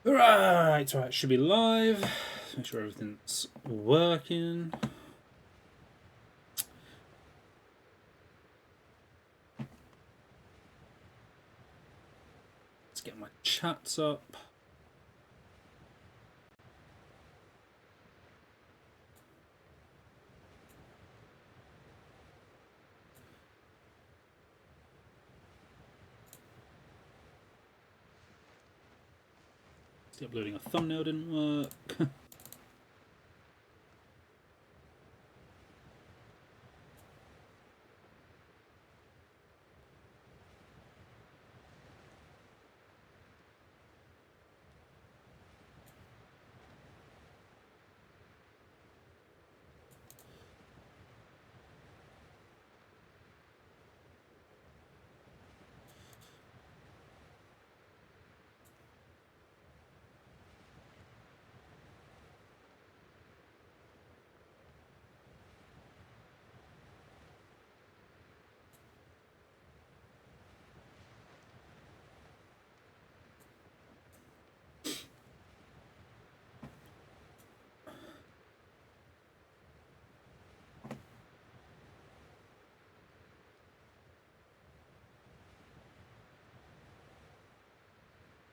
Right, should be live. Make sure everything's working. Let's get my chats up. Uploading a thumbnail didn't work.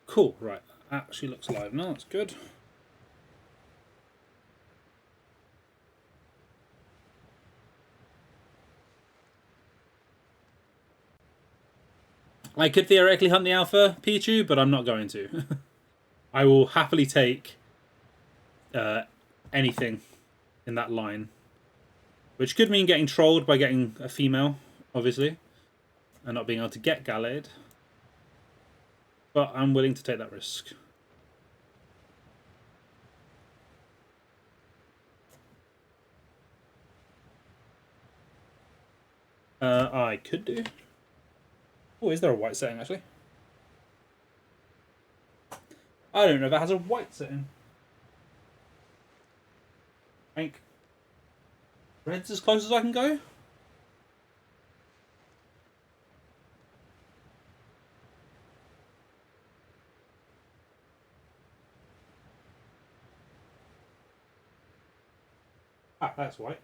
Cool, right. Actually looks live now, that's good. I could theoretically hunt the alpha, Pichu, but I'm not going to. I will happily take anything in that line. Which could mean getting trolled by getting a female, obviously. And not being able to get Gallade. But I'm willing to take that risk. I could do. Oh, is there a white setting, actually? I don't know if it has a white setting. I think red's as close as I can go. Ah, that's white.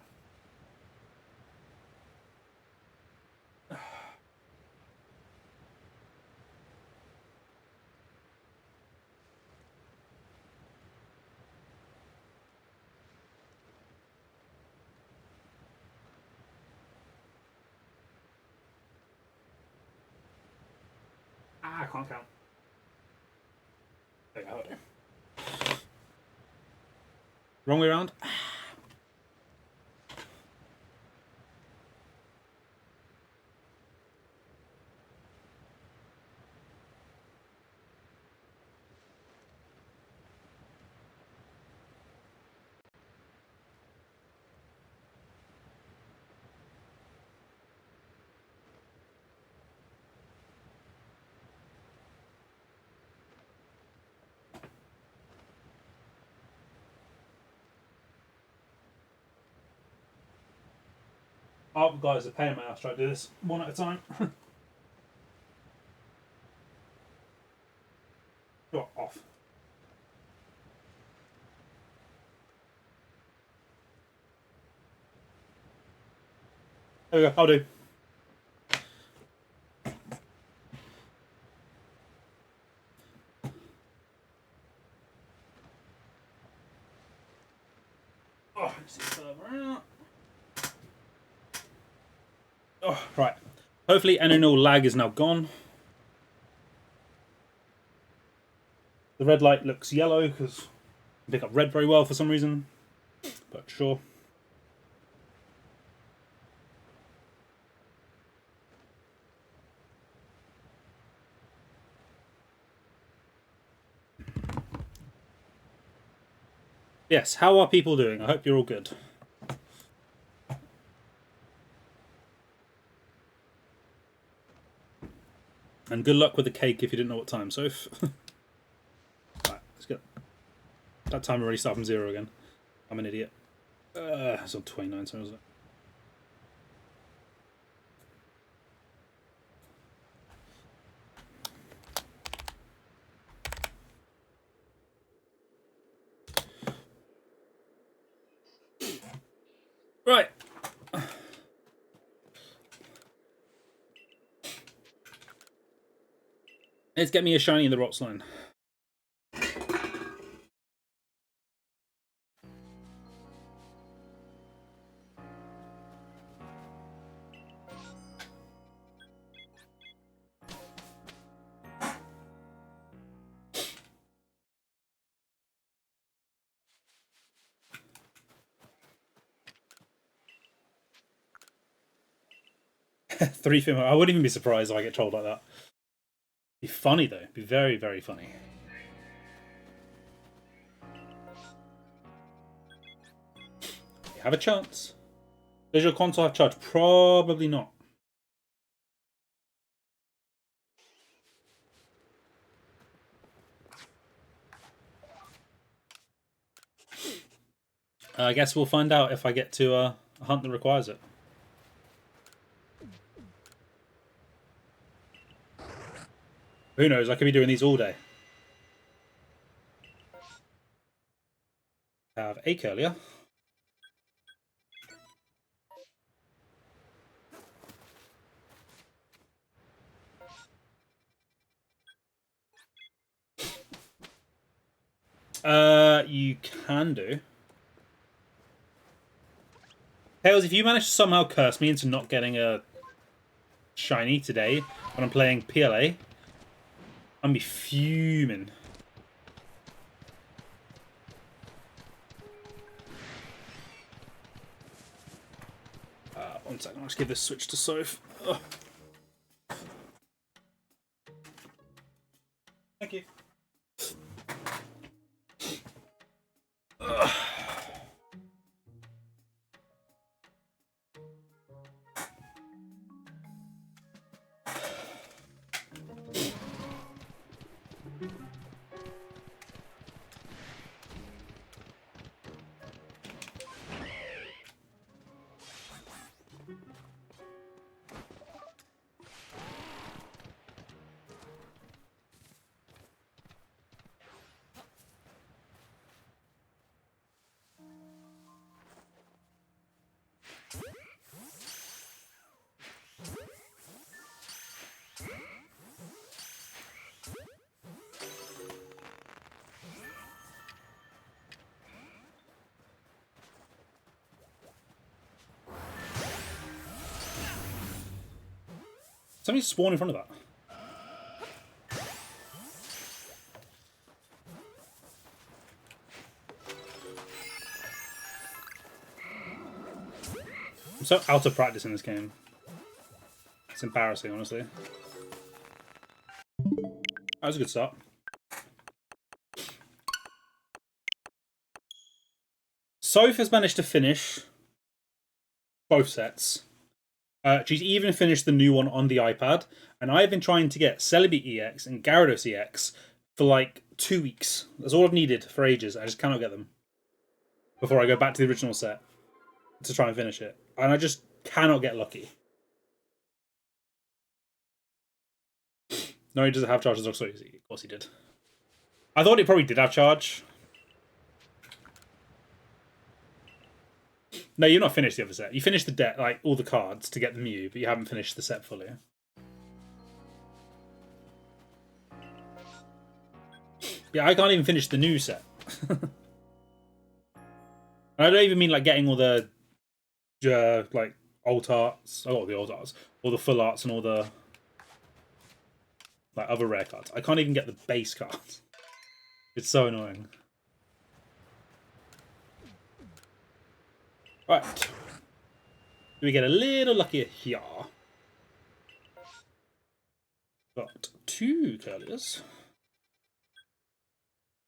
Ah, I can't count. There you go. Wrong way around. Oh, guys, a pain in my ass. Try to do this one at a time. Go off. There we go. I'll do. Oh, let's see further out. Oh, right. Hopefully, any and all lag is now gone. The red light looks yellow because I pick up red very well for some reason. But sure. Yes, how are people doing? I hope you're all good. And good luck with the cake if you didn't know what time, Soph. Right, let's get that time already start from 0 again. I'm an idiot. It's on 29, so is it? Right. Let's get me a shiny in the Rots line. Three female. I wouldn't even be surprised if I get trolled like that. Be funny though. Be very, very funny. You have a chance. Does your console have charge? Probably not. I guess we'll find out if I get to a hunt that requires it. Who knows? I could be doing these all day. Have a Curlier. You can do. Tails, if you manage to somehow curse me into not getting a shiny today when I'm playing PLA, I'm gonna be fuming. One second, I'll just give this switch to Soph. Ugh. Thank you. Ugh. Somebody spawned in front of that. I'm so out of practice in this game. It's embarrassing, honestly. That was a good start. Soph has managed to finish both sets. She's even finished the new one on the iPad, and I've been trying to get Celebi EX and Gyarados EX for like 2 weeks. That's all I've needed for ages. I just cannot get them before I go back to the original set to try and finish it. And I just cannot get lucky. No, he doesn't have charge. Of course he did. I thought it probably did have charge. No, you've not finished the other set. You finished the deck, like all the cards to get the Mew, but you haven't finished the set fully. Yeah, I can't even finish the new set. I don't even mean like getting all the like alt arts. Oh, the alt arts, all the full arts, and all the like other rare cards. I can't even get the base cards. It's so annoying. Right. Do we get a little luckier here? Got 2 Curliers.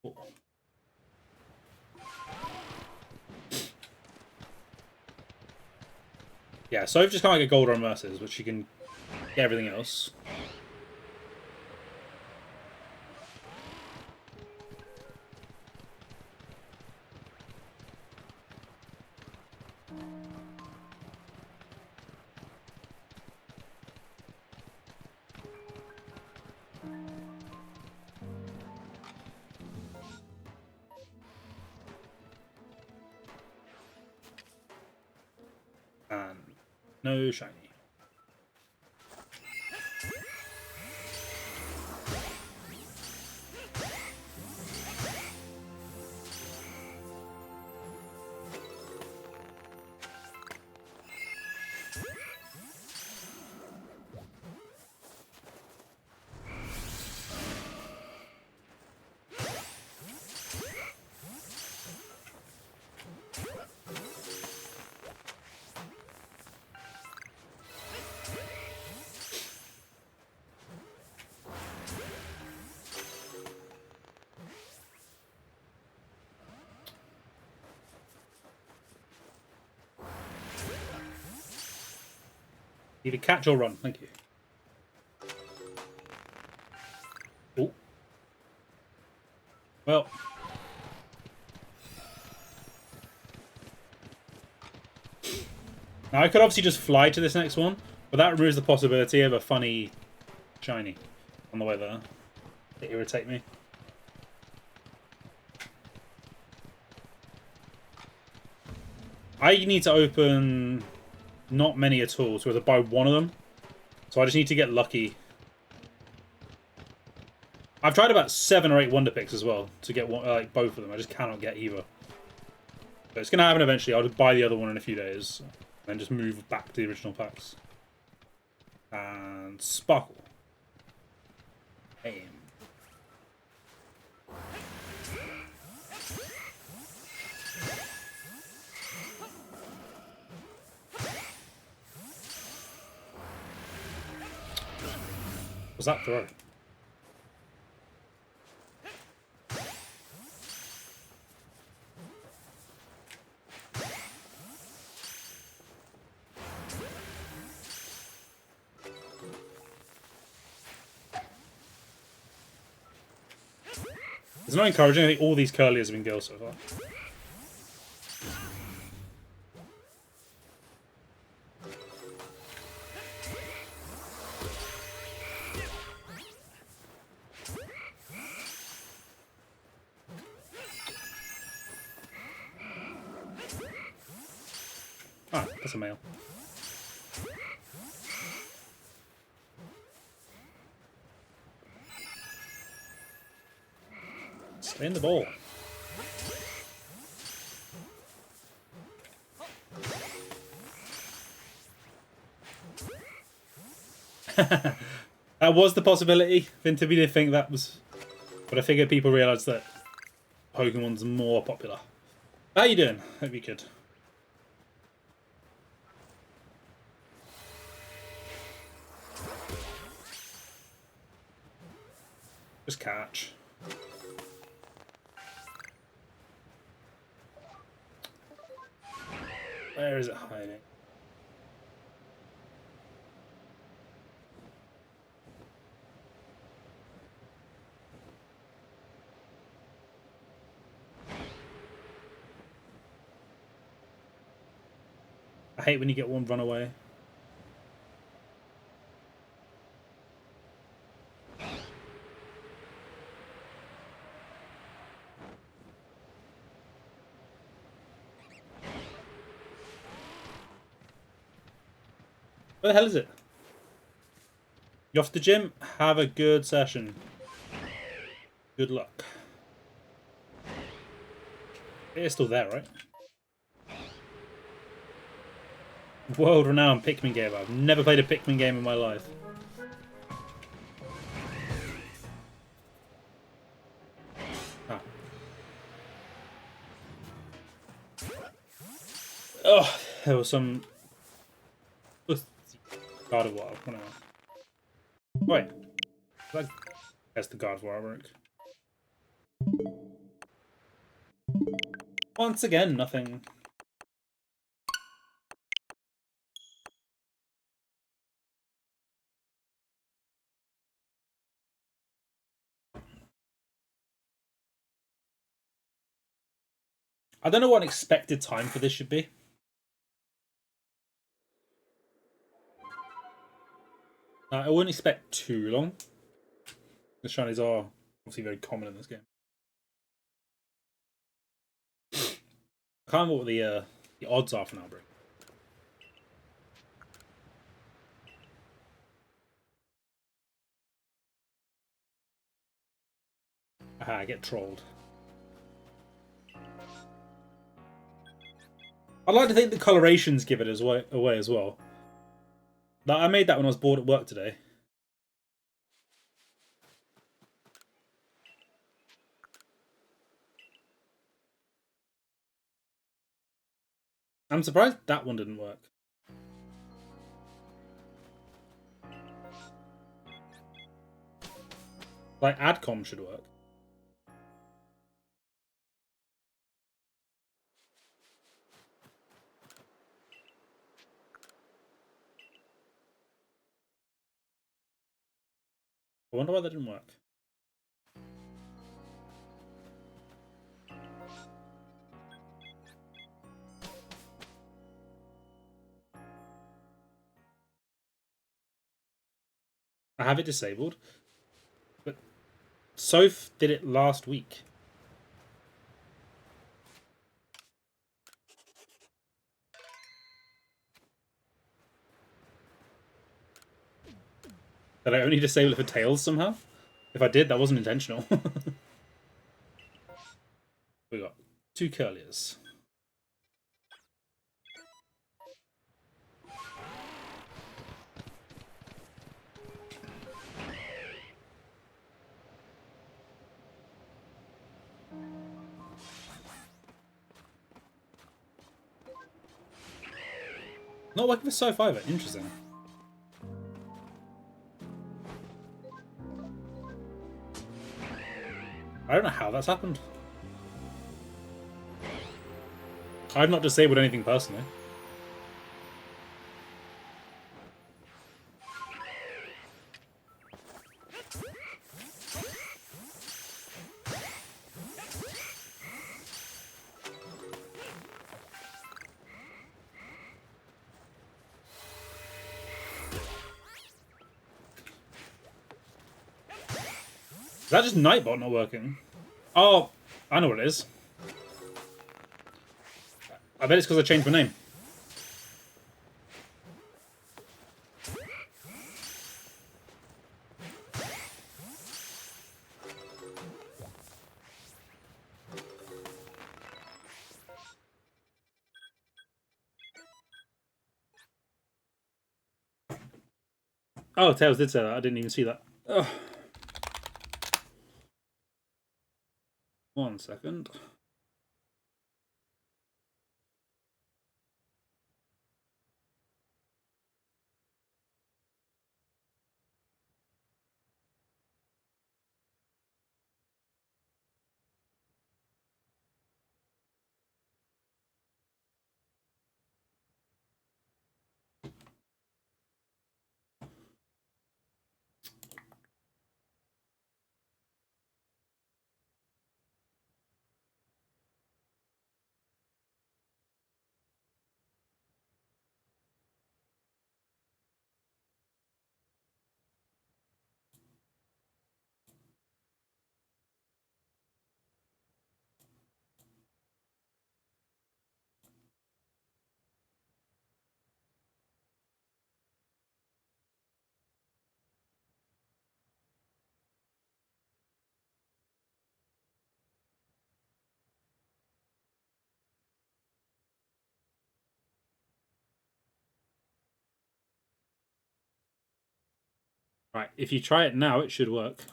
Oh. Yeah, so I've just can't get gold on Mercies, but she can get everything else. And no shiny. Either catch or run. Thank you. Oh. Well. Now I could obviously just fly to this next one, but that removes the possibility of a funny shiny on the way there. It irritate me. I need to open not many at all, so I have to buy one of them. So I just need to get lucky. I've tried about 7 or 8 Wonder Picks as well to get one, like both of them. I just cannot get either. But it's gonna happen eventually. I'll just buy the other one in a few days, and then just move back to the original packs. And Sparkle. Aim. What's that throw? It's not encouraging. I think all these curlies have been girls so far. Ah, that's a male. Stay in the ball. That was the possibility. Vinta didn't think that was, but I figured people realised that Pokemon's more popular. How you doing? Hope you're good. Just catch. Where is it hiding? I hate when you get one run away. Where the hell is it? You off to the gym? Have a good session. Good luck. It's still there, right? World-renowned Pikmin game. I've never played a Pikmin game in my life. Ah. Oh, there was some... God of War. Wait. That's the God of War artwork. Once again, nothing. I don't know what an expected time for this should be. I wouldn't expect too long. The shinies are obviously very common in this game. I can't remember what the odds are for now, bro. Aha, I get trolled. I'd like to think the colorations give it away as well. I made that when I was bored at work today. I'm surprised that one didn't work. Like, AdCom should work. I wonder why that didn't work. I have it disabled, but Soph did it last week. Did I only disable it for Tails somehow? If I did, that wasn't intentional. We got 2 Curliers. Not working for Soph either. Interesting. I don't know how that's happened. I've not disabled anything personally. Is that just Nightbot not working? Oh, I know what it is. I bet it's because I changed my name. Oh, Tails did say that. I didn't even see that. Ugh. 1 second. Right, if you try it now, it should work.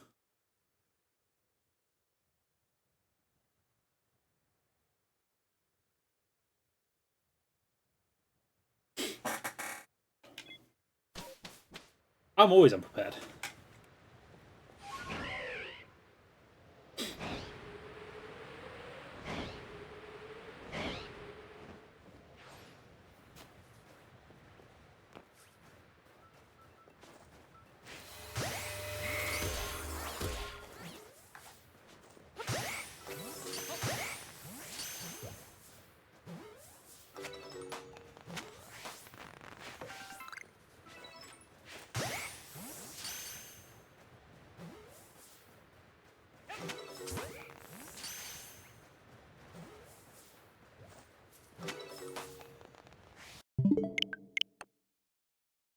I'm always unprepared.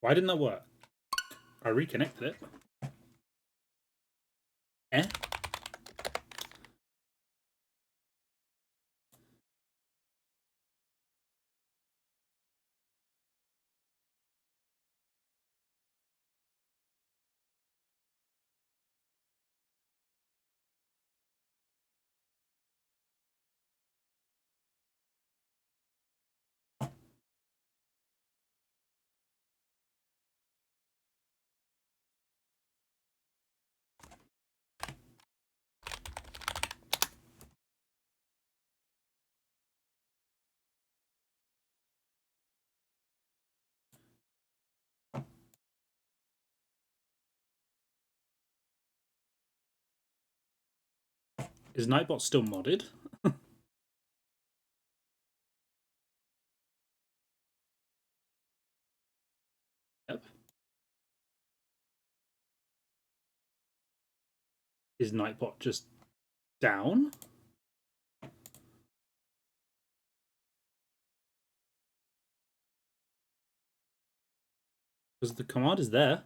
Why didn't that work? I reconnected it. Eh? Is Nightbot still modded? Yep. Is Nightbot just down? Because the command is there.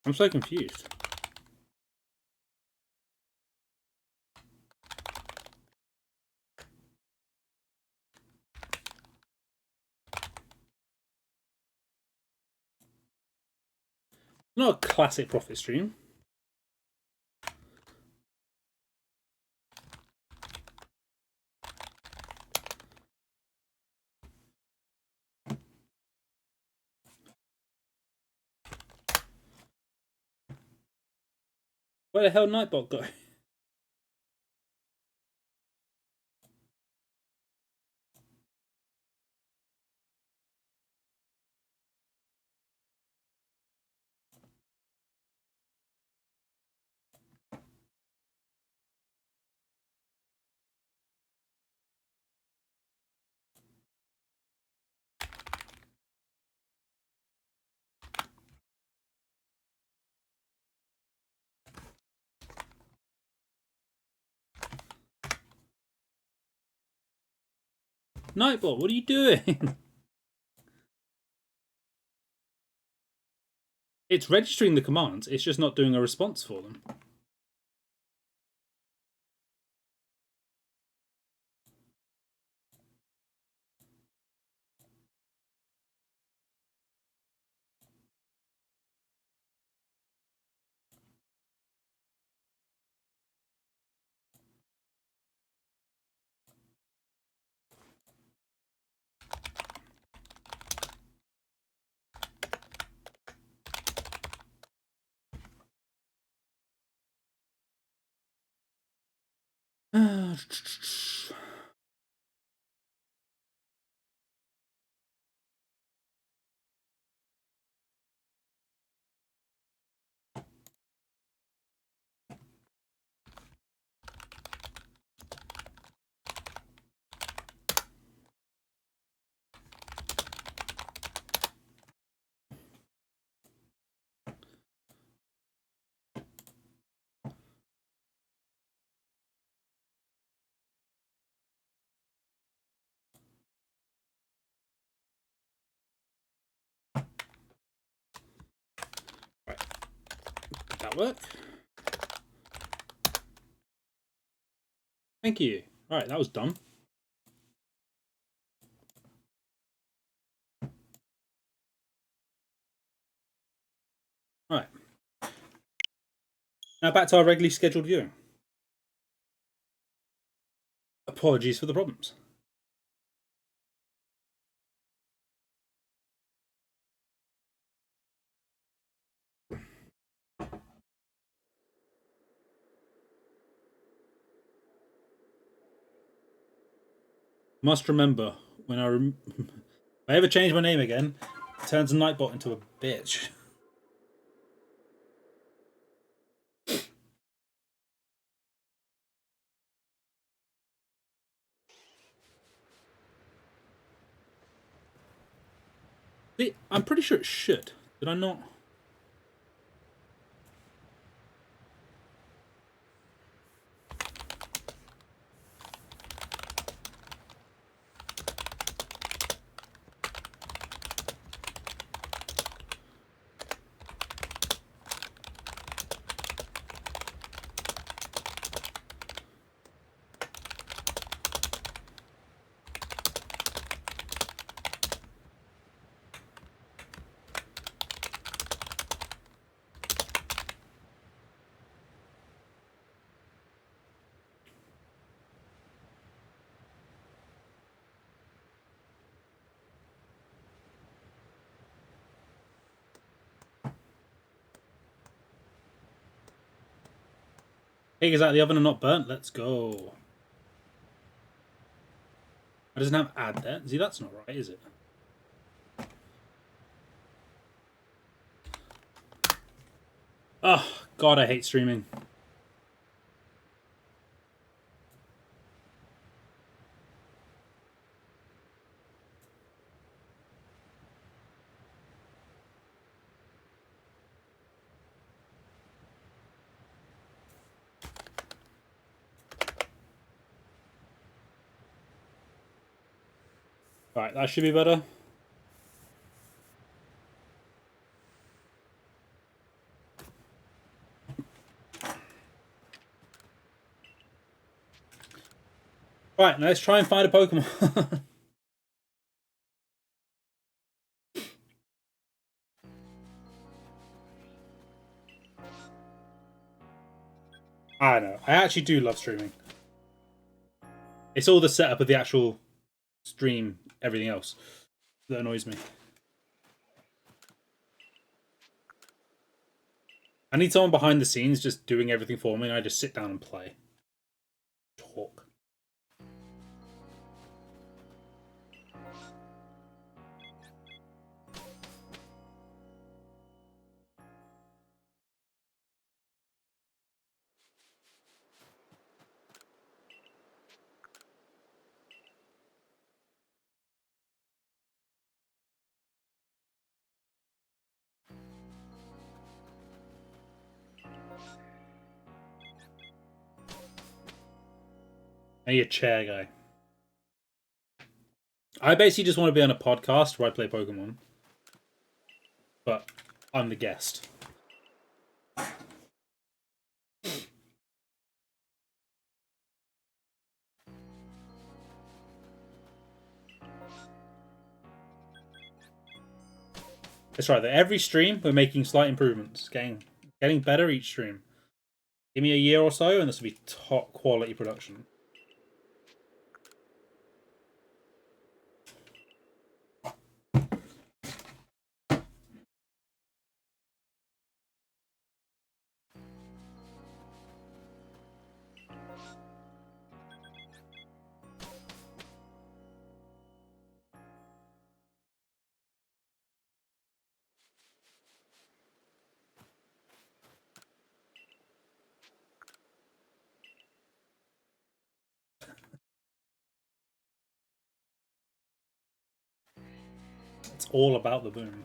I'm so confused. Not a classic profit stream. Where the hell Nightbot go? Nightbot, what are you doing? It's registering the commands, it's just not doing a response for them. Right. Did that work? Thank you. Alright, that was dumb. Right. Now back to our regularly scheduled viewing. Apologies for the problems. Must remember, when if I ever change my name again, it turns Nightbot into a bitch. See, I'm pretty sure it should. Did I not? Cake is out of the oven and not burnt. Let's go. It doesn't have add there. See, that's not right, is it? Oh, God, I hate streaming. Right, that should be better. Right, now let's try and find a Pokemon. I know. I actually do love streaming. It's all the setup of the actual stream, everything else, that annoys me. I need someone behind the scenes just doing everything for me, and I just sit down and play. Talk. I need a chair guy. I basically just want to be on a podcast where I play Pokemon. But I'm the guest. That's right. Every stream, we're making slight improvements. Getting better each stream. Give me a year or so, and this will be top quality production. It's all about the boom.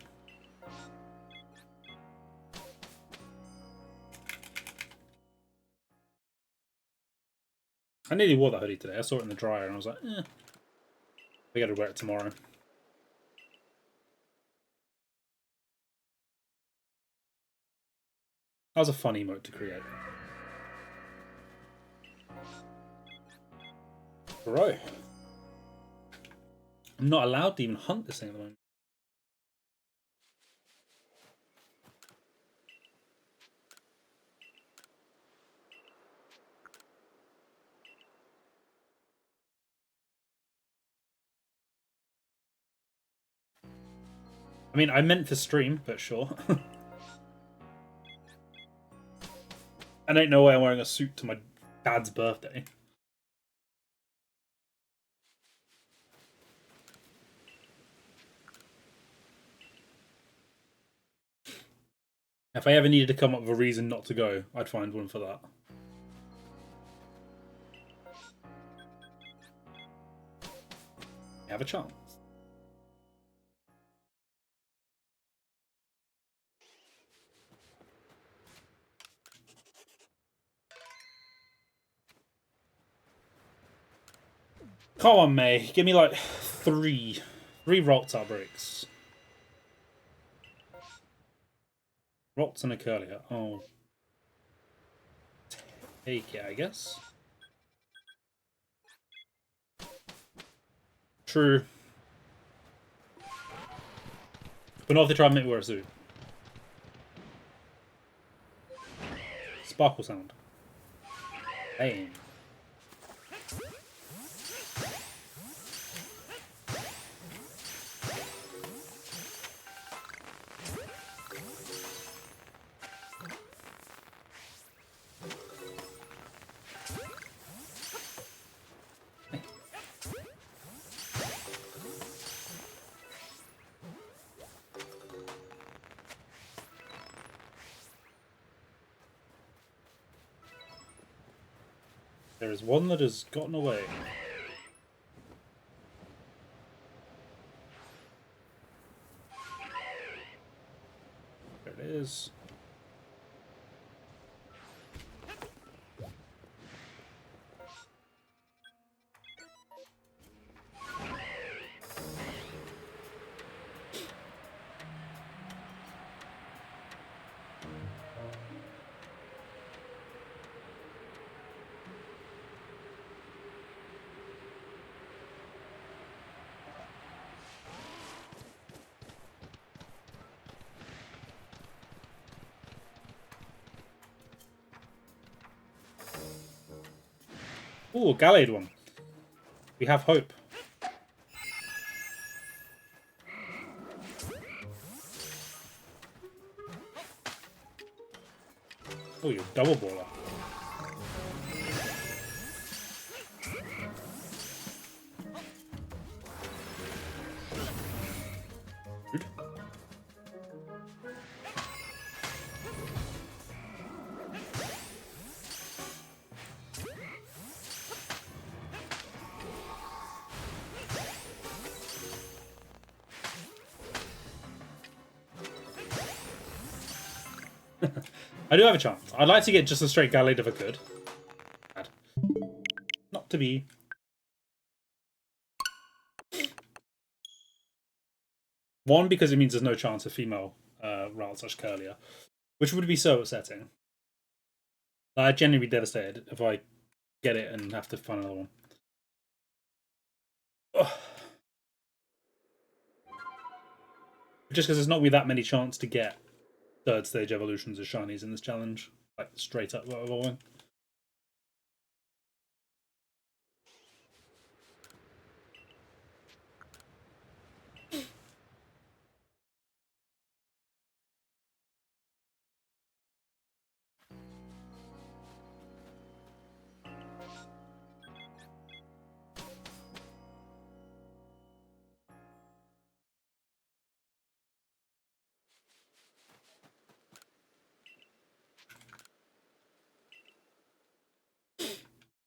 I nearly wore that hoodie today. I saw it in the dryer and I was like, eh. We gotta wear it tomorrow. That was a fun emote to create. Bro. I'm not allowed to even hunt this thing at the moment. I mean, I meant for stream, but sure. And ain't no way I'm wearing a suit to my dad's birthday. If I ever needed to come up with a reason not to go, I'd find one for that. You have a chance. Come on, May. Give me like three Roltar breaks. Rots and a Curlier. Oh. Take it, I guess. True. But not if they try and make me wear a suit. Sparkle sound. Bam. There is one that has gotten away. There it is. Ooh, Gallade one. We have hope. Oh, you're double baller. Good. I do have a chance. I'd like to get just a straight Gallade if I could. Bad. Not to be. One, because it means there's no chance of female Rowlet/Curlier, which would be so upsetting. I'd genuinely be devastated if I get it and have to find another one. Ugh. Just because there's not going to be that many chance to get third stage evolutions of shinies in this challenge, like straight up evolving.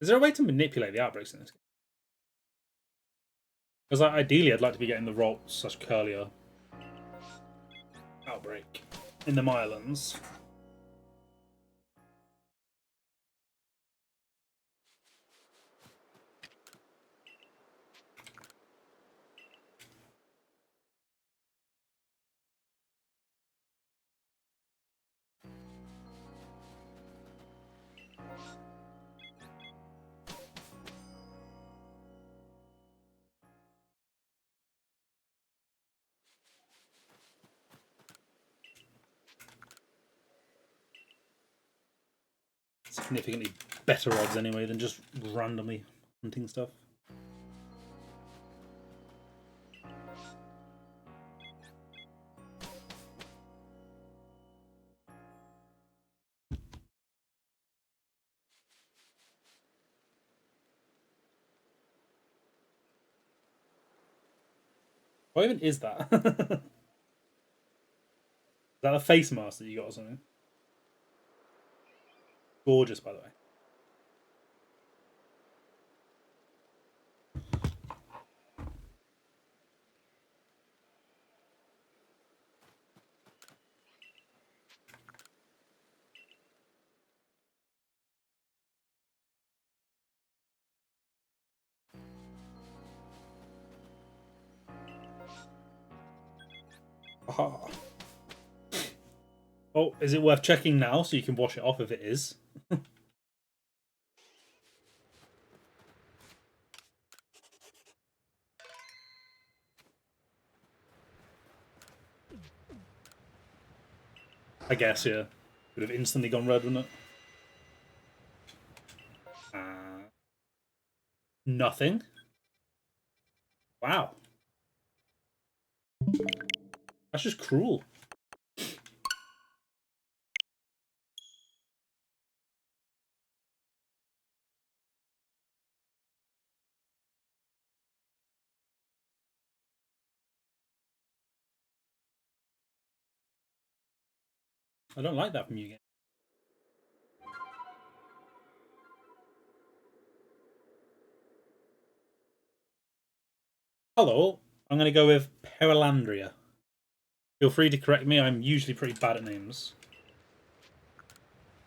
Is there a way to manipulate the outbreaks in this game? Because ideally, I'd like to be getting the Rowlet/Curlier outbreak in the Islands. Significantly better odds anyway than just randomly hunting stuff. What even is that? Is that a face mask that you got or something? Gorgeous, by the way. Oh. Oh, is it worth checking now so you can wash it off if it is? I guess, yeah. Would have instantly gone red, wouldn't it? Nothing. Wow. That's just cruel. I don't like that from you again. Hello, I'm going to go with Perilandria. Feel free to correct me, I'm usually pretty bad at names.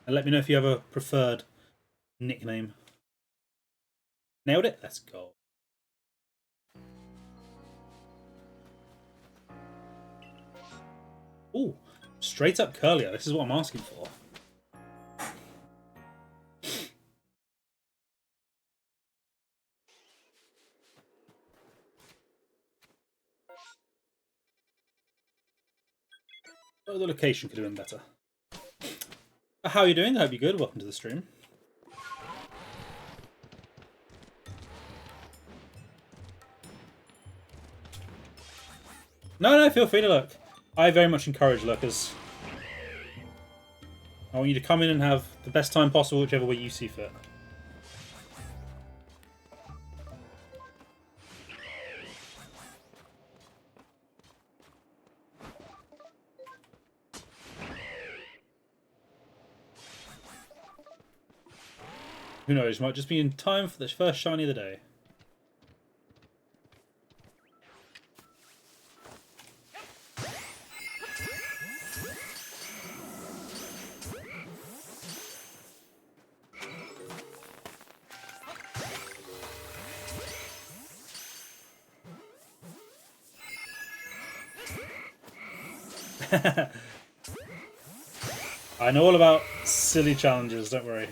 And let me know if you have a preferred nickname. Nailed it? Let's go. Ooh, straight up Curlier. This is what I'm asking for. Oh, the location could have been better. How are you doing? I hope you're good. Welcome to the stream. No, feel free to look. I very much encourage lookers. I want you to come in and have the best time possible, whichever way you see fit. Who knows, might just be in time for the first shiny of the day. I know all about silly challenges, don't worry.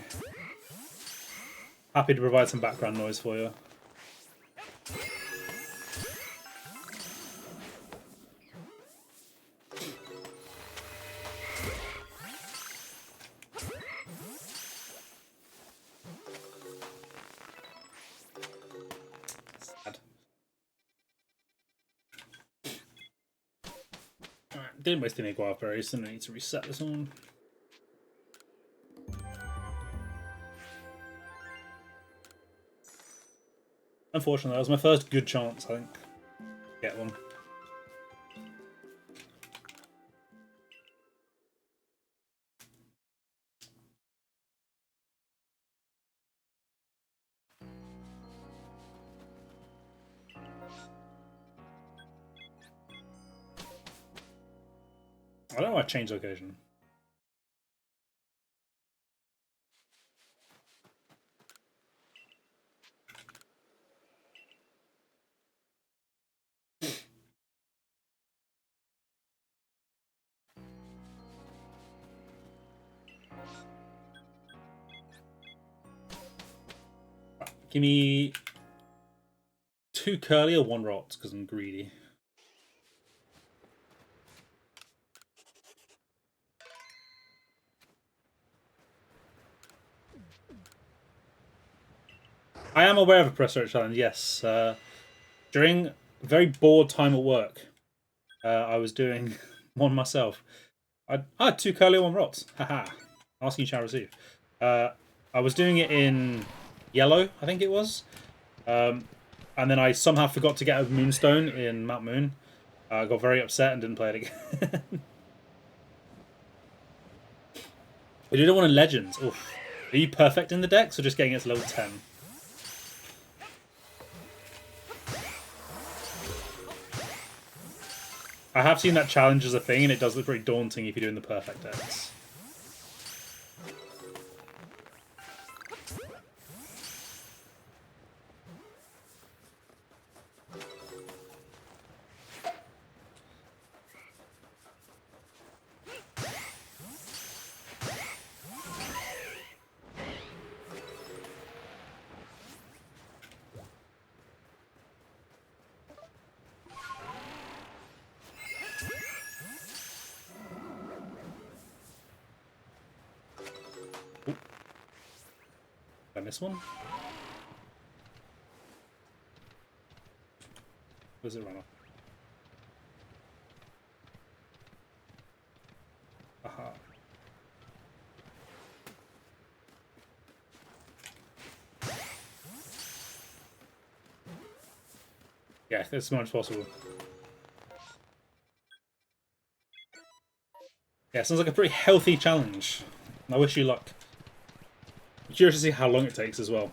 Happy to provide some background noise for you. Sad. Alright, didn't waste any guava berries, so I need to reset this one. Unfortunately, that was my first good chance, I think. Get one. I don't know why I changed location. Give me 2 curly or 1 rot, because I'm greedy. I am aware of a press search challenge, yes. During a very bored time at work, I was doing one myself. I had 2 curly, 1 rot. Haha. Asking you shall receive. I was doing it in yellow, I think it was. And then I somehow forgot to get a Moonstone in Mount Moon. I got very upset and didn't play it again. We did one in Legends. Oof. Are you perfect in the decks or just getting it to level 10? I have seen that challenge as a thing, and it does look pretty daunting if you're doing the perfect decks. Ooh. Did I miss one? Where's it run off? Aha. Yeah, as much as possible. Yeah, sounds like a pretty healthy challenge. I wish you luck. I'm curious to see how long it takes as well.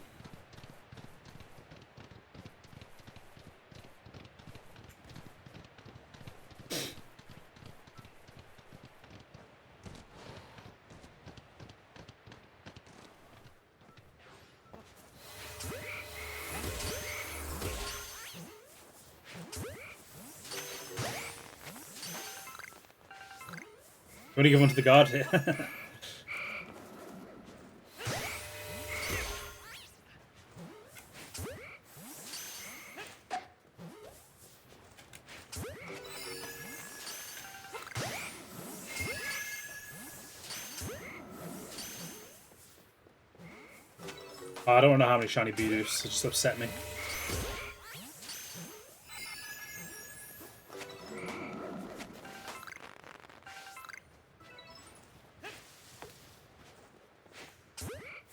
want to give one to the guard here? Oh, I don't know how many shiny Bidoof, it just upset me.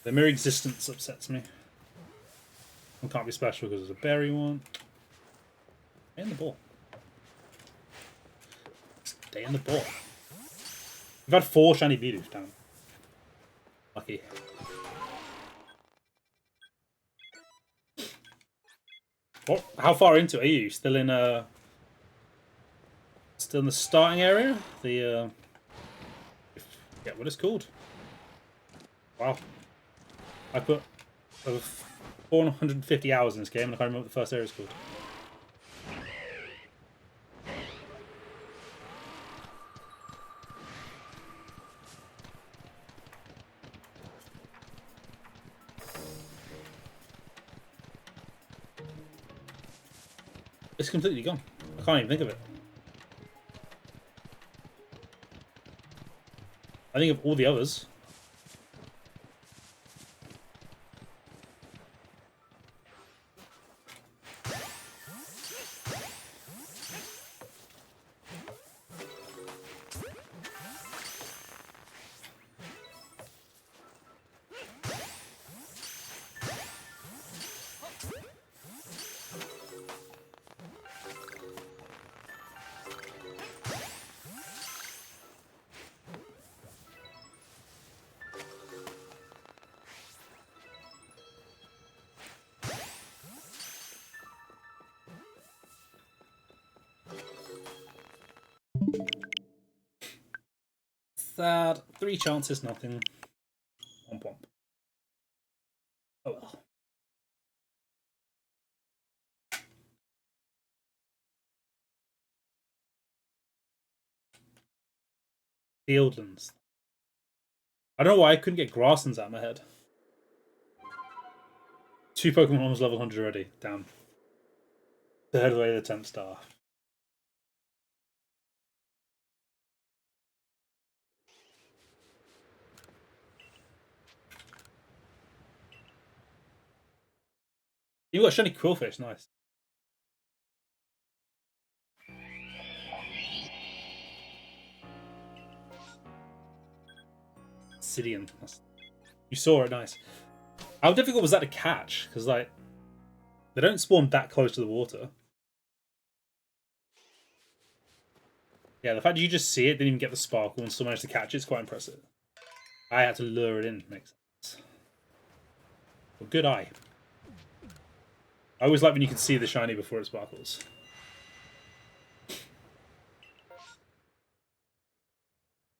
The mere existence upsets me. One can't be special because there's a berry one. Stay in the ball. Stay in the ball. We've had 4 shiny Bidoof down. Lucky. What? How far into it are you? Still in the starting area? The yeah, what it's called? Wow. I put over 450 hours in this game and I can't remember what the first area is called. It's completely gone. I can't even think of it. I think of all the others. Sad. 3 chances, nothing. Womp womp. Oh well. Fieldlands. I don't know why I couldn't get Grasslands out of my head. 2 Pokemon was level 100 already. Damn. Third way the 10th star. You got shiny Quillfish, nice. Obsidian. You saw it, nice. How difficult was that to catch? Because, like, they don't spawn that close to the water. Yeah, the fact you just see it, didn't even get the sparkle, and still managed to catch it is quite impressive. I had to lure it in, makes sense. Well, good eye. I always like when you can see the shiny before it sparkles.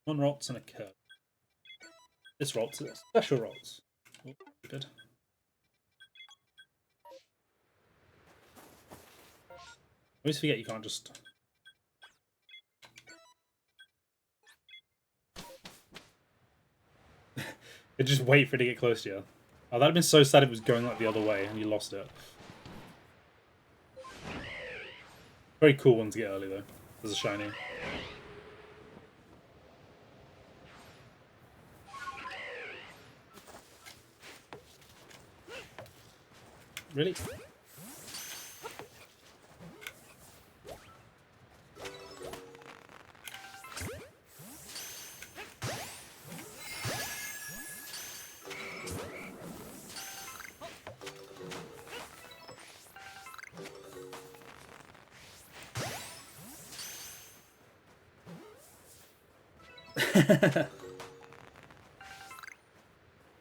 One Rotts and a curve. This Rotts is special Rotts. Oh, good. I always forget you can't just... You just wait for it to get close to you. Oh, that'd have been so sad if it was going like the other way and you lost it. Very cool one to get early though. There's a shiny. Really?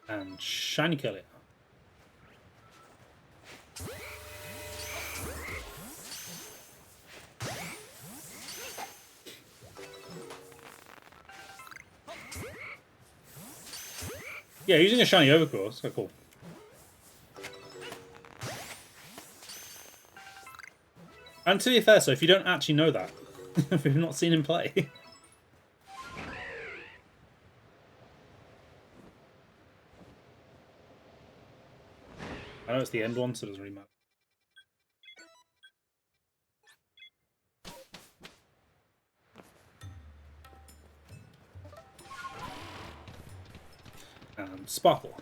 And shiny kill it. Yeah, using a shiny overcourse, it's quite cool. And to be fair, so if you don't actually know that, if you've not seen him play. I know it's the end one, so it doesn't really matter. And Sparkle.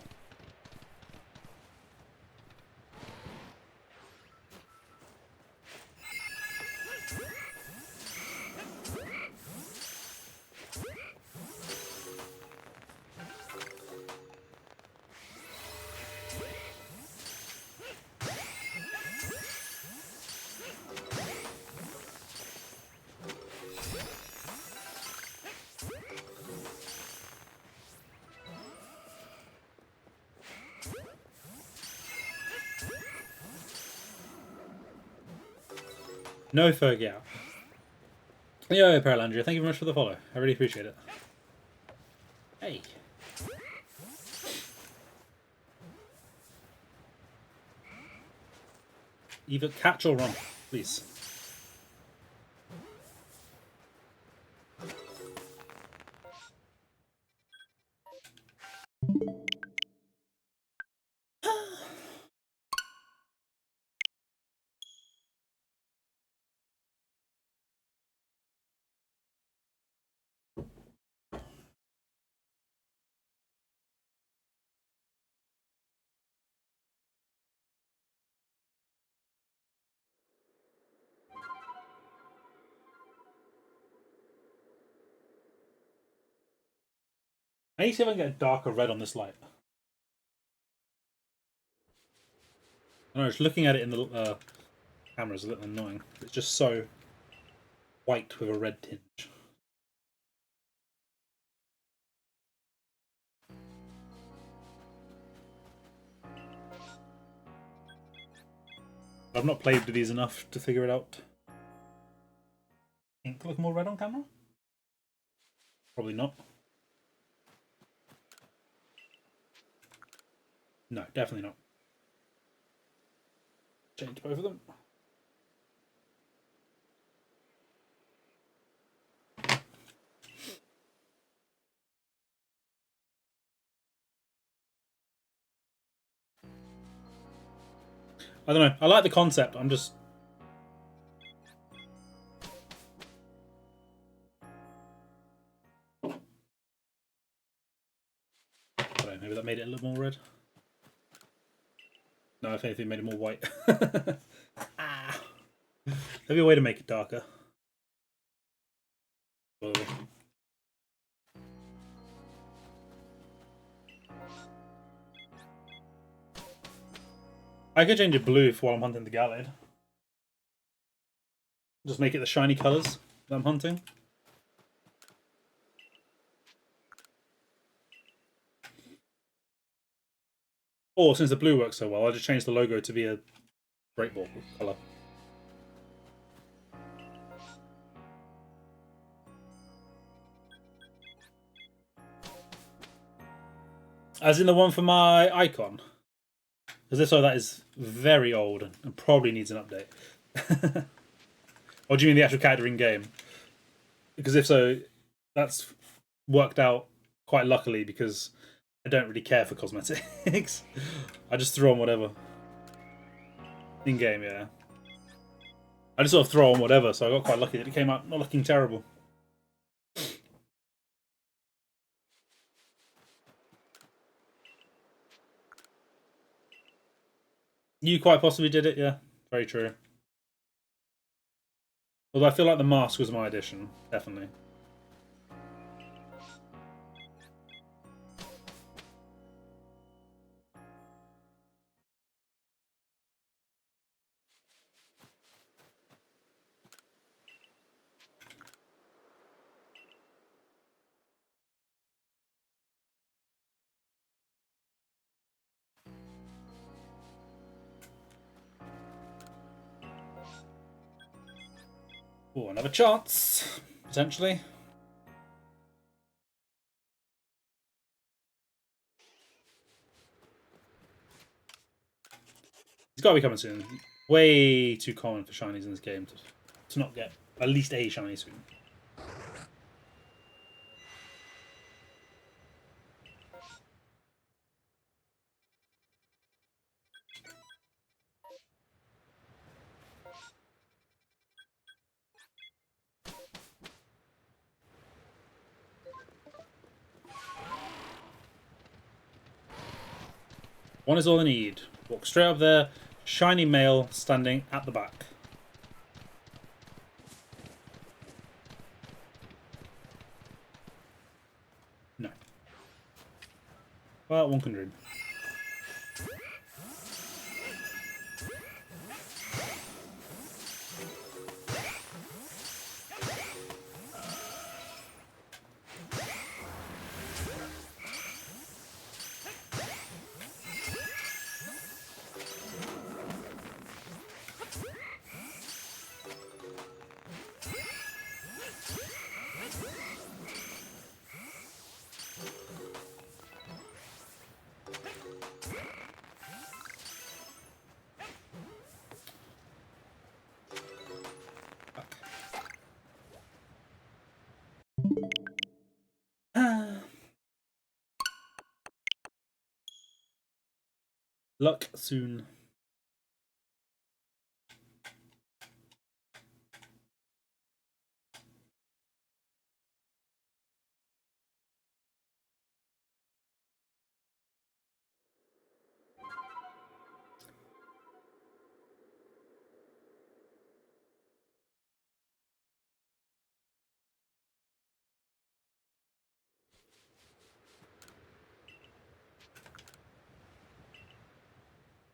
No Fergie out. Yo, Paralandria, thank you very much for the follow. I really appreciate it. Hey. Either catch or run, please. I need to see if I can get a darker red on this light. I don't know, just looking at it in the camera is a little annoying. It's just so white with a red tinge. I've not played with these enough to figure it out. Ink look more red on camera? Probably not. No, definitely not. Change both of them. I don't know. I like the concept. I'm just... I don't know, maybe that made it a little more red. No, if anything, made it more white. Ah. Maybe a way to make it darker. I could change it blue while I'm hunting the Gallade. Just make it the shiny colours that I'm hunting. Or since the blue works so well, I'll just change the logo to be a Great Ball colour. As in the one for my icon. Because this one that is very old and probably needs an update. Or do you mean the actual character in game? Because if so, that's worked out quite luckily because I don't really care for cosmetics. I just throw on whatever. In game, yeah. I just sort of throw on whatever, so I got quite lucky that it came out not looking terrible. You quite possibly did it, yeah. Very true. Although I feel like the mask was my addition, definitely. Oh, another chance, potentially. He's got to be coming soon. Way too common for shinies in this game to not get at least a shiny soon. One is all I need. Walk straight up there. Shiny male standing at the back. No. Well, one can dream. Luck soon.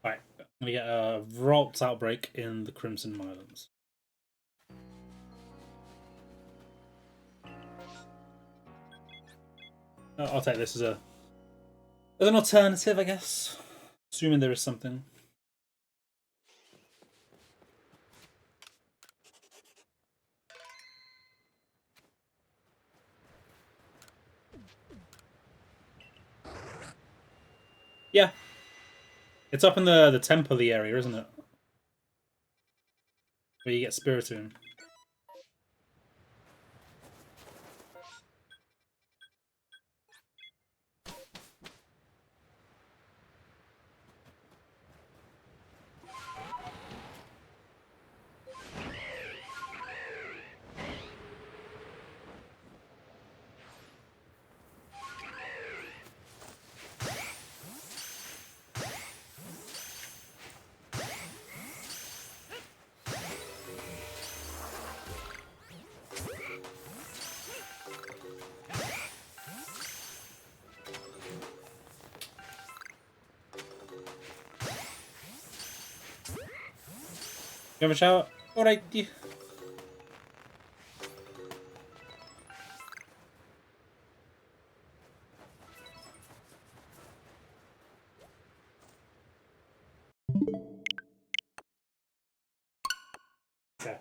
Right, I'm gonna get a Ralts outbreak in the Crimson Islands. I'll take this as an alternative, I guess. Assuming there is something. Yeah. It's up in the temple area, isn't it? Where you get Spiritomb. You have a shower? Alright. Okay,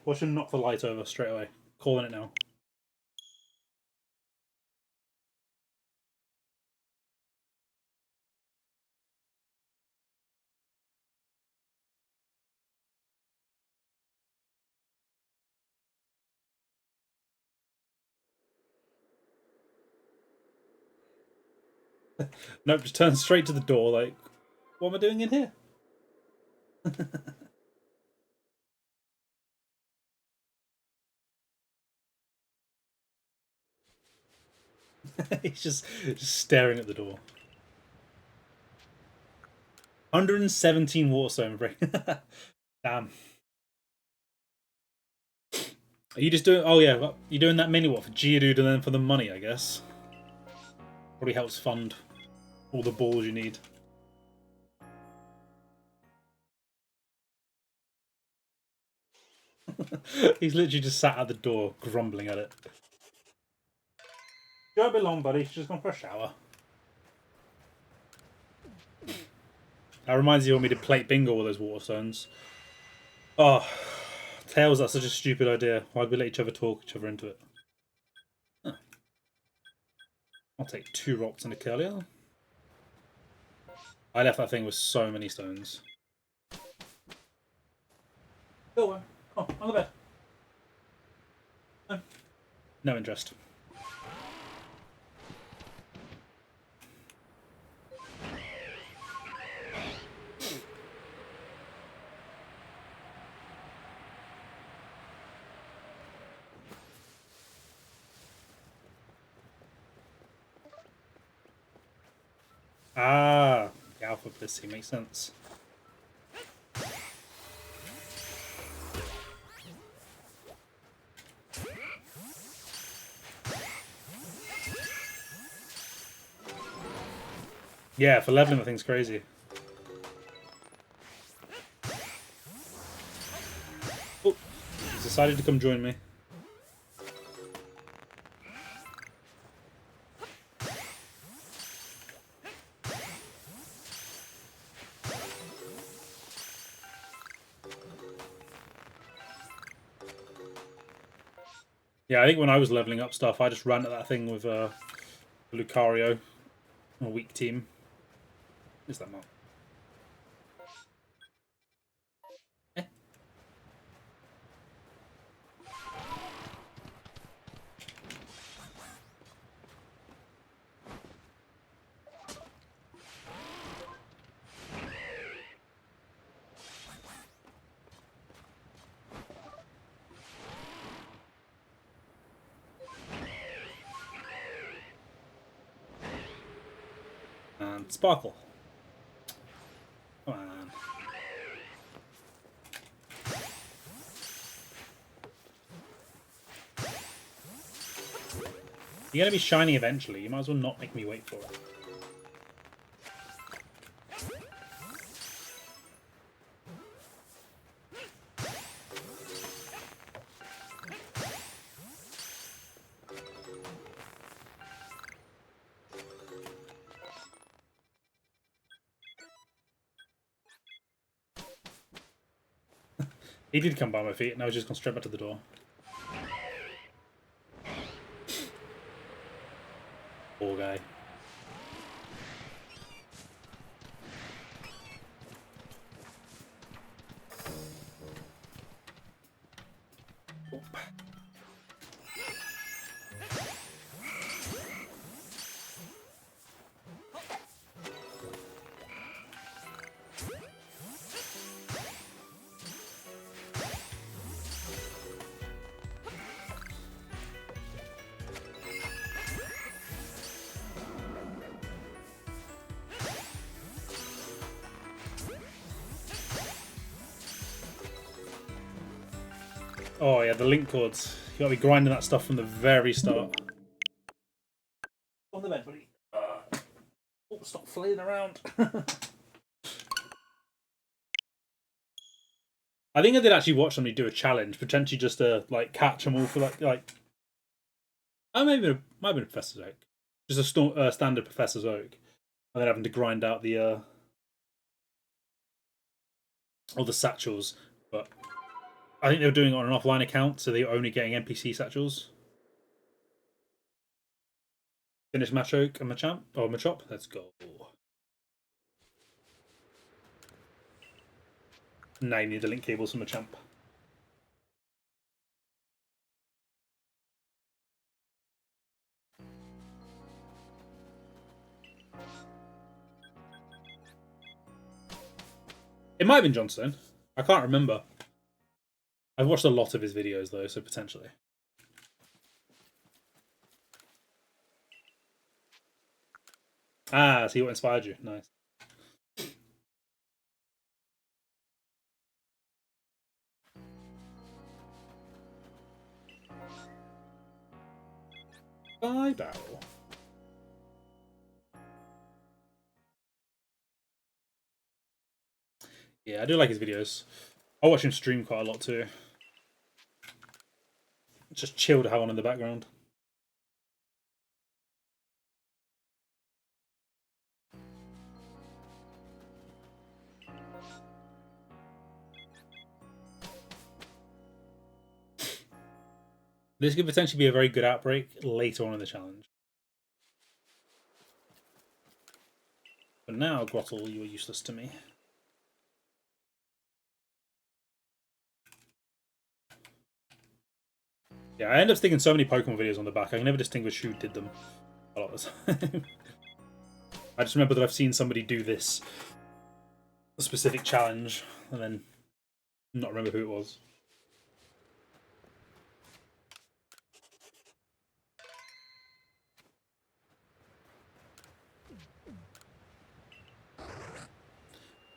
watch him knock the light over straight away. Calling it now. Nope, just turn straight to the door like, what am I doing in here? He's just staring at the door. 117 Waterstone break. Damn. Are you just doing... Oh, yeah. You're doing that mini what for Geodude and then for the money, I guess. Probably helps fund all the balls you need. He's literally just sat at the door, grumbling at it. Go a bit long, buddy. She's just gone for a shower. That reminds you of me to plate bingo all those Waterstones. Oh, Tails, that's such a stupid idea. Why'd we let each other talk each other into it? Huh. I'll take 2 rocks and a Curlier. I left that thing with so many stones. Go on. Oh, on the bed. No. No interest. Ah, the Alpha This seems makes sense. Yeah, for leveling, that thing's crazy. Oh, he's decided to come join me. Yeah, I think when I was leveling up stuff, I just ran at that thing with Lucario, a weak team. Is that mark? Eh. And Sparkle. Come on. You're going to be shiny eventually. You might as well not make me wait for it. He did come by my feet, and I was just gone straight back to the door. Poor guy. Oh yeah, the link cords. You gotta be grinding that stuff from the very start. On the bed, buddy. Oh, stop flailing around. I think I did actually watch somebody do a challenge, potentially just to like catch them all for like. Oh, maybe it might have been a Professor's Oak, just a standard Professor's Oak, and then having to grind out the all the satchels. But I think they were doing it on an offline account, so they were only getting NPC satchels. Finish Machoke and Machamp or Machop. Let's go. Now you need the link cables for Machamp. It might have been Johnstone. I can't remember. I've watched a lot of his videos though, so potentially. Ah, see what inspired you. Nice. Bye, Barrel. Yeah, I do like his videos. I watch him stream quite a lot too. Just chill to have on in the background. This could potentially be a very good outbreak later on in the challenge. But now, Grottle, you are useless to me. Yeah, I end up sticking so many Pokemon videos on the back, I can never distinguish who did them a lot of the time. I just remember that I've seen somebody do this specific challenge, and then not remember who it was.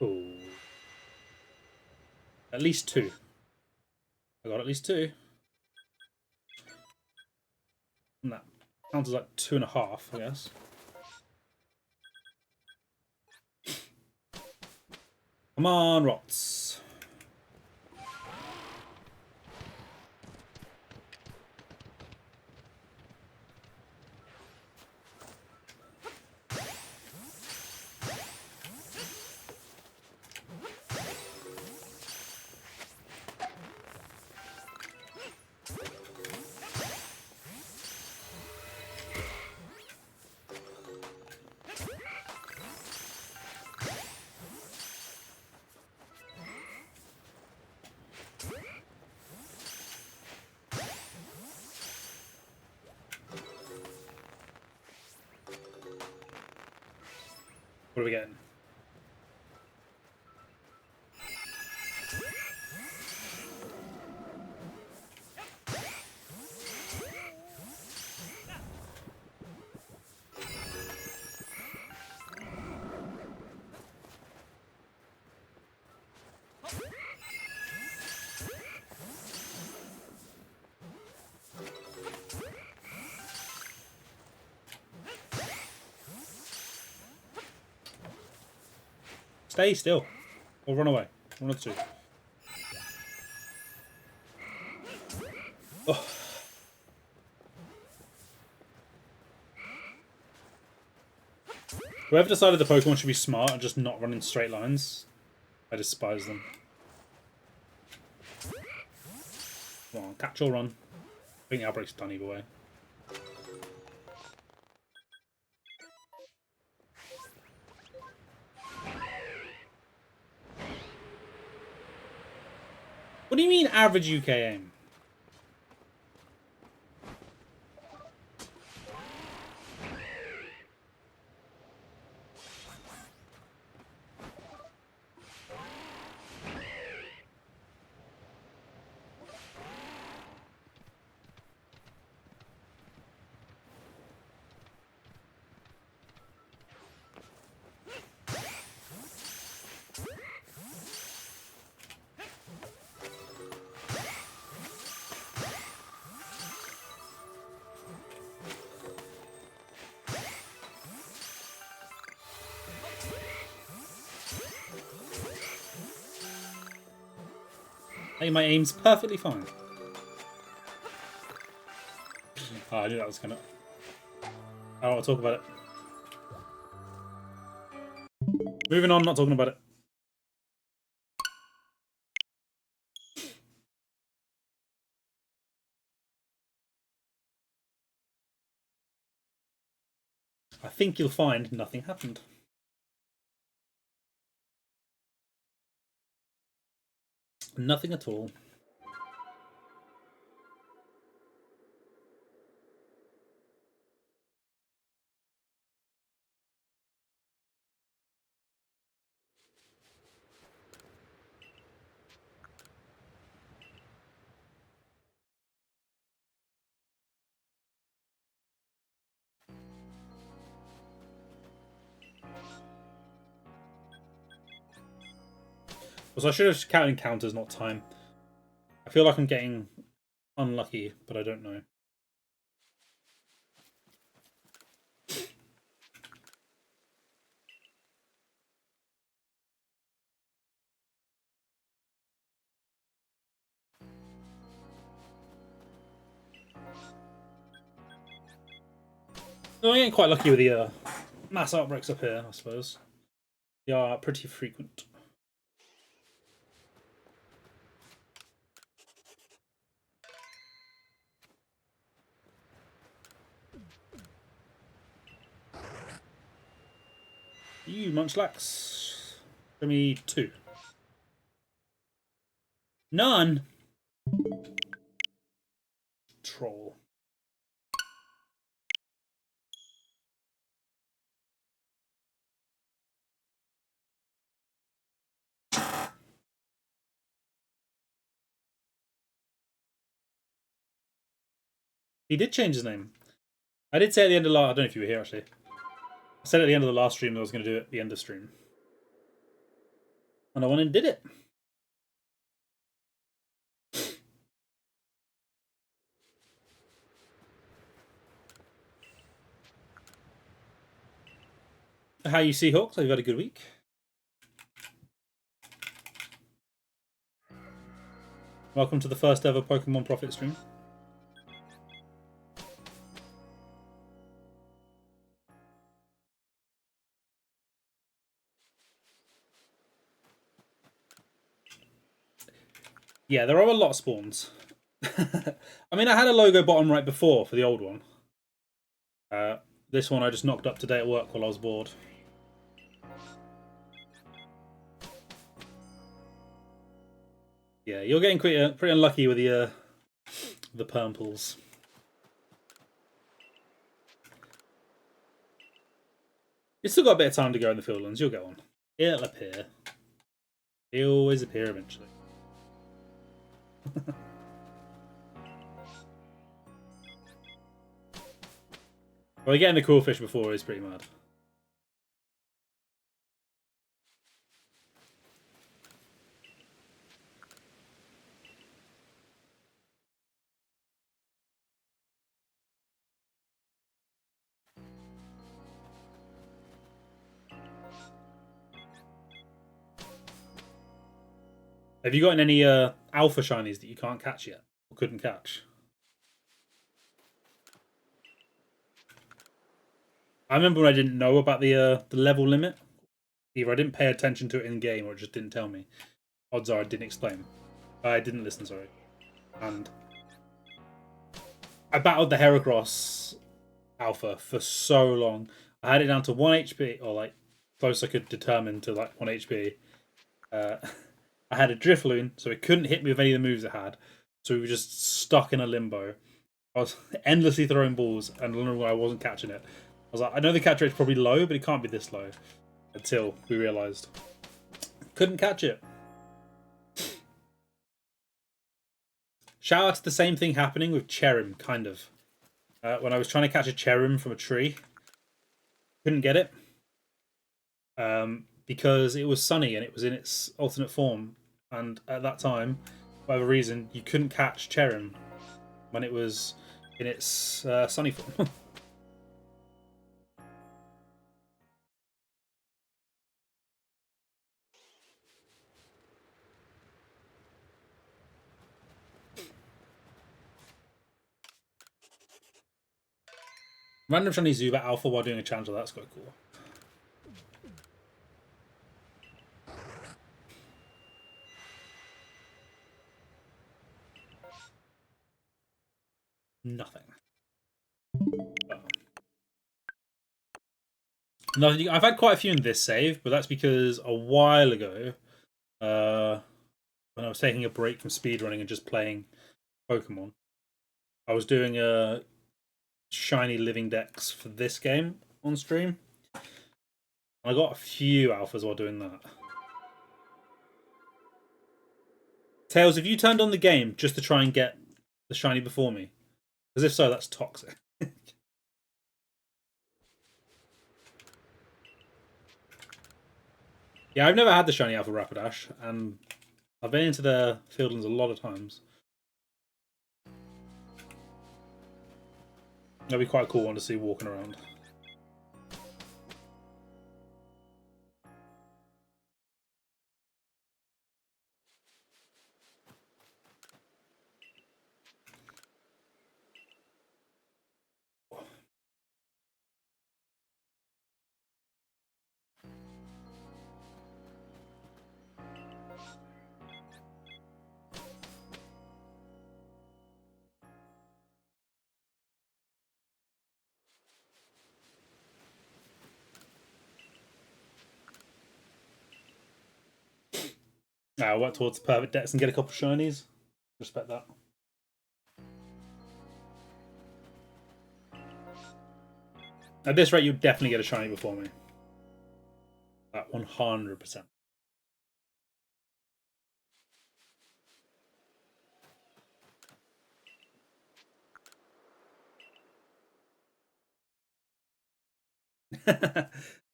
Ooh. At least 2. I got at least 2. And that counts as like 2.5, I guess. Come on, rots. What are we getting? Stay still. Or run away. One of the two. Oh. Whoever decided the Pokemon should be smart and just not run in straight lines, I despise them. Come on, catch or run. I think the outbreak's done either way. What do you mean average UK aim? Hey, my aim's perfectly fine. Oh, I knew that was gonna... I don't want to talk about it. Moving on, not talking about it. I think you'll find nothing happened. Nothing at all. So I should have counted encounters, not time. I feel like I'm getting unlucky, but I don't know. No, I'm getting quite lucky with the mass outbreaks up here, I suppose. They are pretty frequent. You munchlax. Give me 2. None. Troll. He did change his name. I did say at the end of I don't know if you were here actually. I said at the end of the last stream that I was going to do it at the end of stream. And I went and did it. How you Seahawks? Have you had a good week? Welcome to the first ever Pokemon Profit stream. Yeah, there are a lot of spawns. I mean, I had a logo bottom right before for the old one. This one I just knocked up today at work while I was bored. Yeah, you're getting pretty unlucky with the purples. You've still got a bit of time to go in the Fieldlands. You'll get one. It'll appear. It'll always appear eventually. Well, getting the cool fish before is pretty mad. Have you gotten any alpha shinies that you can't catch yet? Or couldn't catch? I remember when I didn't know about the level limit. Either I didn't pay attention to it in game or it just didn't tell me. Odds are I didn't explain. I didn't listen, sorry. And I battled the Heracross alpha for so long. I had it down to 1 HP, or like close I could determine to like 1 HP. I had a Drifloon, so it couldn't hit me with any of the moves it had. So we were just stuck in a limbo. I was endlessly throwing balls, and I wasn't catching it. I was like, I know the catch rate's probably low, but it can't be this low. Until we realised. Couldn't catch it. Shout out to the same thing happening with Cherim, kind of. When I was trying to catch a Cherim from a tree, couldn't get it. Because it was sunny and it was in its alternate form. And at that time, for whatever reason, you couldn't catch Cherim when it was in its sunny form. Random shiny Zubat Alpha while doing a challenge, that's quite cool. Nothing. Nothing. I've had quite a few in this save, but that's because a while ago, when I was taking a break from speedrunning and just playing Pokemon, I was doing a shiny living dex for this game on stream. I got a few alphas while doing that. Tails, have you turned on the game just to try and get the shiny before me? Because if so, that's toxic. Yeah, I've never had the shiny alpha Rapidash, and I've been into the Fieldlands a lot of times. That'd be quite a cool one to see walking around. Now, work towards the perfect dex and get a couple shinies. Respect that. At this rate, you'd definitely get a shiny before me. That 100%.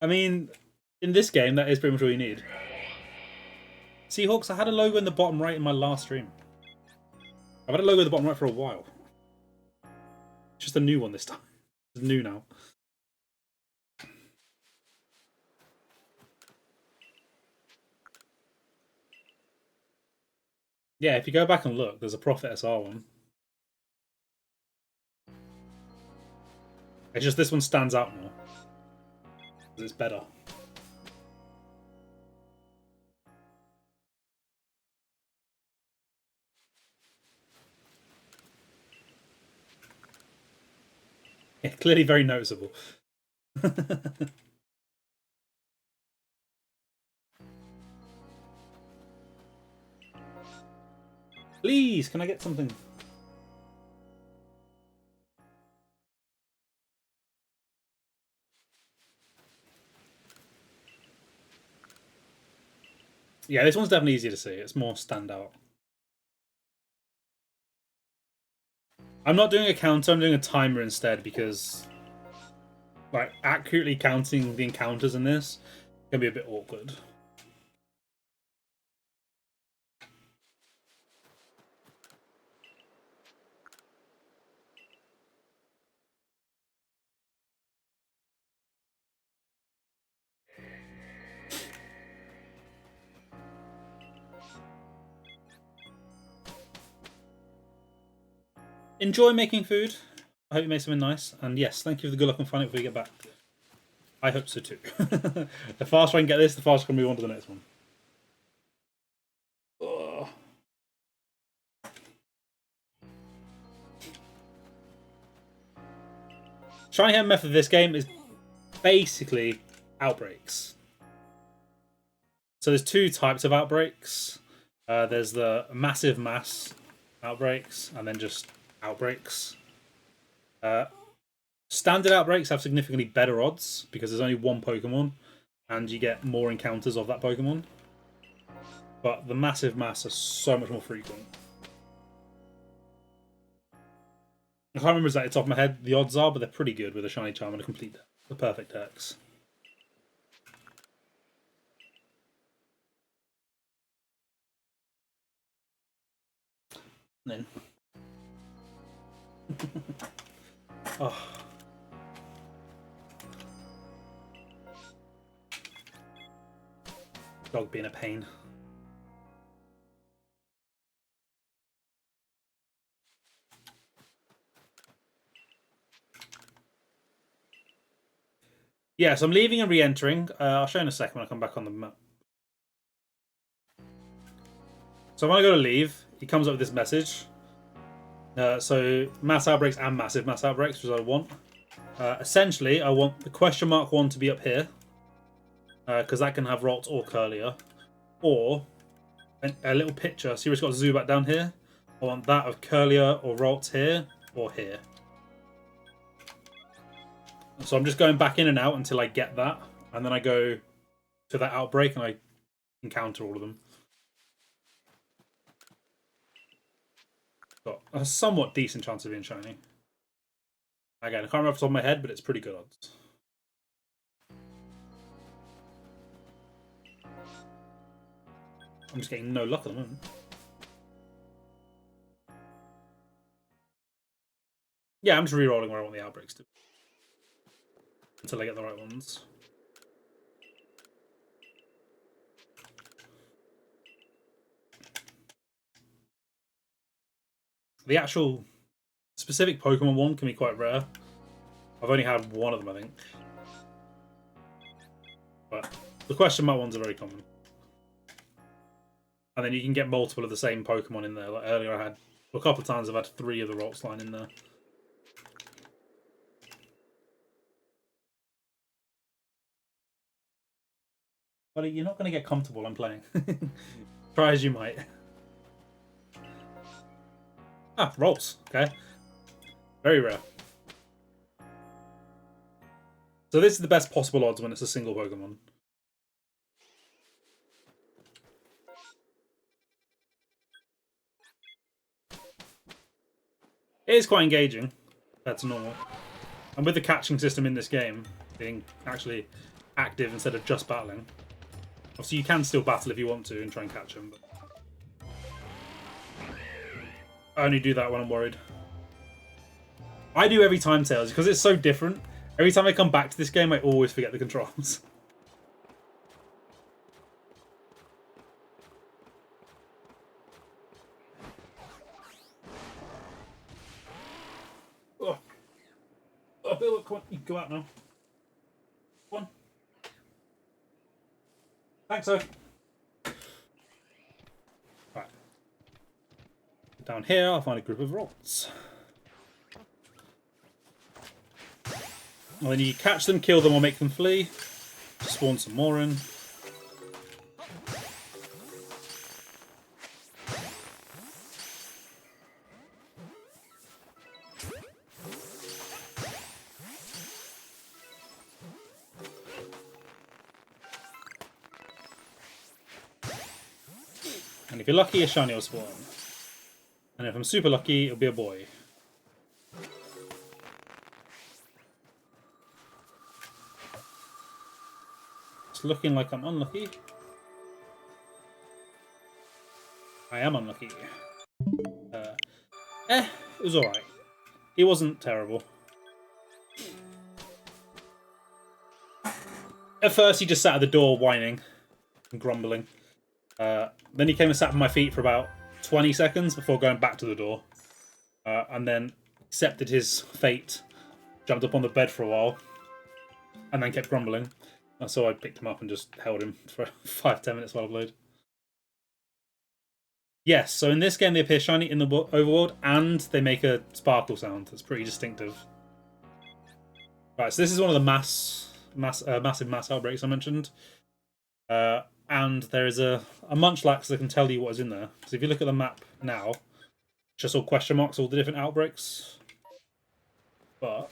I mean, in this game, that is pretty much all you need. Seahawks, I had a logo in the bottom right in my last stream. I've had a logo in the bottom right for a while. It's just a new one this time. It's new now. Yeah, if you go back and look, there's a Profit SR one. It's just this one stands out more. Because it's better. Yeah, clearly very noticeable. Please, can I get something? Yeah, this one's definitely easier to see. It's more standout. I'm not doing a counter, I'm doing a timer instead because like accurately counting the encounters in this can be a bit awkward. Enjoy making food. I hope you make something nice. And yes, thank you for the good luck and finding it before you get back. I hope so too. The faster I can get this, the faster I can move on to the next one. Ugh. Shiny Hand method of this game is basically outbreaks. So there's two types of outbreaks. There's the massive mass outbreaks and then just outbreaks. Standard outbreaks have significantly better odds because there's only one Pokemon and you get more encounters of that Pokemon. But the massive mass are so much more frequent. I can't remember exactly off the top of my head the odds are, but they're pretty good with a Shiny Charm and a complete the perfect Dex. Then. Oh. Dog being a pain. Yeah, so I'm leaving and re-entering. I'll show you in a second when I come back on the map. So when I go to leave, he comes up with this message. So mass outbreaks and massive mass outbreaks, which I want. Essentially, I want the question mark one to be up here. Because that can have Rot or Curlier. Or a little picture. See where it's got Zubat down here? I want that of Curlier or Rot here or here. So I'm just going back in and out until I get that. And then I go to that outbreak and I encounter all of them. Got a somewhat decent chance of being shiny. Again, I can't remember off the top of my head, but it's pretty good odds. I'm just getting no luck at the moment. Yeah, I'm just re-rolling where I want the outbreaks to. Until I get the right ones. The actual specific Pokemon one can be quite rare. I've only had one of them, I think. But the question mark ones are very common. And then you can get multiple of the same Pokemon in there. Like earlier I had, a couple of times I've had 3 of the Rolts line in there. Buddy, you're not going to get comfortable, I'm playing. Try as you might. Ah, Rolts. Okay. Very rare. So this is the best possible odds when it's a single Pokemon. It is quite engaging. That's normal. And with the catching system in this game being actually active instead of just battling. Obviously, you can still battle if you want to and try and catch him, but I only do that when I'm worried. I do every time, Tails, because it's so different. Every time I come back to this game, I always forget the controls. Oh, Bill, come on, you can go out now. Come on. Thanks, sir. Right. Down here, I'll find a group of rots. And then you catch them, kill them, or make them flee. Spawn some more in. And if you're lucky, a shiny will spawn. And if I'm super lucky, it'll be a boy. It's looking like I'm unlucky. I am unlucky. It was alright. He wasn't terrible. At first, he just sat at the door whining and grumbling. Then he came and sat at my feet for about 20 seconds before going back to the door. And then accepted his fate, jumped up on the bed for a while, and then kept grumbling. And so I picked him up and just held him for 5-10 minutes while I played. Yes, so in this game they appear shiny in the overworld, and they make a sparkle sound that's pretty distinctive. Right, so this is one of the massive mass outbreaks I mentioned. And there is a munchlax that can tell you what is in there. So if you look at the map now, just all question marks, all the different outbreaks. But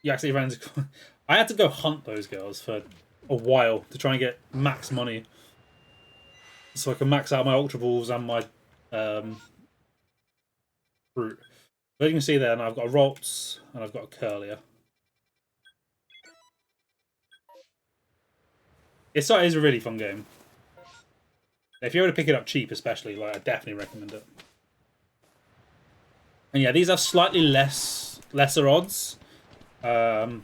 you actually ran into... I had to go hunt those girls for a while to try and get max money. So I can max out my Ultra Balls and my fruit. But you can see there, and I've got a Ralts and I've got a Curlier. It is a really fun game. If you're able to pick it up cheap, especially, like I definitely recommend it. And yeah, these have slightly lesser odds, and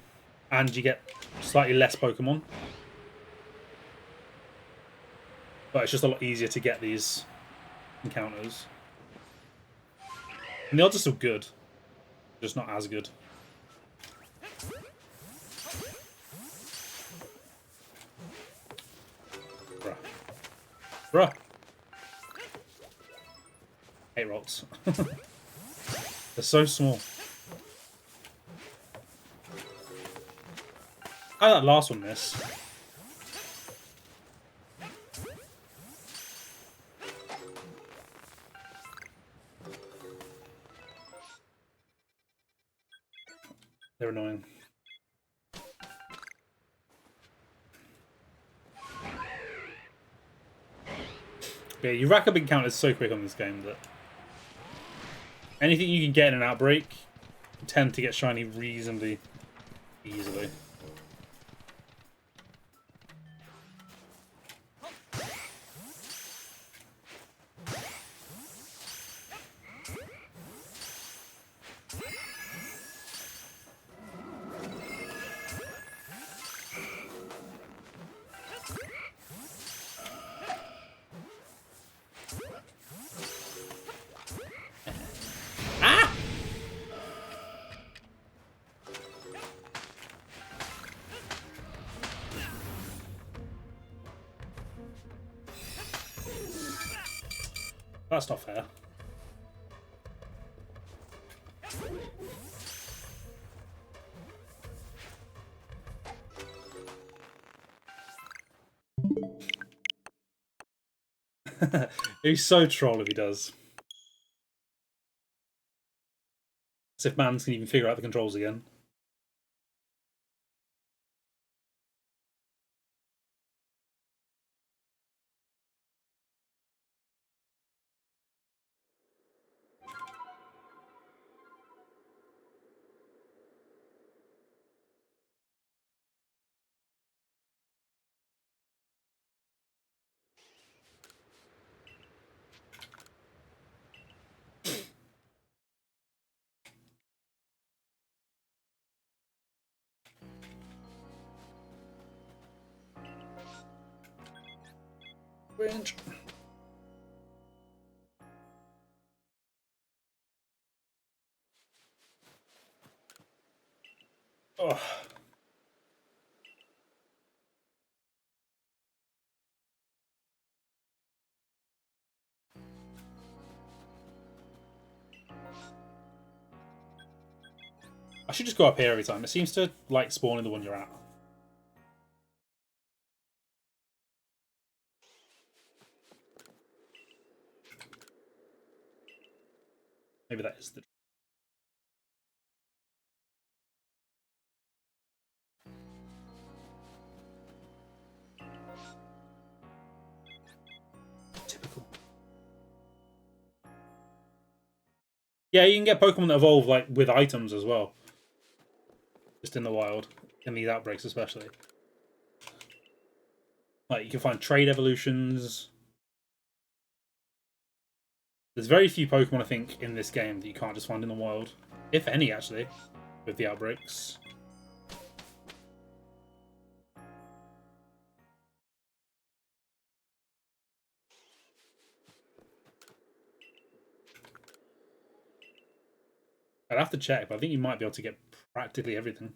you get slightly less Pokemon. But it's just a lot easier to get these encounters. And the odds are still good, just not as good. Bruh. Bruh. 8 rolls. They're so small. How did that last one miss? They're annoying. Yeah, you rack up encounters so quick on this game that anything you can get in an outbreak, you tend to get shiny reasonably easily. That's not fair. He's so troll if he does. As if mans can even figure out the controls again. range. Oh. I should just go up here every time. It seems to like spawning the one you're at. Maybe that is the... Typical. Yeah, you can get Pokemon that evolve like with items as well. Just in the wild. In these outbreaks especially. Like, you can find trade evolutions. There's very few Pokemon, I think, in this game that you can't just find in the wild. If any, actually, with the outbreaks. I'd have to check, but I think you might be able to get practically everything.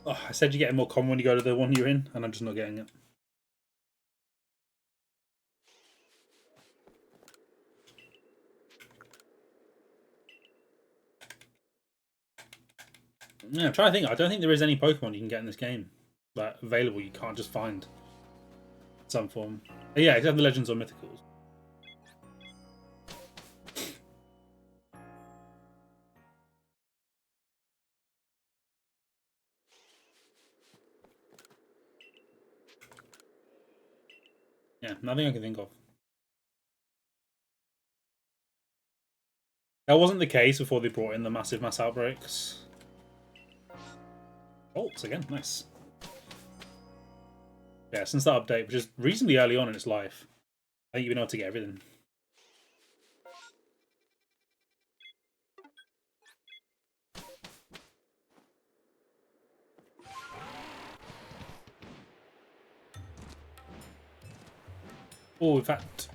Oh, I said you get more common when you go to the one you're in, and I'm just not getting it. Yeah, I'm trying to think. I don't think there is any Pokemon you can get in this game that available you can't just find in some form. Yeah, except the Legends or Mythicals. Yeah, nothing I can think of. That wasn't the case before they brought in the massive mass outbreaks. Bolts again, nice. Yeah, since that update, which is reasonably early on in its life, I think you've been able to get everything. Oh, in fact,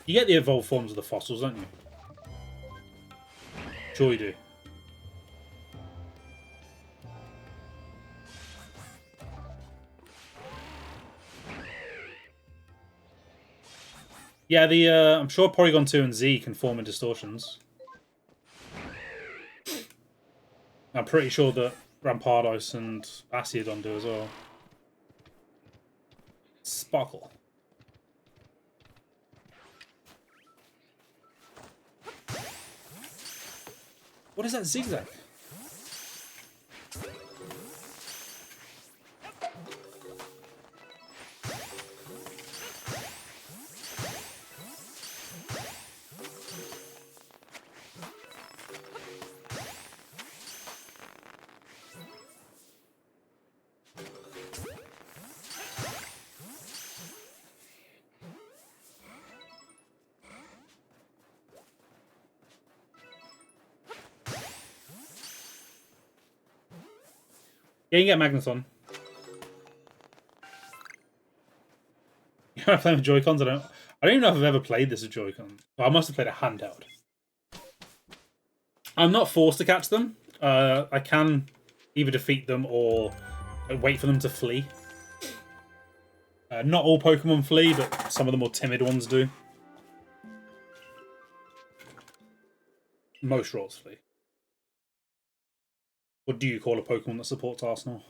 you get the evolved forms of the fossils, don't you? Sure you do. Yeah, the I'm sure Porygon 2 and Z can form in distortions. I'm pretty sure that Rampardos and Bastiodon do as well. Sparkle. What is that zigzag? Yeah, you can get Magneton. You're playing with Joy-Cons? I don't even know if I've ever played this with Joy-Con. Well, I must have played a handheld. I'm not forced to catch them. I can either defeat them or wait for them to flee. Not all Pokemon flee, but some of the more timid ones do. Most rolls flee. What do you call a Pokemon that supports Arsenal?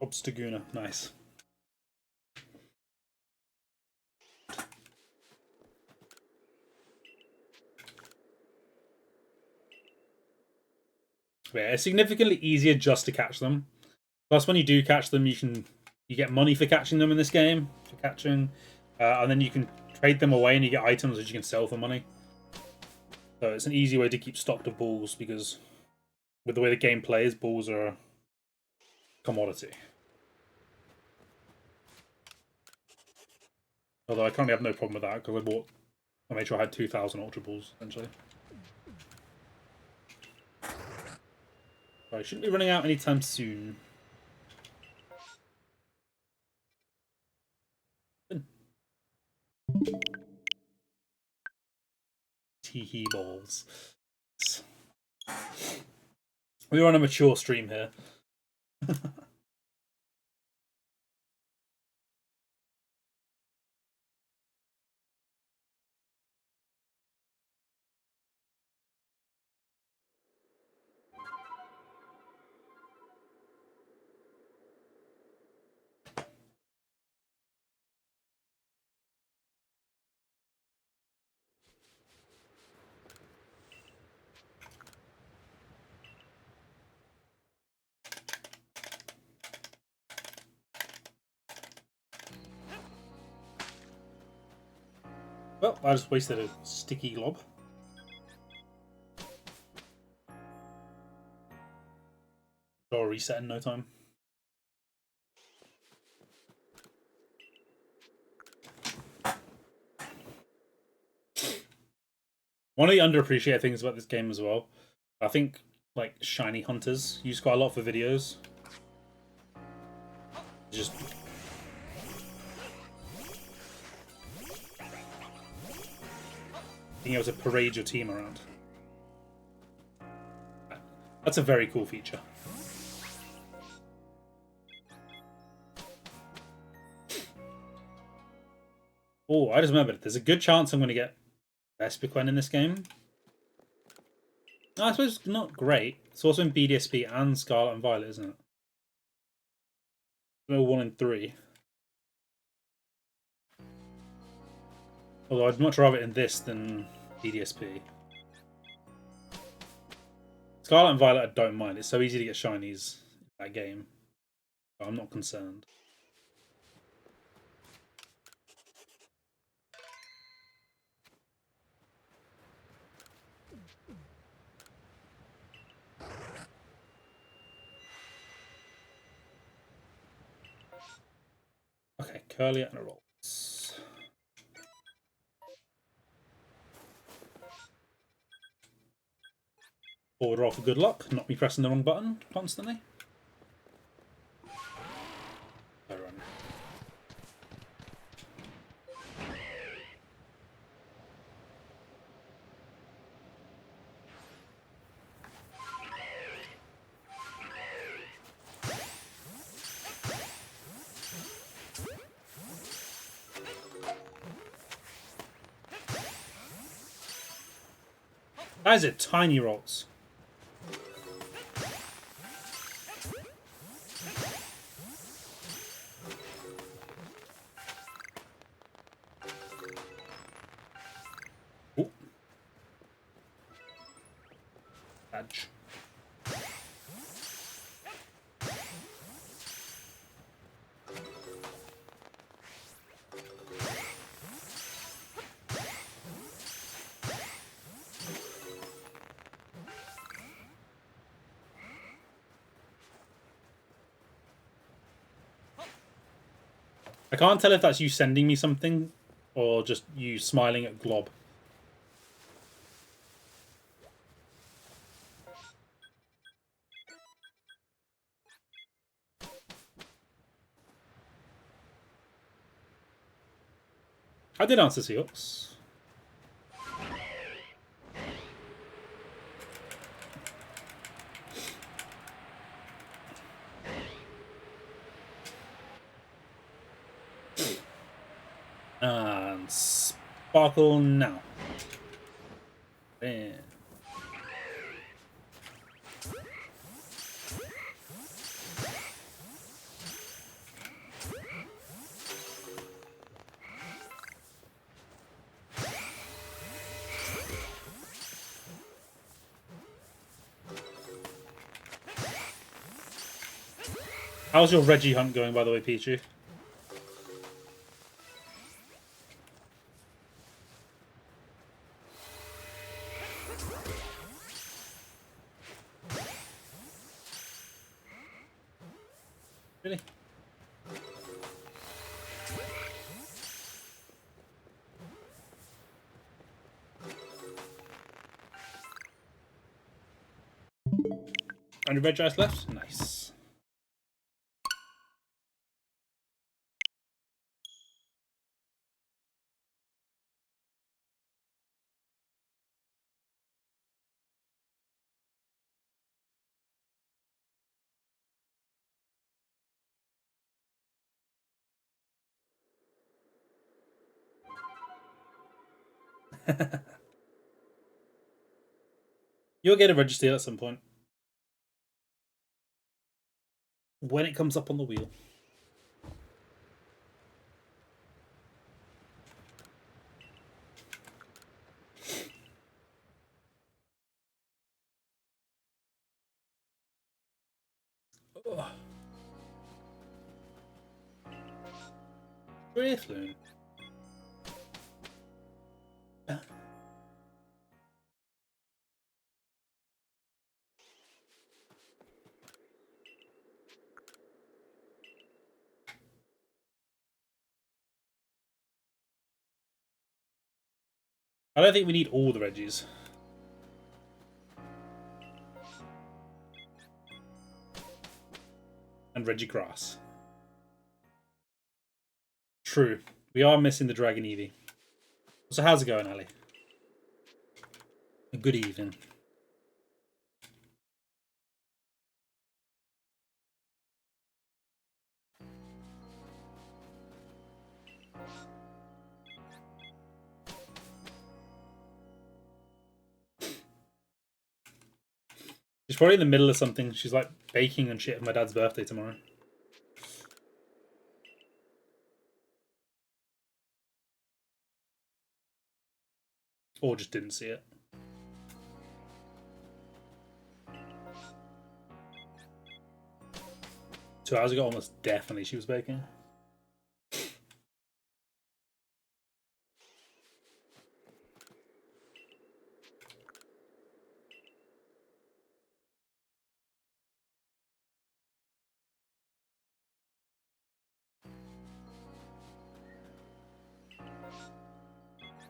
Obstaguna, nice. Yeah, it's significantly easier just to catch them. Plus, when you do catch them, you get money for catching them in this game for catching, and then you can trade them away and you get items which you can sell for money. So it's an easy way to keep stocked of balls because with the way the game plays, balls are a commodity. Although I currently have no problem with that because I made sure I had 2,000 Ultra Balls, essentially. So I shouldn't be running out anytime soon. Teehee balls. We're on a mature stream here. Well, I just wasted a sticky glob. I'll reset in no time. One of the underappreciated things about this game as well, I think, like, shiny hunters use quite a lot for videos. Just being able to parade your team around. That's a very cool feature. Oh, I just remembered. There's a good chance I'm going to get Espiquen in this game. No, I suppose it's not great. It's also in BDSP and Scarlet and Violet, isn't it? No, 1 and 3. Although I'd much rather it in this than BDSP. Scarlet and Violet I don't mind. It's so easy to get shinies in that game. So I'm not concerned. Okay, Curlier and a Rolls. Forward roll for good luck, not me pressing the wrong button constantly. That is it, tiny rolls. Ooh. Badge. I can't tell if that's you sending me something or just you smiling at Glob. I did answer Seahawks. And Sparkle now. Bam. How's your Reggie hunt going, by the way, Pichu? Really? Only red dice left? Nice. You'll get a register at some point. When it comes up on the wheel. Ugh. Driftloon. I don't think we need all the Reggies. And Reggie Grass. True. We are missing the Dragon Eevee. So how's it going, Ali? Good evening. She's probably in the middle of something. She's like baking and shit for my dad's birthday tomorrow. Or just didn't see it. Two hours ago, almost definitely she was baking.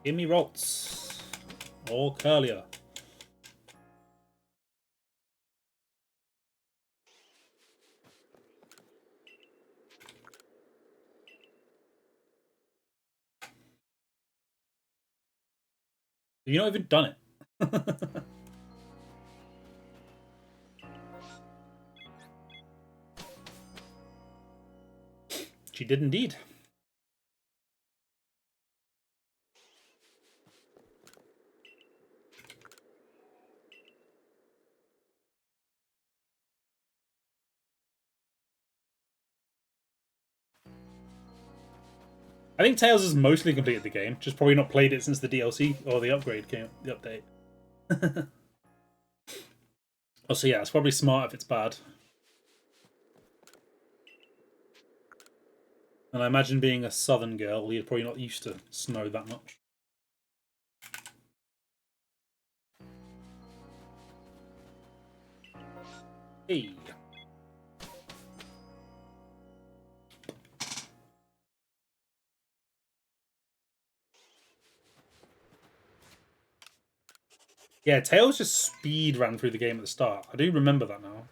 Give me Ralts. Or Curlier. You've not even done it. She did indeed. I think Tails has mostly completed the game, just probably not played it since the DLC or the upgrade came, the update. Oh, so yeah, it's probably smart if it's bad. And I imagine being a southern girl, you're probably not used to snow that much. Hey. Yeah, Tails just speed ran through the game at the start. I do remember that now.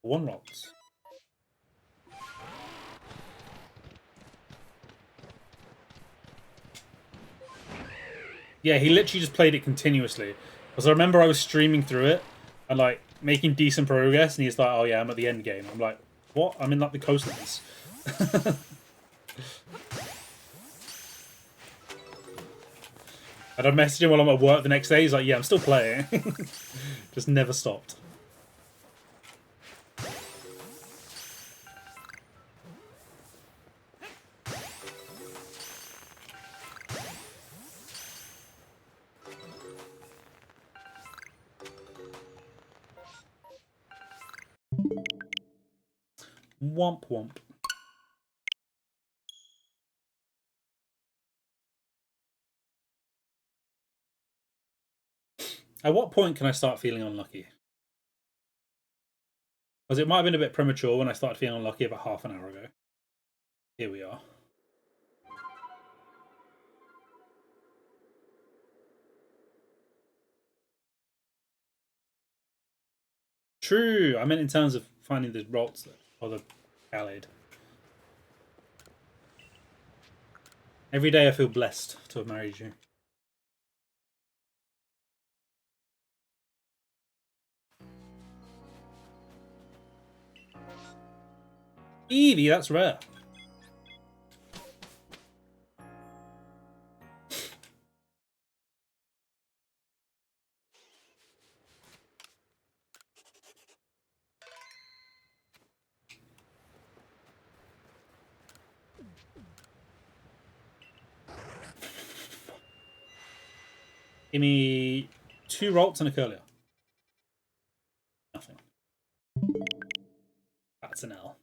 One Rocks. Yeah, he literally just played it continuously. Because I remember I was streaming through it and like making decent progress, and he's like, "Oh yeah, I'm at the end game." I'm like, "What? I'm in like the coastlands." And I messaged him while I'm at work the next day. He's like, "Yeah, I'm still playing." Just never stopped. Womp womp. At what point can I start feeling unlucky? Because it might have been a bit premature when I started feeling unlucky about half an hour ago. Here we are. True. I meant in terms of finding the rots or the Gallade. Every day I feel blessed to have married you. Evie, that's rare. Give me 2 Rolts and a Curlier. Nothing. That's an L.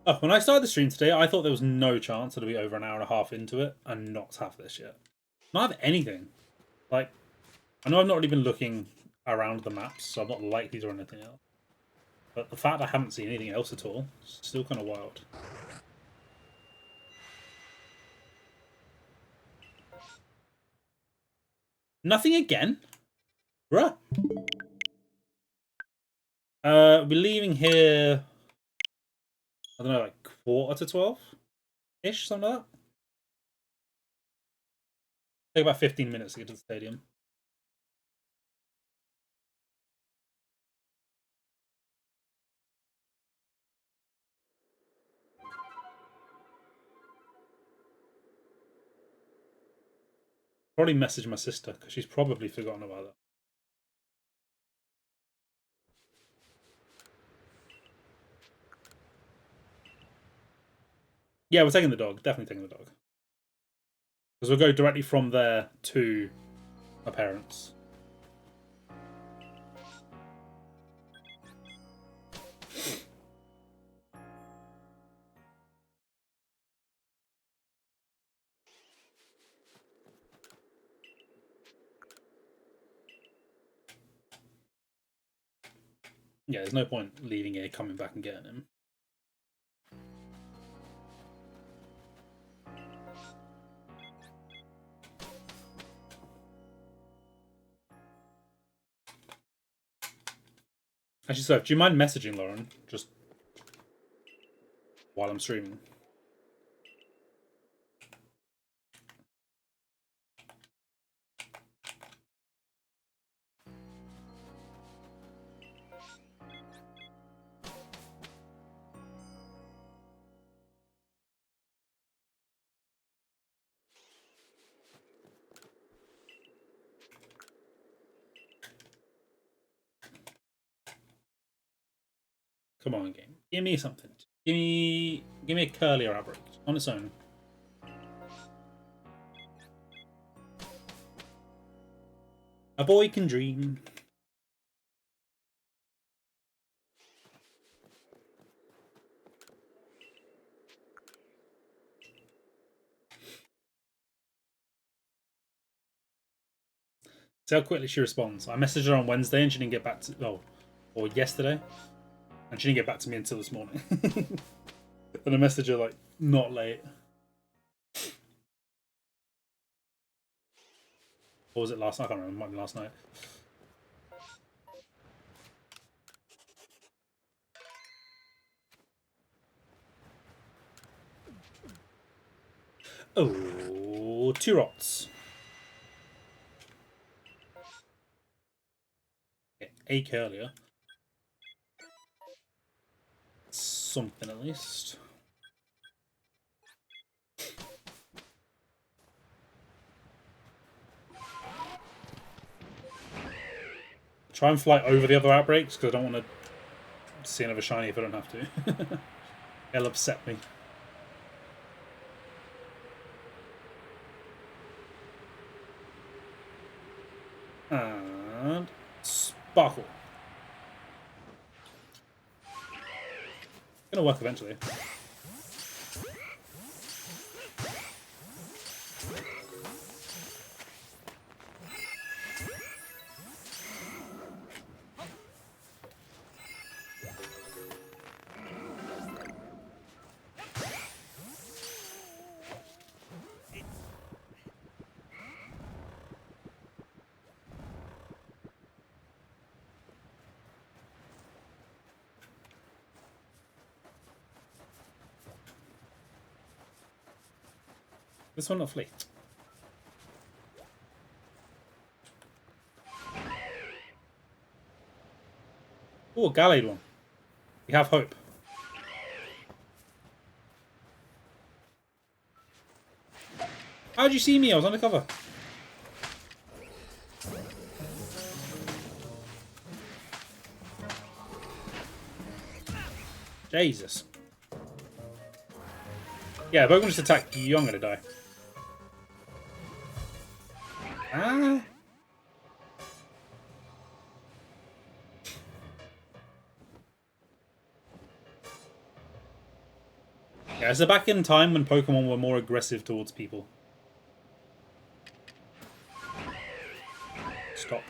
Oh, when I started the stream today, I thought there was no chance it'd be over an hour and a half into it and not have this yet. Not have anything. Like, I know I've not really been looking around the maps, so I'm not like these or anything else. But the fact I haven't seen anything else at all is still kind of wild. Nothing again? Bruh. We're leaving here, I don't know, like 11:45-ish, something like that. Take about 15 minutes to get to the stadium. Probably message my sister, because she's probably forgotten about that. Yeah, we're taking the dog. Definitely taking the dog. Because we'll go directly from there to my parents. Yeah, there's no point leaving here, coming back and getting him. Actually, so do you mind messaging Lauren just while I'm streaming? Come on, game. Give me something. Give me a Curlier Outbreak on its own. A boy can dream. See how quickly she responds. I messaged her on Wednesday and she didn't get back to or yesterday, and she didn't get back to me until this morning. And I messaged her like not late. Or was it last night? I can't remember. It might be last night. Oh, 2 rots. A Curlier. Something at least. Try and fly over the other outbreaks because I don't want to see another shiny if I don't have to. It'll upset me. And Sparkle. Gonna work eventually. This one not fleet. Oh, a Gallade one. We have hope. How'd you see me? I was undercover. Jesus. Yeah, if Pokemon just attack you, I'm gonna die. Ah. Yeah, it's back in time when Pokemon were more aggressive towards people. Stop.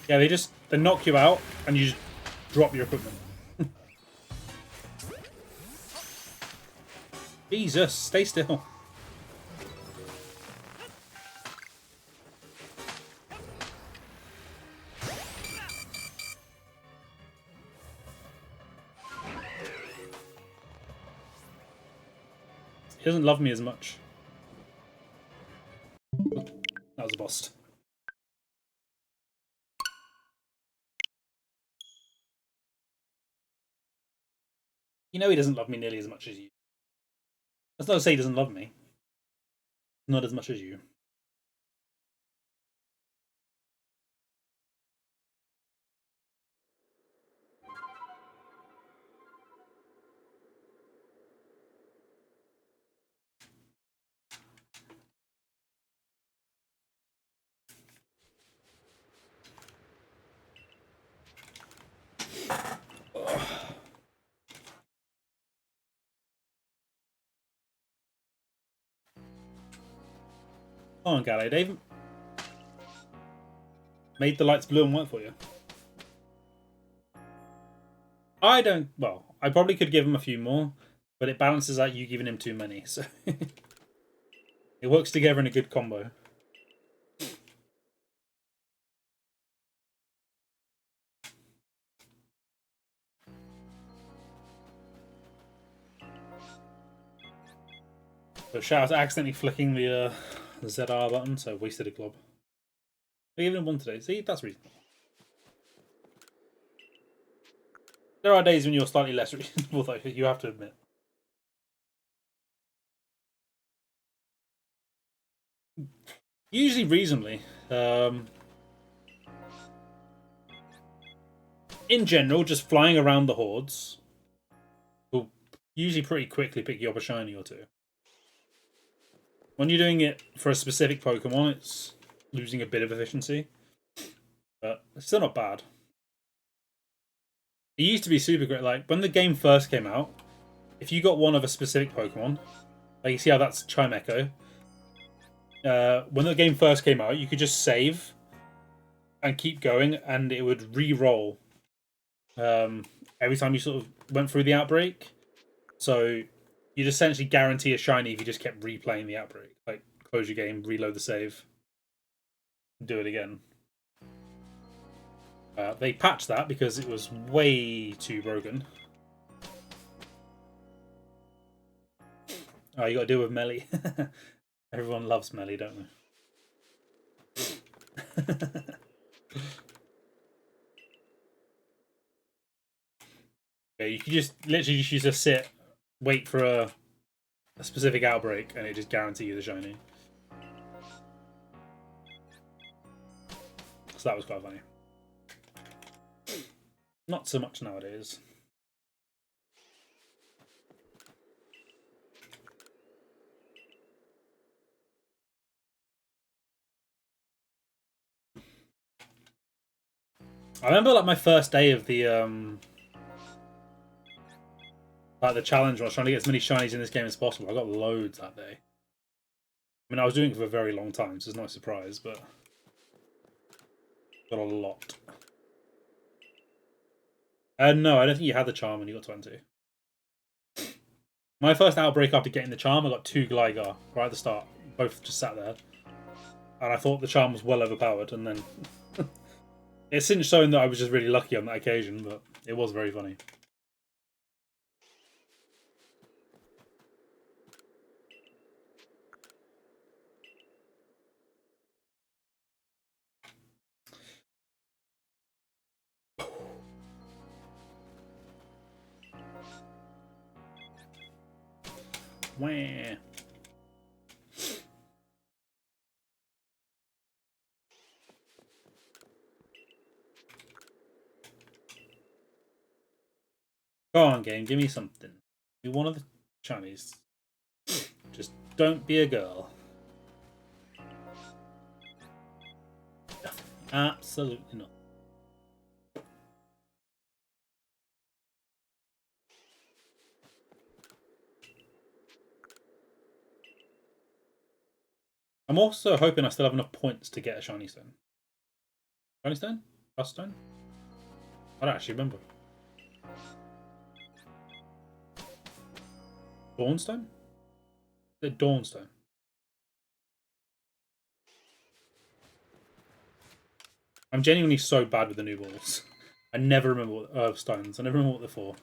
Yeah, they knock you out and you just drop your equipment. Jesus, stay still. He doesn't love me as much. That was a boss. You know he doesn't love me nearly as much as you. That's not to say he doesn't love me. Not as much as you. Come on, Gallade. They've made the lights blue and white for you. I don't... Well, I probably could give him a few more, but it balances out you giving him too many, so... It works together in a good combo. So shout out to accidentally flicking the ZR button, so wasted a glob. I gave him one today. See, that's reasonable. There are days when you're slightly less reasonable, though, you have to admit. Usually reasonably. In general, just flying around the hordes will usually pretty quickly pick you up a shiny or two. When you're doing it for a specific Pokemon, it's losing a bit of efficiency. But it's still not bad. It used to be super great. Like, when the game first came out, if you got one of a specific Pokemon, like you see how that's Chimecho. When the game first came out, you could just save and keep going, and it would re-roll every time you sort of went through the outbreak. So you'd essentially guarantee a shiny if you just kept replaying the outbreak. Like, close your game, reload the save, do it again. They patched that because it was way too broken. Oh, you got to deal with Melly. Everyone loves Melly, don't they? Yeah, you can just literally just sit, wait for a specific outbreak, and it just guarantees you the shiny. So that was quite funny. Not so much nowadays. I remember like my first day of the challenge when I was trying to get as many shinies in this game as possible. I got loads that day. I mean, I was doing it for a very long time, so it's not a surprise, but got a lot. No, I don't think you had the charm when you got 20. My first outbreak after getting the charm, I got 2 Gligar right at the start. Both just sat there. And I thought the charm was well overpowered, and then it's since shown that I was just really lucky on that occasion, but it was very funny. Wah. Go on, game, give me something. Be one of the Chinese. Just don't be a girl. Absolutely not. I'm also hoping I still have enough points to get a shiny stone. Shiny stone? Dust stone? I don't actually remember. Dawnstone? Is it Dawnstone? I'm genuinely so bad with the new balls. I never remember what stones. I never remember what they're for.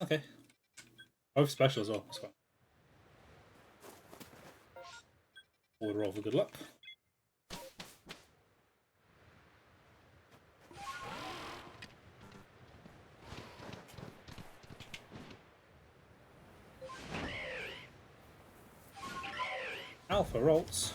Okay. Both special as well. That's fine. We'll roll for good luck. Alpha rolls.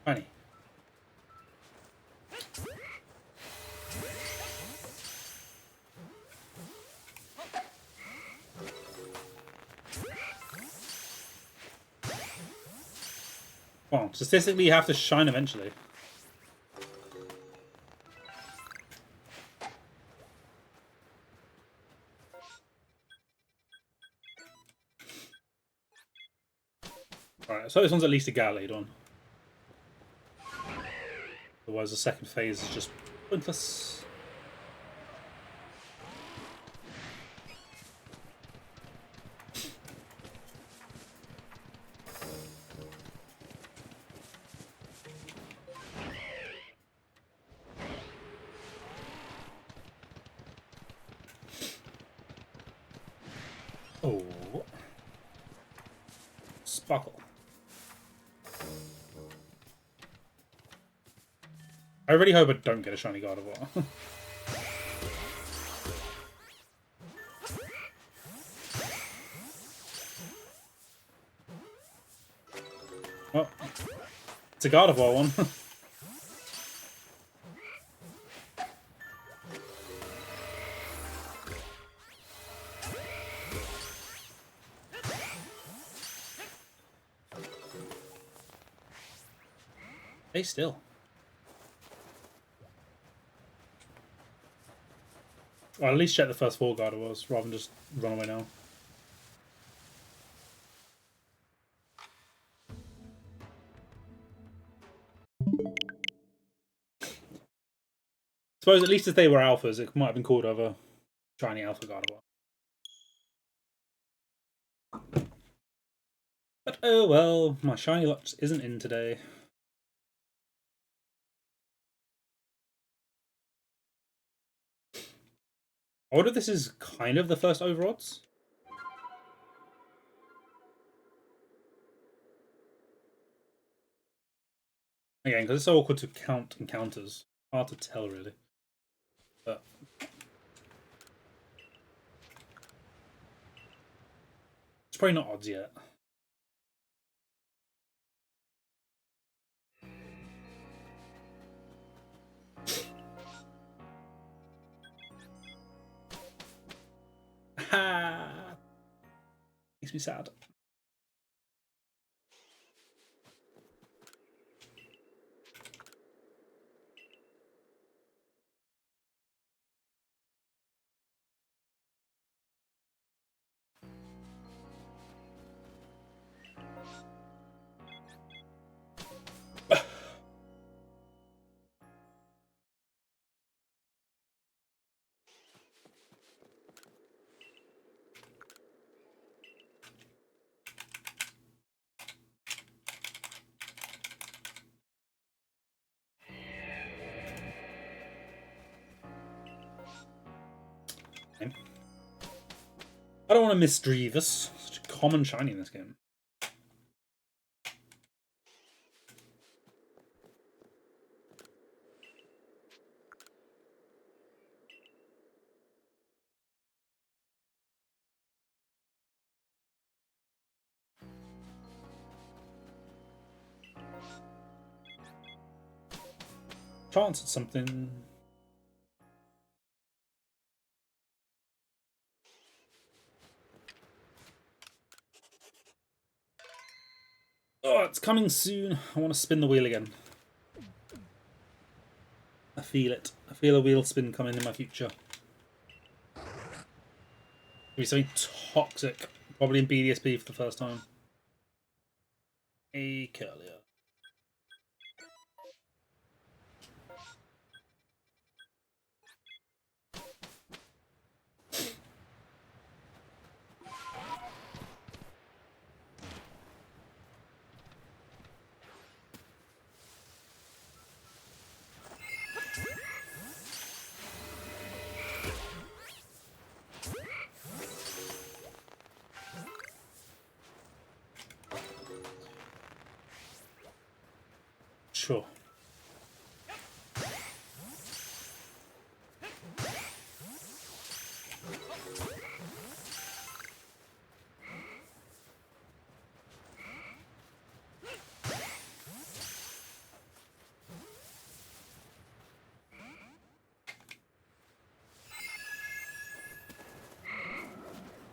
Funny. Well, statistically, you have to shine eventually. Alright, so this one's at least a Gallade one. Otherwise, the second phase is just pointless. Sparkle. I really hope I don't get a shiny Gardevoir. Oh, it's a Gardevoir one. Stay still. Well, at least check the first 4 Gardevoirs rather than just run away now. Suppose at least if they were alphas, it might have been called over shiny alpha Gardevoir. But oh well, my shiny luck just isn't in today. I wonder if this is kind of the first over odds. Again, because it's so awkward to count encounters. Hard to tell, really. But it's probably not odds yet. Ha! Makes me sad. I don't want to miss Drevis. Such a common shiny in this game. Chance at something. Oh, it's coming soon. I want to spin the wheel again. I feel it. I feel a wheel spin coming in my future. It'll be something toxic. Probably in BDSP for the first time. A Curlier. Sure.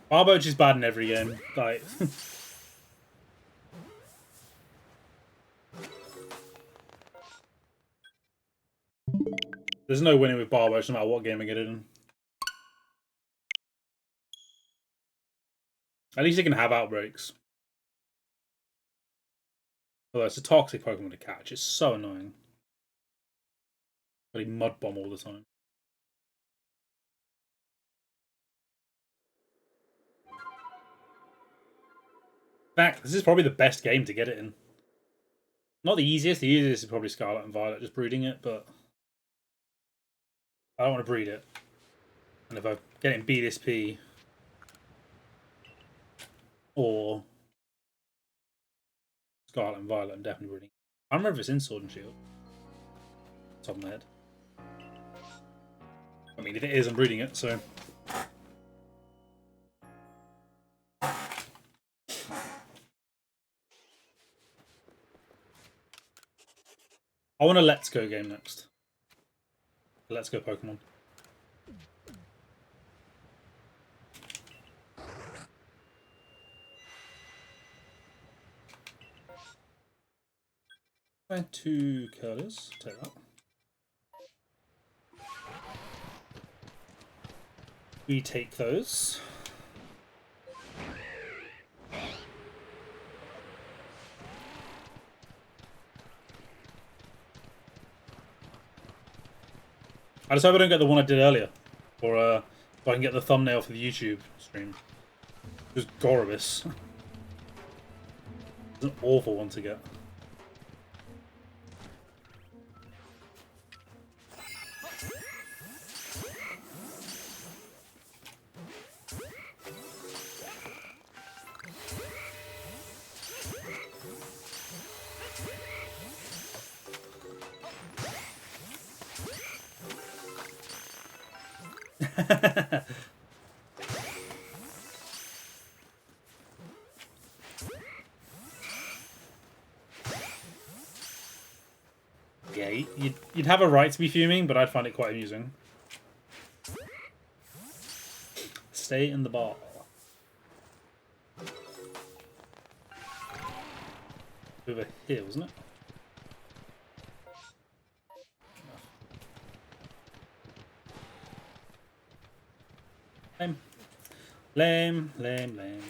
Barboach is bad in every game. Like, there's no winning with Barboach no matter what game I get it in. At least it can have outbreaks. Although it's a toxic Pokemon to catch. It's so annoying. But he Mud Bomb all the time. In fact, this is probably the best game to get it in. Not the easiest. The easiest is probably Scarlet and Violet, just breeding it, but I don't want to breed it. And if I get it in BDSP or Scarlet and Violet, I'm definitely breeding. I don't remember if it's in Sword and Shield. Top of my head. I mean, if it is, I'm breeding it, so. I want a Let's Go game next. Let's Go Pokemon. And 2 curlers. Take that. We take those. I just hope I don't get the one I did earlier. Or if I can get the thumbnail for the YouTube stream. It was Gorobus. It's an awful one to get. Yeah, you'd have a right to be fuming, but I'd find it quite amusing. Stay in the ball. Over here, wasn't it? Lame. Lame, lame, lame.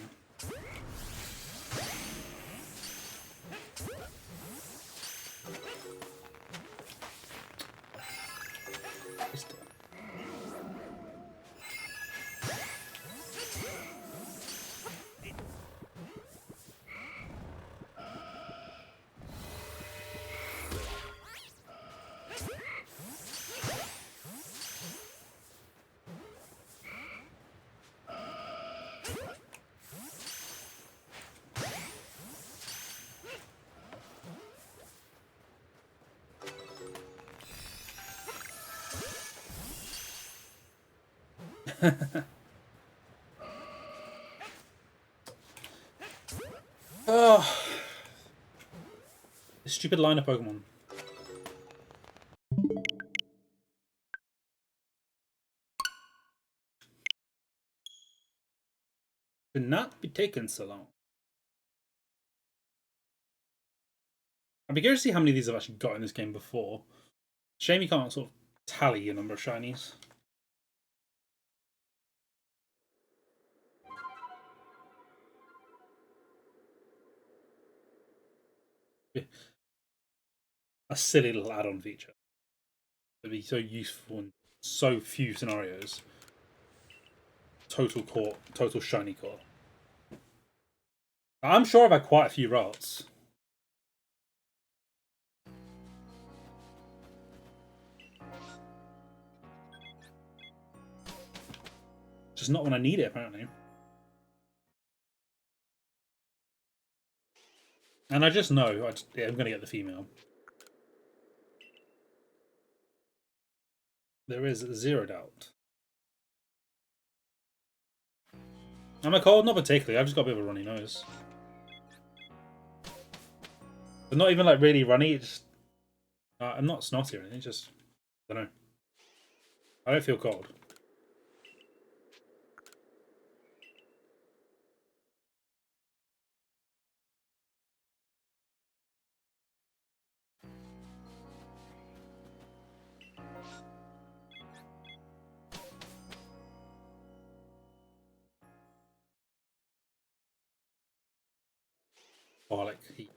Oh, this stupid line of Pokemon. Should not be taking so long. I'd be curious to see how many of these I've actually got in this game before. Shame you can't sort of tally your number of shinies. A silly little add-on feature. It'd be so useful in so few scenarios. Total court, total shiny court. I'm sure I've had quite a few routes. Just not when I need it, apparently. And I just know I'm going to get the female. There is zero doubt. Am I cold? Not particularly. I've just got a bit of a runny nose. But not even like really runny. It's just, I'm not snotty or anything. Just I don't know. I don't feel cold. Oh, I like heat.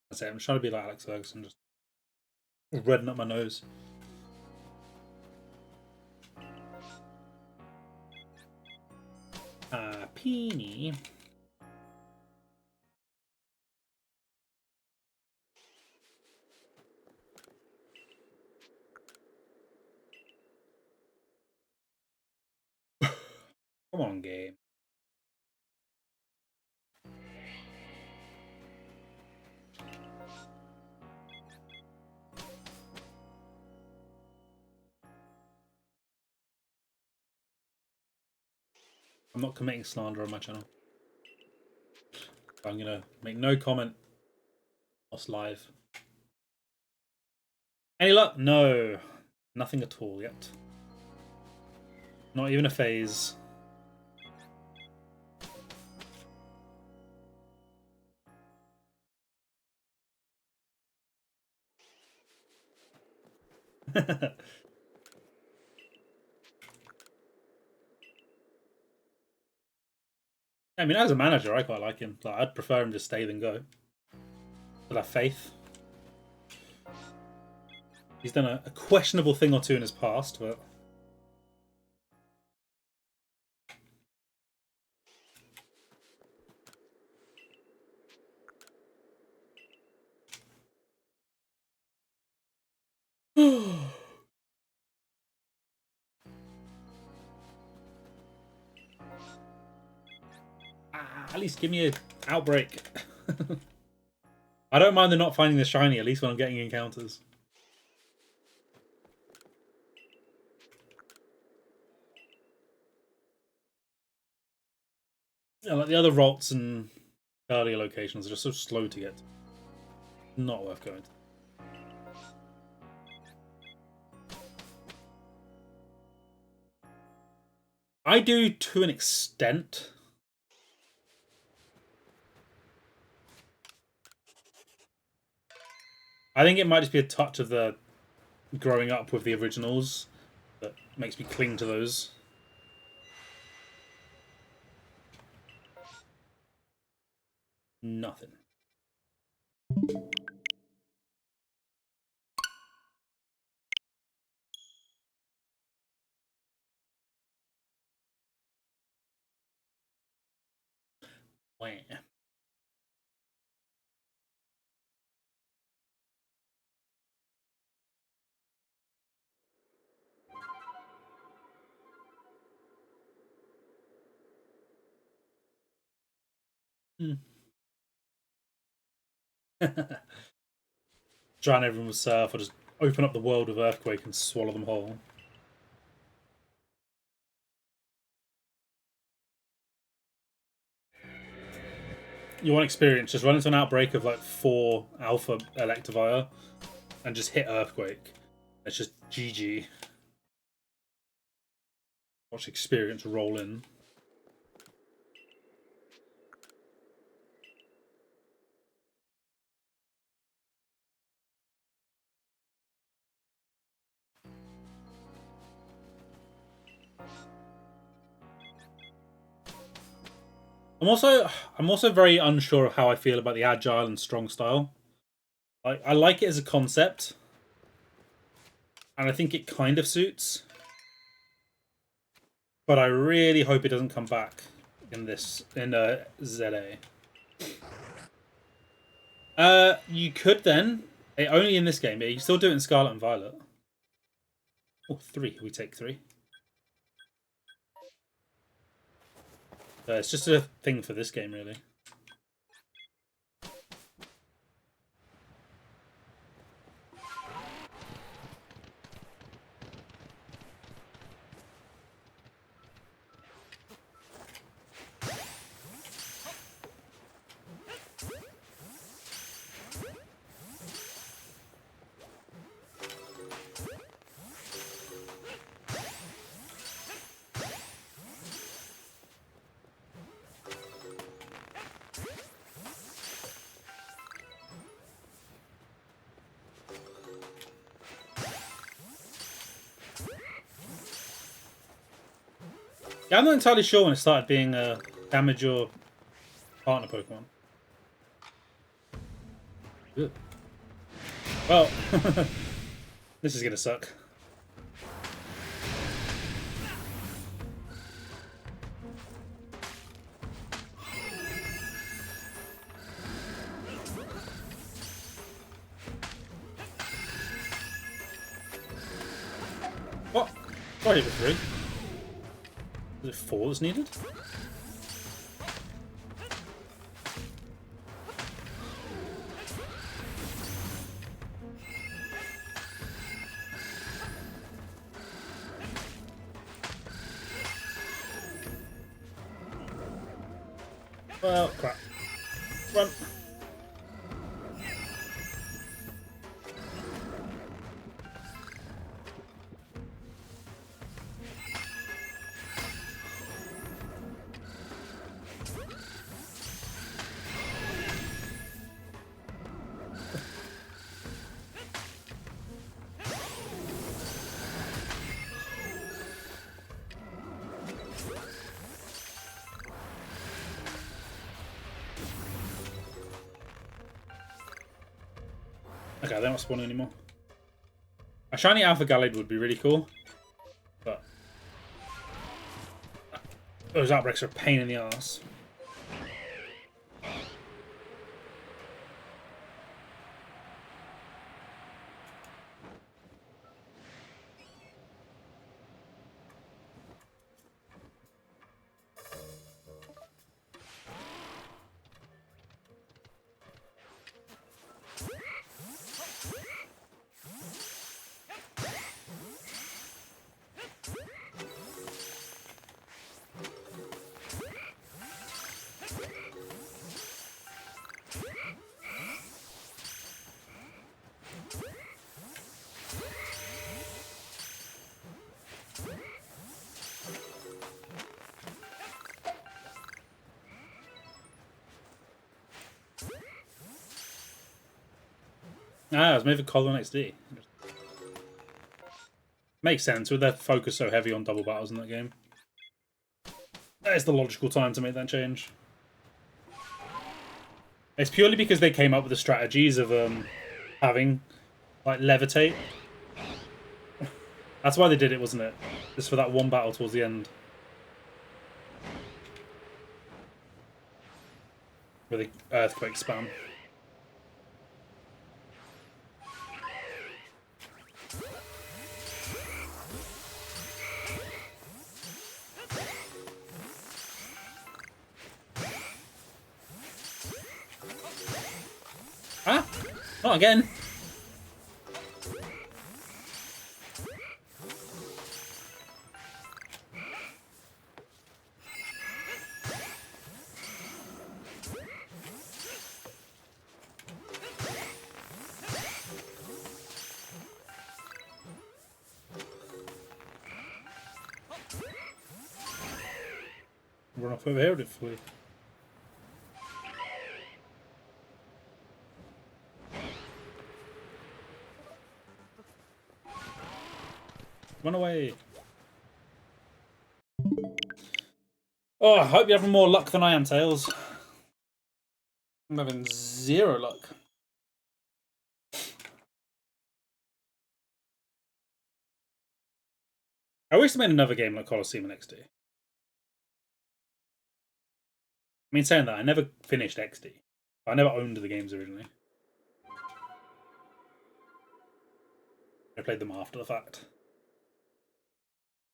That's it. I'm trying to be like Alex Ferguson, just redden up my nose. Peony. Come on, game. I'm not committing slander on my channel. I'm gonna make no comment. Lost live. Any luck? No. Nothing at all yet. Not even a phase. I mean, as a manager, I quite like him. Like, I'd prefer him to stay than go. But have faith. He's done a questionable thing or two in his past, but... At least give me an outbreak. I don't mind the not finding the shiny, at least when I'm getting encounters. Yeah, like the other Ralts and earlier locations are just so slow to get to. Not worth going to. I do to an extent. I think it might just be a touch of the growing up with the originals that makes me cling to those. Nothing. Wah. Drown everyone with surf, or just open up the world with earthquake and swallow them whole. You want experience? Just run into an outbreak of like 4 Alpha Electivire and just hit earthquake. It's just GG. Watch experience roll in. I'm also very unsure of how I feel about the agile and strong style. I like it as a concept, and I think it kind of suits. But I really hope it doesn't come back in ZA. You could then. Only in this game, but you can still do it in Scarlet and Violet. Oh, 3. We take 3. It's just a thing for this game, really. Yeah, I'm not entirely sure when it started being a damage your partner Pokemon. Ugh. Well, this is gonna suck. What? Sorry for 3. Is it 4 that's needed? Well, crap. Run. Okay, they're not spawning anymore. A shiny Alpha Gallade would be really cool, but those outbreaks are a pain in the ass. Ah, it's maybe Colin XD. Makes sense with their focus so heavy on double battles in that game. That is the logical time to make that change. It's purely because they came up with the strategies of having like levitate. That's why they did it, wasn't it? Just for that one battle towards the end. With the earthquake spam. Ah! Not again! Run off over here for you. Run away. Oh, I hope you're having more luck than I am, Tails. I'm having 0 luck. I wish they made another game like Colosseum and XD. I mean, saying that, I never finished XD. I never owned the games originally. I played them after the fact.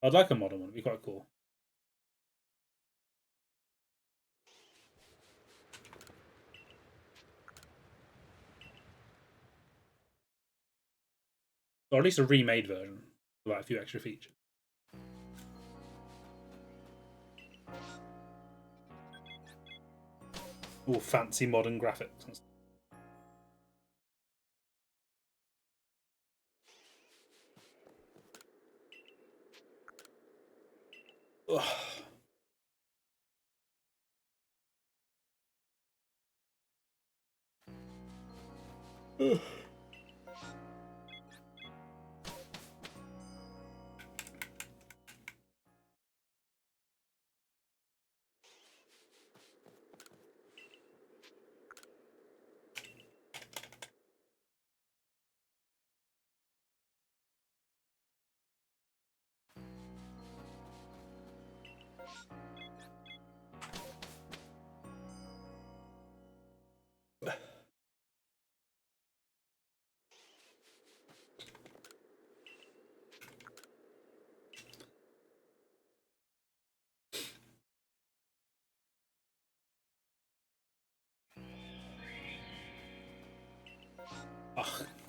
I'd like a modern one, it'd be quite cool. Or at least a remade version with like a few extra features. All fancy modern graphics and stuff. Ugh.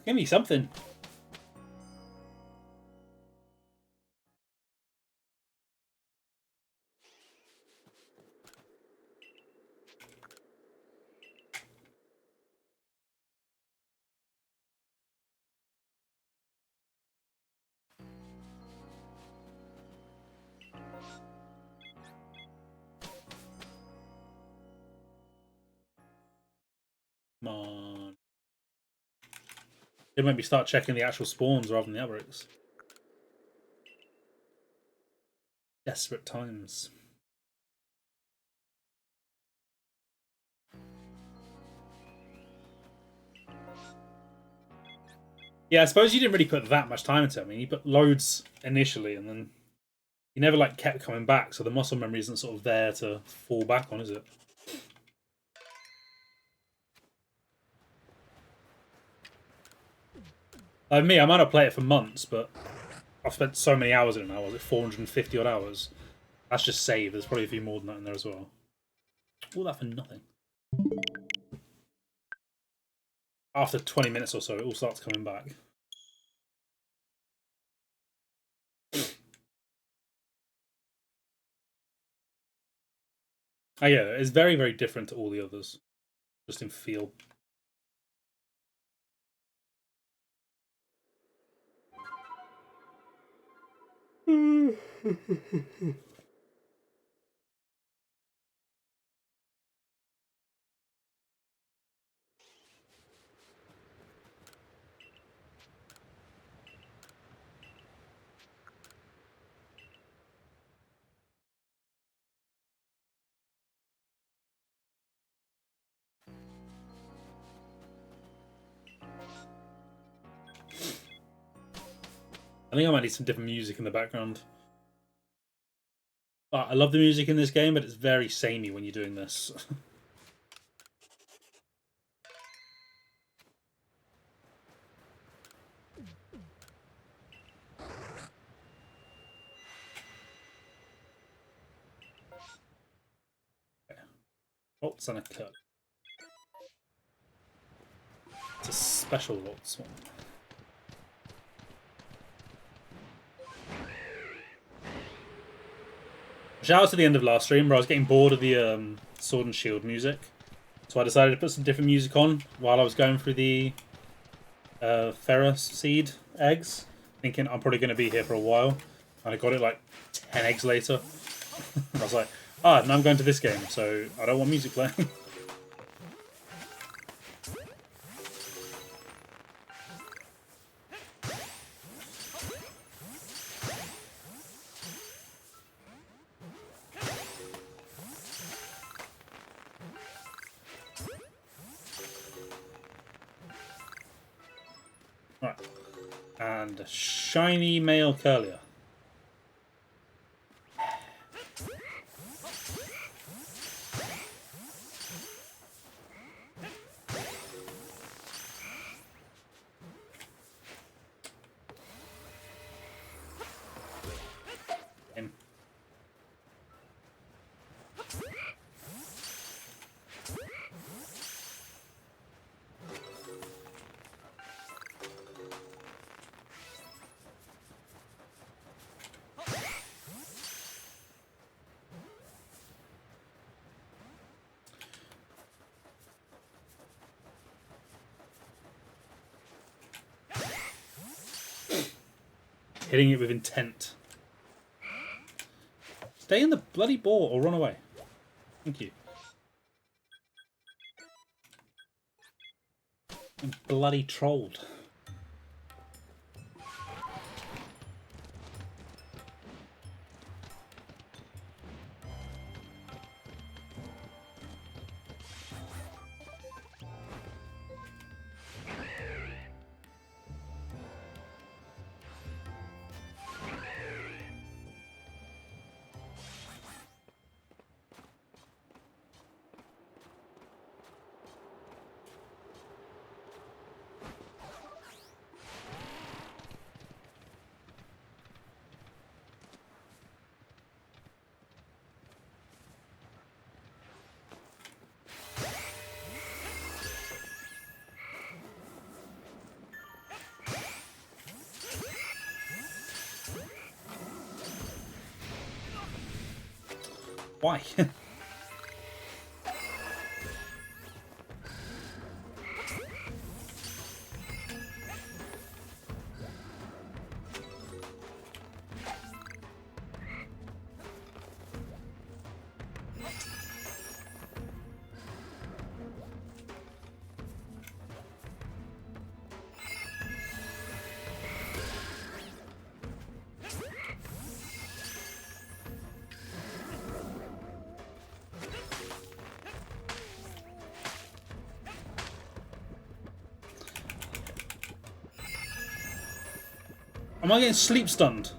Give me something. Come on. It made me start checking the actual spawns rather than the outbreaks. Desperate times. Yeah, I suppose you didn't really put that much time into it. I mean, you put loads initially, and then you never like kept coming back, so the muscle memory isn't sort of there to fall back on, is it? Like me, I might not play it for months, but I've spent so many hours in it now. Was it 450 odd hours? That's just saved. There's probably a few more than that in there as well. All that for nothing. After 20 minutes or so, it all starts coming back. Oh yeah, it's very, very different to all the others. Just in feel. I think I might need some different music in the background. I love the music in this game, but it's very samey when you're doing this. Okay. Waltz and a cut. It's a special waltz one. Shout out to the end of last stream where I was getting bored of the Sword and Shield music. So I decided to put some different music on while I was going through the Ferra seed eggs, thinking I'm probably going to be here for a while. And I got it like 10 eggs later. I was like, now I'm going to this game, so I don't want music playing. Right. And a shiny male curlier. Hitting it with intent. Stay in the bloody ball or run away. Thank you. I'm bloody trolled. Why? Am I getting sleep stunned?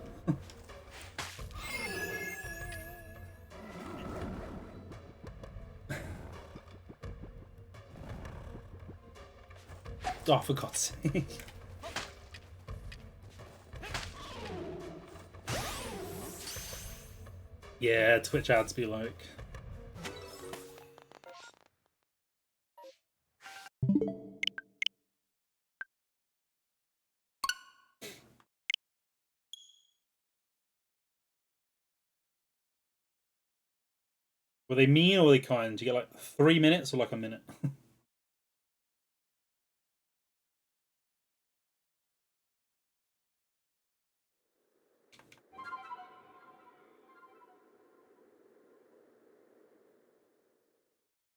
Oh, for God's sake. Yeah, Twitch ads be like. Were they mean or were they kind? Do you get like 3 minutes or like a minute?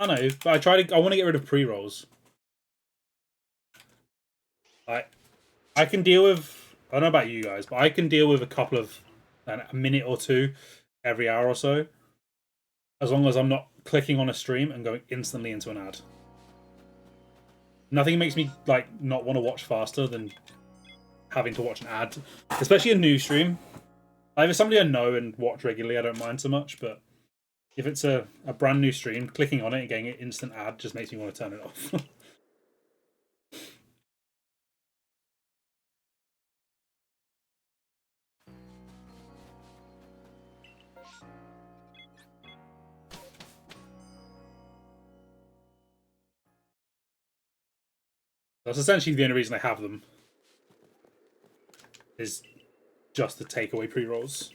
I know, but I want to get rid of pre-rolls. I can deal with, I don't know about you guys, but I can deal with a couple of, a minute or two every hour or so. As long as I'm not clicking on a stream and going instantly into an ad. Nothing makes me like not want to watch faster than having to watch an ad. Especially a new stream. Like, if it's somebody I know and watch regularly, I don't mind so much, but if it's a brand new stream, clicking on it and getting an instant ad just makes me want to turn it off. That's essentially the only reason I have them. Is just to take away pre-rolls.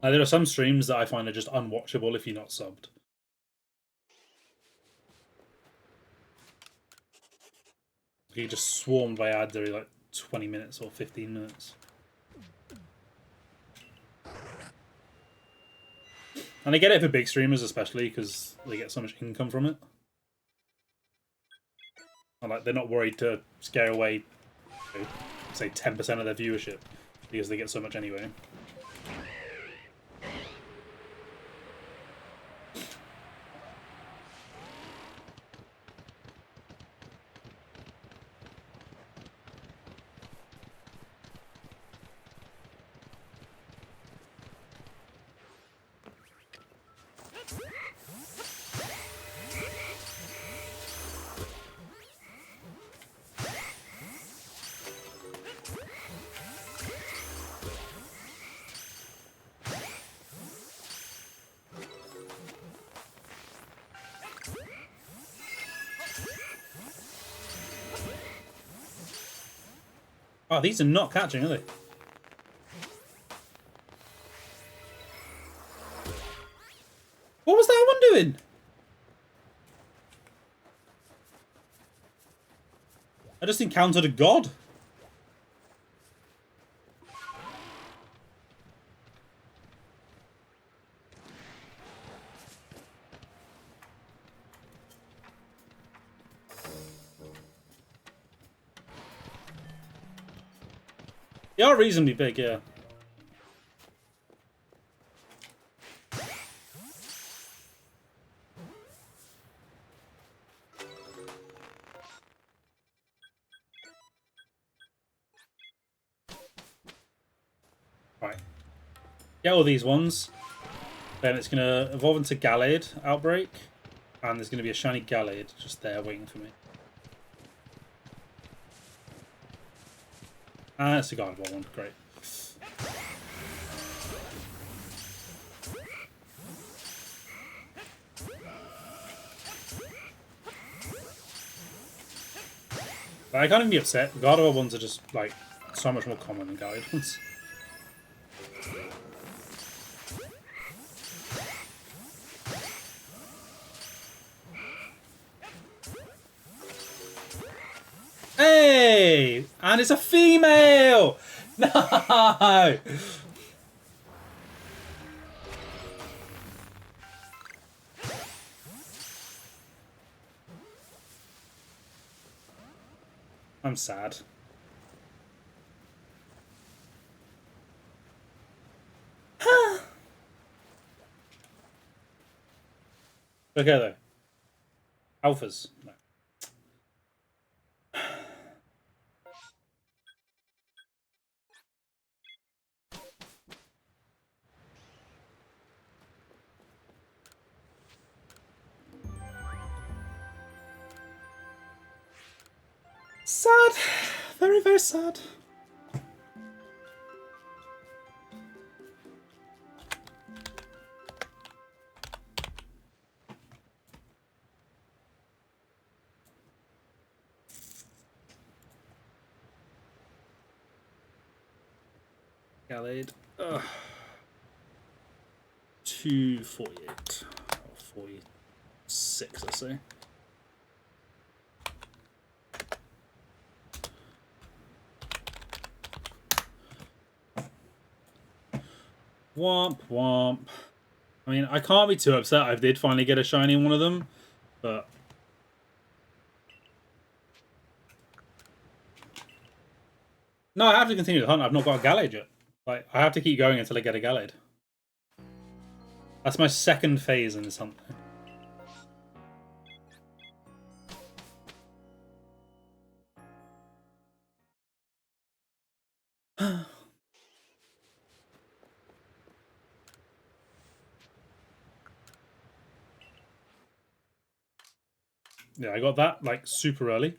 There are some streams that I find are just unwatchable if you're not subbed. You just swarmed by ads every like 20 minutes or 15 minutes. And I get it for big streamers especially because they get so much income from it. And like they're not worried to scare away, say 10% of their viewership because they get so much anyway. Oh, these are not catching, are they? What was that one doing? I just encountered a god. They are reasonably big, yeah. Right. Get all these ones. Then it's going to evolve into Gallade Outbreak. And there's going to be a shiny Gallade just there waiting for me. Ah, it's a Gardevoir one. Great. But I can't even be upset. Gardevoir ones are just, like, so much more common than Gallade ones. Hey! And it's a female! No! I'm sad. Okay, though. Alphas. No. Sad. Very, very sad. Gallade. 248. Or 46, let's say. Womp womp. I mean, I can't be too upset. I did finally get a shiny in one of them, but no, I have to continue the hunt. I've not got a Gallade yet. Like, I have to keep going until I get a Gallade. That's my second phase in this hunt. Yeah, I got that, like, super early.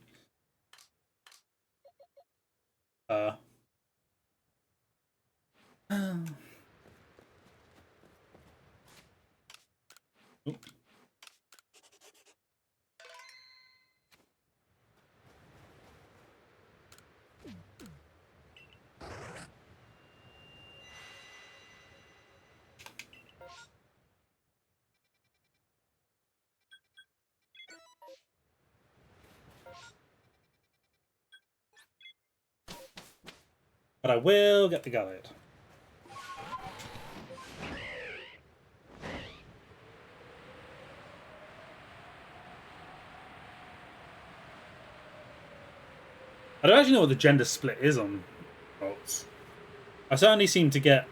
But I will get the Gallade. I don't actually know what the gender split is on bolts. I certainly seem to get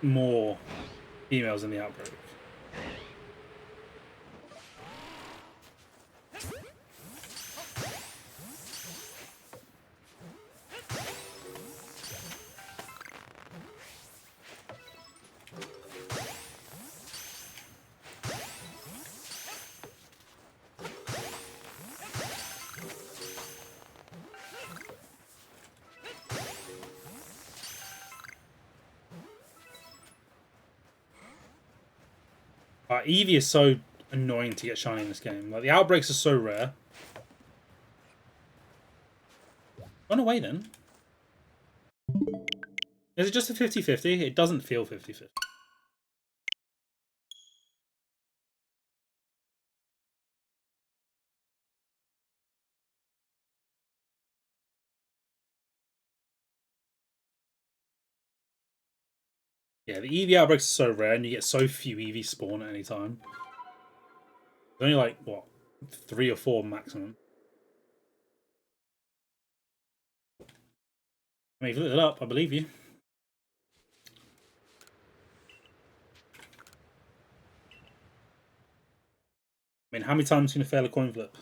more females in the outbreak. Eevee is so annoying to get shiny in this game. Like, the outbreaks are so rare. Run away then. Is it just a 50-50? It doesn't feel 50-50. Yeah, the Eevee outbreaks are so rare and you get so few Eevee spawn at any time. There's only like, what, 3 or 4 maximum. I mean, if you look it up, I believe you. I mean, how many times can you fail a coin flip?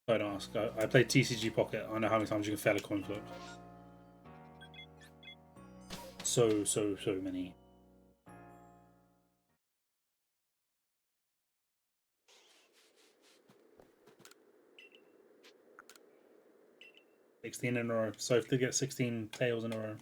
Don't ask. I played TCG Pocket. I know how many times you can fail a coin flip. So many. $16 in a row. So if they get 16 tails in a row.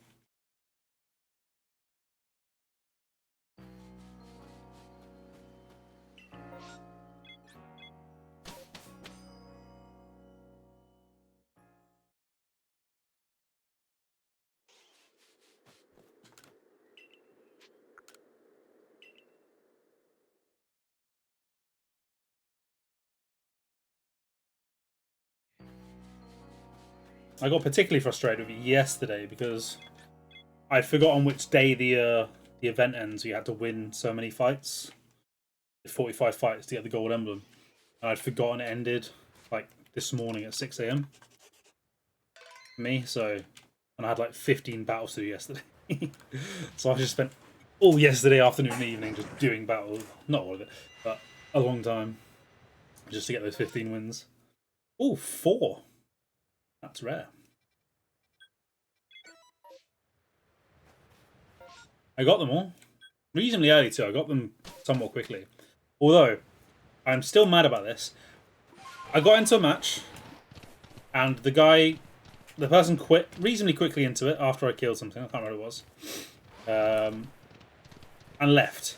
I got particularly frustrated with it yesterday because I'd forgotten which day the event ends. You had to win so many fights, 45 fights to get the gold emblem, and I'd forgotten it ended like this morning at 6 a.m. for me. So, and I had like 15 battles to do yesterday, so I just spent all yesterday afternoon and evening just doing battles. Not all of it, but a long time just to get those 15 wins. Oh, 4. That's rare. I got them all. Reasonably early too. I got them somewhat quickly. Although, I'm still mad about this. I got into a match, and the person quit reasonably quickly into it after I killed something. I can't remember what it was. And left.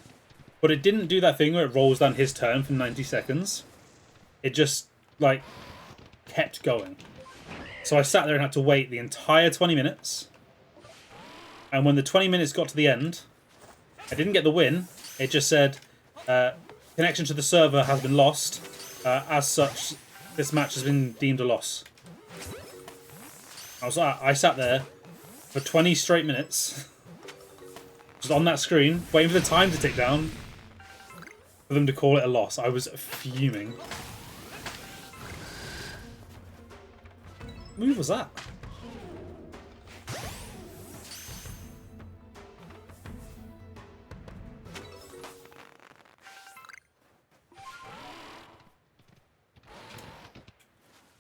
But it didn't do that thing where it rolls down his turn for 90 seconds. It just, like, kept going. So I sat there and had to wait the entire 20 minutes. And when the 20 minutes got to the end, I didn't get the win. It just said, connection to the server has been lost. As such, this match has been deemed a loss. I sat there for 20 straight minutes, just on that screen, waiting for the time to tick down, for them to call it a loss. I was fuming. What move was that?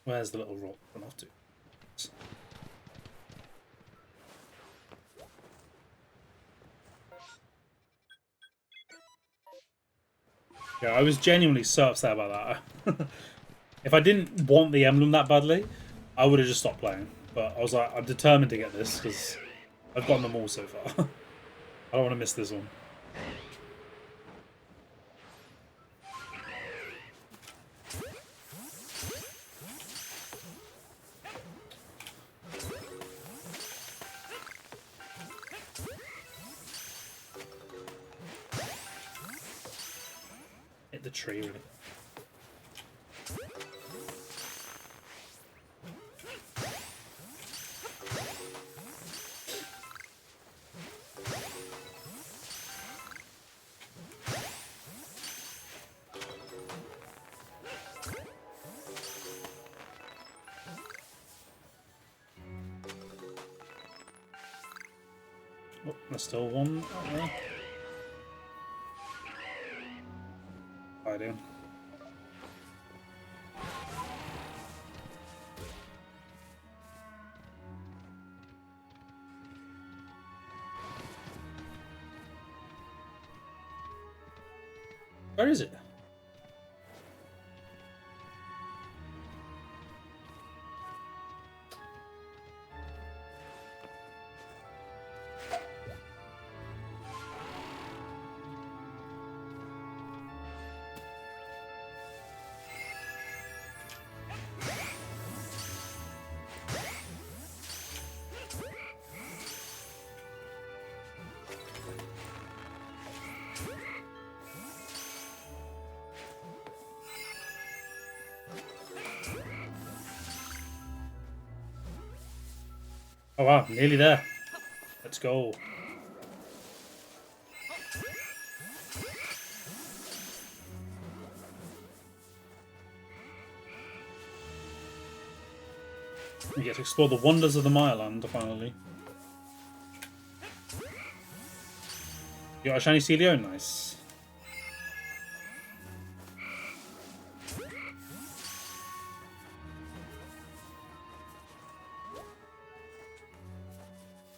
Where's the little rock run off to? Yeah, I was genuinely so upset about that. If I didn't want the emblem that badly, I would have just stopped playing. But I was like, I'm determined to get this because I've gotten them all so far. I don't want to miss this one. Hit the tree, really. Oh, there's still one out there. Hiding. Where is it? Oh wow, nearly there. Let's go. We get to explore the wonders of the Maya Land, finally. You got a shiny Celio? Nice.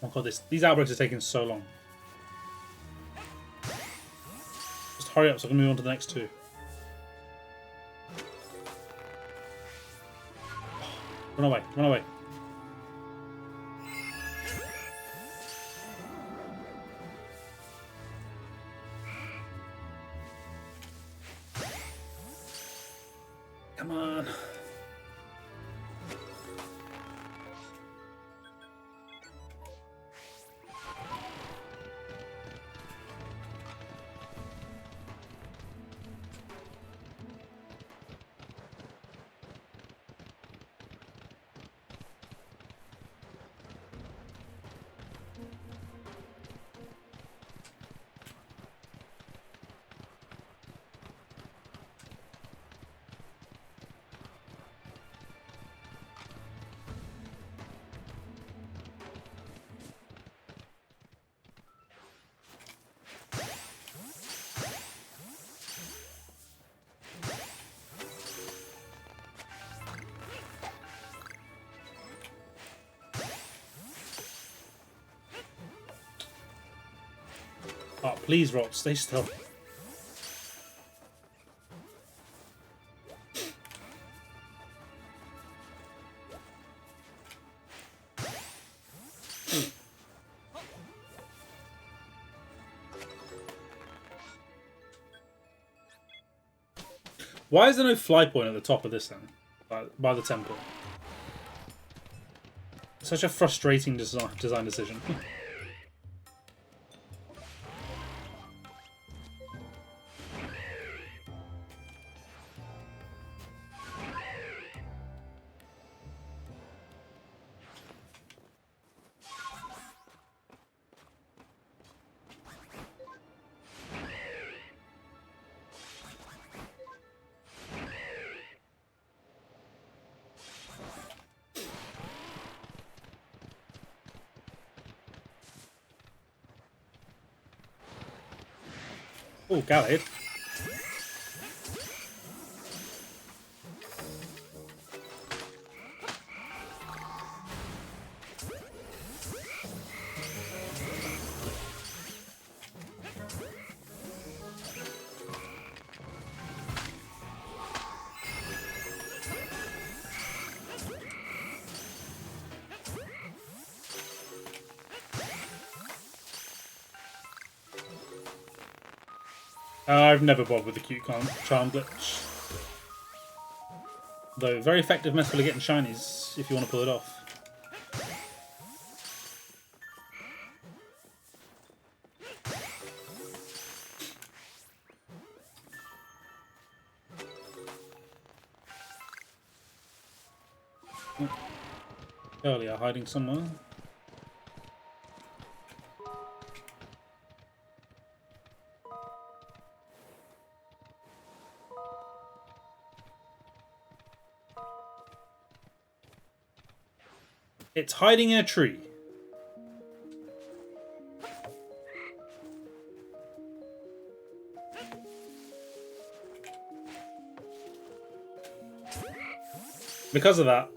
Oh god, these outbreaks are taking so long. Just hurry up so I can move on to the next two. Run away, run away. Come on. Oh, please, Rot, stay still. Why is there no fly point at the top of this then? By the temple. Such a frustrating design decision. Oh, Gallade. I've never bothered with the cute charm glitch. Though, very effective method of getting shinies if you want to pull it off. Earlier, hiding somewhere. It's hiding in a tree. Because of that.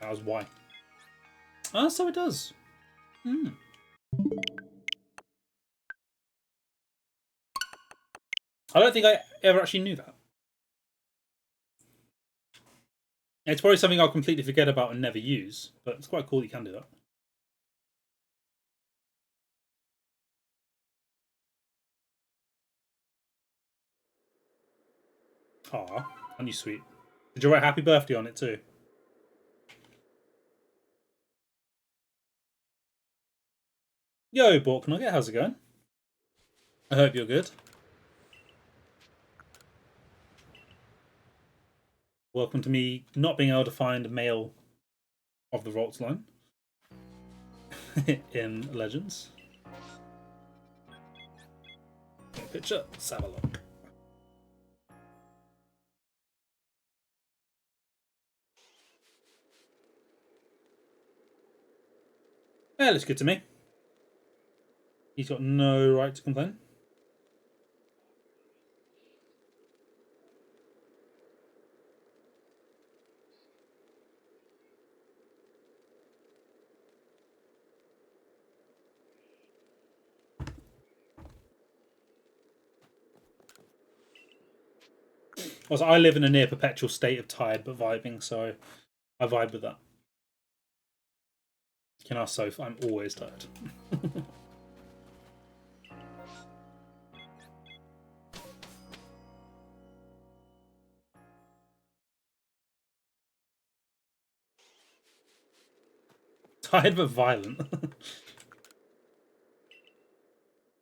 That was why. Oh, so it does. Hmm. I don't think I ever actually knew that. It's probably something I'll completely forget about and never use, but it's quite cool that you can do that. Aw, aren't you sweet? Did you write happy birthday on it too? Yo, Borknugget, how's it going? I hope you're good. Welcome to me not being able to find a male of the Ralts line in Legends. Picture, let's have a look. Yeah, looks good to me. He's got no right to complain. Also, I live in a near perpetual state of tired but vibing, so I vibe with that. You can ask Soph, I'm always tired. Tired but violent.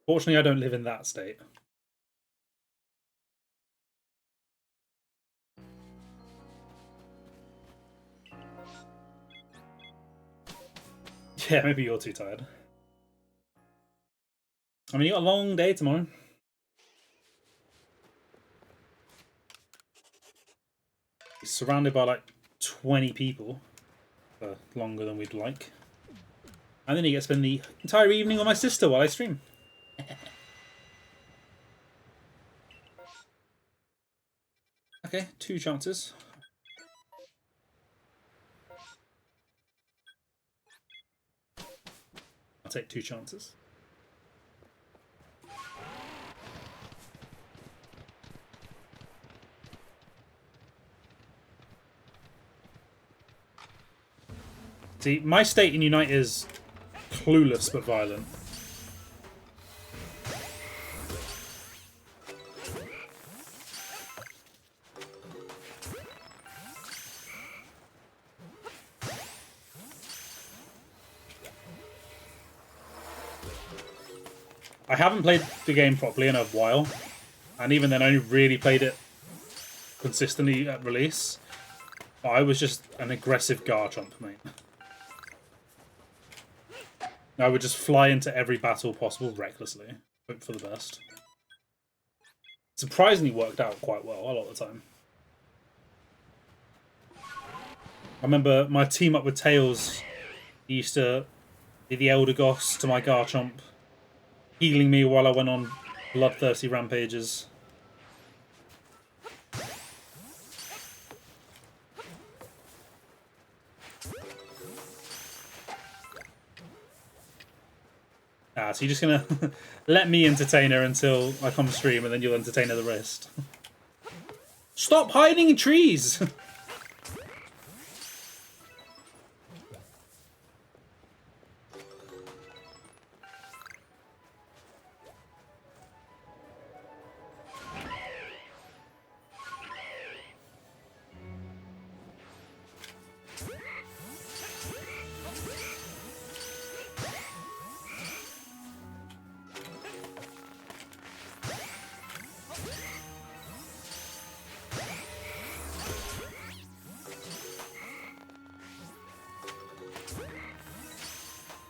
Fortunately, I don't live in that state. Yeah, maybe you're too tired. I mean, you got a long day tomorrow. You're surrounded by like 20 people for longer than we'd like. And then you get to spend the entire evening with my sister while I stream. Okay, 2 chances. I'll take 2 chances. See, my state in Unite is clueless but violent. I haven't played the game properly in a while, and even then I only really played it consistently at release. But I was just an aggressive Garchomp, mate. I would just fly into every battle possible recklessly, hope for the best. Surprisingly worked out quite well a lot of the time. I remember my team up with Tails, he used to be the Elder Goss to my Garchomp, healing me while I went on bloodthirsty rampages. Ah, so you're just gonna let me entertain her until I come stream, and then you'll entertain her the rest. Stop hiding in trees!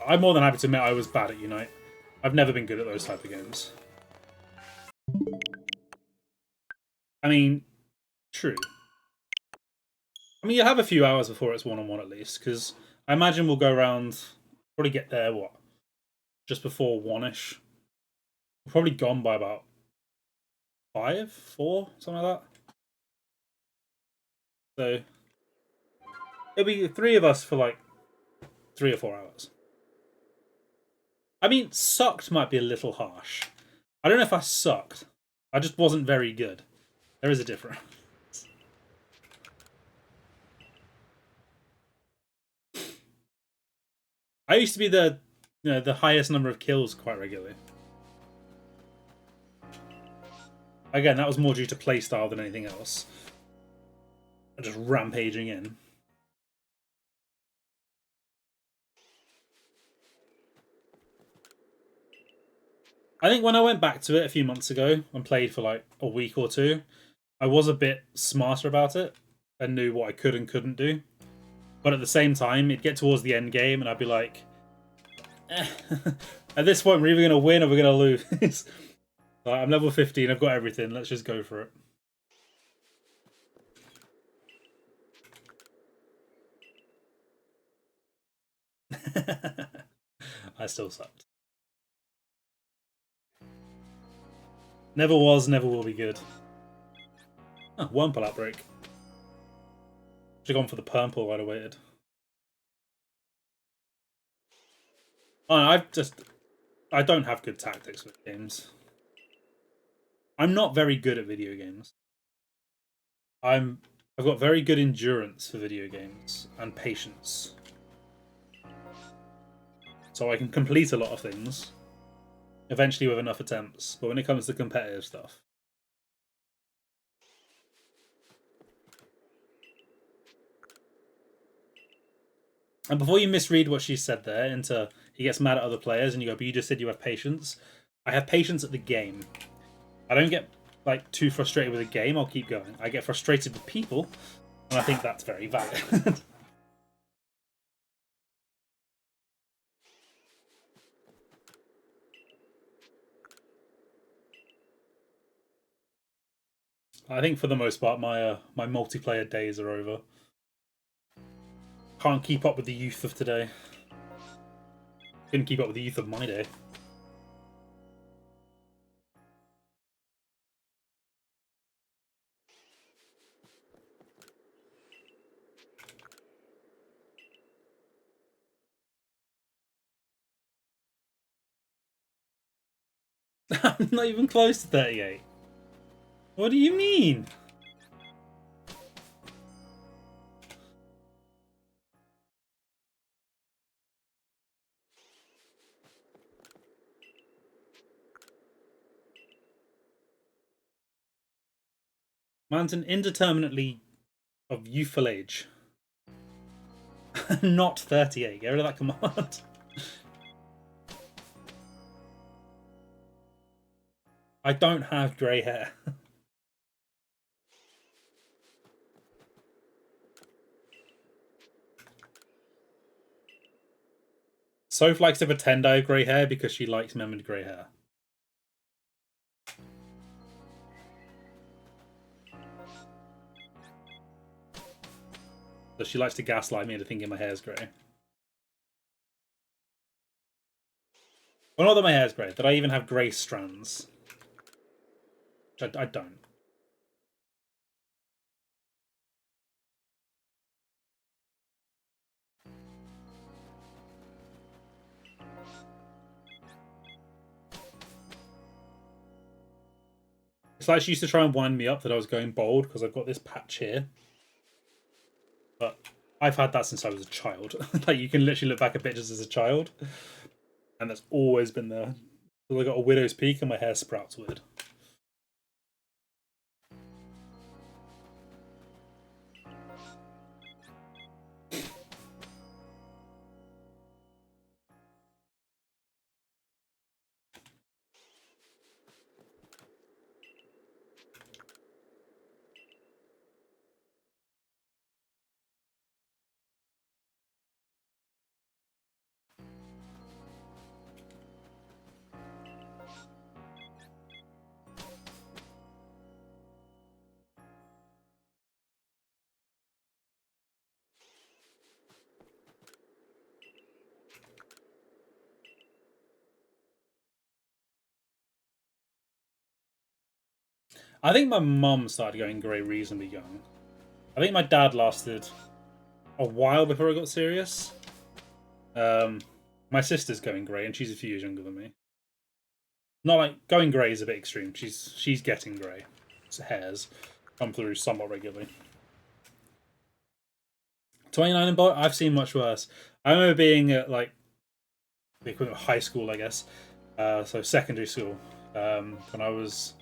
I'm more than happy to admit I was bad at Unite. I've never been good at those type of games. I mean, true. I mean, you'll have a few hours before it's one-on-one at least, because I imagine we'll go around, probably get there, what, just before 1-ish. We're probably gone by about 5, 4, something like that. So, it'll be 3 of us for like 3 or 4 hours. I mean, sucked might be a little harsh. I don't know if I sucked. I just wasn't very good. There is a difference. I used to be the highest number of kills quite regularly. Again, that was more due to playstyle than anything else. Just rampaging in. I think when I went back to it a few months ago and played for like a week or 2, I was a bit smarter about it and knew what I could and couldn't do. But at the same time, it'd get towards the end game and I'd be like, at this point, we're either going to win or we're going to lose. Like, I'm level 15, I've got everything, let's just go for it. I still sucked. Never was, never will be good. Oh, Wurmple Outbreak. Should've gone for the Purple I'd have waited. Oh, I don't have good tactics with games. I'm not very good at video games. I've got very good endurance for video games and patience. So I can complete a lot of things, eventually with enough attempts. But when it comes to competitive stuff, and before you misread what she said there into he gets mad at other players and you go, but you just said you have patience. I have patience at the game. I don't get like too frustrated with a game. I'll keep going. I get frustrated with people, and I think that's very valid. I think for the most part, my my multiplayer days are over. Can't keep up with the youth of today. Couldn't keep up with the youth of my day. I'm not even close to 38. What do you mean? Man's an indeterminately of youthful age. Not 38. Get rid of that command. I don't have grey hair. Soph likes to pretend I have grey hair because she likes memored grey hair. So she likes to gaslight me into thinking my hair's grey. Well, not that my hair's grey, that I even have grey strands. Which I don't. It's like she used to try and wind me up that I was going bald because I've got this patch here. But I've had that since I was a child. Like, you can literally look back at pictures as a child. And that's always been there. So I got a widow's peak and my hair sprouts weird. I think my mum started going grey reasonably young. I think my dad lasted a while before I got serious. My sister's going grey, and she's a few years younger than me. Not like going grey is a bit extreme. She's getting grey. So hairs come through somewhat regularly. 29 and I've seen much worse. I remember being at like the equivalent of high school, I guess. So secondary school. When I was,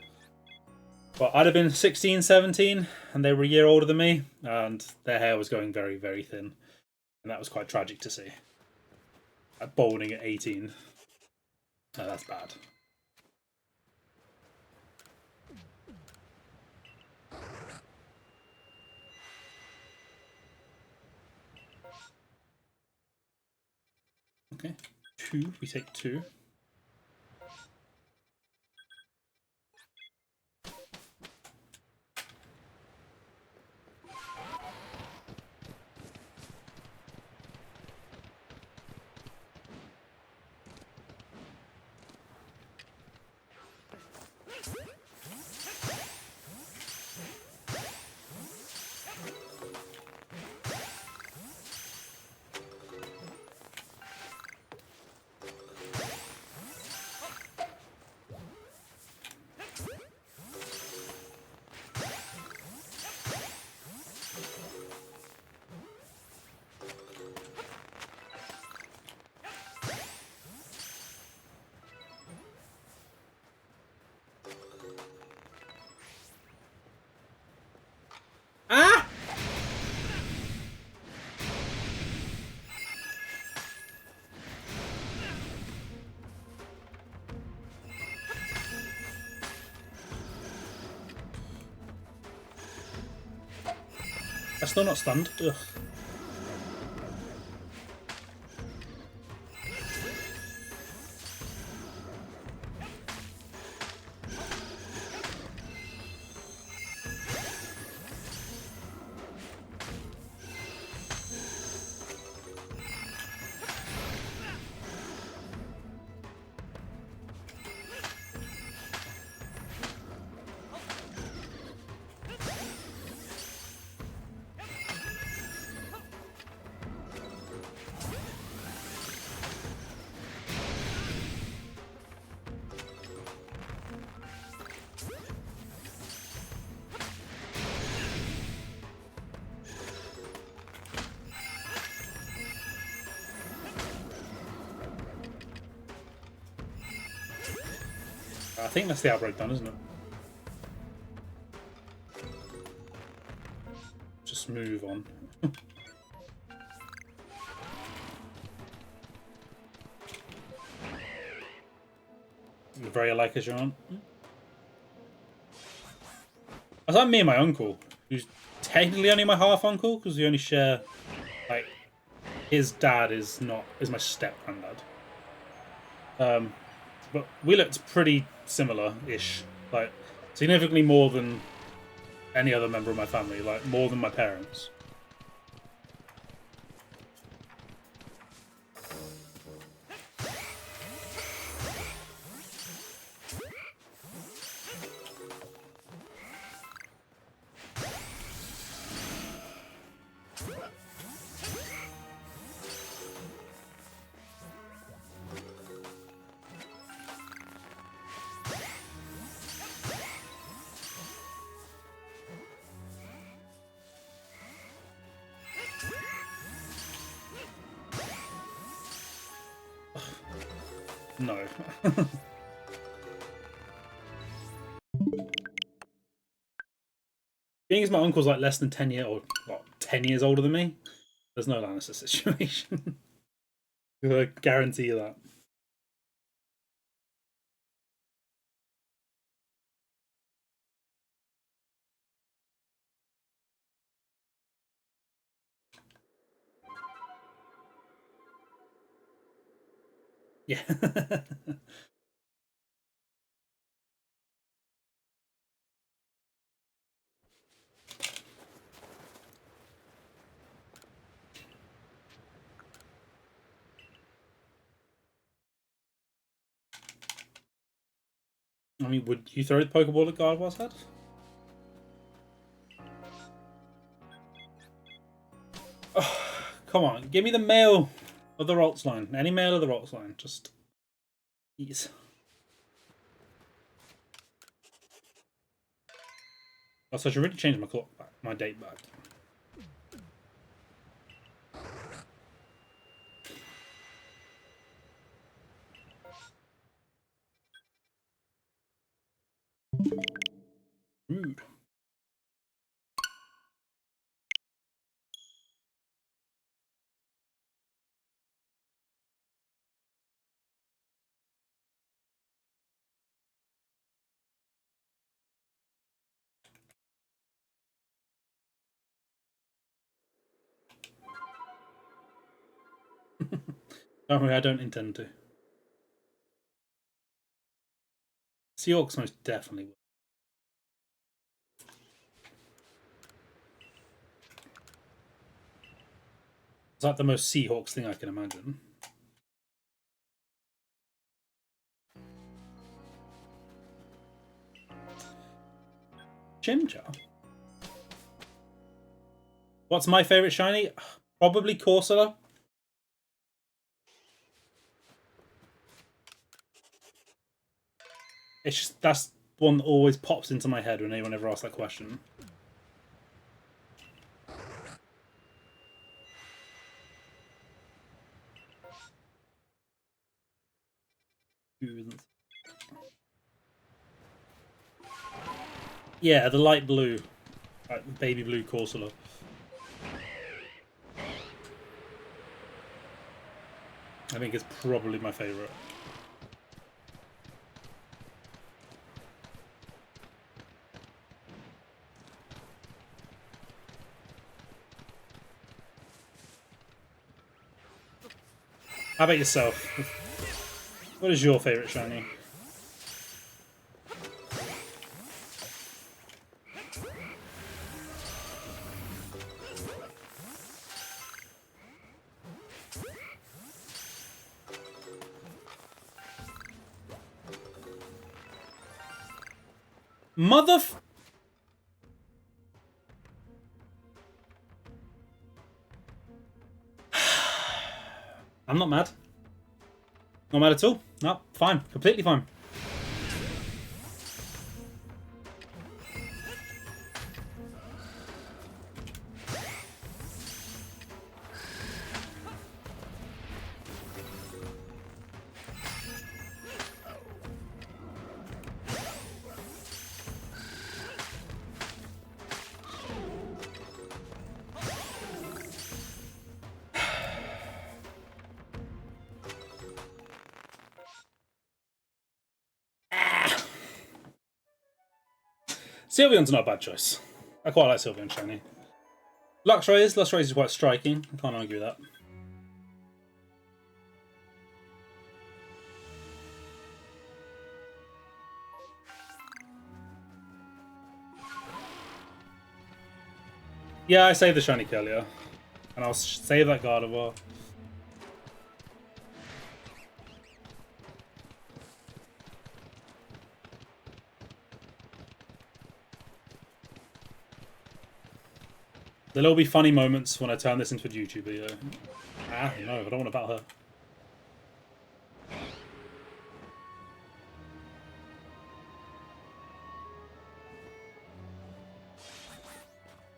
well, I'd have been 16, 17, and they were a year older than me, and their hair was going very, very thin. And that was quite tragic to see. Balding at 18. No, that's bad. Okay, 2. We take 2. Ah! I'm still not stunned. Ugh. I think that's the outbreak done, isn't it? Just move on. You're very alike as your aunt. That's like me and my uncle, who's technically only my half uncle because we only share, like, his dad is my step granddad. But we looked pretty similar-ish, like significantly more than any other member of my family, like more than my parents. No. Being as my uncle's like less than 10 years, or what, 10 years older than me, there's no Lannister situation. I guarantee you that. Yeah. I mean, would you throw the Pokeball at Gardevoir's head? Oh, come on, give me the male of the Rocks line. Any male of the Rocks line. Just ease. Oh, so I should really change my clock back, my date back. Rude. Don't worry, I don't intend to. Seahawks most definitely will. It's like the most Seahawks thing I can imagine. Chimchar? What's my favourite shiny? Probably Corsola. It's just, that's one that always pops into my head when anyone ever asks that question. Yeah, the light blue. Like the baby blue Corsola. I think it's probably my favourite. How about yourself? What is your favourite shiny? I'm not mad. Not mad at all. No, fine. Completely fine. Sylveon's not a bad choice. I quite like Sylveon shiny. Luxray is quite striking. I can't argue with that. Yeah, I saved the shiny Kirlia. And I'll save that Gardevoir. There'll be funny moments when I turn this into a YouTube video. Ah, no, I don't want to battle her.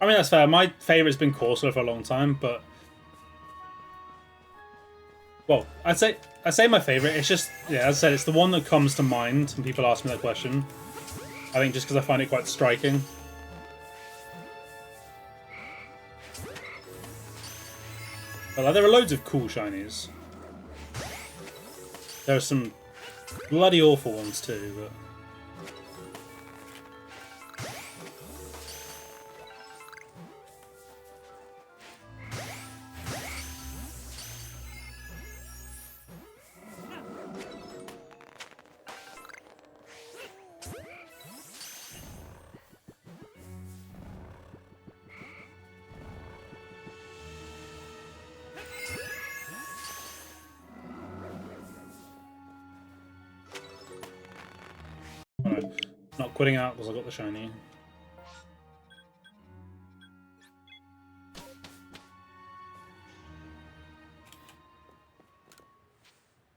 I mean, that's fair. My favourite's been Corsola for a long time, but... Well, I'd say my favourite. It's just, yeah, as I said, it's the one that comes to mind when people ask me that question. I think just because I find it quite striking. But like, there are loads of cool shinies. There are some bloody awful ones too, but... Not quitting out because I got the shiny.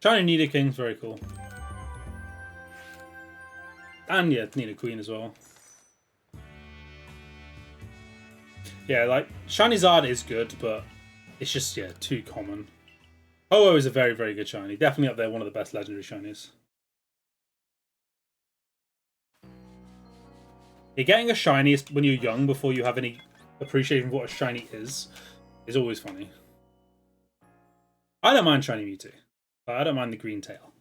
Shiny Nidaking's very cool. And yeah, Nidoqueen as well. Yeah, like, Shiny Zard is good, but it's just, yeah, too common. Ho-Oh is a very, very good shiny. Definitely up there, one of the best legendary shinies. You're getting a shiny when you're young before you have any appreciation of what a shiny is always funny. I don't mind shiny Mewtwo, but I don't mind the green tail.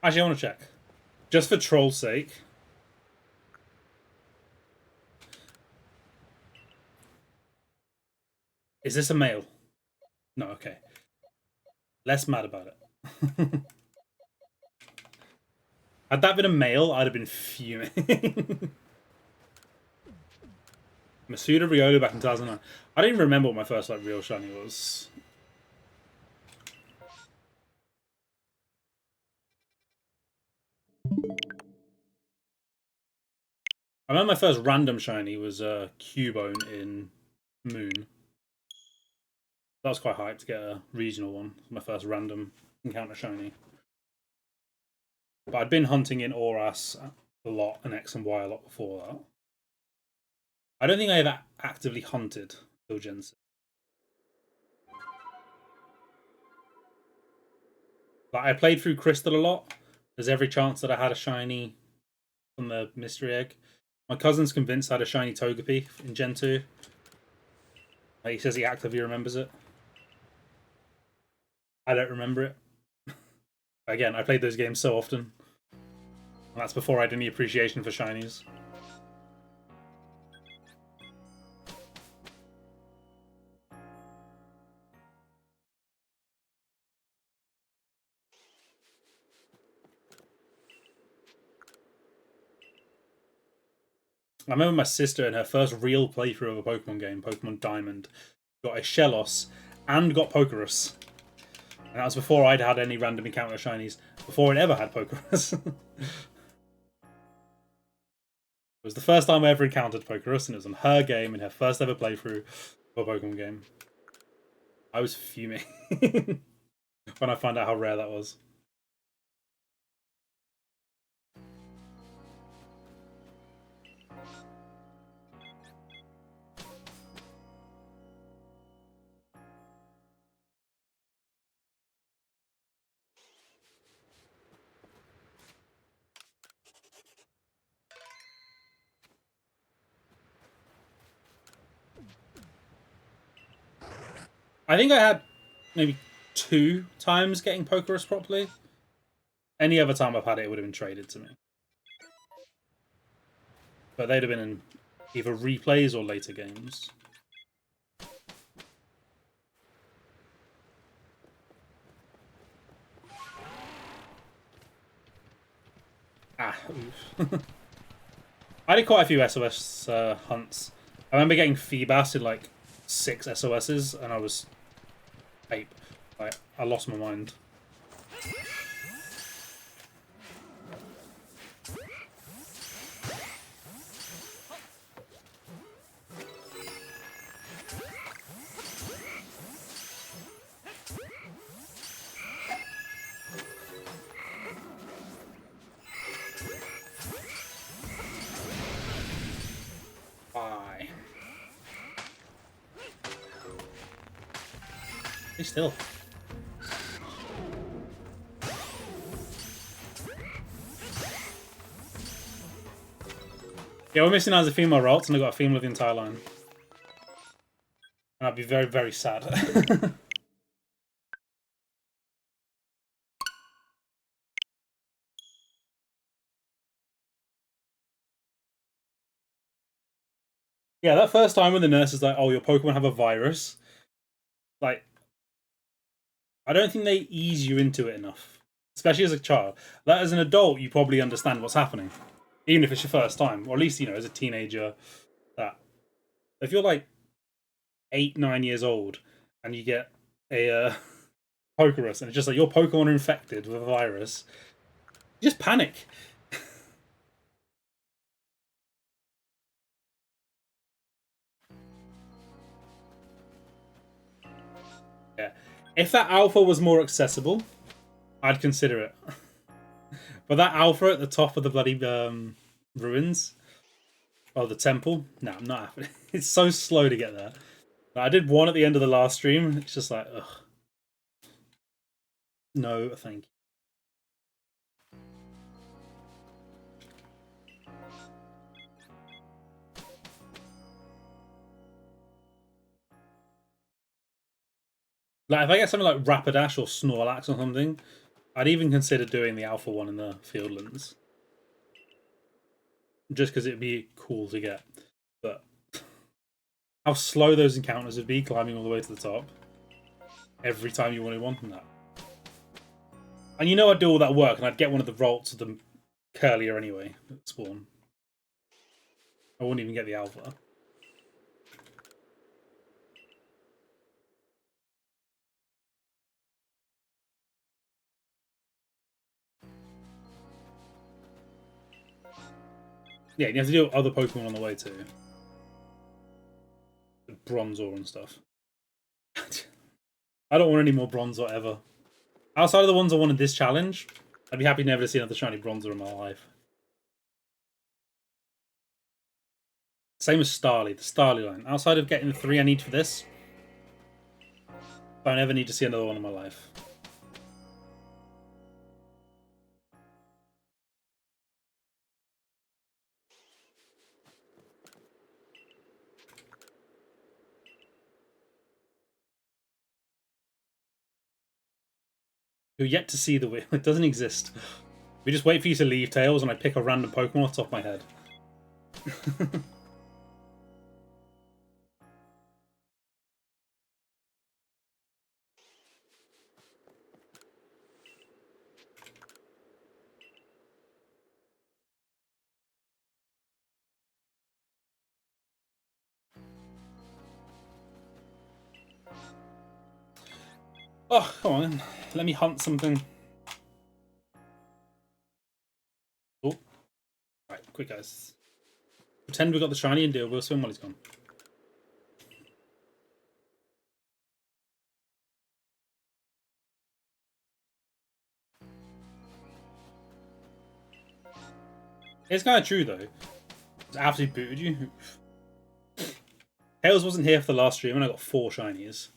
Actually, I want to check. Just for troll's sake. Is this a male? No, okay. Less mad about it. Had that been a male, I'd have been fuming. Masuda Riolu back in 2009. I don't even remember what my first like real shiny was. I remember my first random shiny was Cubone in Moon. That was quite hyped to get a regional one. My first random encounter shiny. But I'd been hunting in Oras a lot and X and Y a lot before that. I don't think I ever actively hunted till Gen 6. Like, I played through Crystal a lot. There's every chance that I had a shiny from the mystery egg. My cousin's convinced I had a shiny Togepi in Gen 2. Like, he says he actively remembers it. I don't remember it. Again, I played those games so often. And that's before I had any appreciation for shinies. I remember my sister in her first real playthrough of a Pokemon game, Pokemon Diamond, got a Shellos and got Pokerus. And that was before I'd had any random encounter shinies, before I'd ever had Pokerus. It was the first time I ever encountered Pokerus, and it was on her game in her first ever playthrough of a Pokemon game. I was fuming when I found out how rare that was. I think I had maybe 2 times getting Pokerus properly. Any other time I've had it, it would have been traded to me. But they'd have been in either replays or later games. Ah, oof. I did quite a few SOS hunts. I remember getting Feebas in like 6 SOSs, and I was ape. Like, I lost my mind. Bye. Stay still. Yeah, we're missing out as a female Ralts, and I got a female of the entire line. And I'd be very, very sad. Yeah, that first time when the nurse is like, oh, your Pokemon have a virus. Like, I don't think they ease you into it enough. Especially as a child. Like, as an adult, you probably understand what's happening. Even if it's your first time. Or at least, you know, as a teenager. That if you're like 8, 9 years old and you get a Pokerus and it's just like your Pokemon are infected with a virus, you just panic. Yeah. If that alpha was more accessible, I'd consider it. But that alpha at the top of the bloody ruins, or the temple, no, I'm not having it. It's so slow to get there. I did one at the end of the last stream. It's just like, ugh. No, thank you. Like, if I get something like Rapidash or Snorlax or something, I'd even consider doing the alpha one in the Fieldlands. Just because it'd be cool to get. But how slow those encounters would be climbing all the way to the top. Every time you wanted one. No. And you know I'd do all that work and I'd get one of the Ralts of the Curlier anyway at spawn. I wouldn't even get the alpha. Yeah, you have to do other Pokemon on the way too. Bronzor and stuff. I don't want any more Bronzor ever. Outside of the ones I wanted this challenge, I'd be happy never to see another shiny Bronzor in my life. Same as Starly, the Starly line. Outside of getting the 3 I need for this, I don't ever need to see another one in my life. You're yet to see the wheel. It doesn't exist. We just wait for you to leave Tails and I pick a random Pokemon off the top of my head. Oh, come on. Let me hunt something. Oh. Right, quick guys. Pretend we got the shiny and we'll swim while he's gone. It's kind of true though. It's absolutely booted you. Tails wasn't here for the last stream and I got 4 shinies.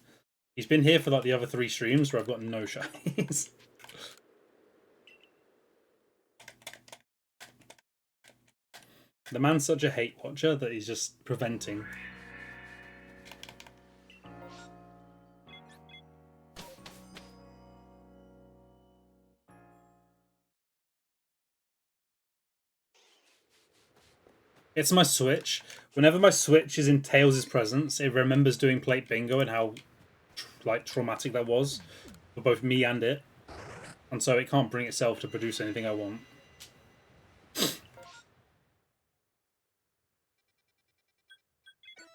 He's been here for like the other 3 streams where I've got no shinies. The man's such a hate watcher that he's just preventing. It's my Switch. Whenever my Switch is in Tails' presence, it remembers doing plate bingo and how like traumatic that was for both me and it. And so it can't bring itself to produce anything I want.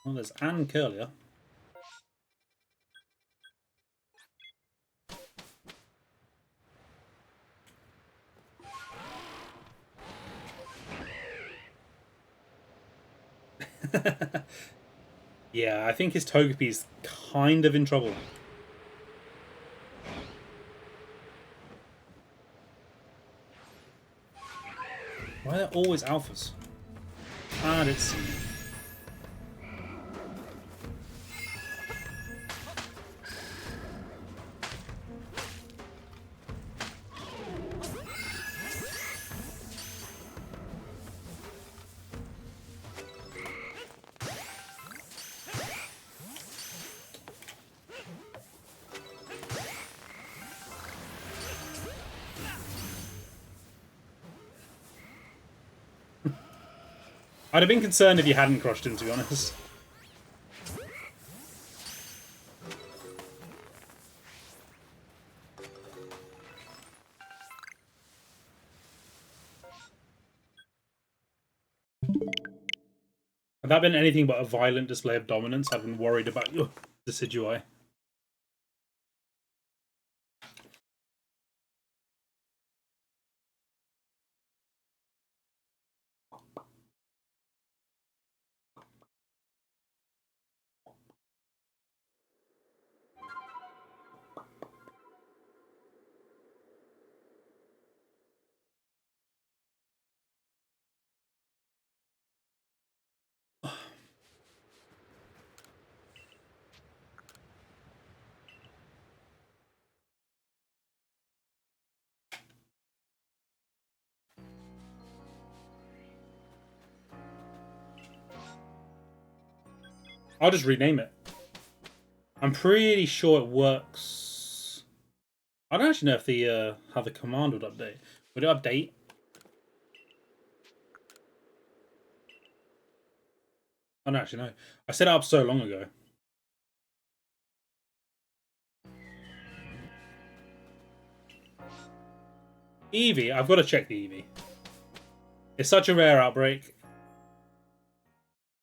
Well, there's Anne Curlier. Yeah, I think his Togepi's kind of in trouble. Why are there always alphas? And it's... I'd have been concerned if you hadn't crushed him, to be honest. Had that been anything but a violent display of dominance, I'd been worried about your Decidueye. I'll just rename it. I'm pretty sure it works. I don't actually know if the how the command would update. Would it update? I don't actually know. I set it up so long ago. Eevee, I've got to check the Eevee. It's such a rare outbreak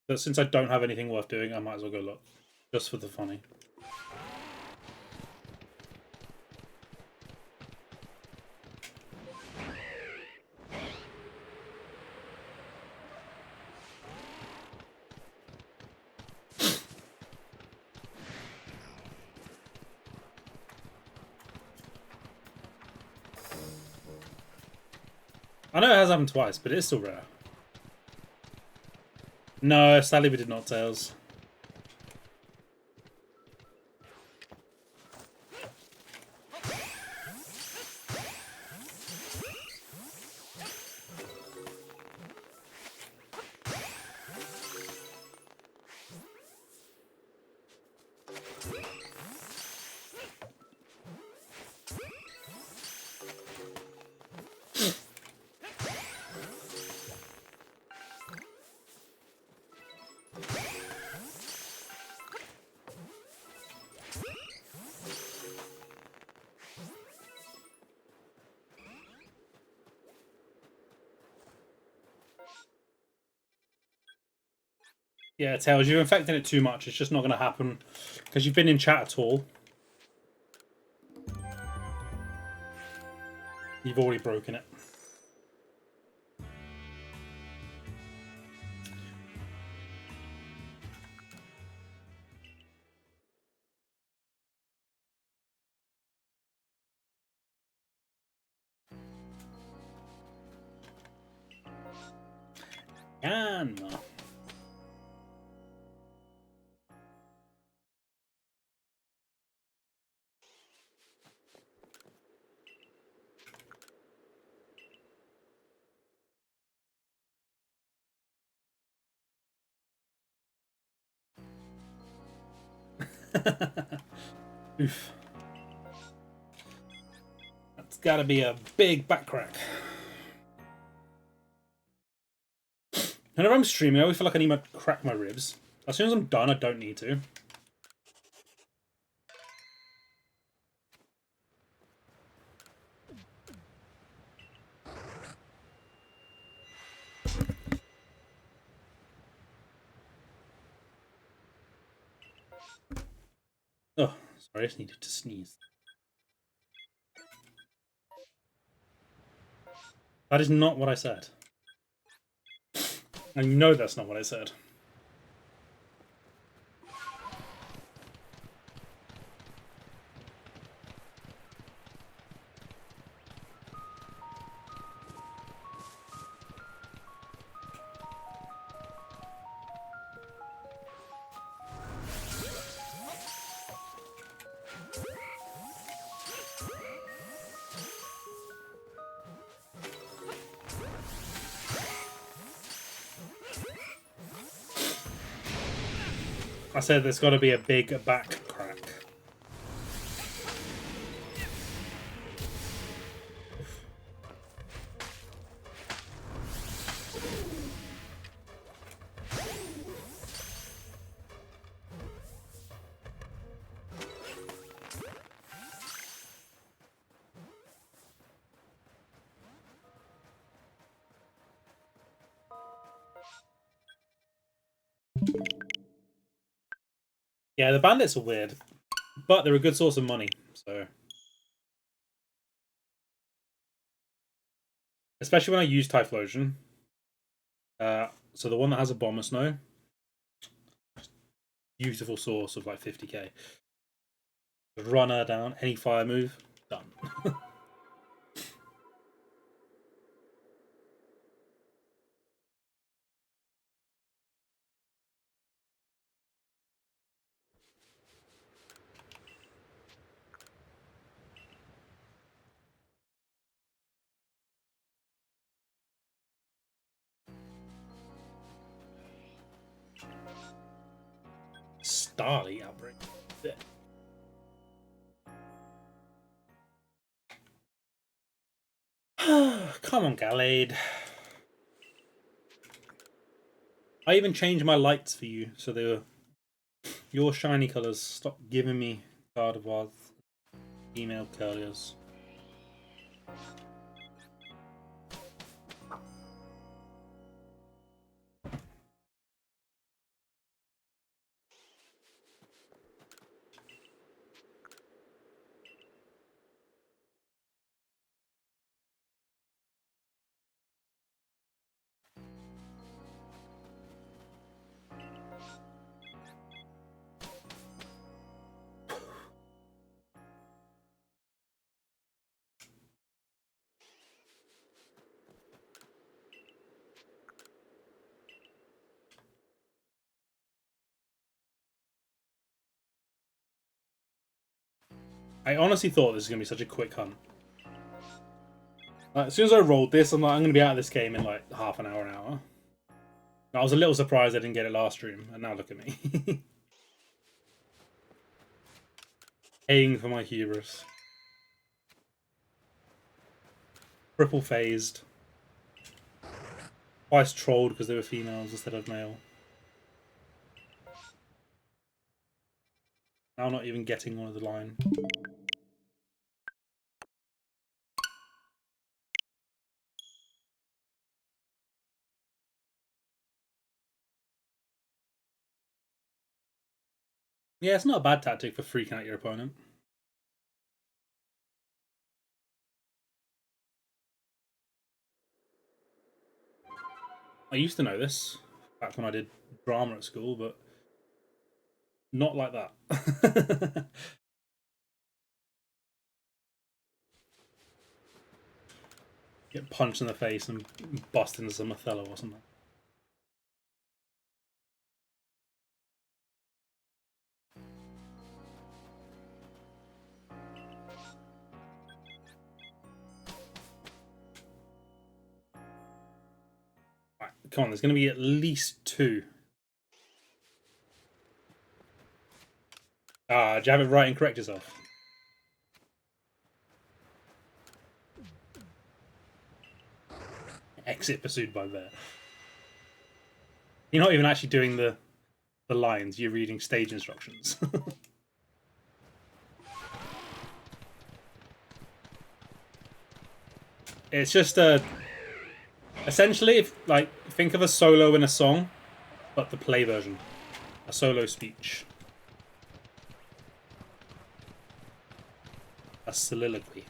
that since I don't have anything worth doing, I might as well go look. Just for the funny. I know it has happened twice, but it's still rare. No, sadly we did not, Tails. Yeah, Tails, you've infected it too much. It's just not going to happen because you've been in chat at all. You've already broken it. Can. Oof. That's gotta be a big back crack. Whenever I'm streaming, I always feel like I need to crack my ribs. As soon as I'm done, I don't need to. Oh, sorry, I just needed to sneeze. That is not what I said. I know that's not what I said. I said there's got to be a big back crack. Yeah, the bandits are weird, but they're a good source of money, so... Especially when I use Typhlosion. So the one that has a Bomber Snow. Beautiful source of like 50k. Runner down, any fire move, done. Starly outbreak. Yeah. Come on, Gallade. I even changed my lights for you, so they were your shiny colours. Stop giving me Gardevoir female curliers. I honestly thought this was going to be such a quick hunt. Like, as soon as I rolled this, I'm like, I'm going to be out of this game in like half an hour. I was a little surprised I didn't get it last stream, and now look at me. Paying for my hubris. Triple phased. Twice trolled because they were females instead of male. Now not even getting one of the line. Yeah, it's not a bad tactic for freaking out your opponent. I used to know this back when I did drama at school, but not like that. Get punched in the face and bust into some Othello or something. Right, come on, there's going to be at least two. Ah, jab it right and correct yourself. Exit pursued by bear. You're not even actually doing the lines. You're reading stage instructions. It's just essentially, if like think of a solo in a song, but the play version, a solo speech, a soliloquy.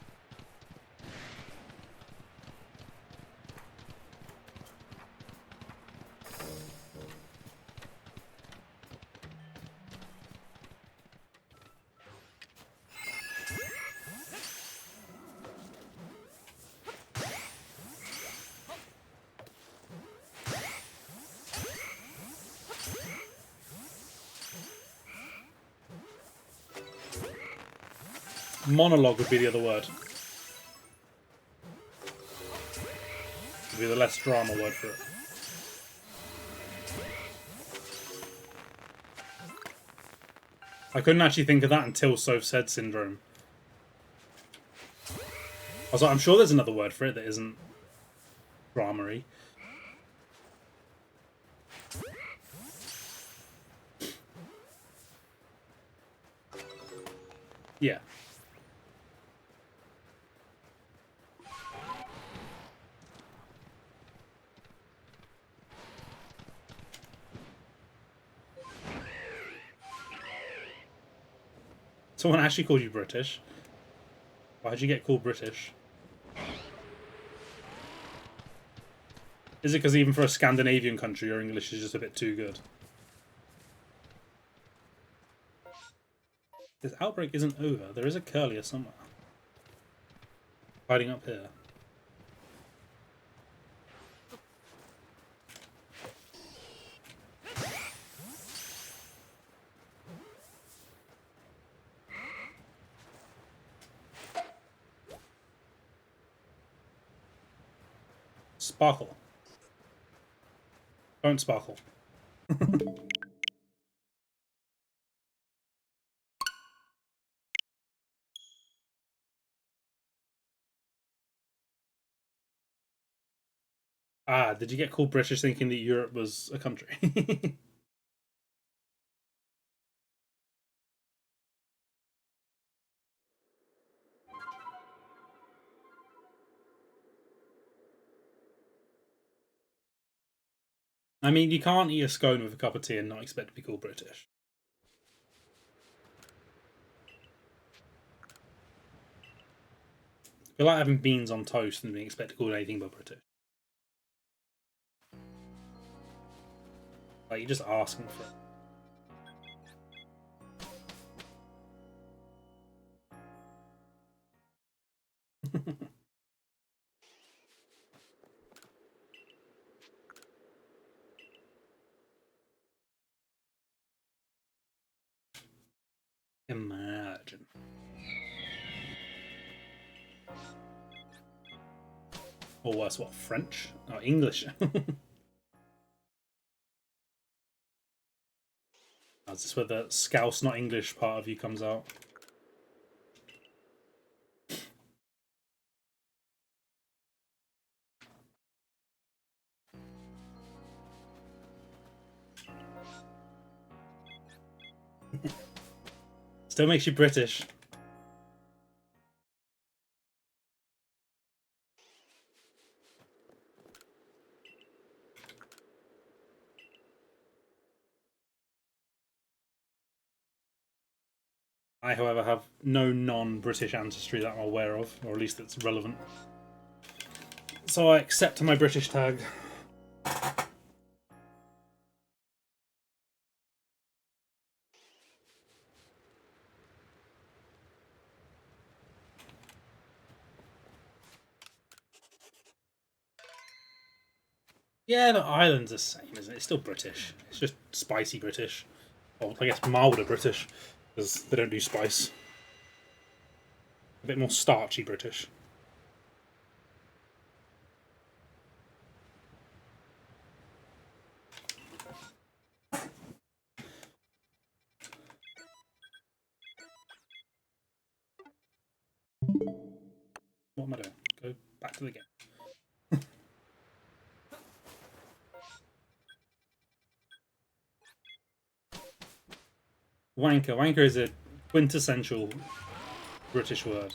Monologue would be the other word. Would be the less drama word for it. I couldn't actually think of that until Soph said syndrome. I was like, I'm sure there's another word for it that isn't dramery. Yeah. Someone actually called you British. Why'd you get called British? Is it because even for a Scandinavian country, your English is just a bit too good? This outbreak isn't over. There is a Curlier somewhere. Hiding up here. Sparkle. Don't sparkle. Ah, did you get called British thinking that Europe was a country? I mean, you can't eat a scone with a cup of tea and not expect to be called British. I feel like having beans on toast and being expected to call anything but British. Like, you're just asking for it. Imagine. Or worse, what, French? Oh, English. Is this where the Scouse not English part of you comes out? Still makes you British. I, however, have no non-British ancestry that I'm aware of, or at least that's relevant. So I accept my British tag. Yeah, the island's the same, isn't it? It's still British. It's just spicy British. Or I guess milder British, because they don't do spice. A bit more starchy British. What am I doing? Go back to the game. Wanker. Wanker is a quintessential British word.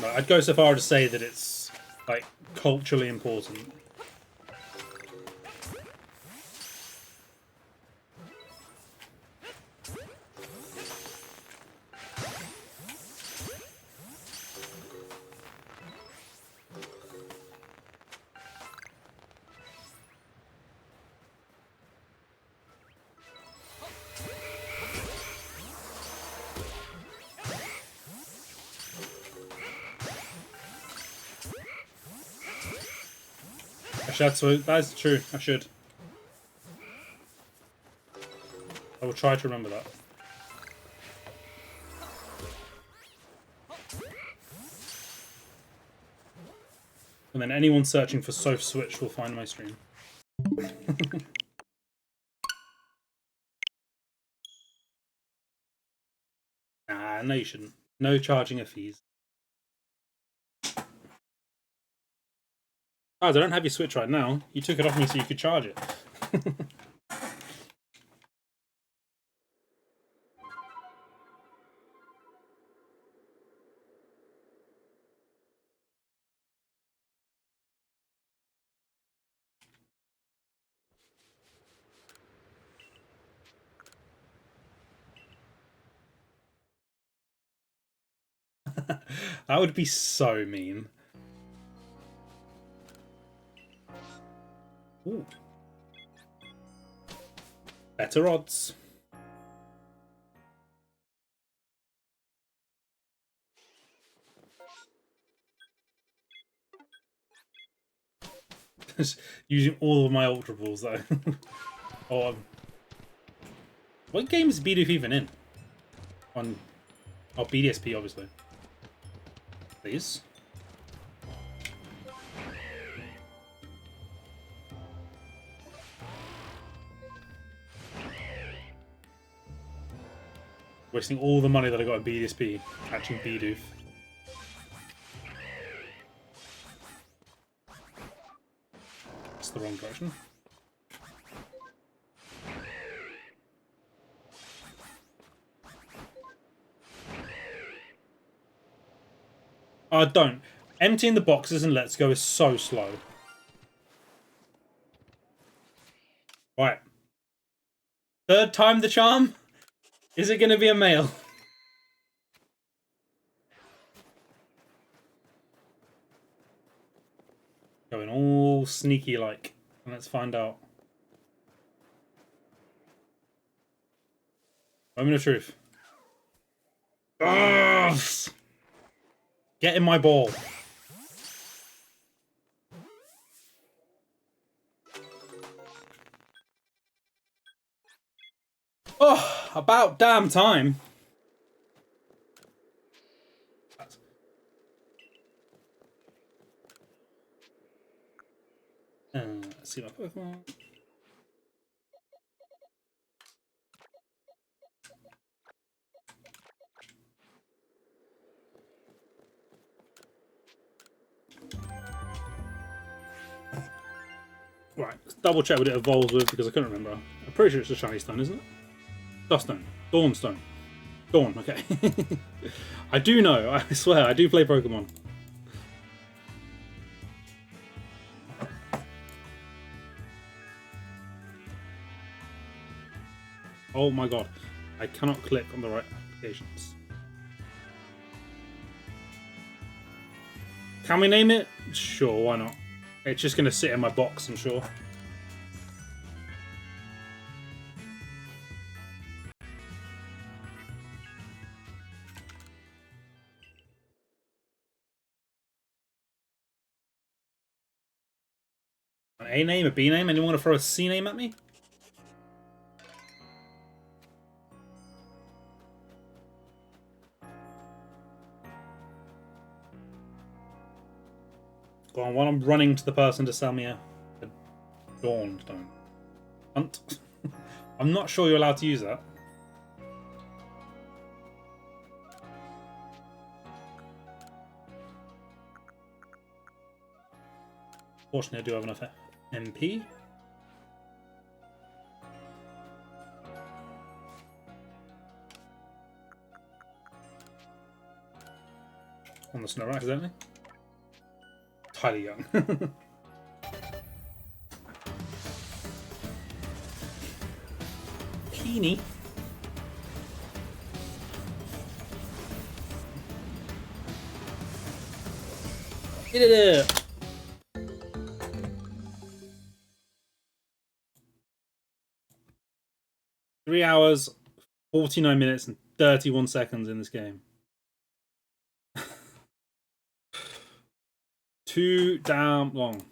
I'd go so far as to say that it's like culturally important. That's true. I should. I will try to remember that. And then anyone searching for Soap Switch will find my stream. Nah, no you shouldn't. No charging of fees. I don't have your Switch right now. You took it off me so you could charge it. That would be so mean. Ooh. Better odds. Using all of my Ultra Balls though. Oh, what game is Bidoof even in? On BDSP obviously. Please. Wasting all the money that I got in BDSP catching Bidoof. That's the wrong direction. Don't. Emptying the boxes and Let's Go is so slow. Right. Third time the charm? Is it going to be a male? Going all sneaky like. Let's find out. Moment of truth. Ugh! Get in my ball. Oh, about damn time. Let's see my Pokemon. Right, let's double check what it evolves with because I couldn't remember. I'm pretty sure it's a shiny stone, isn't it? Duststone. Dawnstone. Dawn, okay. I do know, I swear, I do play Pokemon. Oh my god, I cannot click on the right applications. Can we name it? Sure, why not? It's just going to sit in my box, I'm sure. An A name, a B name? Anyone want to throw a C name at me? Go on, while I'm running to the person to sell me a Dawnstone. Hunt. I'm not sure you're allowed to use that. Fortunately, I do have enough MP. On the snow, accidentally. Highly young. Teeny. Get it up. Three hours, 49 minutes, and 31 seconds in this game. Too damn long.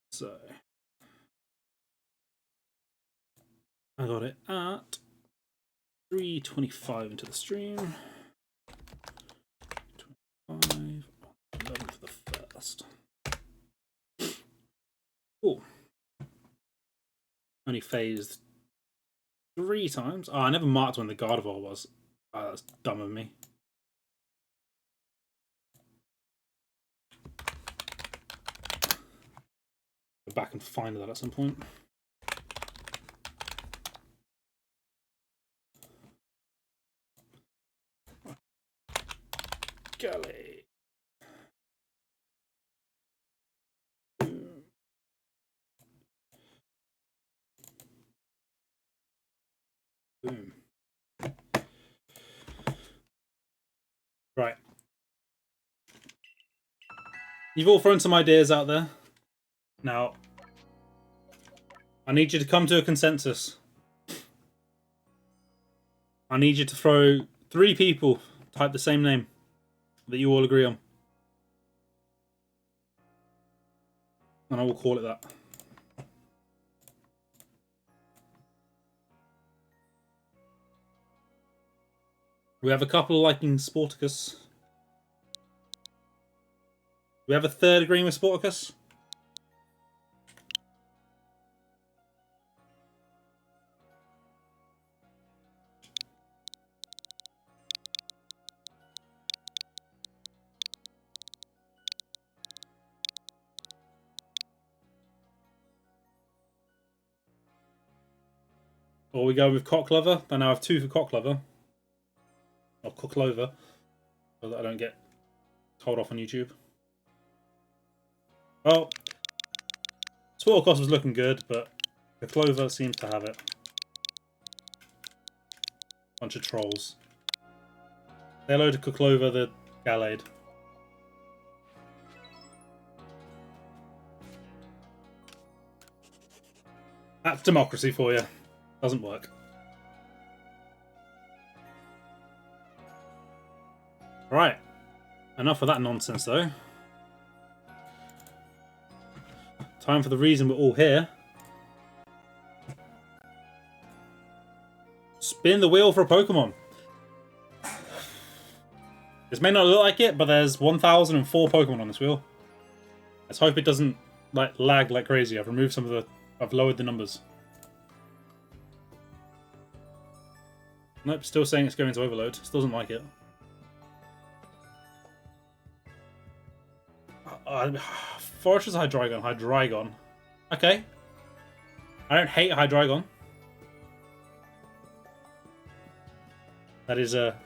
So I got it at 3:25 into the stream. 25, 11 for the first. Cool. Only phased 3 times. Oh, I never marked when the Gardevoir was. Oh, that's dumb of me. Go back and find that at some point. Gallade. Boom. Right. You've all thrown some ideas out there. Now, I need you to come to a consensus. I need you to throw 3 people, type the same name, that you all agree on. And I will call it that. We have a couple liking Sporticus. We have a third agreeing with Sporticus. Or we go with Cocklover. I now have 2 for Cocklover. Or Cocklover. So that I don't get told off on YouTube. Well, Sporticus was looking good, but the Clover seems to have it. Bunch of trolls. Say hello to Clover the Gallade. That's democracy for you. Doesn't work. Right. Enough of that nonsense, though. Time for the reason we're all here. Spin the wheel for a Pokemon. This may not look like it, but there's 1,004 Pokemon on this wheel. Let's hope it doesn't lag like crazy. I've removed some of the... I've lowered the numbers. Nope, still saying it's going to overload. Still doesn't like it. Forrester's Hydreigon. Hydreigon. Okay. I don't hate Hydreigon. That is a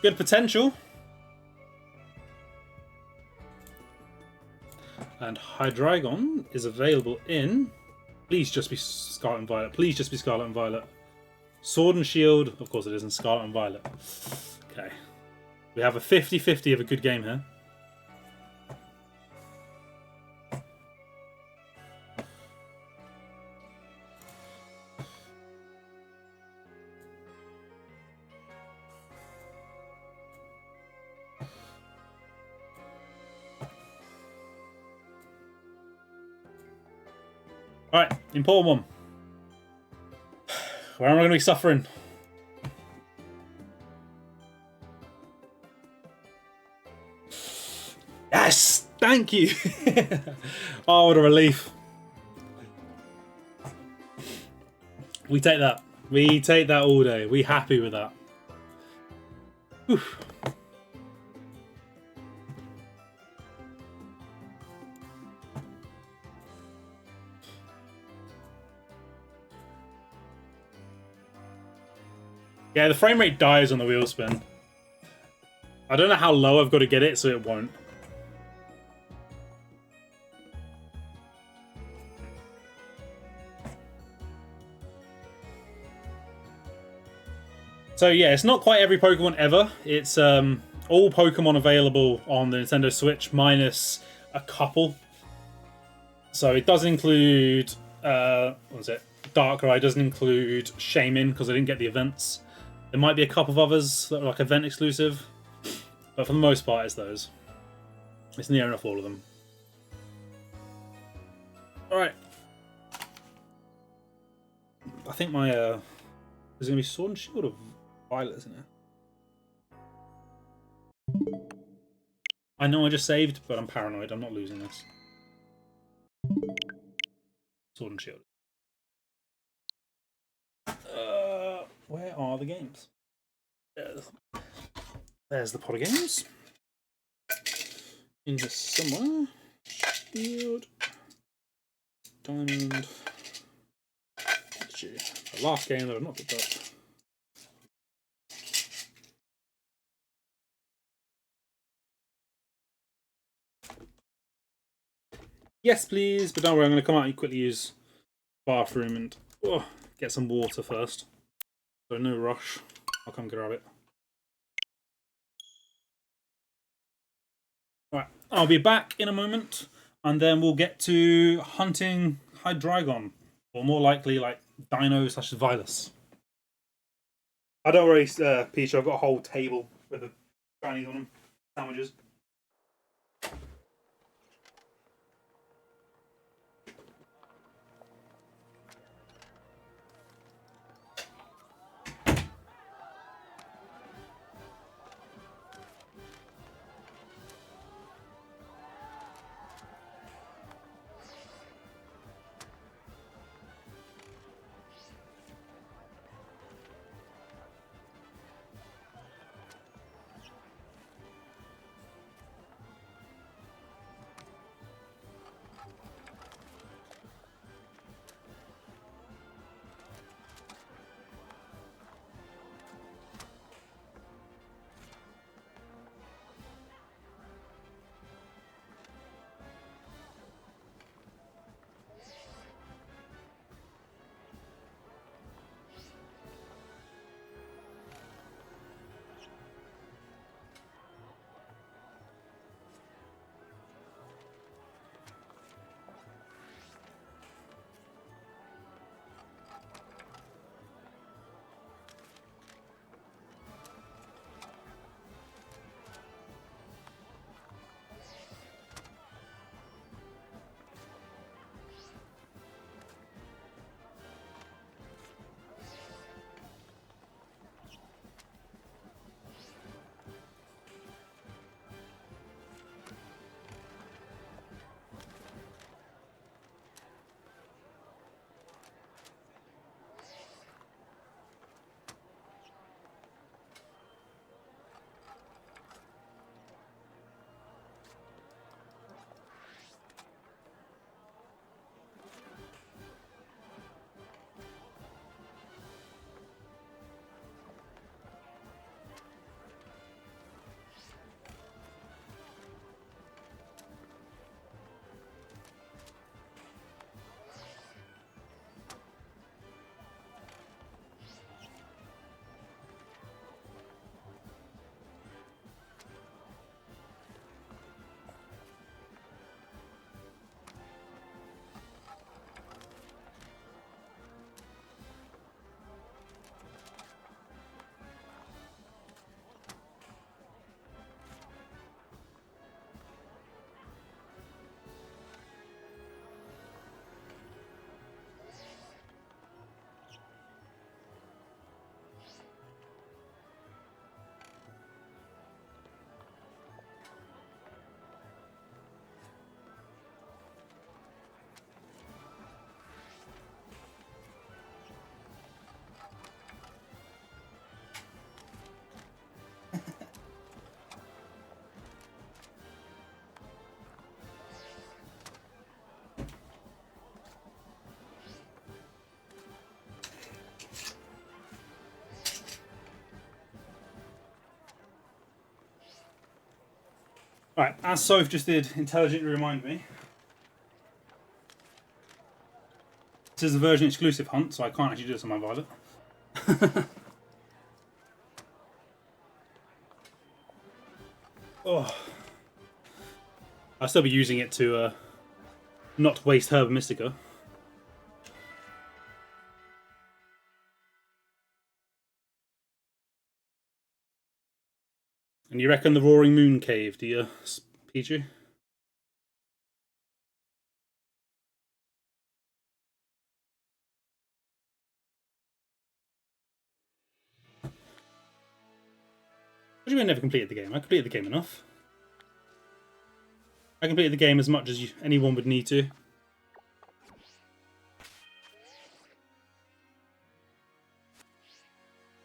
good potential. And Hydreigon is available in... Please just be Scarlet and Violet. Please just be Scarlet and Violet. Sword and Shield. Of course it is in Scarlet and Violet. Okay. We have a 50-50 of a good game here. Alright, important one. Where am I going to be suffering? Yes! Thank you! Oh, what a relief. We take that. We take that all day. We happy with that. Whew. Yeah, the frame rate dies on the wheel spin. I don't know how low I've got to get it so it won't. So yeah, it's not quite every Pokemon ever. It's all Pokemon available on the Nintendo Switch minus a couple. So it does include, what was it? Darkrai doesn't include Shaman because I didn't get the events. There might be a couple of others that are like event exclusive, but for the most part it's those. It's near enough all of them. Alright. I think my, there's going to be Sword and Shield or Violet, isn't it? I know I just saved, but I'm paranoid. I'm not losing this. Sword and Shield. Where are the games? There's the pot of games. In here somewhere. Shield. Diamond. The last game that I've not picked up. Yes, please, but don't worry, I'm going to come out and quickly use bathroom and get some water first. So no rush. I'll come grab it. Alright, I'll be back in a moment, and then we'll get to hunting Hydreigon, or more likely, like, Dino/Vilus. Oh, don't worry, Peach, I've got a whole table with the Chinese on them. Sandwiches. Alright, as Soph just did intelligently remind me, this is a version exclusive hunt, so I can't actually do this on my Violet. Oh. I'll still be using it to not waste Herb Mystica. And you reckon the Roaring Moon Cave, do you, Pichu? What do you mean never completed the game? I completed the game enough. I completed the game as much as anyone would need to.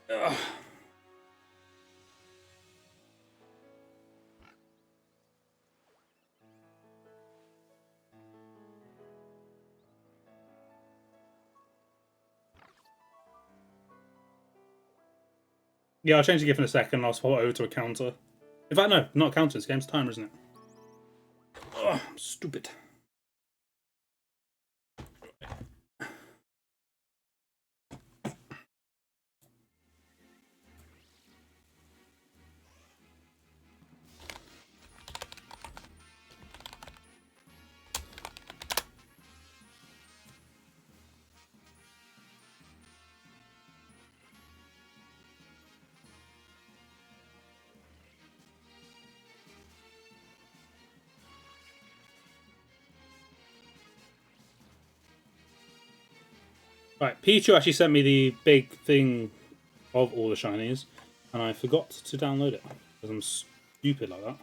Ugh. Yeah, I'll change the gift in a second and I'll swap it over to a counter. In fact, no, not a counter. This game's timer, isn't it? Ugh, I'm stupid. Right, Pichu actually sent me the big thing of all the shinies, and I forgot to download it because I'm stupid like that.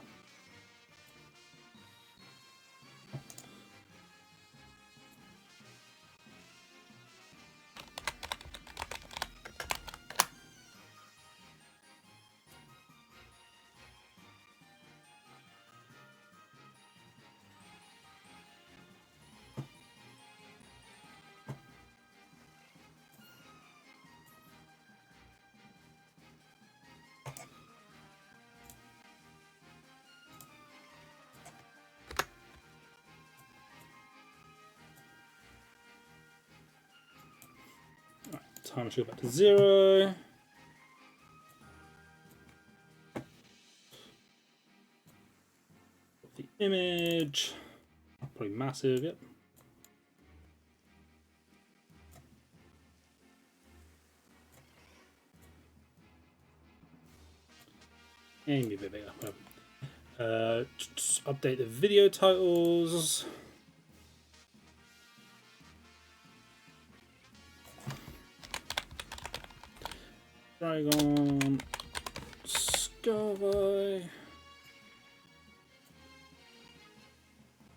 Time to go back to 0. The image, probably massive, yep. And maybe a bit bigger. Just update the video titles. Dragon Scarby.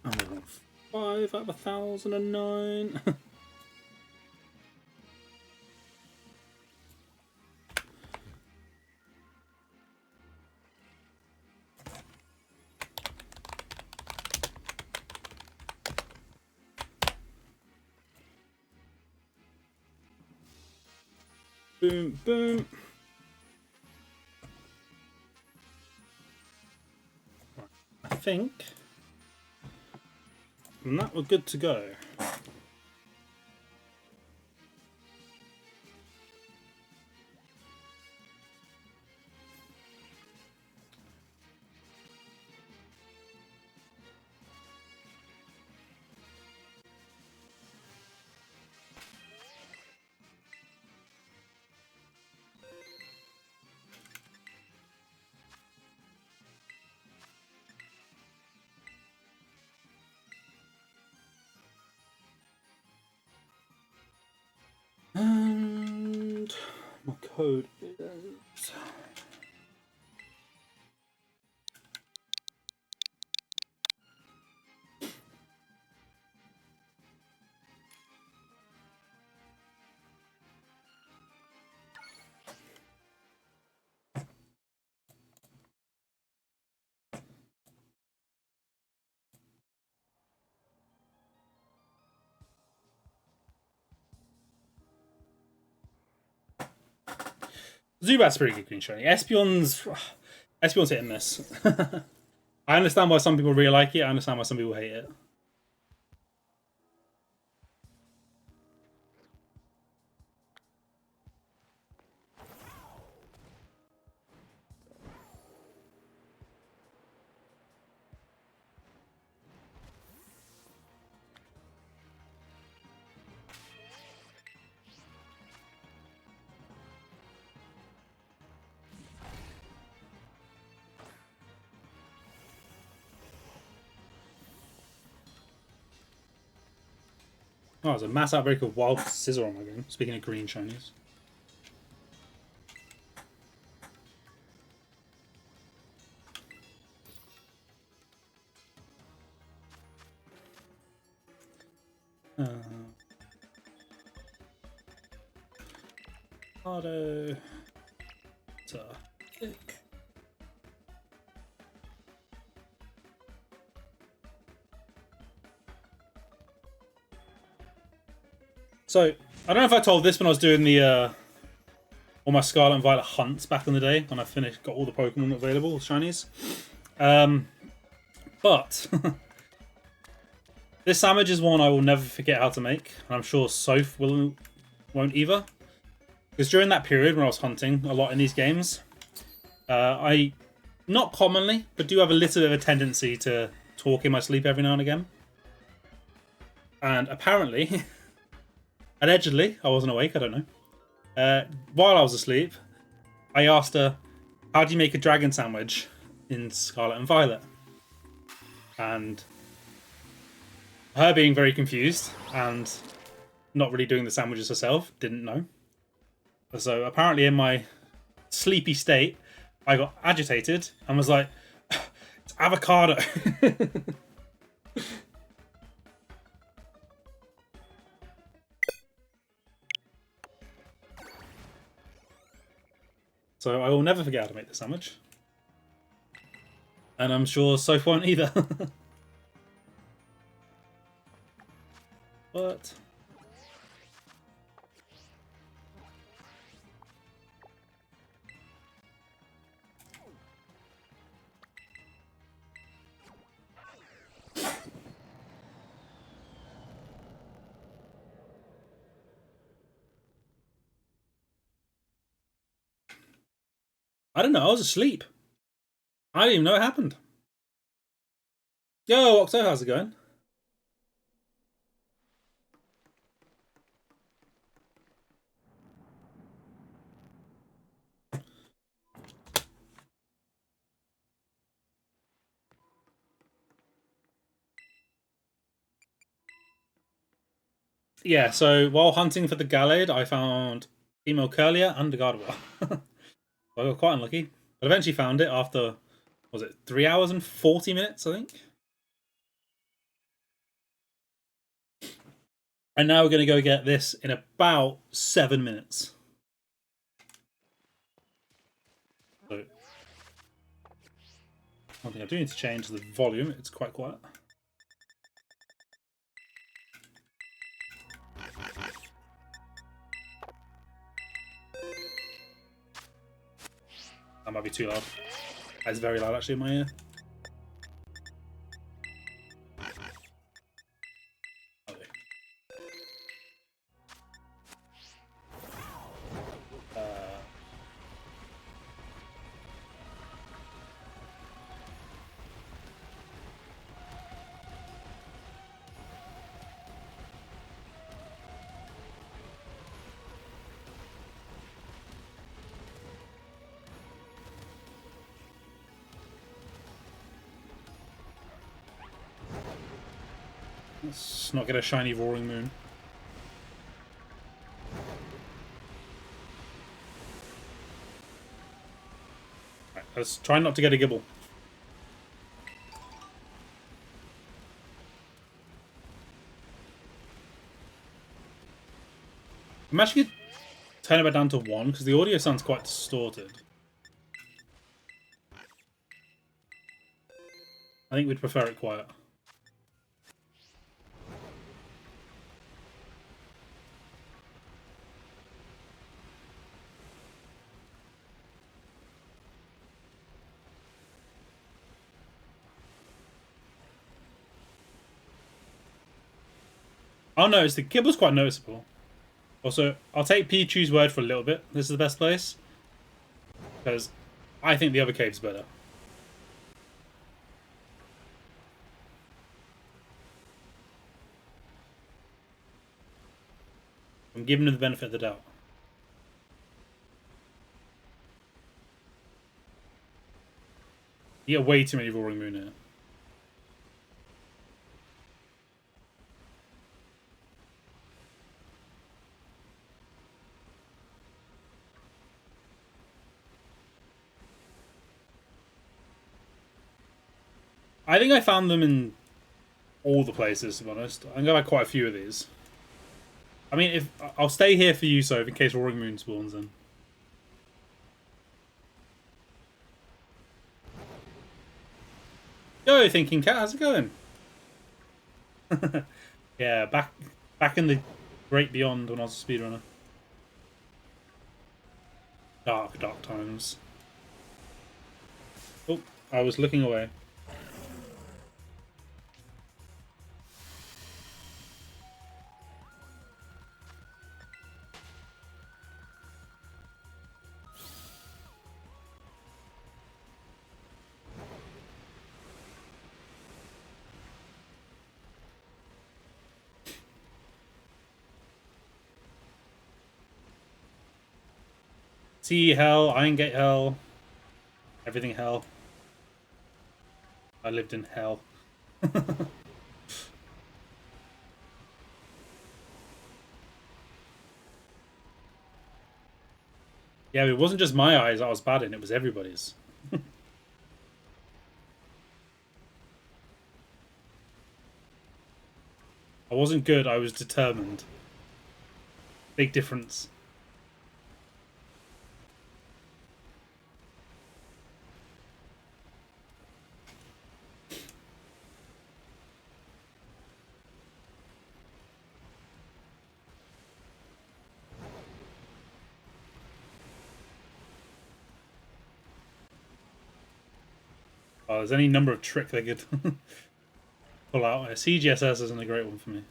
I'm on 5 out of 1,009. Boom, boom. Right, I think from that we're good to go. And my code is Zubat's pretty good green shiny. Espeon's hit and miss. I understand why some people really like it. I understand why some people hate it. Oh, there's a mass outbreak of wild scissor on my game. Speaking of green shinies. Auto. So, I don't know if I told this when I was doing the all my Scarlet and Violet hunts back in the day when I got all the Pokemon available, shinies. But this sandwich is one I will never forget how to make, and I'm sure Soph won't either. Because during that period when I was hunting a lot in these games, I, not commonly, but do have a little bit of a tendency to talk in my sleep every now and again. And apparently, allegedly, I wasn't awake, I don't know. While I was asleep, I asked her, how do you make a dragon sandwich in Scarlet and Violet? And her being very confused and not really doing the sandwiches herself, didn't know. So apparently in my sleepy state, I got agitated and was like, it's avocado. So I will never forget how to make the sandwich. And I'm sure Soph won't either. But I don't know, I was asleep. I didn't even know it happened. Yo, Octo, how's it going? Yeah, so while hunting for the Gallade, I found female Curlier and the Gardevoir. I got quite unlucky. But eventually found it after, was it 3 hours and 40 minutes, I think? And now we're going to go get this in about 7 minutes. So, one thing I do need to change the volume, it's quite quiet. That might be too loud. That's very loud actually in my ear. Let's not get a shiny Roaring Moon. Right, let's try not to get a Gibble. I'm actually going to turn it down to 1 because the audio sounds quite distorted. I think we'd prefer it quiet. Oh no, the kibble's quite noticeable. Also, I'll take Pichu's word for a little bit. This is the best place. Because I think the other cave's better. I'm giving him the benefit of the doubt. You get way too many Roaring Moon here. I think I found them in all the places, to be honest. I'm going to have quite a few of these. I mean, if I'll stay here for you, so in case Roaring Moon spawns in. Yo, Thinking Cat, how's it going? Yeah, back in the Great Beyond when I was a speedrunner. Dark times. Oh, I was looking away. Sea hell, Iron Gate hell, everything hell. I lived in hell. Yeah, it wasn't just my eyes I was bad in, it was everybody's. I wasn't good, I was determined. Big difference. Oh, there's any number of tricks they could pull out. CGSS isn't a great one for me.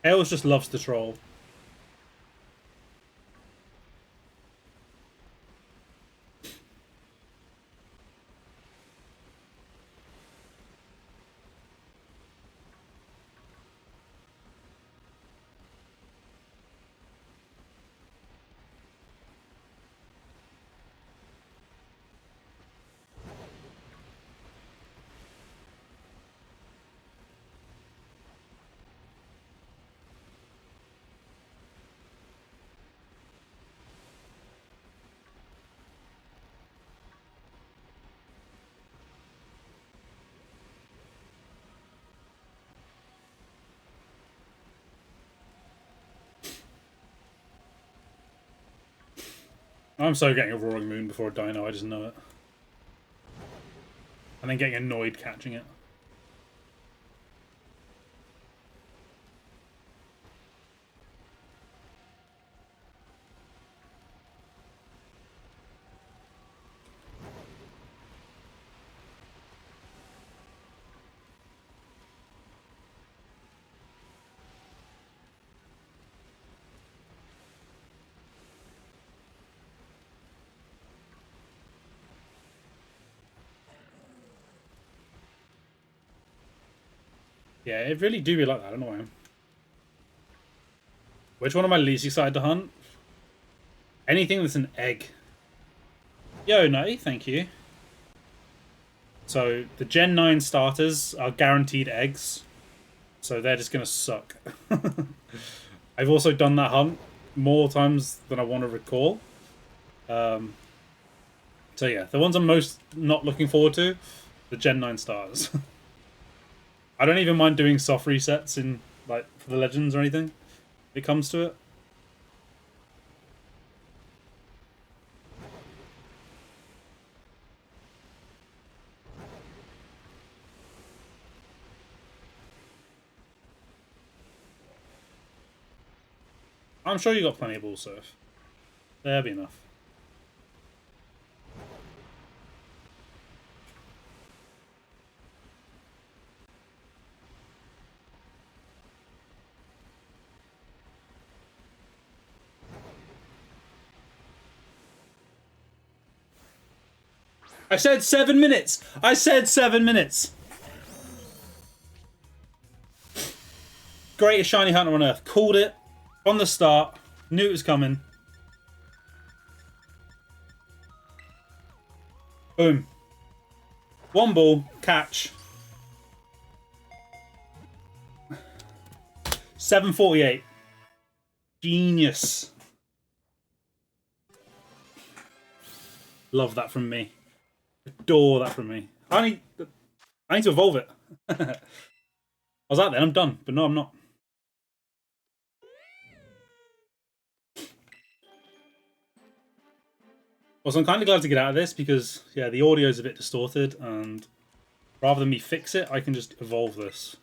Hales just loves to troll. I'm so getting a Roaring Moon before a dino, I just know it. And then getting annoyed catching it. Yeah, it really do be like that, I don't know why. Which one am I least excited to hunt? Anything that's an egg. Yo, Nutty, thank you. So, the Gen 9 starters are guaranteed eggs. So they're just going to suck. I've also done that hunt more times than I want to recall. So yeah, the ones I'm most not looking forward to, the Gen 9 starters. I don't even mind doing soft resets in, like, for the Legends or anything. If it comes to it. I'm sure you got plenty of ball surf. There'll be enough. I said 7 minutes! I said 7 minutes! Greatest shiny hunter on earth. Called it on the start. Knew it was coming. Boom. One ball. Catch. 748. Genius. Love that from me. Adore that from me. I need to evolve it. I was out there, I'm done. But no, I'm not. Also, I'm kind of glad to get out of this because, yeah, the audio is a bit distorted, and rather than me fix it, I can just evolve this.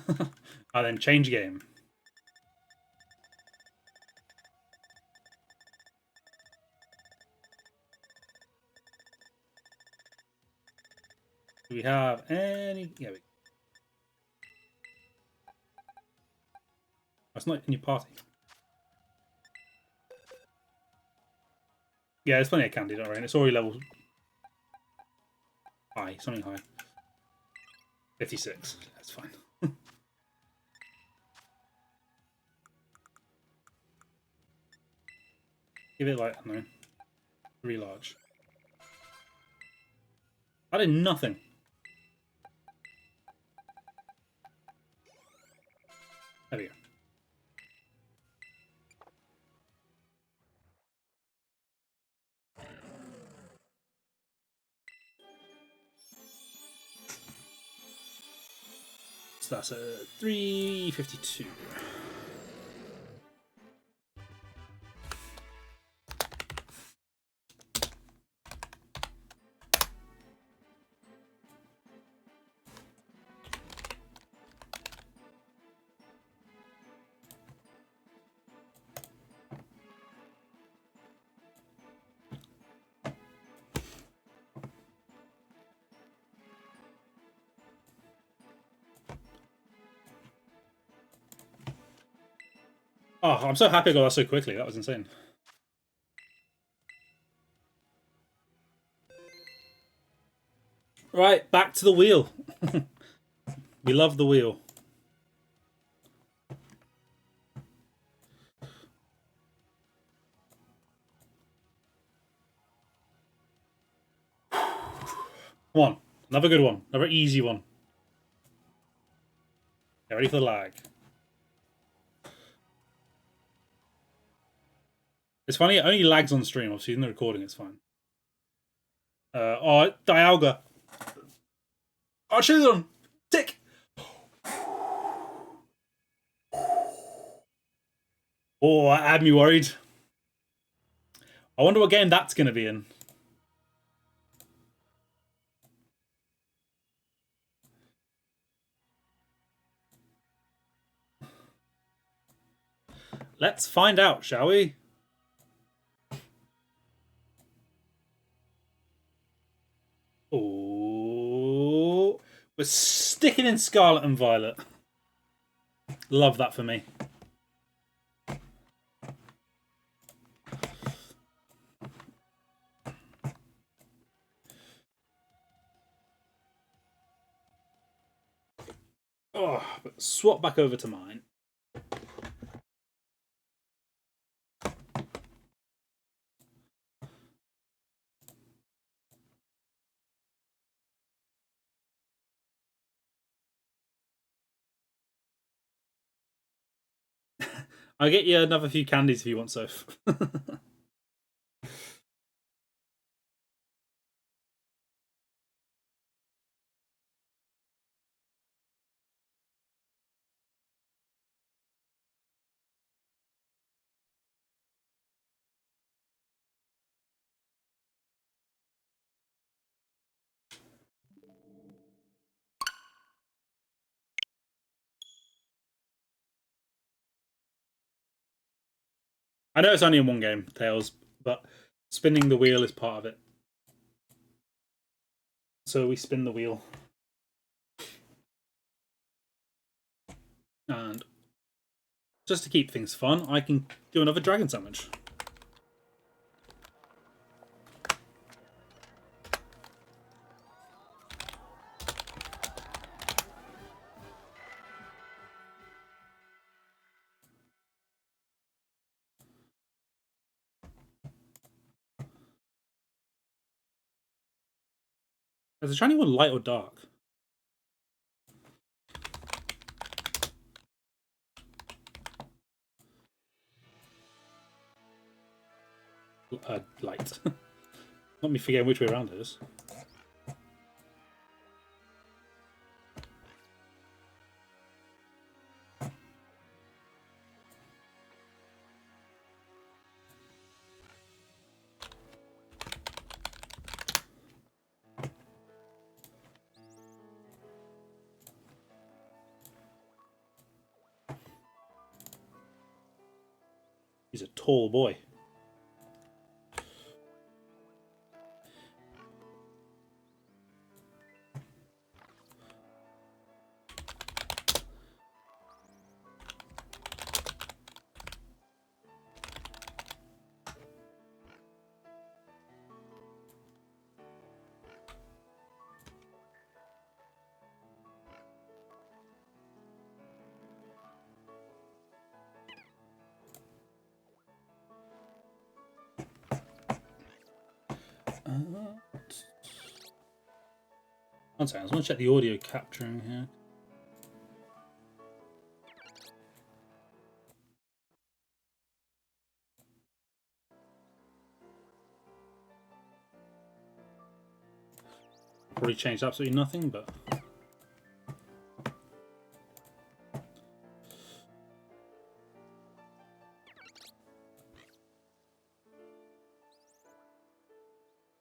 And then change game. Do we have any... Yeah, that's not in your party. Yeah, there's plenty of candy, don't worry. It's already level high, something high. 56. That's fine. Give it like, I don't know, 3 large. I did nothing. There we go. So that's a 352. Oh, I'm so happy I got that so quickly. That was insane. Right, back to the wheel. We love the wheel. Come on. Another good one. Another easy one. Get ready for the lag. It's funny, it only lags on stream. Obviously, in the recording, it's fine. Oh, Dialga. Oh, Children! Tick! Oh, that had me worried. I wonder what game that's going to be in. Let's find out, shall we? Oh, we're sticking in Scarlet and Violet. Love that for me. Oh, but swap back over to mine. I'll get you another few candies if you want, Soph. I know it's only in one game, Tails, but spinning the wheel is part of it. So we spin the wheel. And just to keep things fun, I can do another dragon sandwich. Is the shiny one light or dark? Light. Not me forgetting which way around it is. He's a tall boy. One second, I just want to check the audio capturing here. Probably changed absolutely nothing, but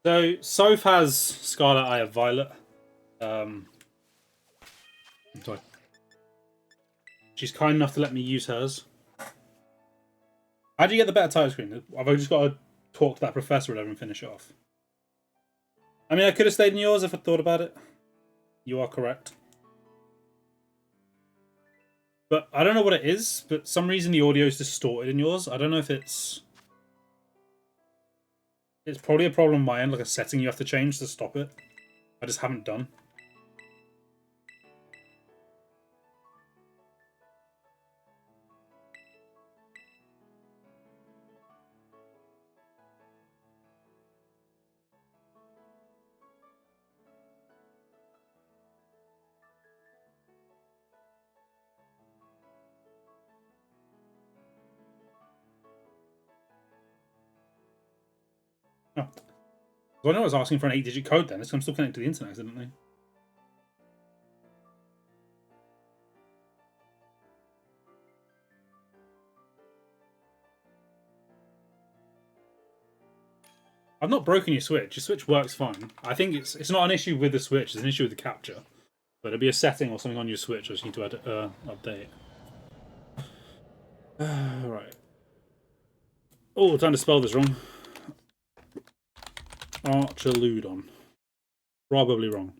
so Soph has Scarlet, I have Violet. She's kind enough to let me use hers. How do you get the better title screen? I've just got to talk to that professor or whatever and finish it off. I mean, I could have stayed in yours if I thought about it. You are correct. But I don't know what it is, but some reason the audio is distorted in yours. I don't know if it's... It's probably a problem on my end, like a setting you have to change to stop it. I just haven't done. Oh. Well, I know I was asking for an 8-digit code then. I'm still connected to the internet, accidentally. I've not broken your Switch. Your Switch works fine. I think it's not an issue with the Switch. It's an issue with the capture. But it'll be a setting or something on your Switch. I just need to update. Right. Oh, time to spell this wrong. Archaludon. Probably wrong.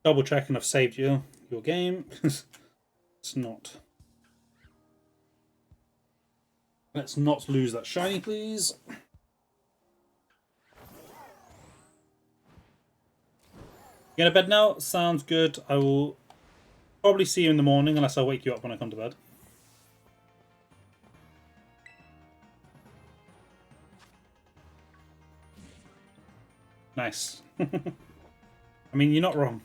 Double checking I've saved your game. It's not. Let's not lose that shiny, please. You going to bed now? Sounds good. I will probably see you in the morning unless I wake you up when I come to bed. Nice. I mean, you're not wrong.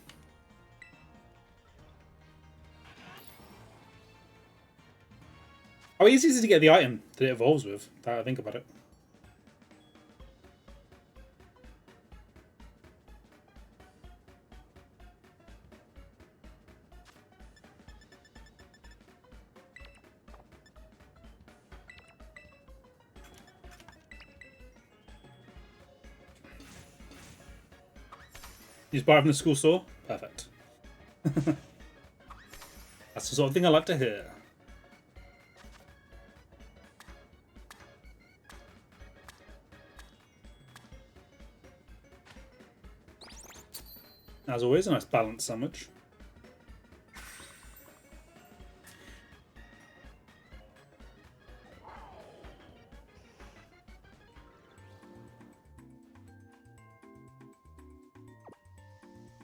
How easy is it to get the item that it evolves with? Now I think about it. You just buy it from the school store? Perfect. That's the sort of thing I like to hear. As always, a nice balanced sandwich.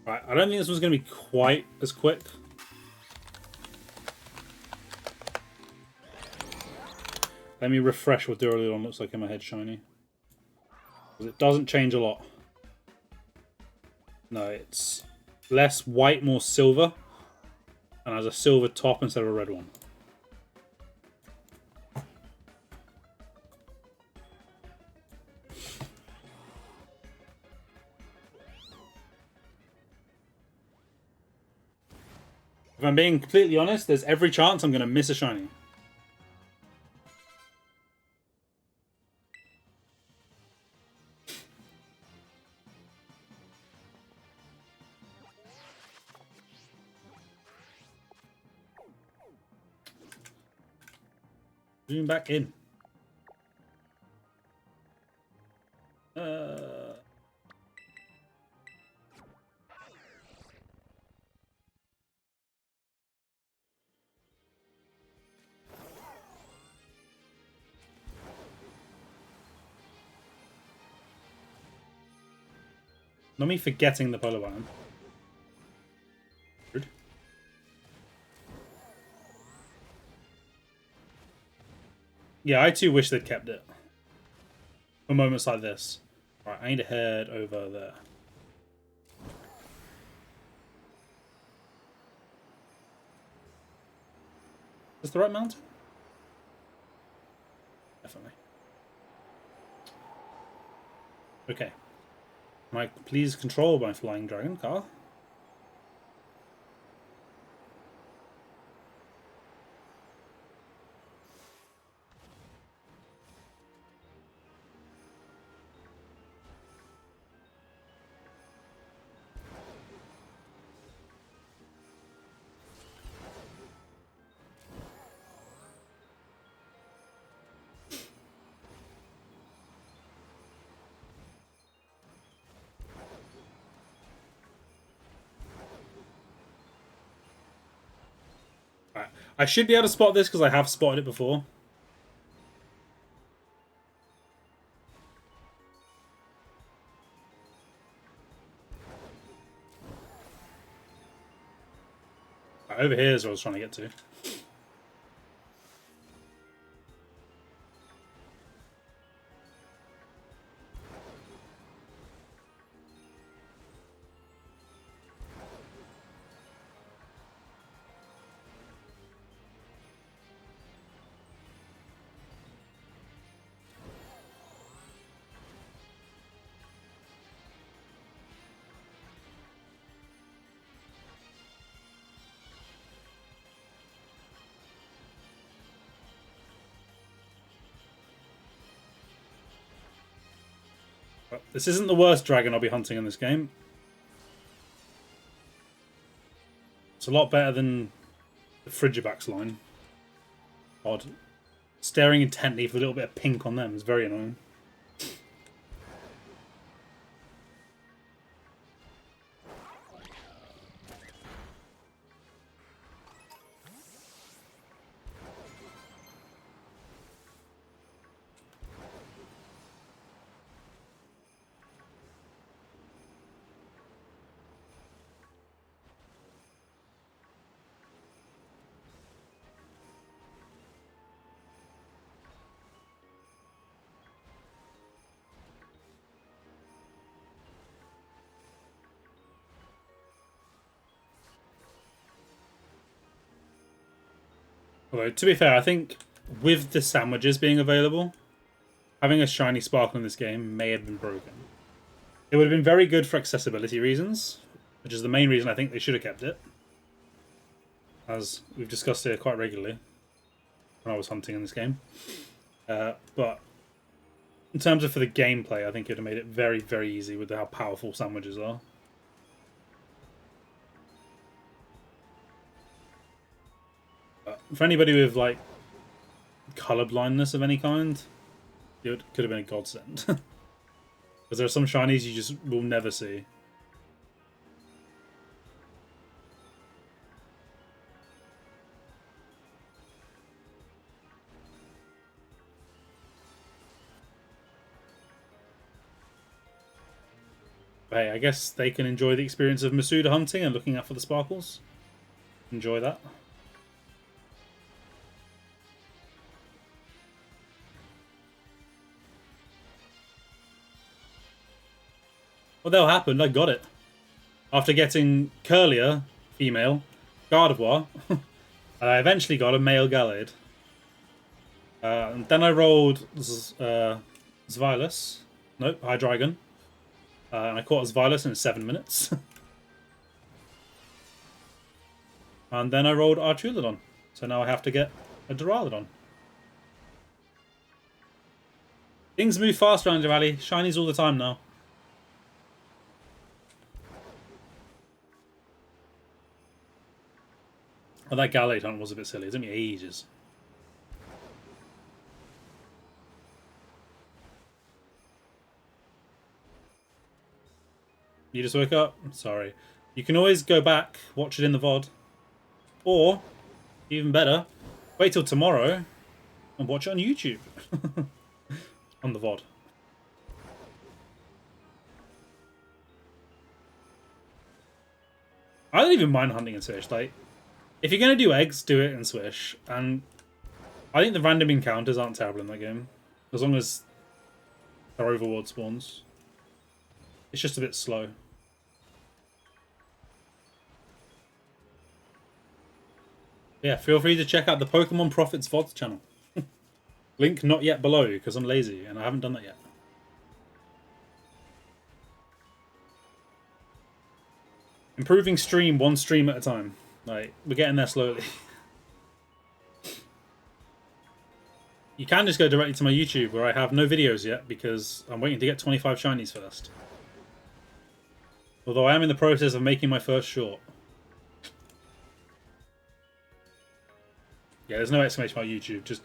Right, I don't think this one's going to be quite as quick. Let me refresh what Duraludon looks like in my head shiny. It doesn't change a lot. No, it's less white, more silver. And has a silver top instead of a red one. If I'm being completely honest, there's every chance I'm going to miss a shiny. Zoom back in. Not me forgetting the polar biome. Rude. Yeah, I too wish they'd kept it. For moments like this. Right, I need to head over there. Is this the right mountain? Definitely. Okay. Can I please control my flying dragon car? Right. I should be able to spot this because I have spotted it before. Right, over here is what I was trying to get to. But this isn't the worst dragon I'll be hunting in this game. It's a lot better than the Frigibax line. Odd. Staring intently for a little bit of pink on them is very annoying. Although, to be fair, I think with the sandwiches being available, having a shiny sparkle in this game may have been broken. It would have been very good for accessibility reasons, which is the main reason I think they should have kept it. As we've discussed here quite regularly when I was hunting in this game. But in terms of for the gameplay, I think it would have made it very, very easy with how powerful sandwiches are. But for anybody with, like, colour blindness of any kind, it could have been a godsend. Because there are some shinies you just will never see. But hey, I guess they can enjoy the experience of Masuda hunting and looking out for the sparkles. Enjoy that. Well, that happened. I got it. After getting Curlier, female, Gardevoir, I eventually got a male Gallade. And then I rolled Zvilus. Nope, Hydreigon. And I caught Zvilus in 7 minutes. And then I rolled Archulodon. So now I have to get a Duraludon. Things move fast around your valley. Shinies all the time now. Oh, that Gallade hunt was a bit silly. It took me ages. You just woke up? Sorry. You can always go back, watch it in the VOD. Or, even better, wait till tomorrow and watch it on YouTube. On the VOD. I don't even mind hunting in Swish. Like, if you're going to do eggs, do it in Swish. And I think the random encounters aren't terrible in that game. As long as they're overworld spawns. It's just a bit slow. Yeah, feel free to check out the Pokemon Profits VODs channel. Link not yet below, because I'm lazy and I haven't done that yet. Improving stream, one stream at a time. Like, we're getting there slowly. You can just go directly to my YouTube, where I have no videos yet, because I'm waiting to get 25 shinies first. Although I am in the process of making my first short. Yeah, there's no exclamation mark YouTube, just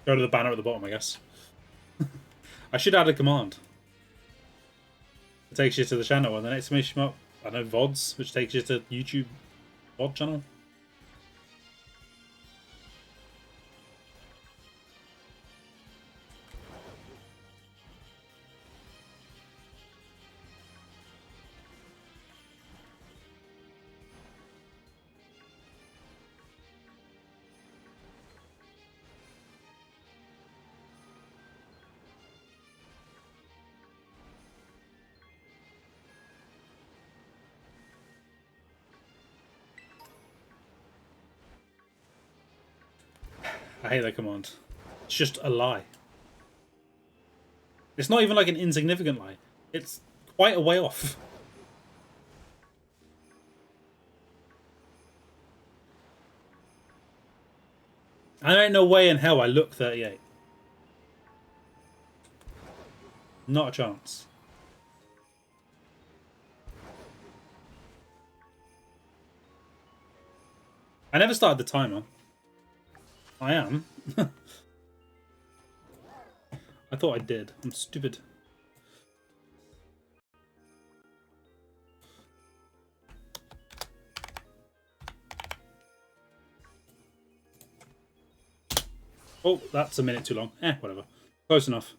go to the banner at the bottom, I guess. I should add a command. It takes you to the channel, and then exclamation mark, I don't know, VODs, which takes you to YouTube VOD channel. I hate that command. It's just a lie. It's not even like an insignificant lie. It's quite a way off. And there ain't no way in hell I look 38. Not a chance. I never started the timer. I am. I thought I did. I'm stupid. Oh, that's a minute too long. Whatever. Close enough.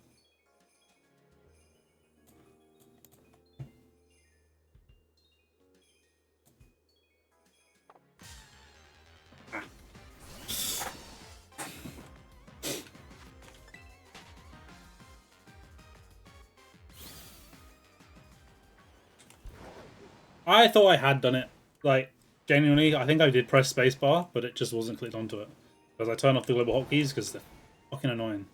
I thought I had done it. Like, genuinely, I think I did press spacebar, but it just wasn't clicked onto it. As I turn off the global hotkeys because they're fucking annoying.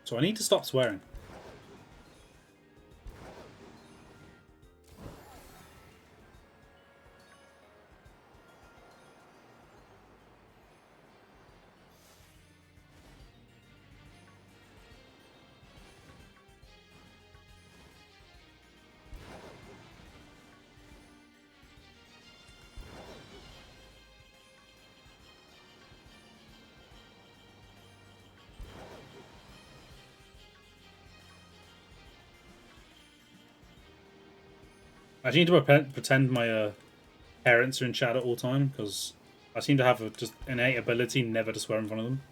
So I need to stop swearing. I need to pretend my parents are in chat at all time because I seem to have a just innate ability never to swear in front of them.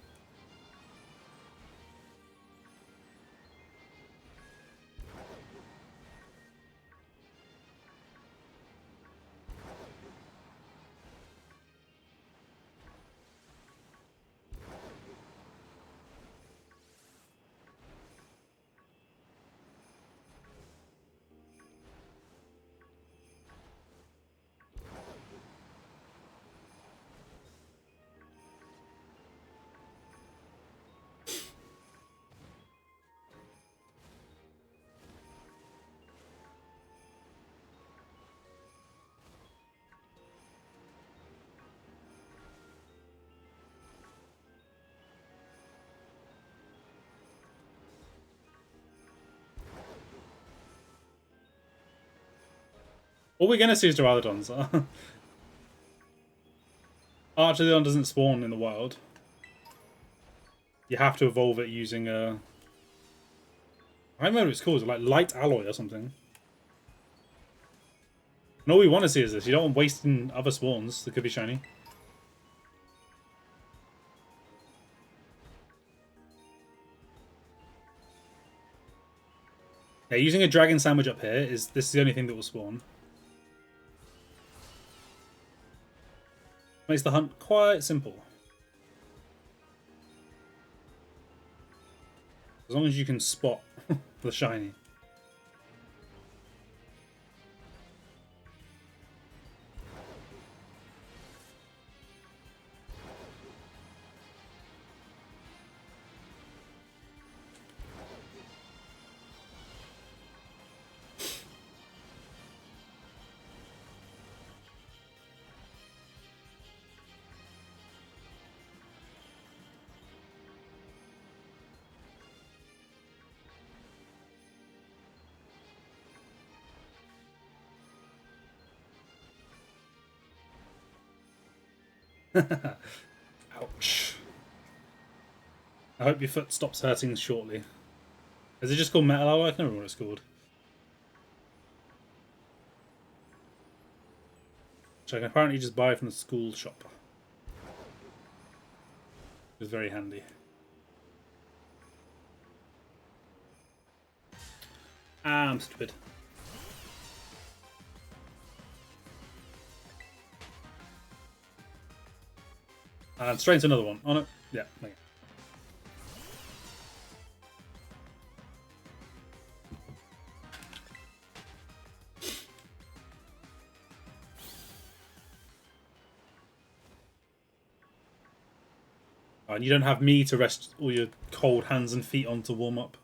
All we're gonna see is Duraludons. Archidon doesn't spawn in the wild. You have to evolve it using a... I don't remember what it's called, like light alloy or something. And all we want to see is this. You don't want wasting other spawns that could be shiny. Yeah, using a dragon sandwich up here is the only thing that will spawn. Makes the hunt quite simple. As long as you can spot the shiny. Ouch. I hope your foot stops hurting shortly. Is it just called metal alloy? I can't remember what it's called. Which I can apparently just buy from the school shop. It's very handy. I'm stupid. And straight into another one. Oh no. Yeah, okay. And you don't have me to rest all your cold hands and feet on to warm up.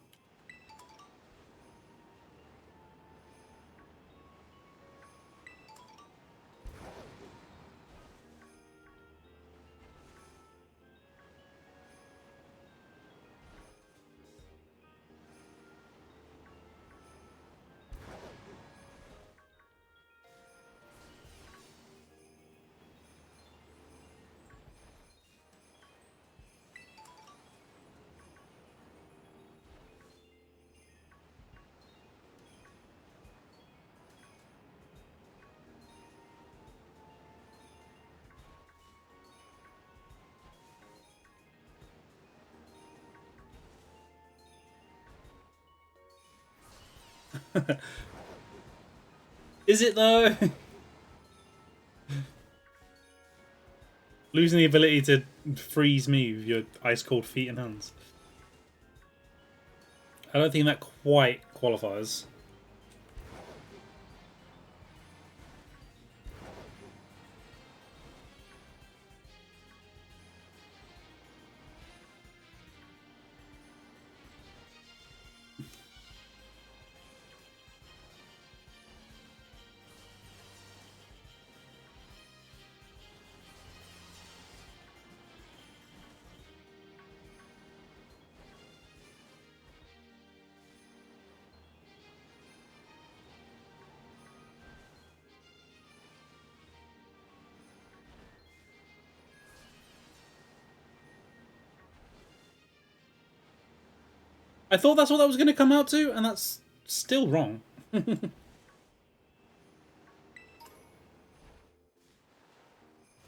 Is it though? Losing the ability to freeze me with your ice cold feet and hands. I don't think that quite qualifies. I thought that's what that was going to come out to, and that's still wrong.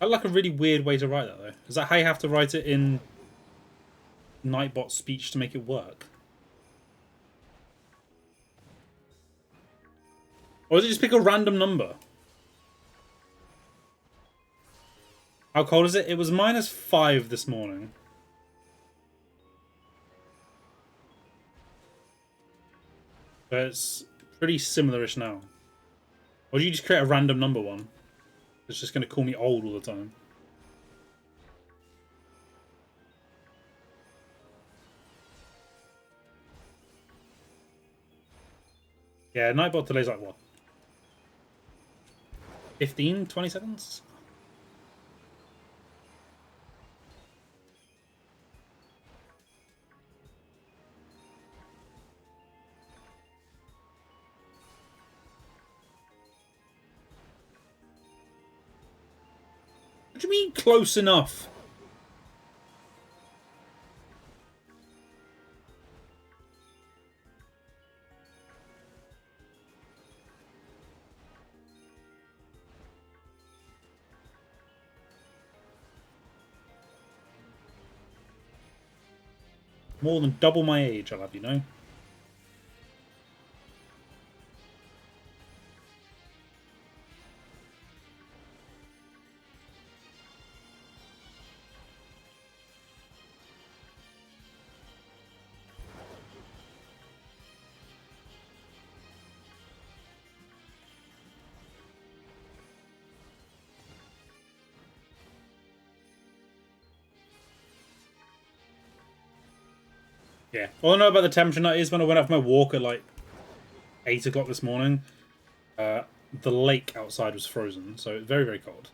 I like a really weird way to write that, though. Is that how you have to write it in Nightbot speech to make it work? Or does it just pick a random number? How cold is it? It was -5 this morning. But it's pretty similar-ish now. Or do you just create a random number one? It's just going to call me old all the time. Yeah, Nightbot delay's like what? 15, 20 seconds? What do you mean close enough? More than double my age, I'll have you know. Yeah. All I know about the temperature night is when I went out for my walk at like 8 o'clock this morning, the lake outside was frozen, so it's very, very cold.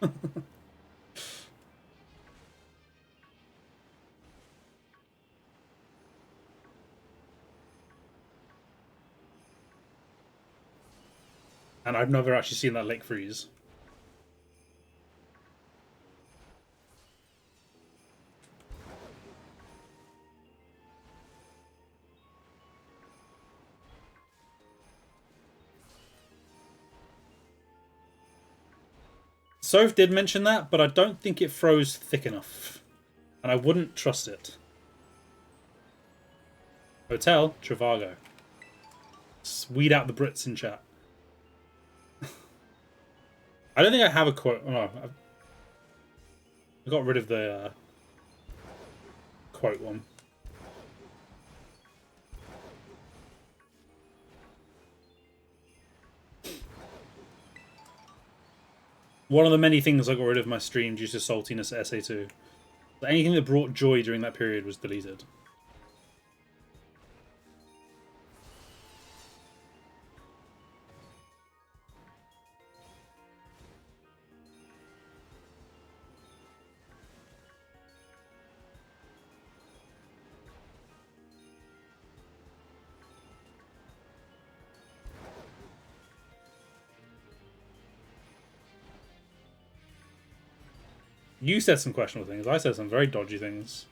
And I've never actually seen that lake freeze. Soph did mention that, but I don't think it froze thick enough. And I wouldn't trust it. Hotel Trivago. Weed out the Brits in chat. I don't think I have a quote. Oh, no, I got rid of the quote one. One of the many things I got rid of my stream due to saltiness at SA2. But anything that brought joy during that period was deleted. You said some questionable things. I said some very dodgy things.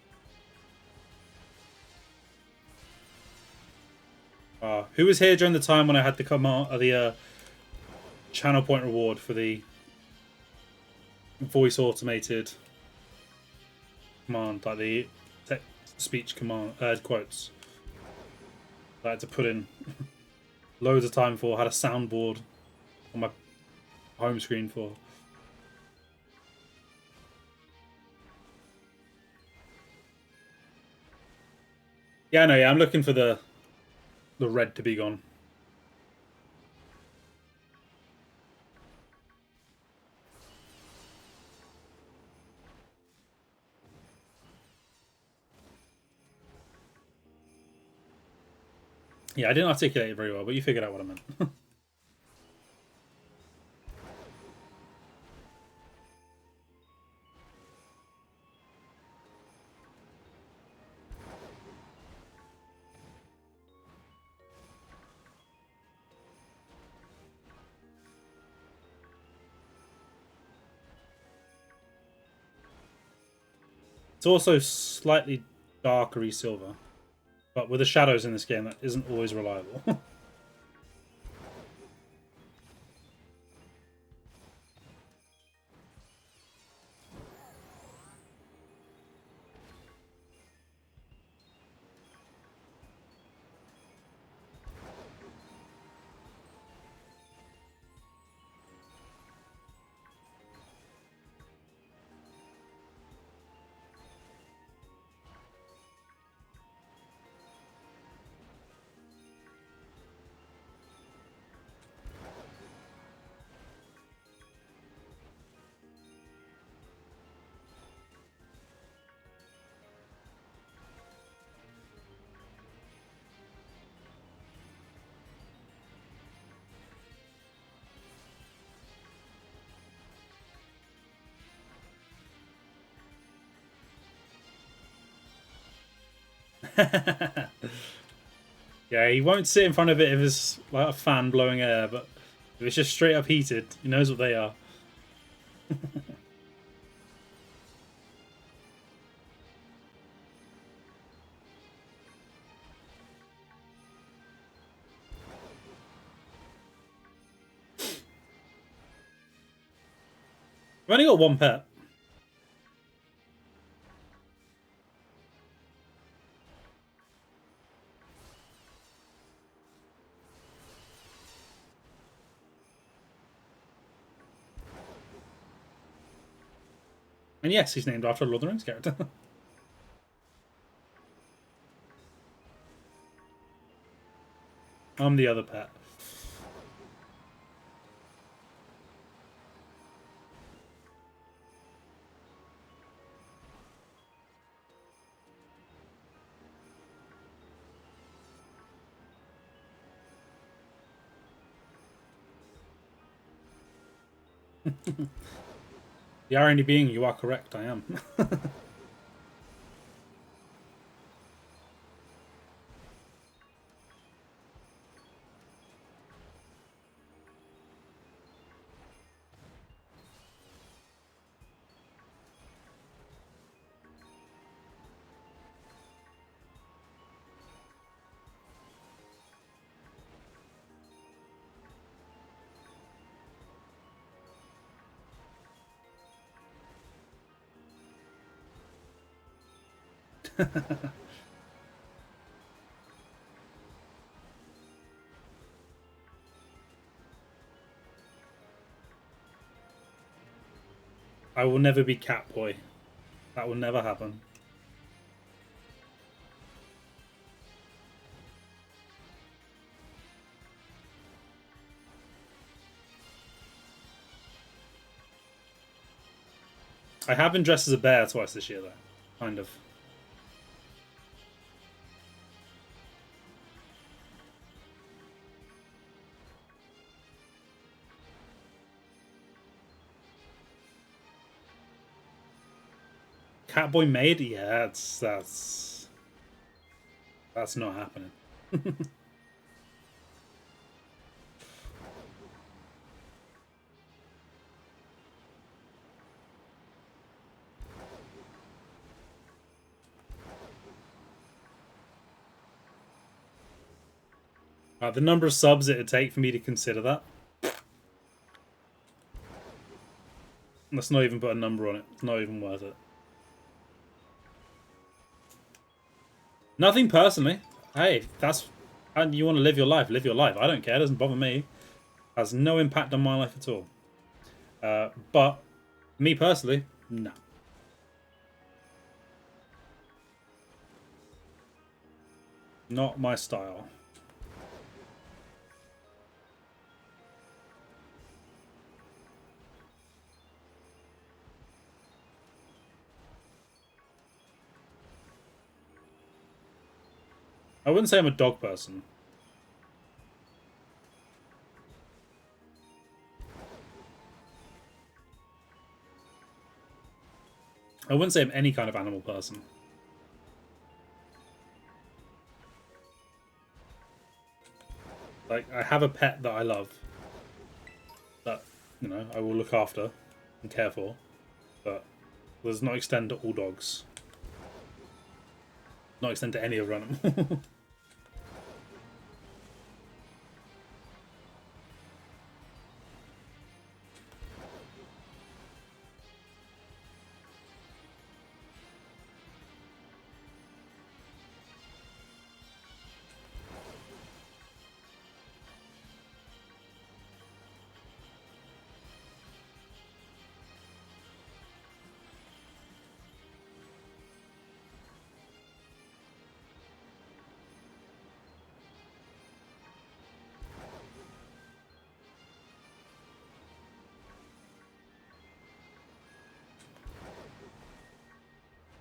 Who was here during the time when I had the command, the channel point reward for the voice automated command, like the text speech command quotes that I had to put in loads of time for? Had a soundboard on my home screen for. Yeah, no, yeah, I'm looking for the red to be gone. Yeah, I didn't articulate it very well, but you figured out what I meant. It's also slightly darkery silver. But with the shadows in this game, that isn't always reliable. Yeah, he won't sit in front of it if it's like a fan blowing air, but if it's just straight up heated, he knows what they are. I've only got one pet. And yes, he's named after a Lord of the Rings character. I'm the other pet. The irony being, you are correct, I am. I will never be Catboy. That will never happen. I have been dressed as a bear twice this year, though. Kind of. Catboy made? Yeah, that's not happening. The number of subs it would take for me to consider that. Let's not even put a number on it. It's not even worth it. Nothing personally. Hey, that's... And you want to live your life, live your life. I don't care. It doesn't bother me. Has no impact on my life at all. But me personally, no. Not my style. I wouldn't say I'm a dog person. I wouldn't say I'm any kind of animal person. Like, I have a pet that I love. That, you know, I will look after and care for. But does not extend to all dogs. not extend to any other animal.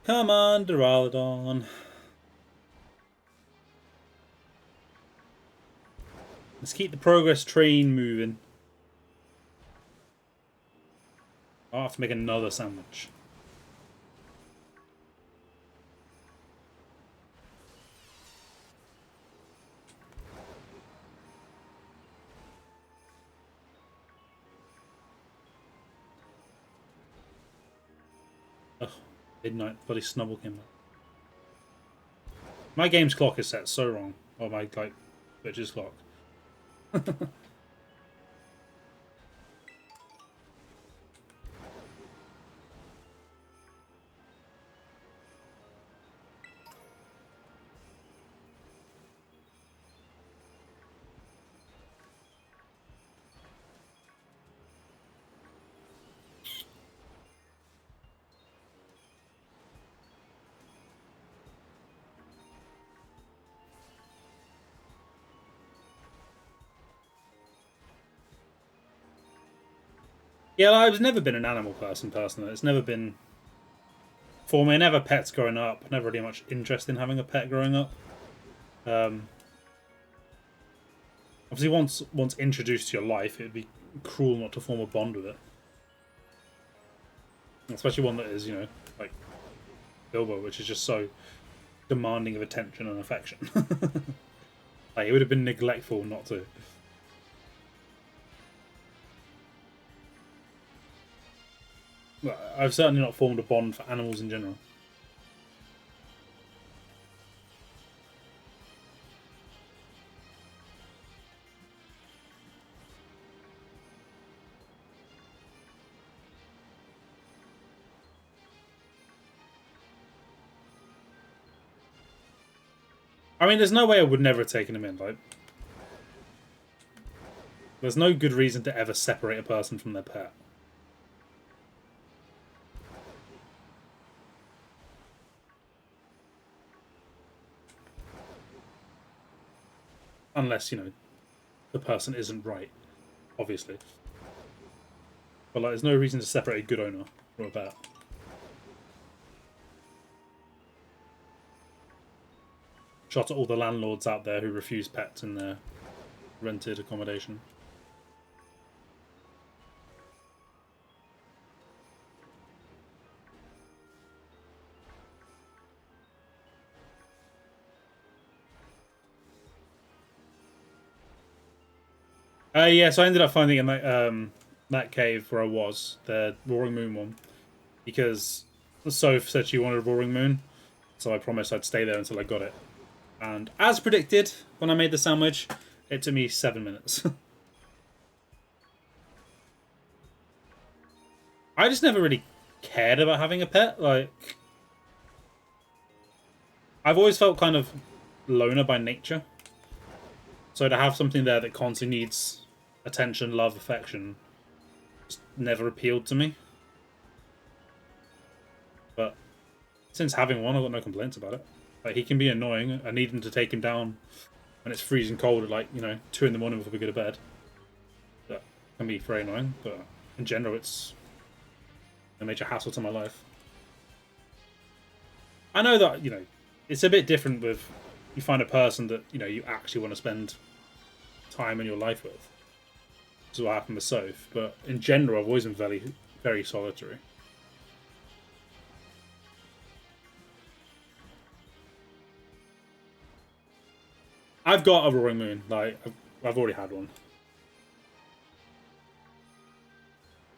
Come on, Duraludon. Let's keep the progress train moving. I'll have to make another sandwich. Ugh, midnight bloody snubble came up. My game's clock is set so wrong. Or my, like, Twitch's clock. Yeah, I've never been an animal person, personally. It's never been... For me, never pets growing up. Never really much interest in having a pet growing up. Obviously, once introduced to your life, it'd be cruel not to form a bond with it. Especially one that is, you know, like Bilbo, which is just so demanding of attention and affection. Like, it would have been neglectful not to. I've certainly not formed a bond for animals in general. I mean, there's no way I would never have taken him in. Like, there's no good reason to ever separate a person from their pet. Unless, you know, the person isn't right, obviously. But, like, there's no reason to separate a good owner from a pet. Shot at all the landlords out there who refuse pets in their rented accommodation. Yeah, so I ended up finding in that cave where I was, the Roaring Moon one, because Soph said she wanted a Roaring Moon, so I promised I'd stay there until I got it. And as predicted, when I made the sandwich, it took me 7 minutes. I just never really cared about having a pet. Like, I've always felt kind of loner by nature. So to have something there that constantly needs attention, love, affection, just never appealed to me. But since having one, I've got no complaints about it. Like, he can be annoying. I need him to take him down when it's freezing cold at, like, you know, 2 in the morning before we go to bed. That can be very annoying, but in general, it's a major hassle to my life. I know that, you know, it's a bit different with you find a person that, you know, you actually want to spend time in your life with. This is what happened with Soph, but in general, I've always been very, very solitary. I've got a Roaring Moon. Like, I've already had one.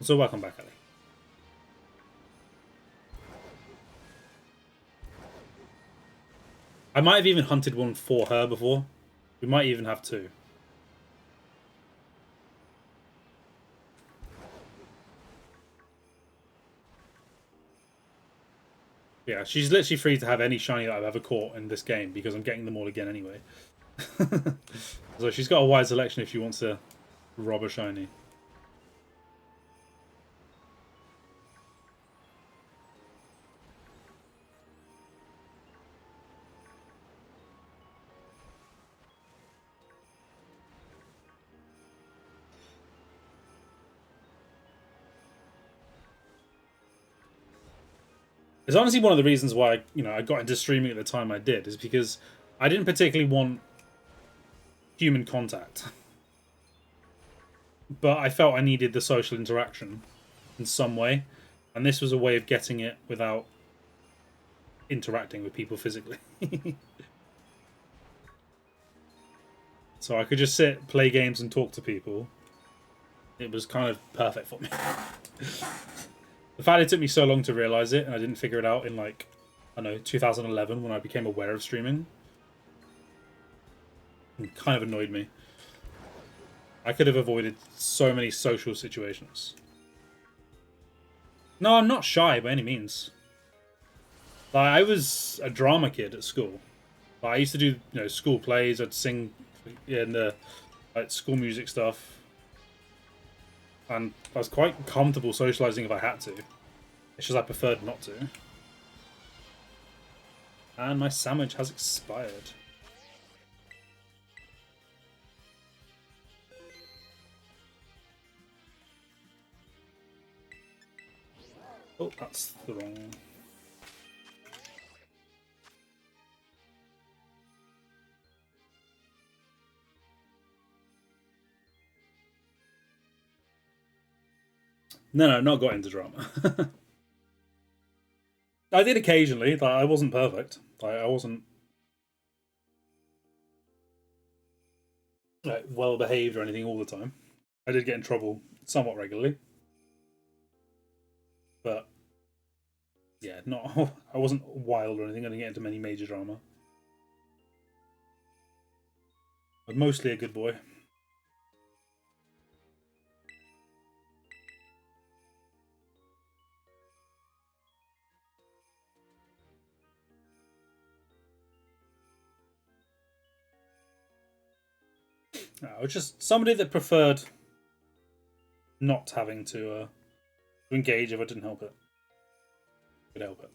So welcome back, Ellie. I might have even hunted one for her before. We might even have two. Yeah, she's literally free to have any shiny that I've ever caught in this game because I'm getting them all again anyway. So she's got a wide selection if she wants to rob a shiny. It's honestly one of the reasons why I got into streaming at the time I did, is because I didn't particularly want human contact, but I felt I needed the social interaction in some way, and this was a way of getting it without interacting with people physically. So I could just sit, play games, and talk to people. It was kind of perfect for me. The fact it took me so long to realize it, and I didn't figure it out in, like, I don't know, 2011 when I became aware of streaming, it kind of annoyed me. I could have avoided so many social situations. No, I'm not shy by any means. Like, I was a drama kid at school. Like, I used to do, school plays. I'd sing in the school music stuff, and I was quite comfortable socializing if I had to. It's just I preferred not to. And my sandwich has expired. Oh, that's the wrong one. No, not got into drama. I did occasionally. Like, I wasn't perfect. Like, I wasn't well behaved or anything all the time. I did get in trouble somewhat regularly, but yeah, not. I wasn't wild or anything. I didn't get into many major drama. But mostly a good boy. I was just somebody that preferred not having to engage if I didn't help it. Could help it.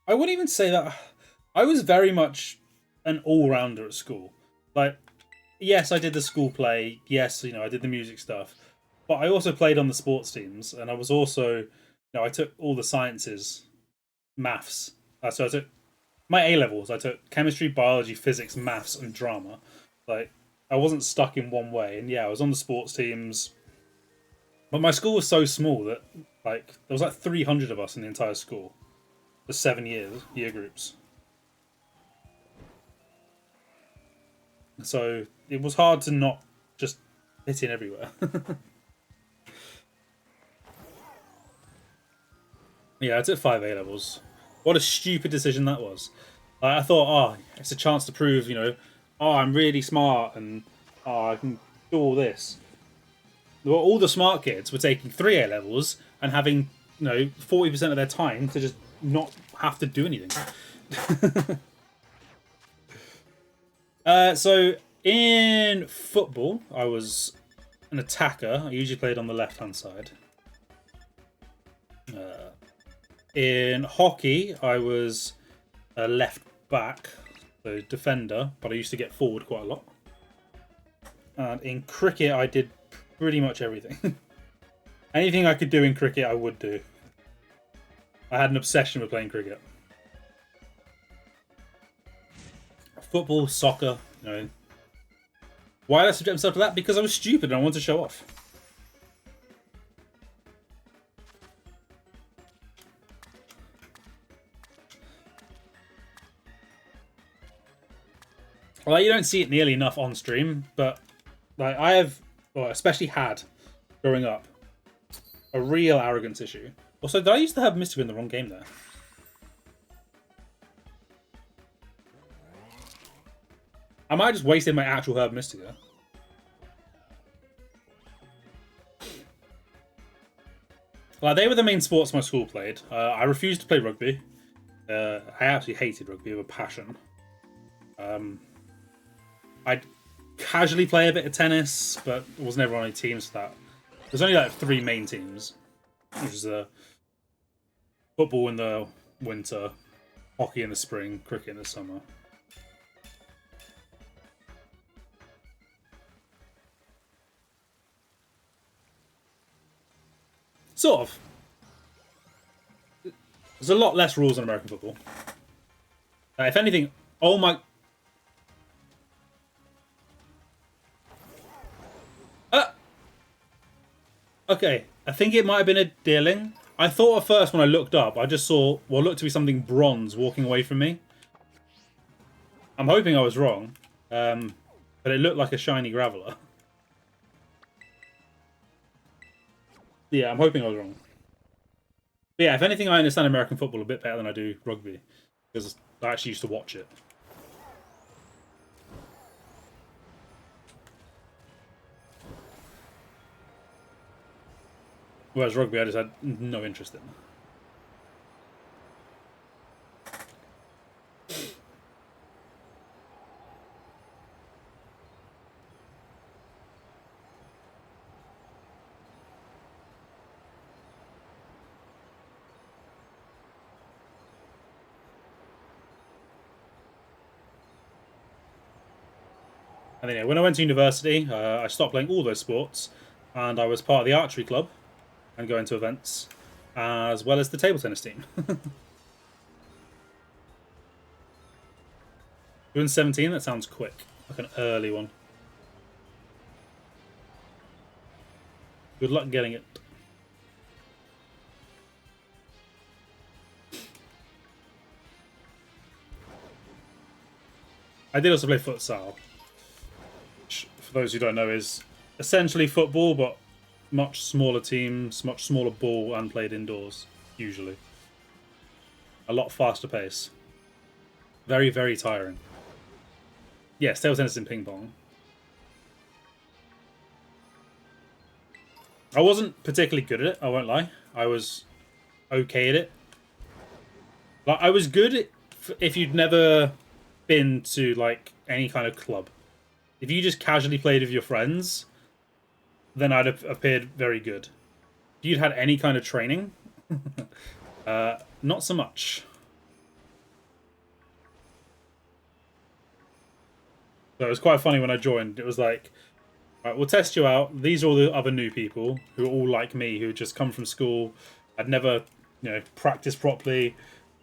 I wouldn't even say that. I was very much an all-rounder at school. Like, yes, I did the school play. Yes, I did the music stuff. But I also played on the sports teams, and I was also, I took all the sciences, maths. So I took my A levels. I took chemistry, biology, physics, maths, and drama. Like, I wasn't stuck in one way. And yeah, I was on the sports teams. But my school was so small that, like, there was like 300 of us in the entire school for 7 year groups. So it was hard to not just fit in everywhere. Yeah, I took 5 A levels. What a stupid decision that was. I thought, it's a chance to prove, I'm really smart and I can do all this. Well, all the smart kids were taking 3 A levels and having, 40% of their time to just not have to do anything. So in football, I was an attacker. I usually played on the left-hand side. In hockey, I was a left back, so defender, but I used to get forward quite a lot. And in cricket, I did pretty much everything. Anything I could do in cricket, I would do. I had an obsession with playing cricket. Football, soccer, Why did I subject myself to that? Because I was stupid and I wanted to show off. Like, you don't see it nearly enough on stream, but like I have, or especially had, growing up, a real arrogance issue. Also, did I used to have Mystica in the wrong game there? I might have just wasted my actual Herb Mystica. Like, they were the main sports my school played. I refused to play rugby. I absolutely hated rugby with a passion. I'd casually play a bit of tennis, but I was never on any teams for that. There's only like 3 main teams, which is football in the winter, hockey in the spring, cricket in the summer. Sort of. There's a lot less rules in American football. If anything, oh my... Okay, I think it might have been a dealing. I thought at first when I looked up, I just saw what looked to be something bronze walking away from me. I'm hoping I was wrong, but it looked like a shiny Graveler. Yeah, I'm hoping I was wrong. But yeah, if anything, I understand American football a bit better than I do rugby, because I actually used to watch it. Whereas rugby, I just had no interest in. And then, yeah, when I went to university, I stopped playing all those sports, and I was part of the archery club and going to events, as well as the table tennis team. Doing 17, that sounds quick. Like an early one. Good luck getting it. I did also play futsal, which, for those who don't know, is essentially football, but much smaller teams, much smaller ball, and played indoors, usually. A lot faster pace. Very, very tiring. Yes, table tennis and ping pong. I wasn't particularly good at it, I won't lie. I was okay at it. Like, I was good if you'd never been to like any kind of club. If you just casually played with your friends, then I'd have appeared very good. If you'd had any kind of training, not so much. So it was quite funny when I joined. It was like, right, we'll test you out. These are all the other new people who are all like me, who had just come from school. I'd never, practiced properly,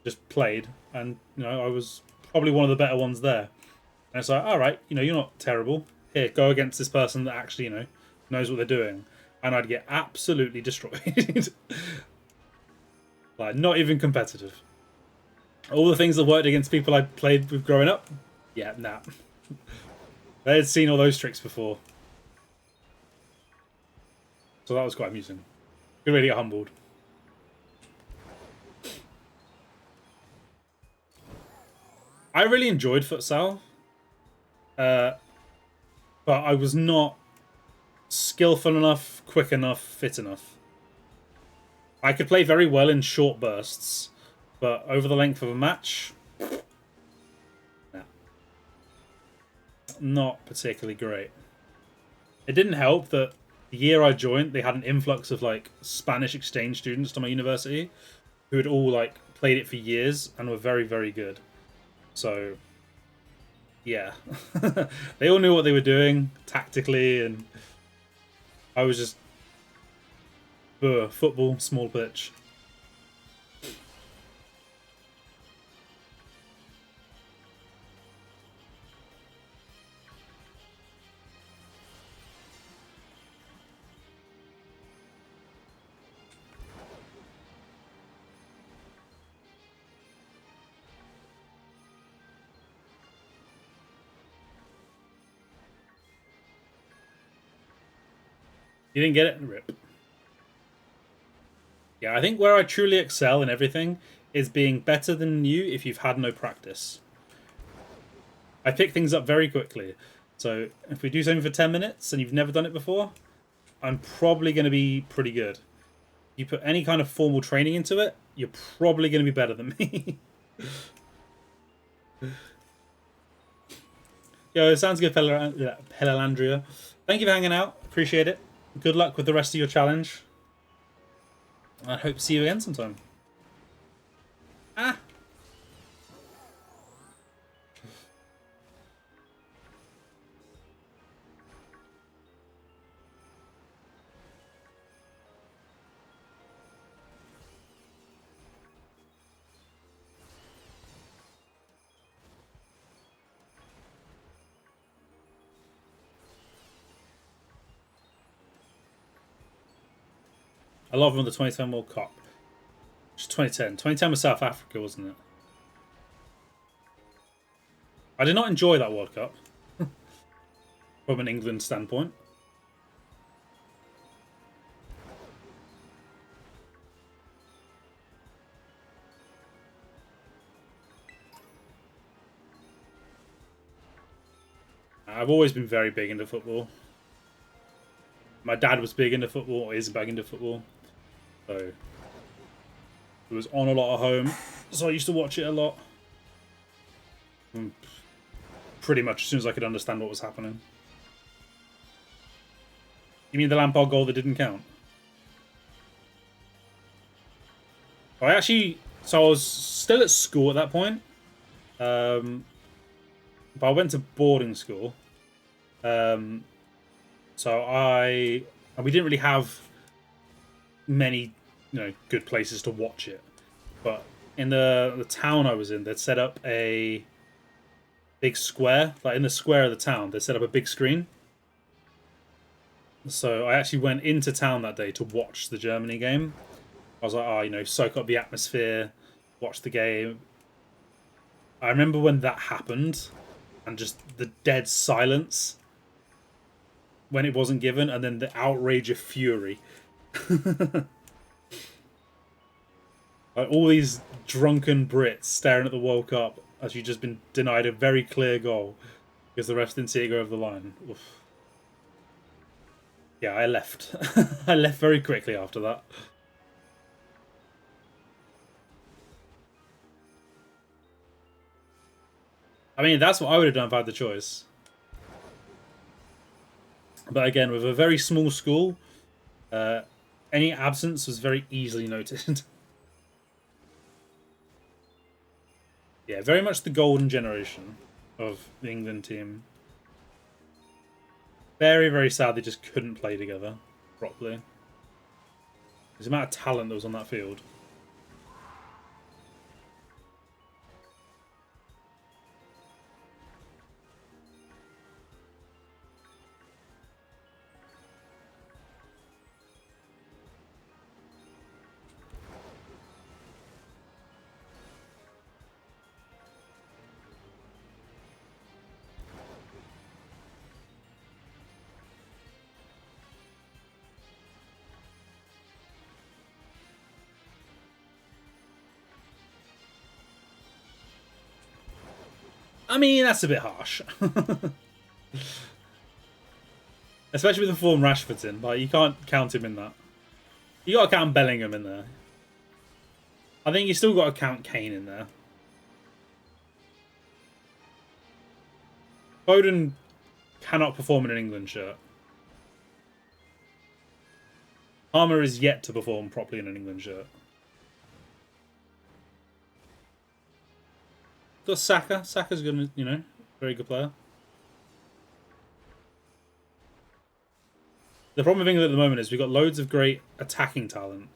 just played, and I was probably one of the better ones there. And it's like, all right, you're not terrible. Here, go against this person that actually, knows what they're doing, and I'd get absolutely destroyed. Like, not even competitive. All the things that worked against people I played with growing up, yeah, nah. They had seen all those tricks before. So that was quite amusing. Good way to get humbled. I really enjoyed futsal. But I was not skillful enough, quick enough, fit enough. I could play very well in short bursts, but over the length of a match, nah. Not particularly great. It didn't help that the year I joined, they had an influx of like Spanish exchange students to my university who had all like played it for years and were very, very good. So, yeah. They all knew what they were doing tactically, and I was just football, small pitch. You didn't get it? Rip. Yeah, I think where I truly excel in everything is being better than you if you've had no practice. I pick things up very quickly. So if we do something for 10 minutes and you've never done it before, I'm probably going to be pretty good. You put any kind of formal training into it, you're probably going to be better than me. Yo, sounds good, Pelalandria. Thank you for hanging out. Appreciate it. Good luck with the rest of your challenge. I hope to see you again sometime. Ah! I love him on the 2010 World Cup. It's 2010. 2010 was South Africa, wasn't it? I did not enjoy that World Cup from an England standpoint. I've always been very big into football. My dad was big into football, or is big into football. So it was on a lot at home. So I used to watch it a lot. Pretty much as soon as I could understand what was happening. You mean the Lampard goal that didn't count? So I was still at school at that point. But I went to boarding school. So we didn't really have many, good places to watch it. But in the town I was in, they'd set up a big square. Like in the square of the town, they set up a big screen. So I actually went into town that day to watch the Germany game. I was like, soak up the atmosphere, watch the game. I remember when that happened, and just the dead silence when it wasn't given, and then the outrage of fury. Like all these drunken Brits staring at the World Cup as you've just been denied a very clear goal because the refs didn't see it go over the line. Oof. Yeah, I left. I left very quickly after that. I mean, that's what I would have done if I had the choice. But again, with a very small school, any absence was very easily noted. Yeah, very much the golden generation of the England team. Very, very sad they just couldn't play together properly. There's the amount of talent that was on that field. I mean, that's a bit harsh. Especially with the form Rashford's in. Like, you can't count him in that. You got to count Bellingham in there. I think you still got to count Kane in there. Foden cannot perform in an England shirt. Palmer is yet to perform properly in an England shirt. Got Saka. Saka's good, very good player. The problem with England at the moment is we've got loads of great attacking talent.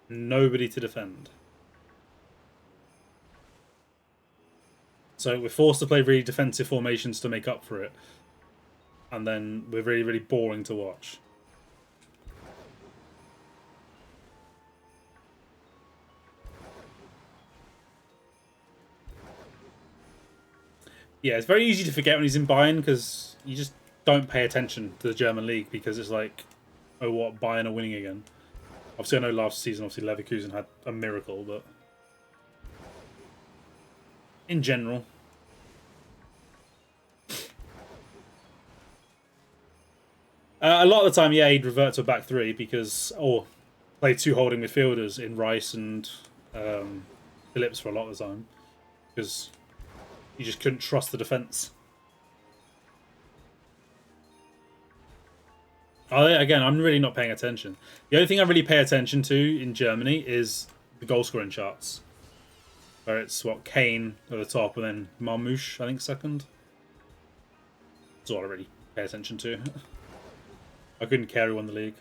Nobody to defend. So we're forced to play really defensive formations to make up for it. And then we're really, really boring to watch. Yeah, it's very easy to forget when he's in Bayern because you just don't pay attention to the German league because it's like oh what, Bayern are winning again. Obviously, I know last season, obviously Leverkusen had a miracle, but in general, a lot of the time, yeah, he'd revert to a back three because, or play two holding midfielders in Rice and Phillips for a lot of the time because you just couldn't trust the defense. Again, I'm really not paying attention. The only thing I really pay attention to in Germany is the goal scoring charts, where it's what Kane at the top and then Marmouche, I think, second. That's all I really pay attention to. I couldn't care who won the league.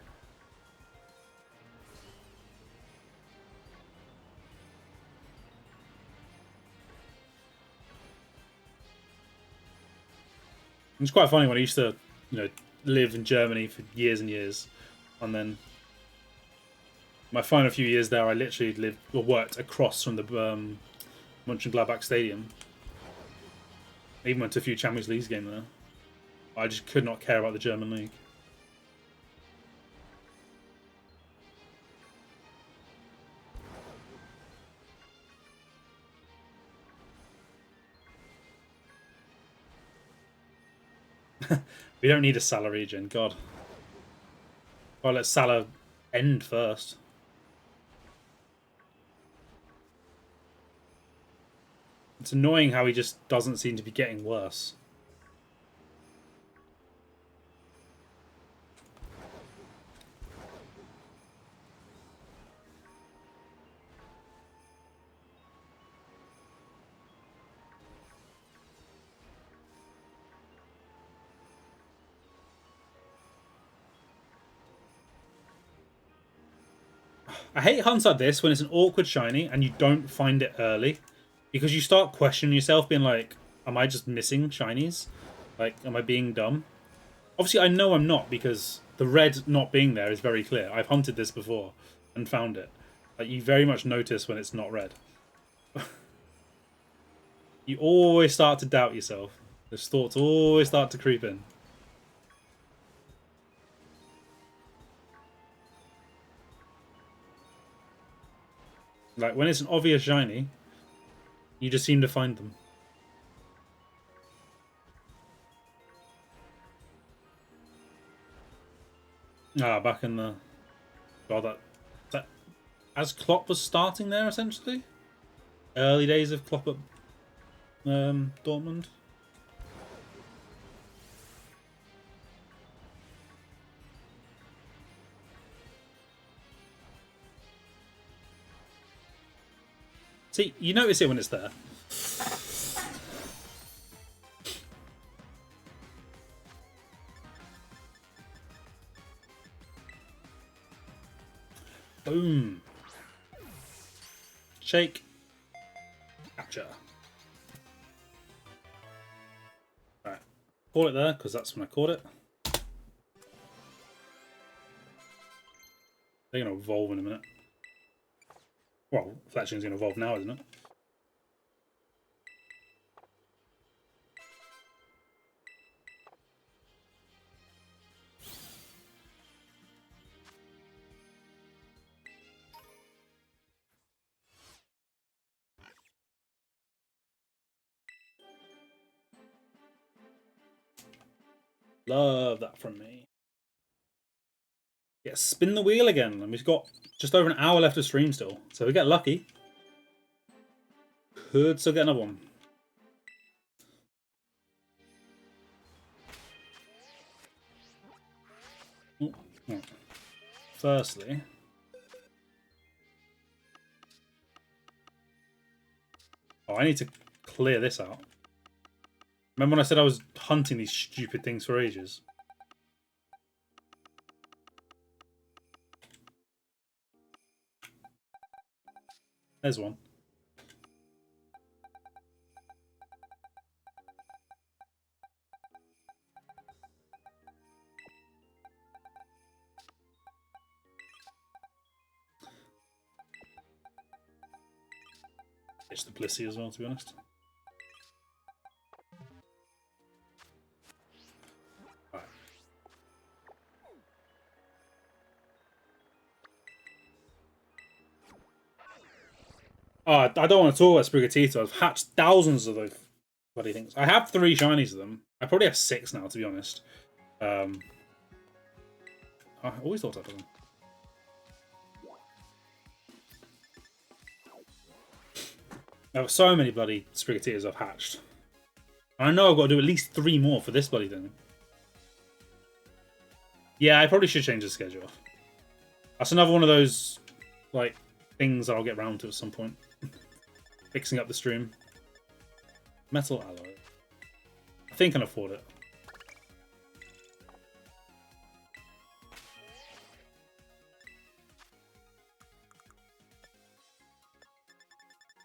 It's quite funny when I used to, live in Germany for years and years, and then my final few years there, I literally lived or worked across from the Mönchengladbach Stadium. I even went to a few Champions League games there. I just could not care about the German league. We don't need a Salah regen, God. Well, let Salah end first. It's annoying how he just doesn't seem to be getting worse. I hate hunts like this when it's an awkward shiny and you don't find it early, because you start questioning yourself, being like, am I just missing shinies? Like, am I being dumb? Obviously, I know I'm not, because the red not being there is very clear. I've hunted this before and found it. Like, you very much notice when it's not red. You always start to doubt yourself. Those thoughts always start to creep in. Like, when it's an obvious shiny, you just seem to find them. Ah, back in the... God, that... As Klopp was starting there, essentially? Early days of Klopp at Dortmund. See, you notice it when it's there. Boom. Shake. Capture. Alright. Call it there, because that's when I caught it. They're going to evolve in a minute. Well, Fletching's going to evolve now, isn't it? Love that from me. Yeah, spin the wheel again. And we've got just over an hour left of stream still. So if we get lucky, could still get another one. Oh. Firstly, I need to clear this out. Remember when I said I was hunting these stupid things for ages? There's one. It's the Blissey as well, to be honest. Right. Oh, I don't want to talk about Sprigatito. I've hatched thousands of those bloody things. I have 3 shinies of them. I probably have 6 now, to be honest. I always thought I'd have them. There were so many bloody Sprigatitos I've hatched. I know I've got to do at least 3 more for this bloody thing. Yeah, I probably should change the schedule. That's another one of those, like, things I'll get round to at some point. Fixing up the stream. Metal alloy. I think I can afford it.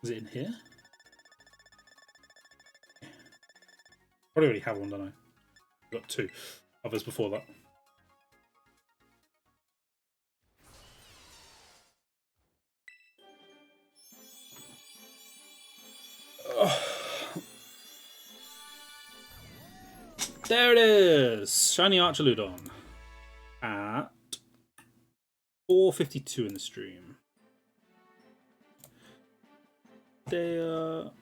Is it in here? Probably already have one, don't I? I've got 2 others before that. There it is! Shiny Archaludon. At 4:52 in the stream. Paldea.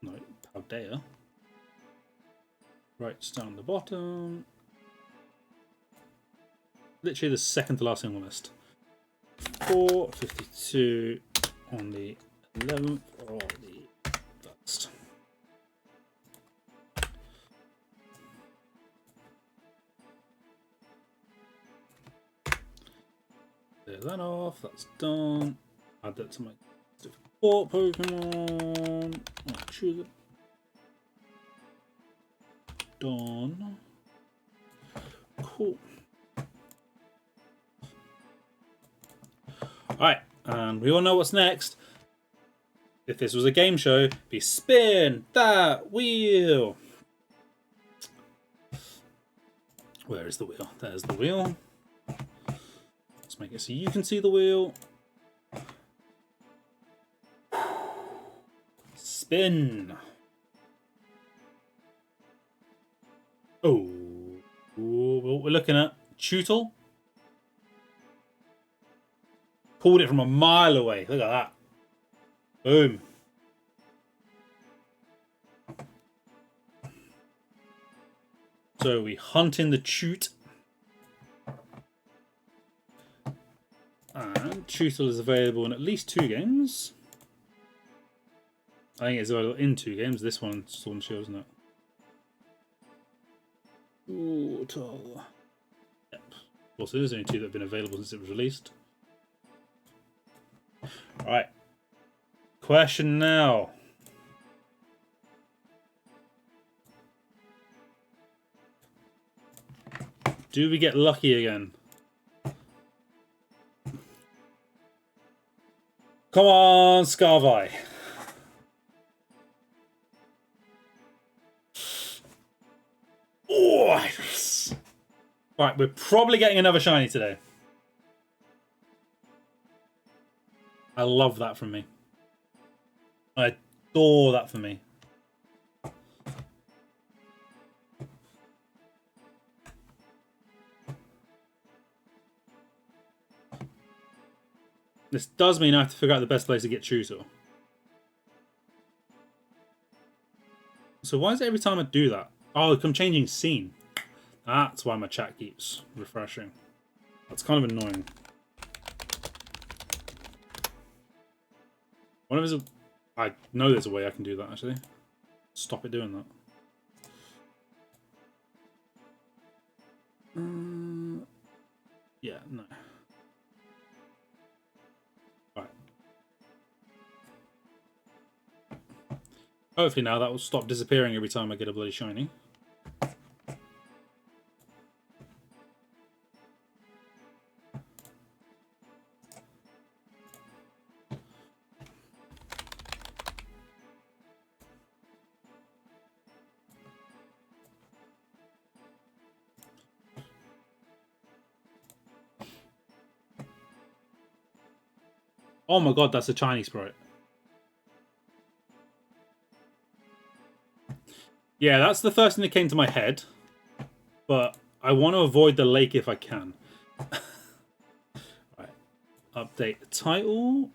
No, Paldea. Right, it's down the bottom. Literally the second to last thing on the list. 4:52 on the 11th or the 1st. There's that off, that's done. Add that to my support Pokemon. I'll choose it. Done. Cool. Alright, and we all know what's next. If this was a game show, it'd be spin that wheel. Where is the wheel? There's the wheel. Let's make it so you can see the wheel. Spin. Oh, what we're looking at? Tootle. Pulled it from a mile away. Look at that. Boom. So we hunt in the Toot. And Tootle is available in at least 2 games. I think it's available in 2 games. This one, Sword and Shield, isn't it? Tootle. Yep. Also, there's only 2 that have been available since it was released. Alright. Question now. Do we get lucky again? Come on, Scarvi. Oh, right, we're probably getting another shiny today. I love that from me. I adore that for me. This does mean I have to figure out the best place to get Tootle. So why is it every time I do that? Oh, I'm changing scene. That's why my chat keeps refreshing. That's kind of annoying. One of I know there's a way I can do that, actually. Stop it doing that. Yeah, no. Right. Hopefully now that will stop disappearing every time I get a bloody shiny. Oh my god, that's a Chinese sprite. Yeah, that's the first thing that came to my head. But I want to avoid the lake if I can. Right. Update the title.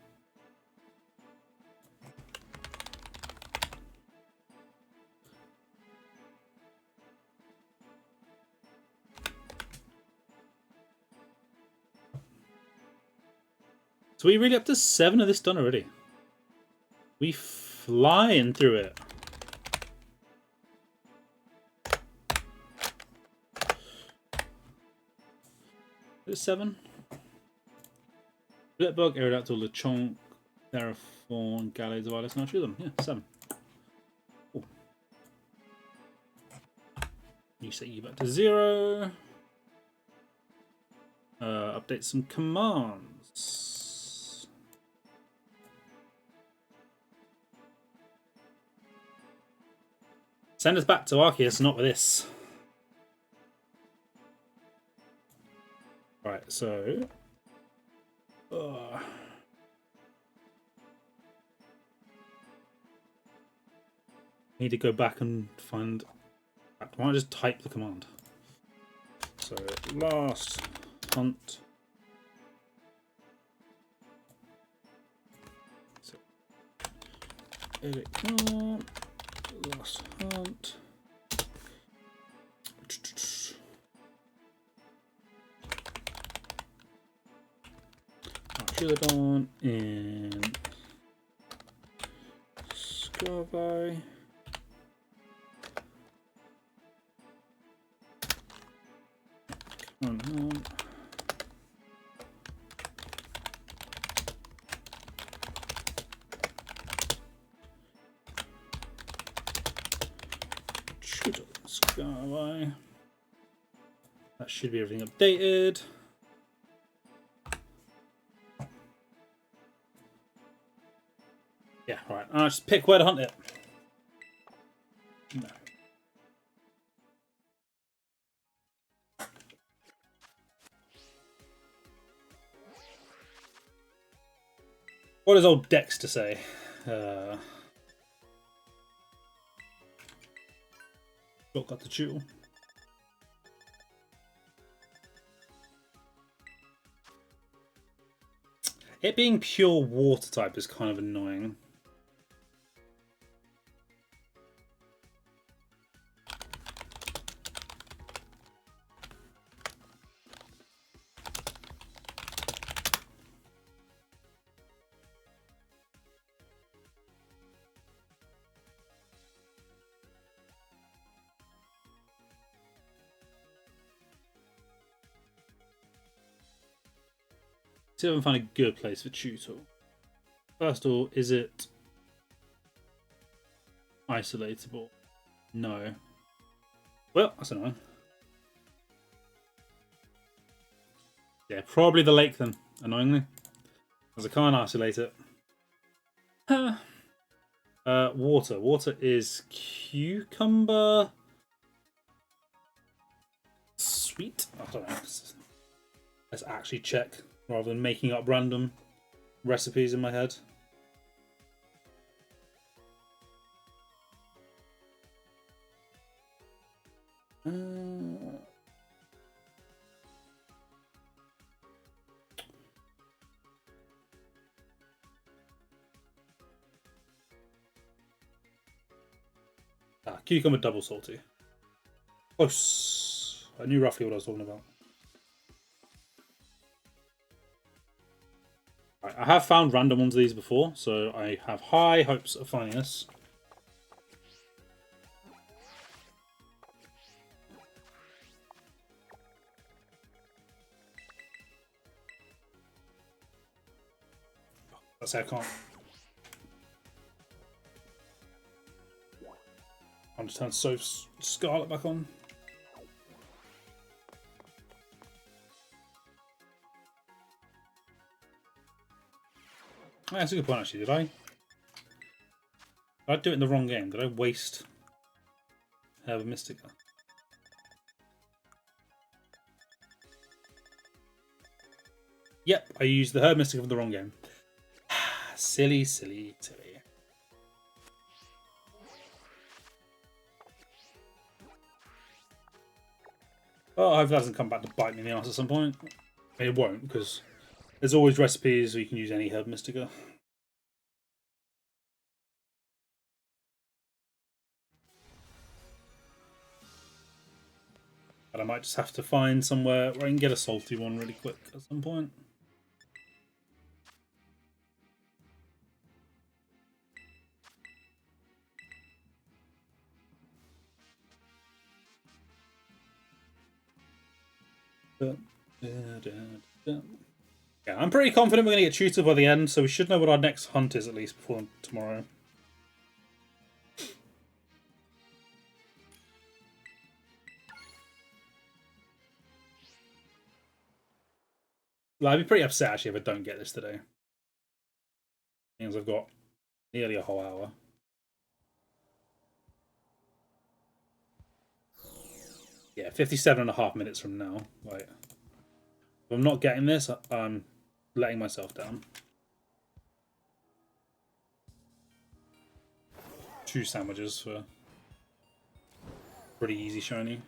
So we really up to 7 of this done already. We flying through it. Is it 7? Blitbug, Aerodactyl, Lechonk, Theraphorn, Gallade, Wireless, and I'll shoot them. Yeah, 7. Cool. You set you back to 0. Update some commands. Send us back to Arceus, not with this. Right, so... need to go back and find... Why don't I just type the command? So, last hunt. So, edit command. Last hunt. Gallade and Scarby. Come on. Scarby. That should be everything updated. Yeah, right. I'll just pick where to hunt it. No. What does old Dexter say? Got the jewel. It being pure water type is kind of annoying. See if I can find a good place for tutor. First of all, is it isolatable? No. Well, that's annoying. Yeah, probably the lake then, annoyingly. Because I can't isolate it. Water. Water is cucumber. Sweet? I don't know. Let's actually check rather than making up random recipes in my head. Cucumber double salty. Close. I knew roughly what I was talking about. Right, I have found random ones of these before, so I have high hopes of finding this. That's how I can't. I'm just turning so Scarlet back on. Oh, that's a good point actually. Did I do it in the wrong game? Did I waste Herba Mystica? Yep, I used the Herba Mystica for the wrong game. Silly, silly, silly. Oh, I hope that doesn't come back to bite me in the ass at some point. It won't, because there's always recipes where you can use any Herba Mystica. But I might just have to find somewhere where I can get a salty one really quick at some point. Yeah, I'm pretty confident we're going to get tutored by the end, so we should know what our next hunt is at least before tomorrow. Like, I'd be pretty upset actually if I don't get this today. Means I've got nearly a whole hour. Yeah, 57.5 minutes from now. Like, if I'm not getting this, I'm letting myself down. 2 sandwiches for pretty easy shiny.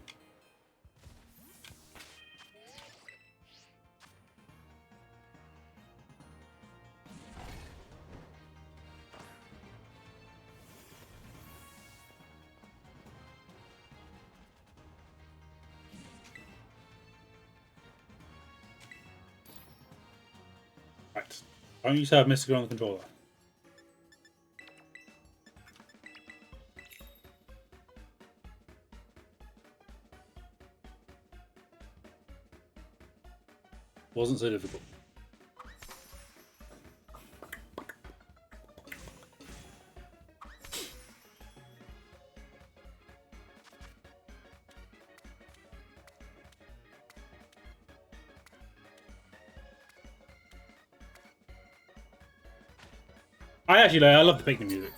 Right. Don't use to have Mystical on the controller. Wasn't so difficult. I love the picnic music.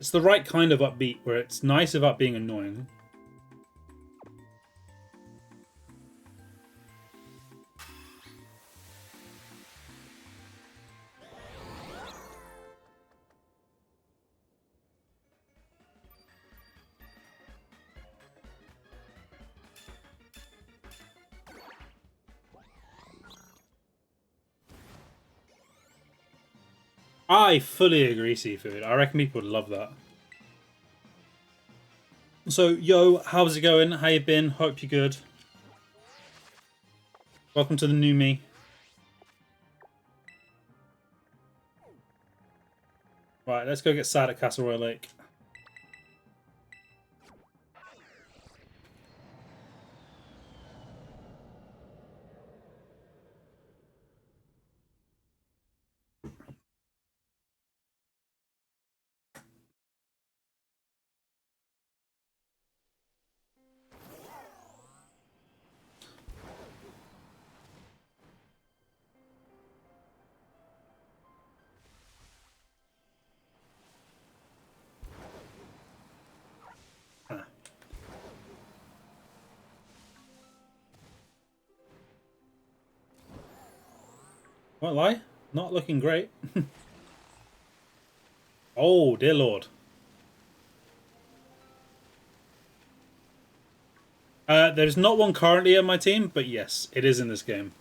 It's the right kind of upbeat where it's nice without being annoying. I fully agree, Seafood. I reckon people would love that. So, yo, how's it going? How you been? Hope you're good. Welcome to the new me. Right, let's go get sad at Castle Royal Lake. Won't lie, not looking great. Oh, dear lord. There's not one currently on my team, but yes, it is in this game.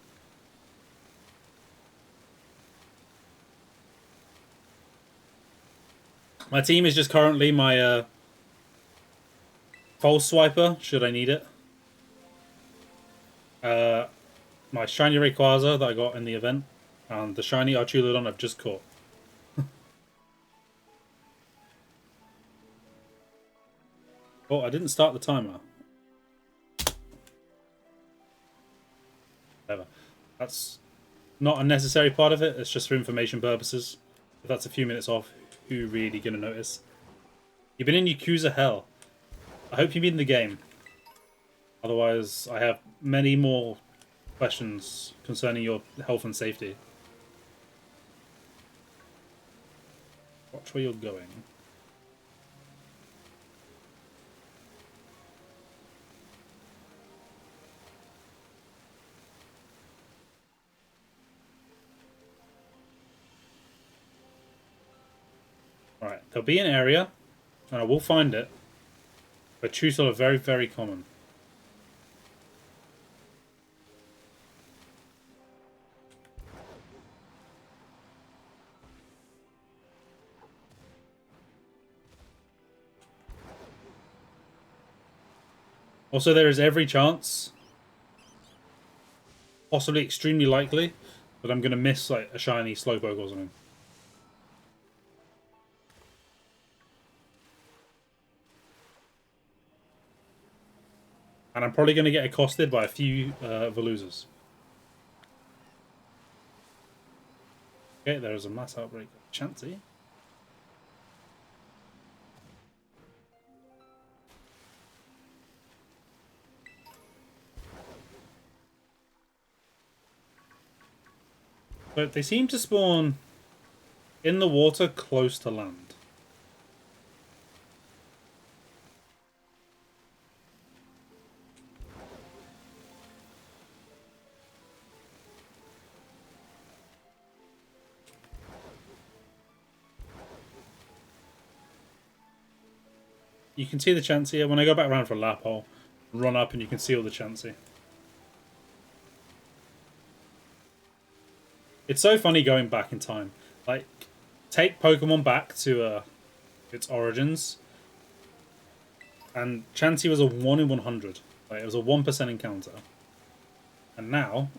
My team is just currently my false swiper, should I need it. My shiny Rayquaza that I got in the event, and the shiny Archulodon I've just caught. Oh, I didn't start the timer. Whatever. That's not a necessary part of it, it's just for information purposes. If that's a few minutes off, who really gonna notice? You've been in Yakuza hell. I hope you mean the game. Otherwise, I have many more questions concerning your health and safety. Watch where you're going. Alright, there'll be an area, and I will find it, but Chusel are very, very common. Also, there is every chance, possibly extremely likely, that I'm going to miss like a shiny Slowpoke or something. And I'm probably going to get accosted by a few Veluzas. Okay, there is a mass outbreak of Chansey. But they seem to spawn in the water close to land. You can see the Chansey. When I go back around for a lap, I'll run up and you can see all the Chansey. It's so funny going back in time. Like, take Pokemon back to its origins. And Chansey was a 1 in 100. Like, it was a 1% encounter. And now...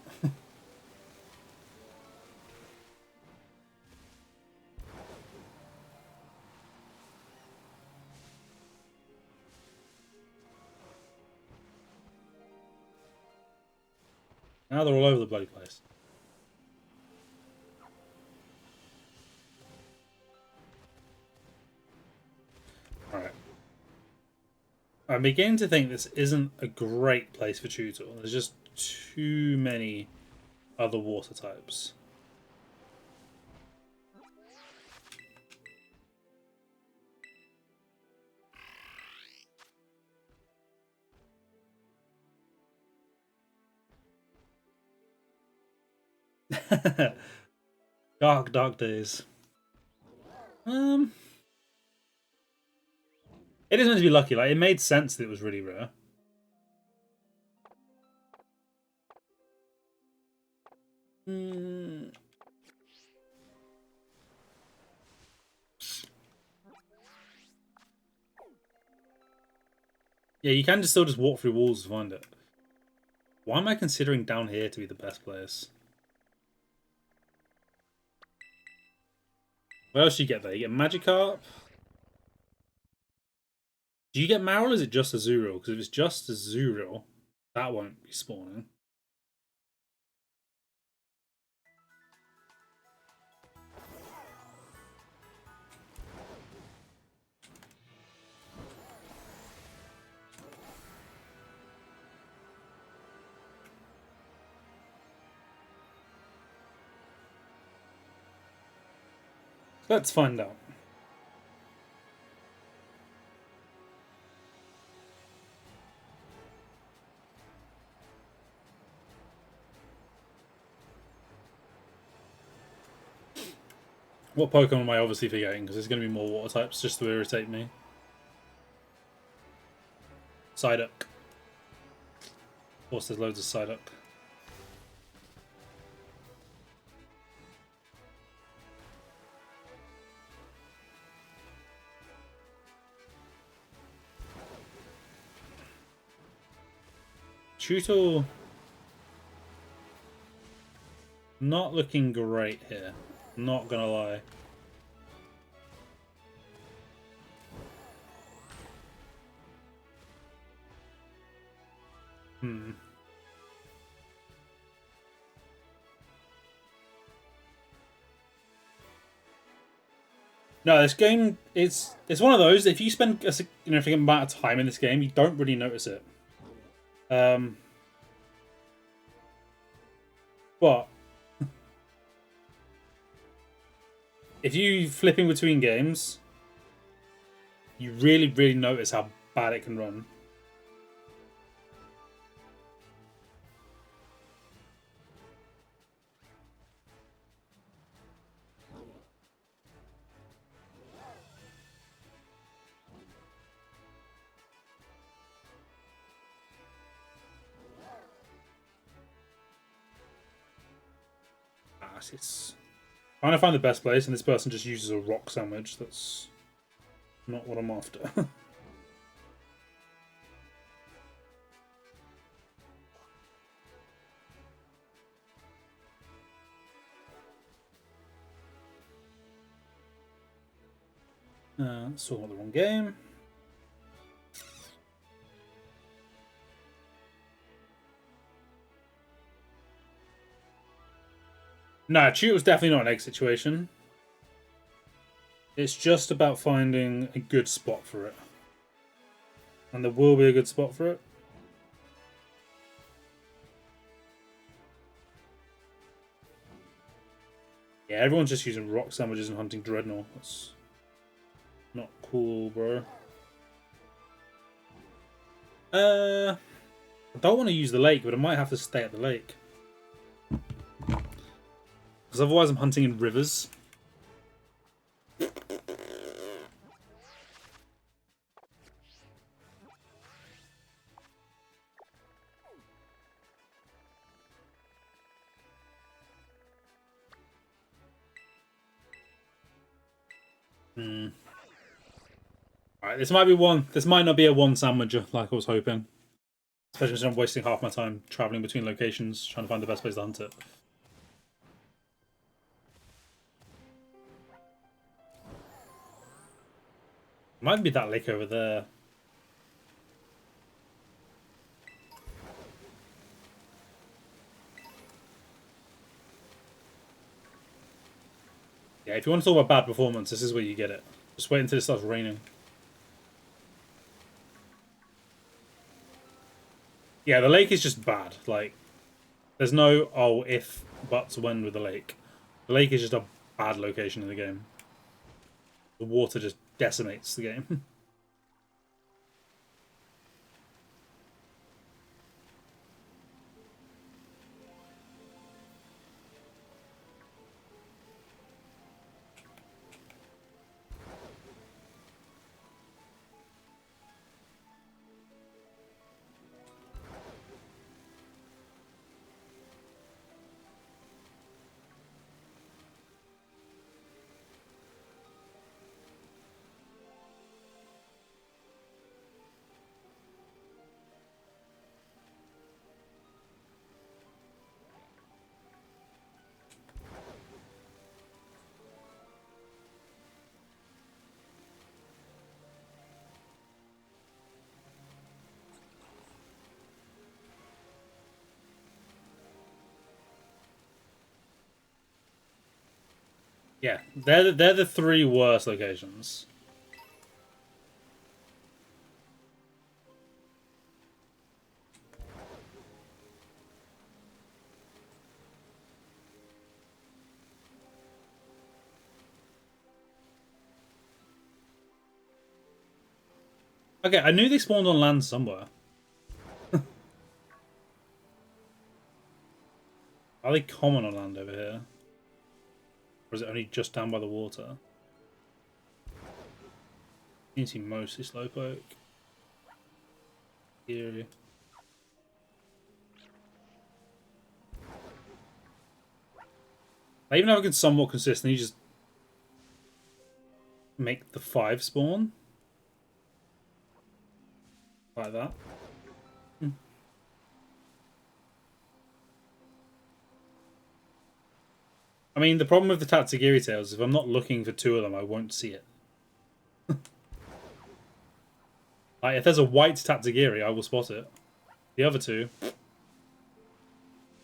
now they're all over the bloody place. Alright. I'm beginning to think this isn't a great place for Tutor. There's just too many other water types. Dark days. It is meant to be lucky. Like, it made sense that it was really rare. Yeah, you can still just walk through walls to find it. Why am I considering down here to be the best place? What else do you get there? You get Magikarp. Do you get Marill or is it just Azurill? Because if it's just Azurill, that won't be spawning. Let's find out. What Pokemon am I obviously forgetting? Because there's going to be more water types just to irritate me. Psyduck. Of course, there's loads of Psyduck. Tutor. Not looking great here. Not gonna lie. No, this game it's one of those. If you spend a significant amount of time in this game, you don't really notice it. But if you flipping between games, you really notice how bad it can run. It's trying to find the best place, and this person just uses a rock sandwich. That's not what I'm after. Still not the wrong game. Nah, Chute was definitely not an egg situation. It's just about finding a good spot for it. And there will be a good spot for it. Yeah, everyone's just using rock sandwiches and hunting Dreadnought. That's not cool, bro. I don't want to use the lake, but I might have to stay at the lake. Because otherwise I'm hunting in rivers. Alright, this might be one. This might not be a one sandwicher like I was hoping. Especially since I'm wasting half my time traveling between locations trying to find the best place to hunt it. Might be that lake over there. Yeah, if you want to talk about bad performance, this is where you get it. Just wait until it starts raining. Yeah, the lake is just bad. Like, there's no, oh, if, buts, when with the lake. The lake is just a bad location in the game. The water just decimates the game. Yeah, they're the three worst locations. Okay, I knew they spawned on land somewhere. Are they common on land over here? Or is it only just down by the water? You can see mostly slowpoke. Eerie. I even have a good somewhat consistent. You just make the 5 spawn like that. I mean, the problem with the Tatsugiri tails is if I'm not looking for 2 of them, I won't see it. Like, if there's a white Tatsugiri, I will spot it. The other 2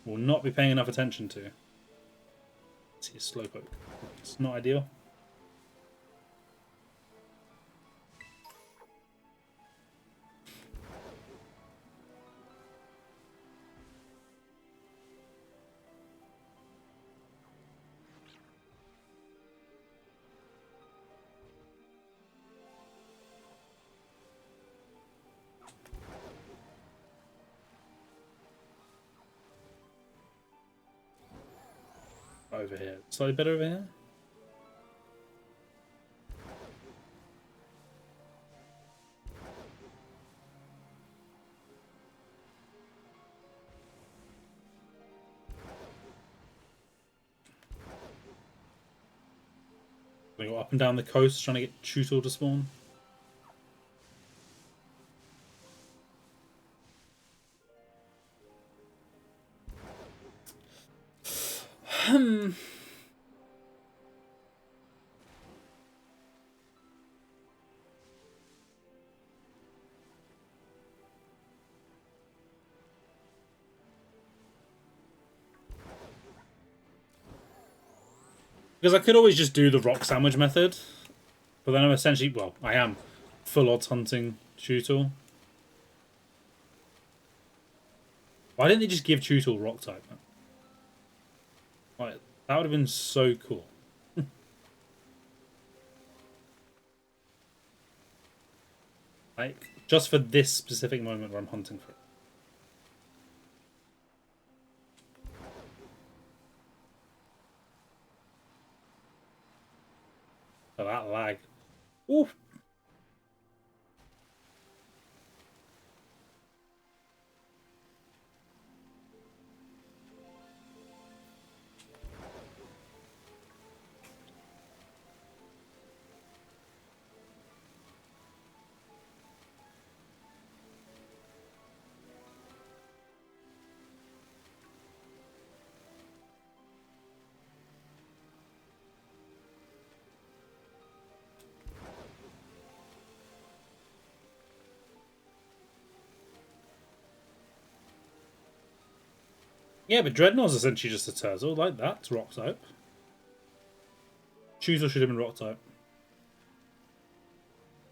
will not be paying enough attention to. Let's see a slowpoke. It's not ideal. Over here. Slightly better over here. We go up and down the coast trying to get Chutal to spawn. Because I could always just do the rock sandwich method, but then I'm essentially, well, I am full odds hunting Tutel. Why didn't they just give Tutel rock type? Like, that would have been so cool. Like, just for this specific moment where I'm hunting for it. Oh, that lag. Ooh. Yeah, but Dreadnought's essentially just a turtle. Like, that's rock type. Tutel should have been rock type.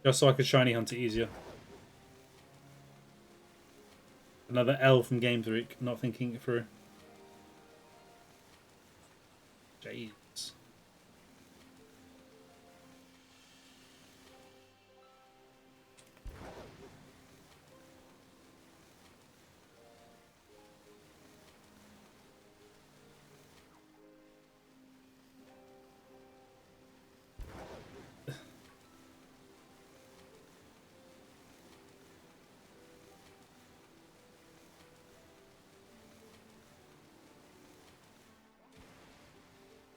Just so I could shiny hunt it easier. Another L from Game Freak, not thinking it through. Jeez.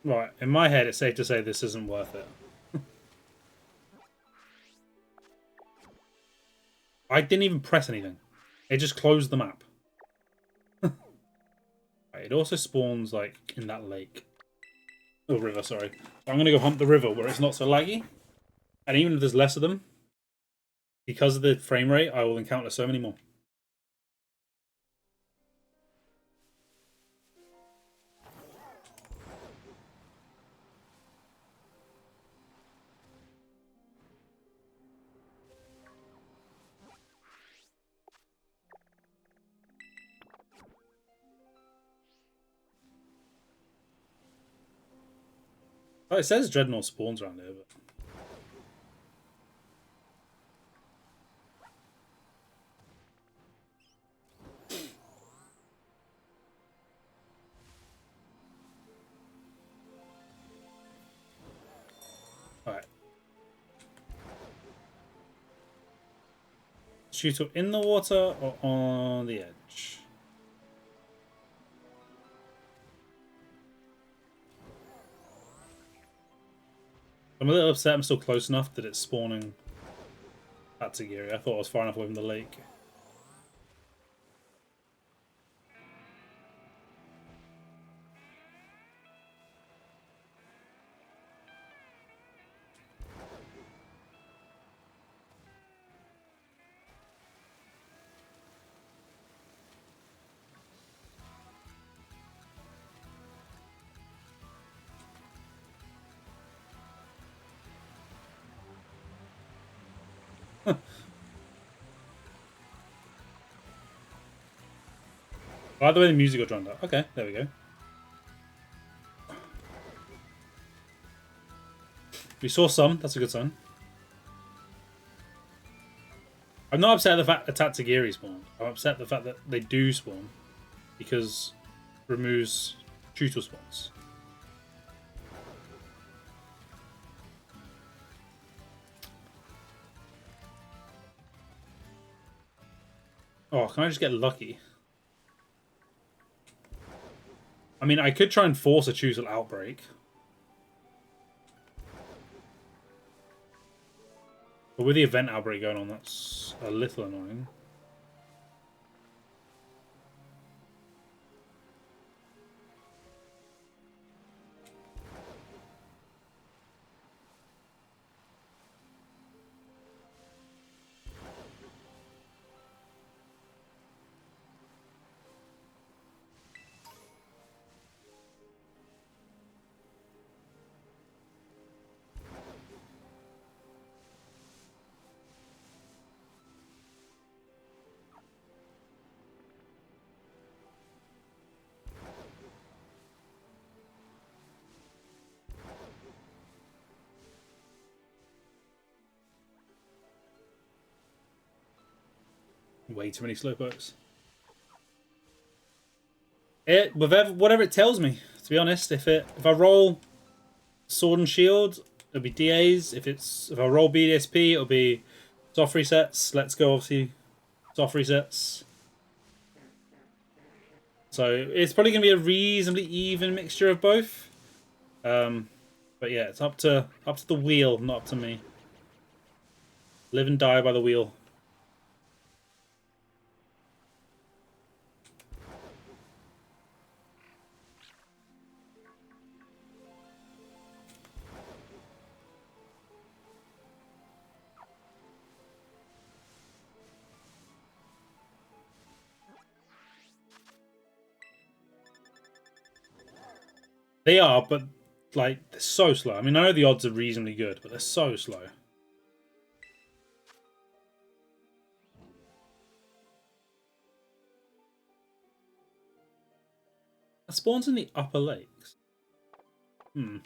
Right, in my head, it's safe to say this isn't worth it. I didn't even press anything. It just closed the map. Right, it also spawns, like, in that lake. Oh, river, sorry. I'm going to go hunt the river where it's not so laggy. And even if there's less of them, because of the frame rate, I will encounter so many more. Oh, it says Dreadnought spawns around here, but... Alright. Shoot up in the water or on the edge? I'm a little upset I'm still close enough that it's spawning at Tagiri. I thought I was far enough away from the lake. By the way, the music got drowned out. Okay, there we go. We saw some. That's a good sign. I'm not upset at the fact that Tatsugiri spawned. I'm upset at the fact that they do spawn because it removes tutor spawns. Oh, can I just get lucky? I mean, I could try and force a Choosel outbreak. But with the event outbreak going on, that's a little annoying. Way too many slowpokes. Whatever it tells me, to be honest. If I roll sword and shield, it'll be DAs. If I roll BDSP, it'll be soft resets. Let's go, obviously, soft resets. So it's probably gonna be a reasonably even mixture of both. But yeah, it's up to the wheel, not up to me. Live and die by the wheel. They are, but like they're so slow. I mean, I know the odds are reasonably good, but they're so slow. It spawns in the upper lakes. The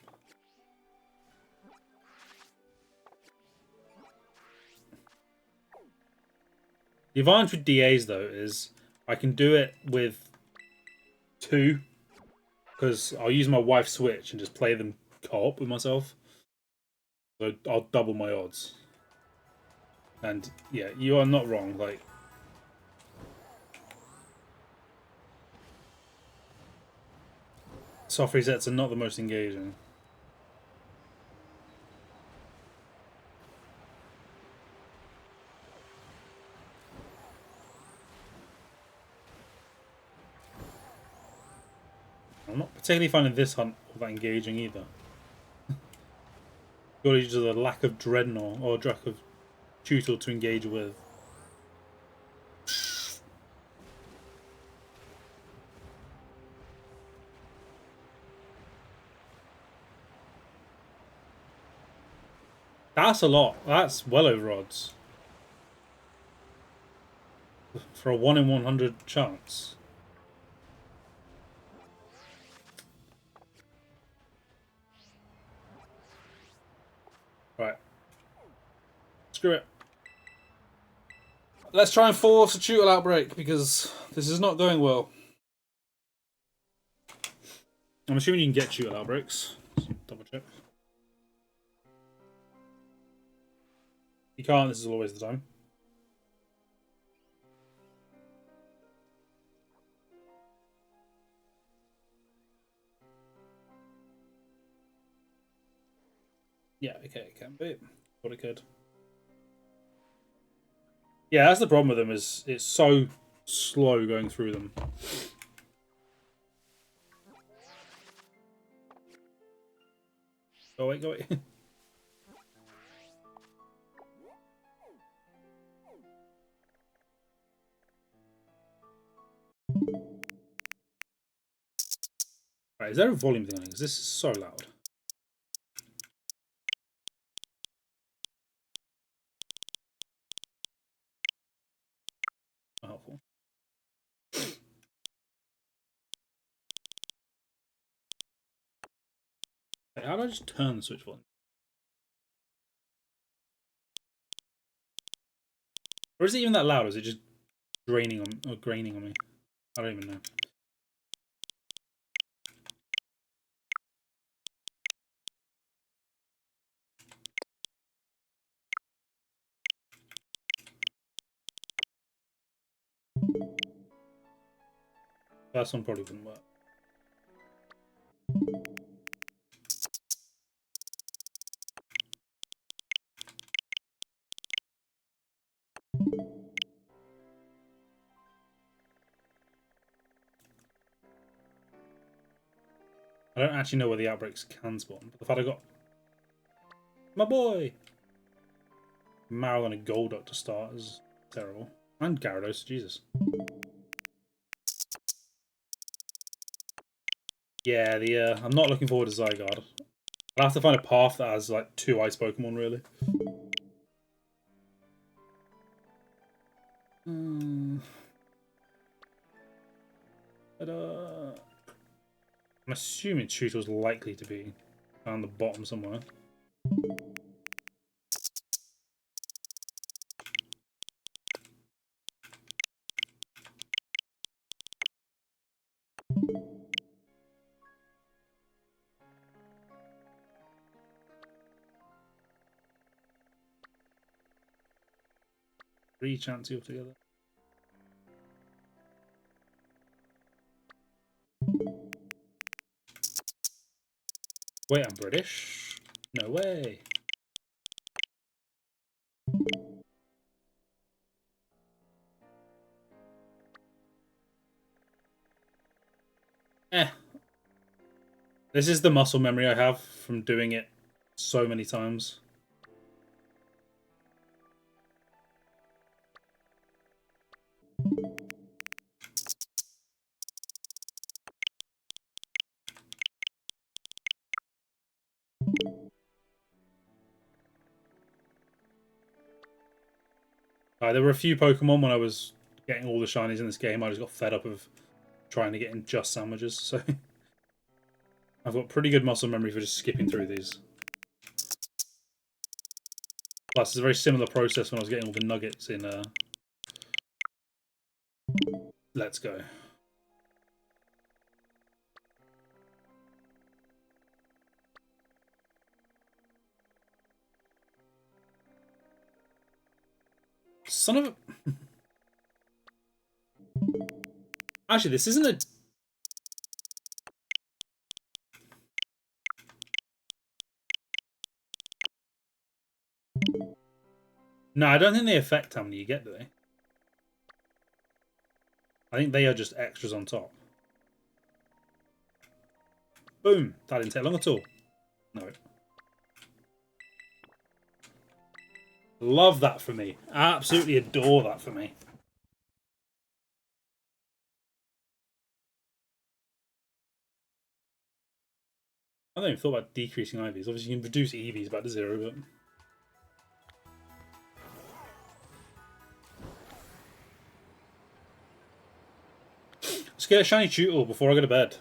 advantage with DAs though is I can do it with 2 because I'll use my wife's Switch and just play them co-op with myself. So I'll double my odds. And yeah, you are not wrong. Like, soft resets are not the most engaging. I'm not particularly finding this hunt all that engaging either. Purely due to the lack of Dreadnought or lack of Tutor to engage with. That's a lot. That's well over odds. For a 1 in 100 chance. Right. Screw it. Let's try and force a tutor outbreak because this is not going well. I'm assuming you can get tutor outbreaks. Let's double check. You can't, this is always the time. Yeah, okay, it can be. Thought it could. Yeah, that's the problem with them, is it's so slow going through them. Go away, go away. Right, is there a volume thing on it? Because this is so loud. Not helpful. Wait, how do I just turn the switch volume? Or is it even that loud? Or is it just graining on me? I don't even know. That one probably wouldn't work. I don't actually know where the outbreaks can spawn, but the fact I got my boy Marrow and a Golduck to start is terrible. And Gyarados, Jesus. Yeah, I'm not looking forward to Zygarde. I'll have to find a path that has like 2 ice Pokemon, really. But, I'm assuming Tutor's likely to be down the bottom somewhere. 3 chancy altogether. Wait, I'm British? No way. Eh. This is the muscle memory I have from doing it so many times. There were a few Pokemon when I was getting all the shinies in this game. I just got fed up of trying to get in just sandwiches, so I've got pretty good muscle memory for just skipping through these. Plus, it's a very similar process when I was getting all the nuggets in Let's Go. Son of a... Actually, this isn't a... No, I don't think they affect how many you get, do they? I think they are just extras on top. Boom! That didn't take long at all. No. Love that for me. Absolutely adore that for me. I don't even thought about decreasing IVs. Obviously, you can reduce EVs back to 0, but... Let's get a shiny Tootle before I go to bed.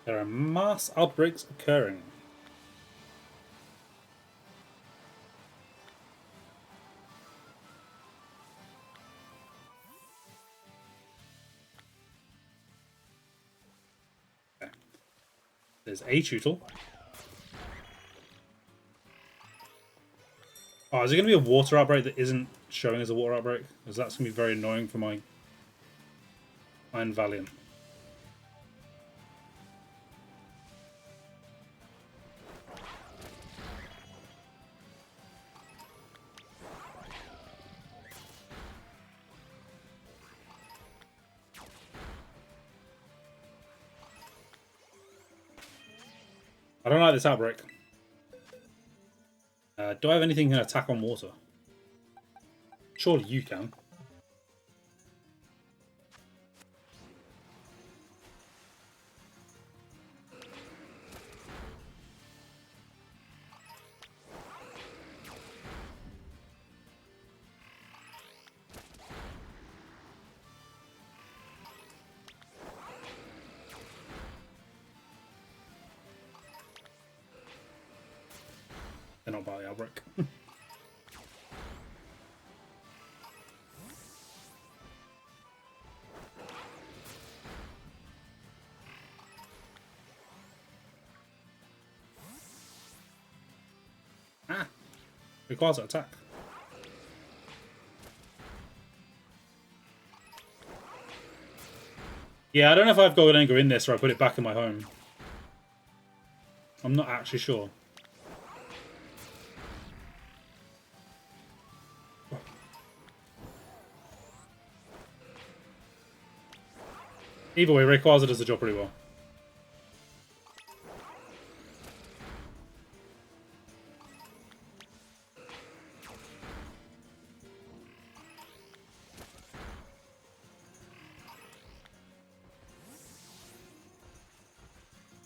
There are mass outbreaks occurring. Okay. There's a Tootle. Oh, is it going to be a water outbreak that isn't showing as a water outbreak? Because that's going to be very annoying for my Iron Valiant. I don't like this outbreak. Do I have anything that can attack on water? Surely you can. They're not about the outbreak. Ah! Requires an attack. Yeah, I don't know if I've got an anger in this or I put it back in my home. I'm not actually sure. Either way, Rayquaza does the job pretty well.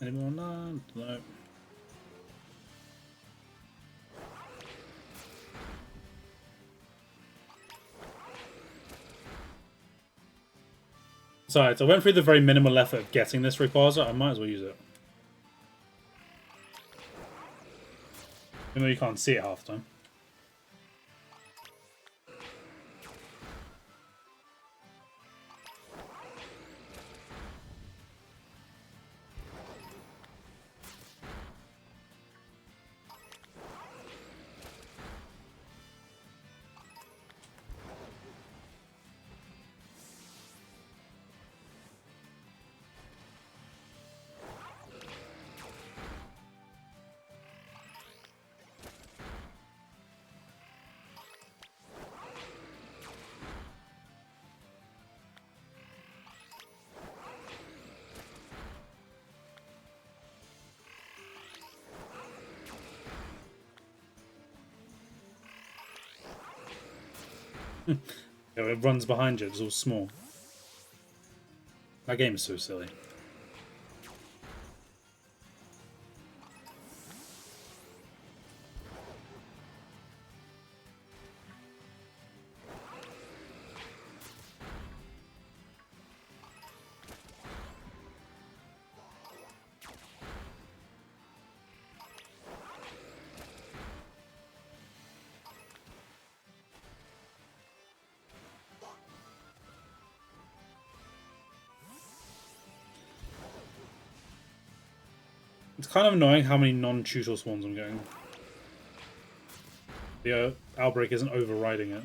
Any more on that? No. So I went through the very minimal effort of getting this Rayquaza. I might as well use it. Even though you can't see it half the time. It runs behind you. It's all small. That game is so silly. It's kind of annoying how many non-tutor spawns I'm getting. The outbreak isn't overriding it.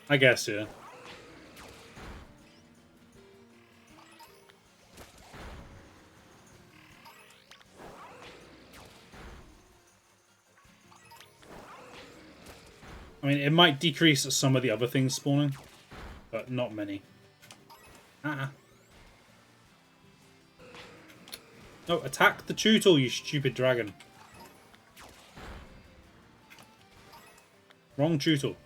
I guess, yeah. I mean, it might decrease some of the other things spawning, but not many. No, attack the Tootle, you stupid dragon. Wrong Tootle.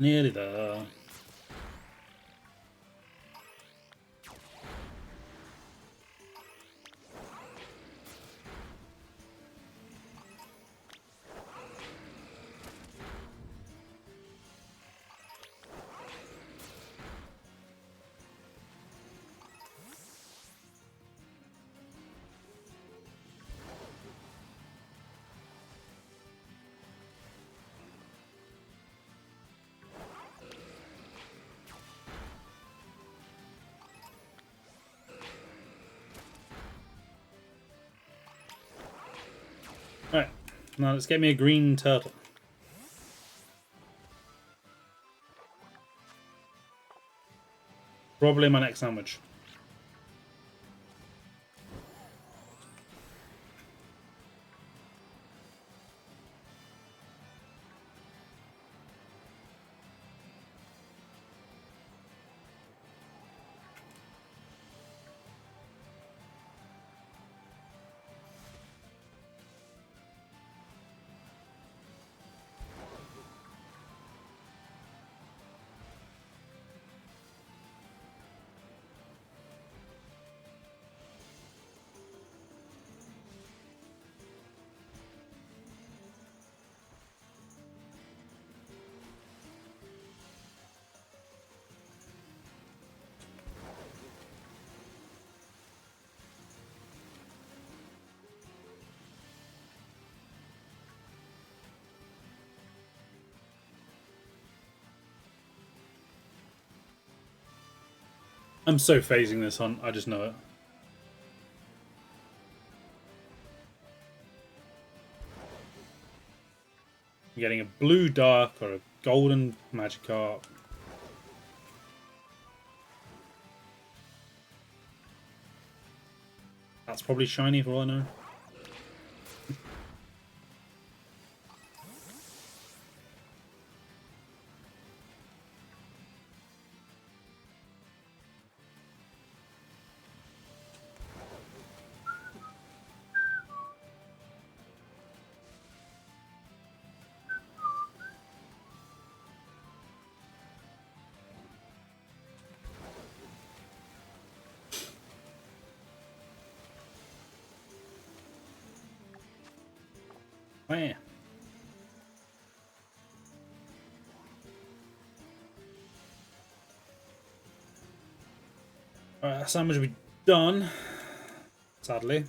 Nearly there. Alright, now let's get me a green turtle. Probably my next sandwich. I'm so phasing this hunt, I just know it. I'm getting a blue dark or a golden Magikarp. That's probably shiny for all I know. Oh, yeah. Alright, that sandwich will be done. Sadly.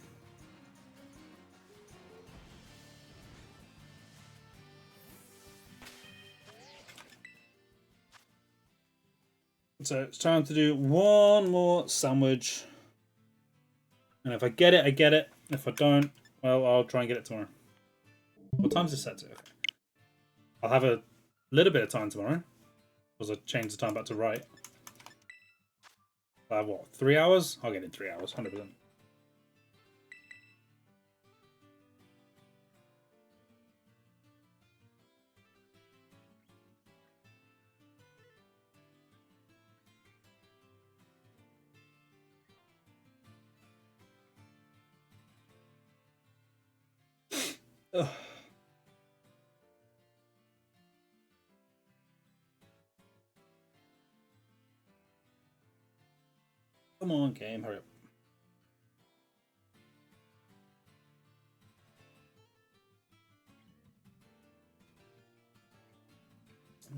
So it's time to do one more sandwich. And if I get it, I get it. If I don't, well, I'll try and get it tomorrow. What time's it set to? I'll have a little bit of time tomorrow. Because I changed the time back to right. I have what, 3 hours? I'll get it in 3 hours, 100%. Ugh. Come on, game, hurry up.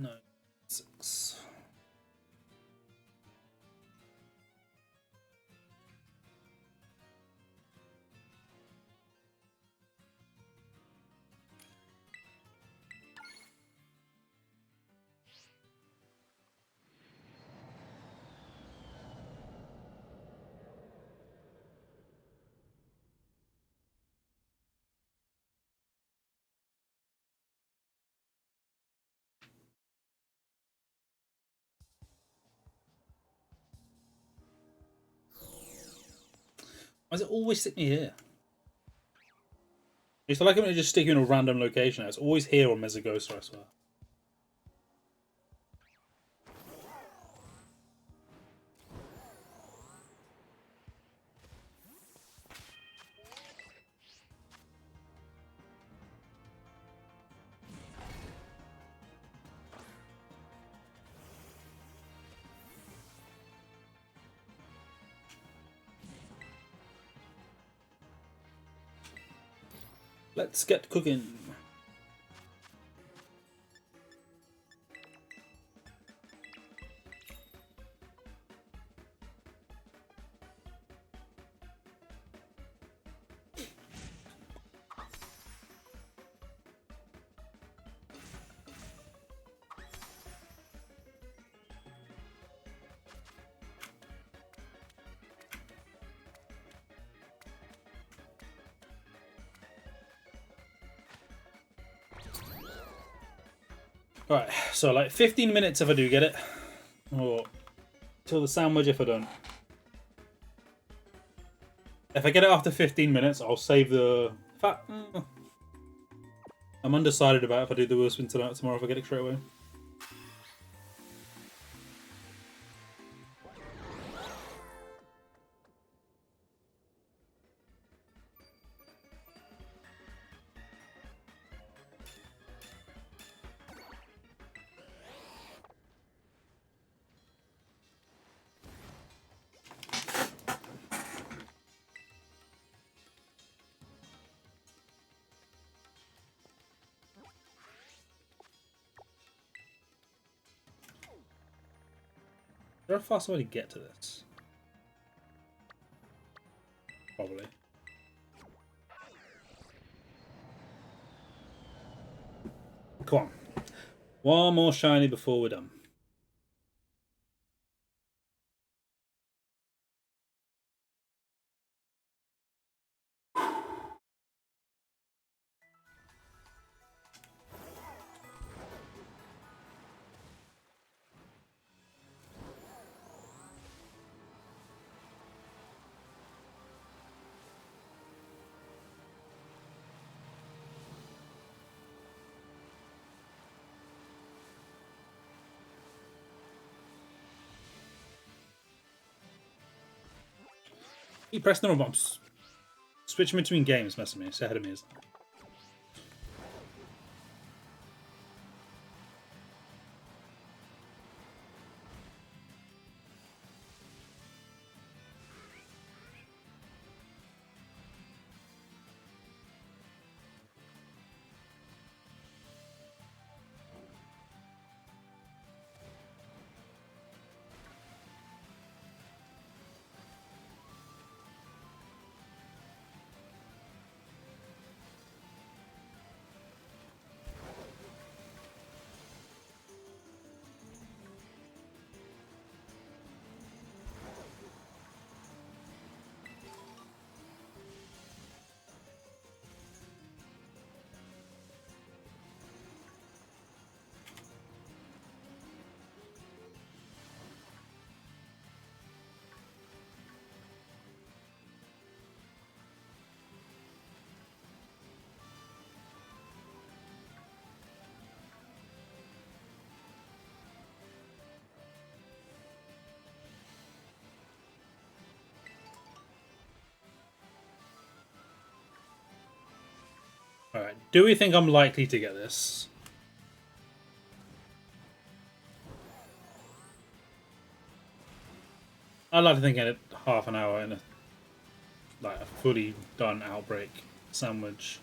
No, 6. Why does it always stick me here? It's like I'm going to just stick you in a random location. It's always here on Mezagosa, I swear. Let's get cooking. Right, so like 15 minutes if I do get it. Or till the sandwich if I don't. If I get it after 15 minutes, I'll save the fat. I'm undecided about if I do the wheel spin tonight or tomorrow if I get it straight away. Is there a faster way to get to this? Probably. Come on. One more shiny before we're done. Keep pressing the wrong buttons. Switching between games messing me. It's ahead of me, isn't it? Alright, do we think I'm likely to get this? I'd like to think in it half an hour in a fully done outbreak sandwich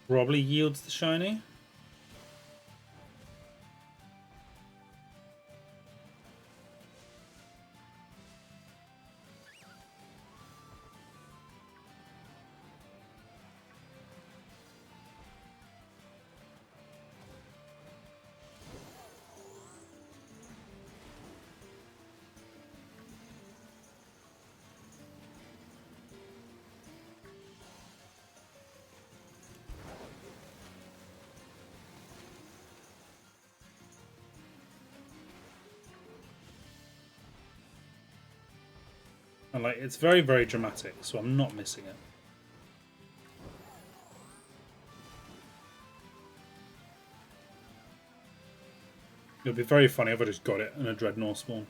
probably yields the shiny. And like, it's very, very dramatic, so I'm not missing it. It would be very funny if I just got it in a Dreadnought spawn.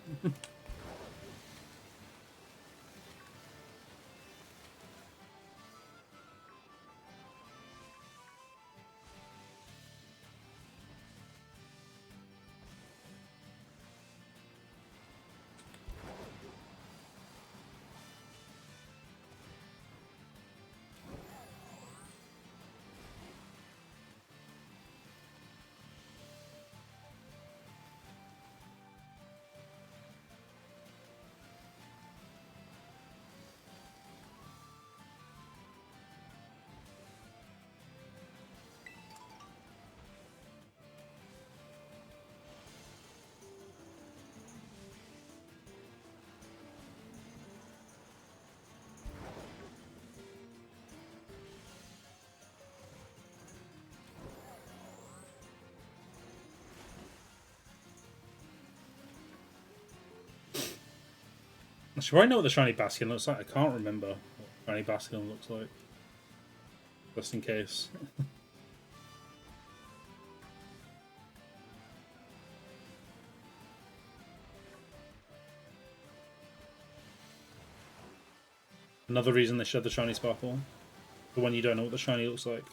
Actually, I know what the shiny Bastion looks like. I can't remember what shiny Bastion looks like. Just in case. Another reason they shed the shiny Sparkle. For when you don't know what the shiny looks like.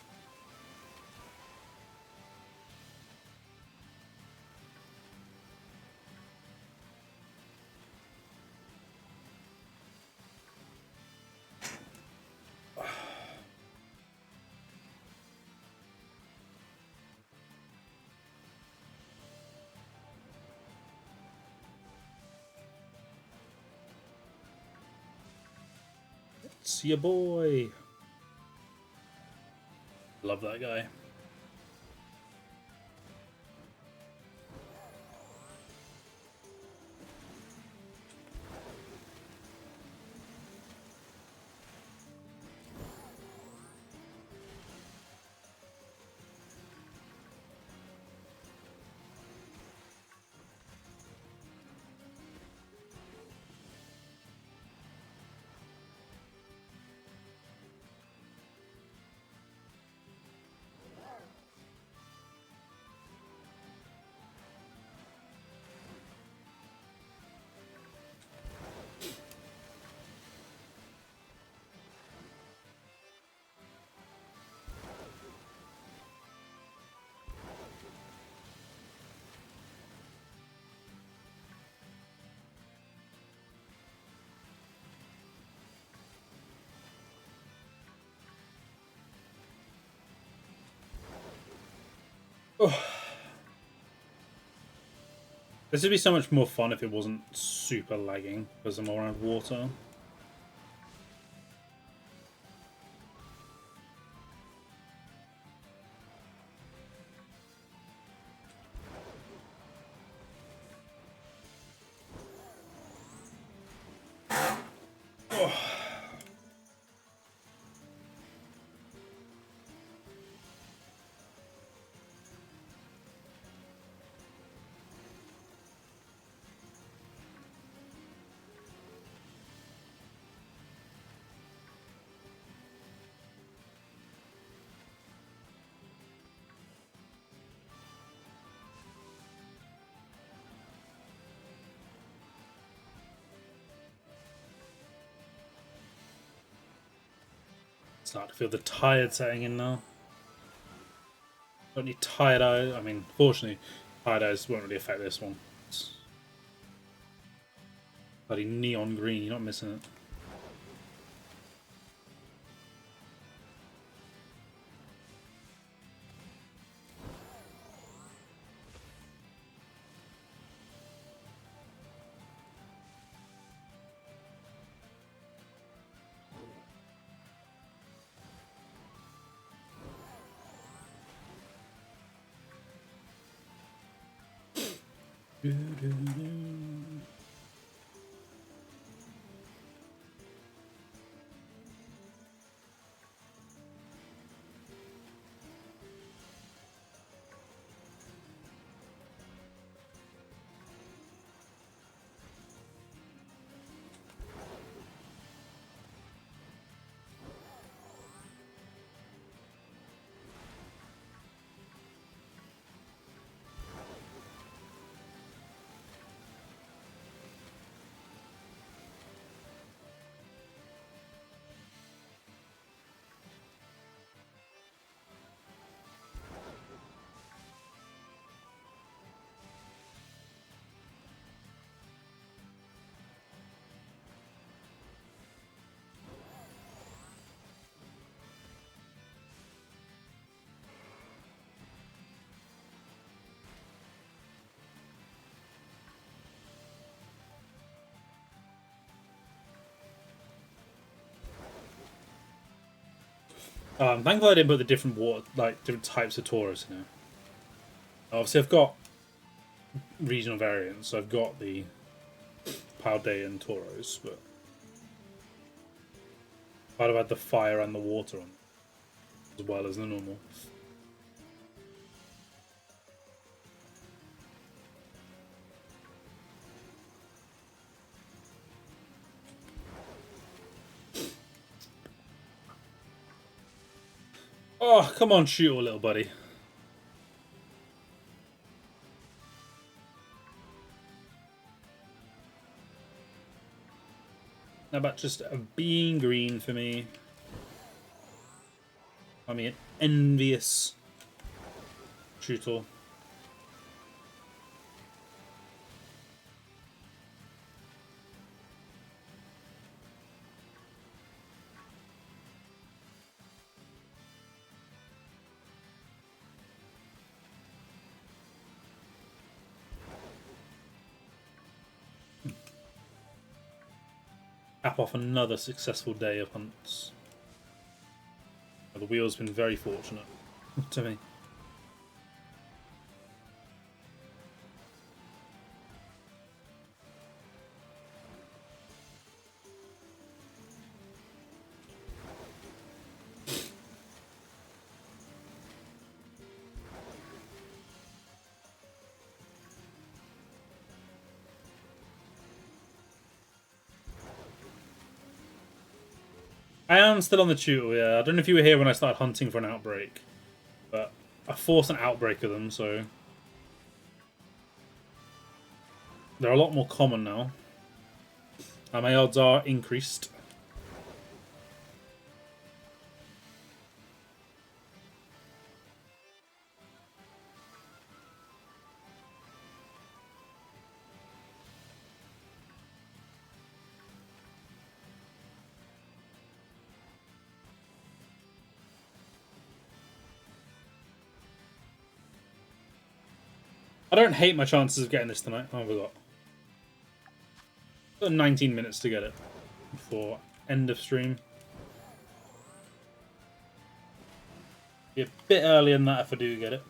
It's your boy. Love that guy. Oh. This would be so much more fun if it wasn't super lagging because I'm around water. Start to feel the tired setting in now. Don't need tired eyes. I mean, fortunately, tired eyes won't really affect this one. It's bloody neon green. You're not missing it. Thankfully I didn't put the different different types of Taurus in there. Obviously, I've got regional variants. So I've got the Paldean Tauros, but I'd have had the fire and the water on, as well as the normal. Oh, come on, shoot, little buddy. How about just being green for me? I mean, an envious shooter. Cap off another successful day of hunts. The wheel's been very fortunate to me. I am still on the tutor, yeah. I don't know if you were here when I started hunting for an outbreak, but I forced an outbreak of them, so they're a lot more common now. And my odds are increased. I don't hate my chances of getting this tonight. Oh, we got 19 minutes to get it before end of stream. Be a bit earlier than that if I do get it.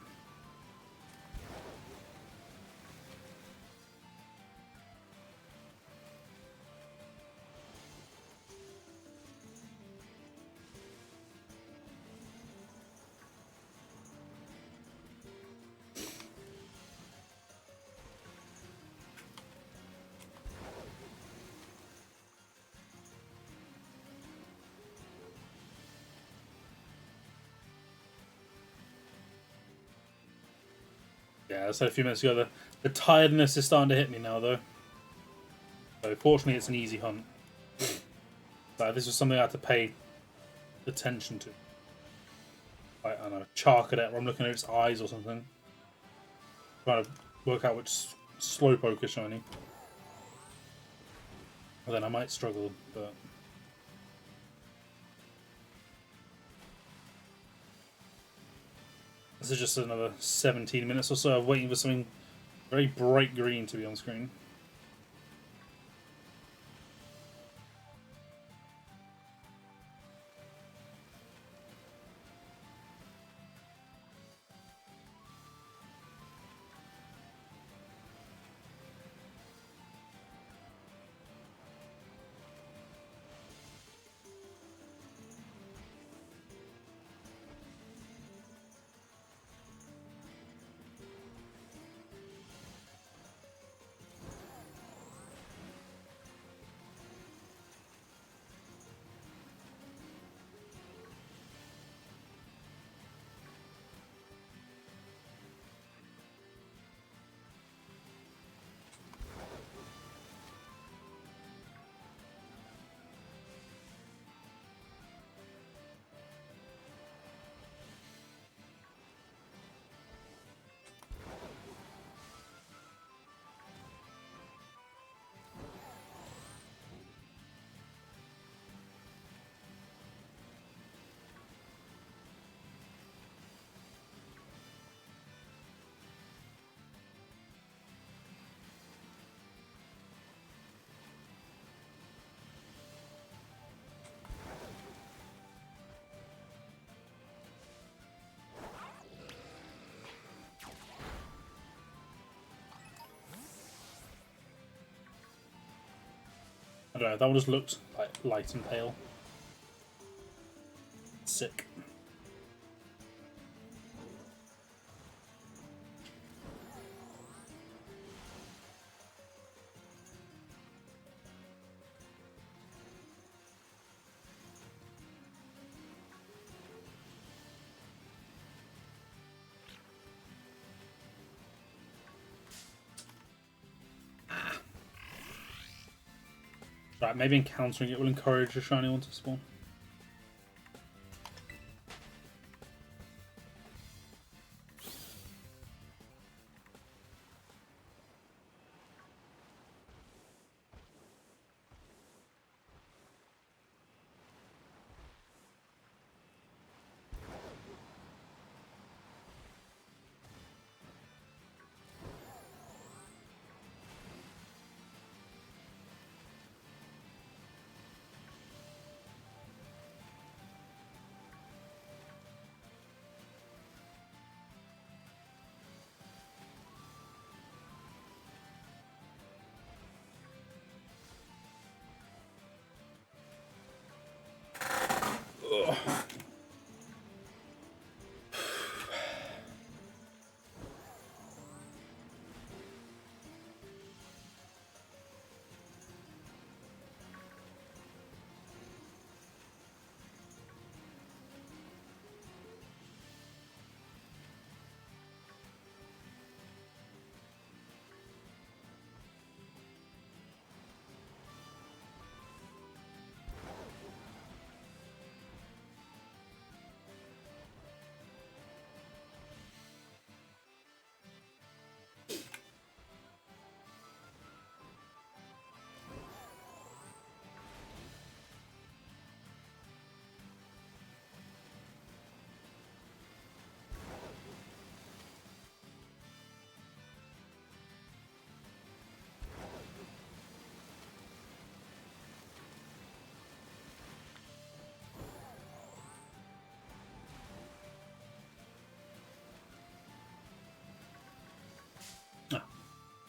Yeah, I said a few minutes ago, the tiredness is starting to hit me now, though. So, fortunately, it's an easy hunt. But this was something I had to pay attention to. I don't know, Chark at it, or I'm looking at its eyes or something. Trying to work out which Slowpoke is shiny. And then I might struggle, but... This is just another 17 minutes or so of waiting for something very bright green to be on screen. I don't know, that one just looked like light and pale. Sick. Right, maybe encountering it will encourage a shiny one to spawn. Ugh.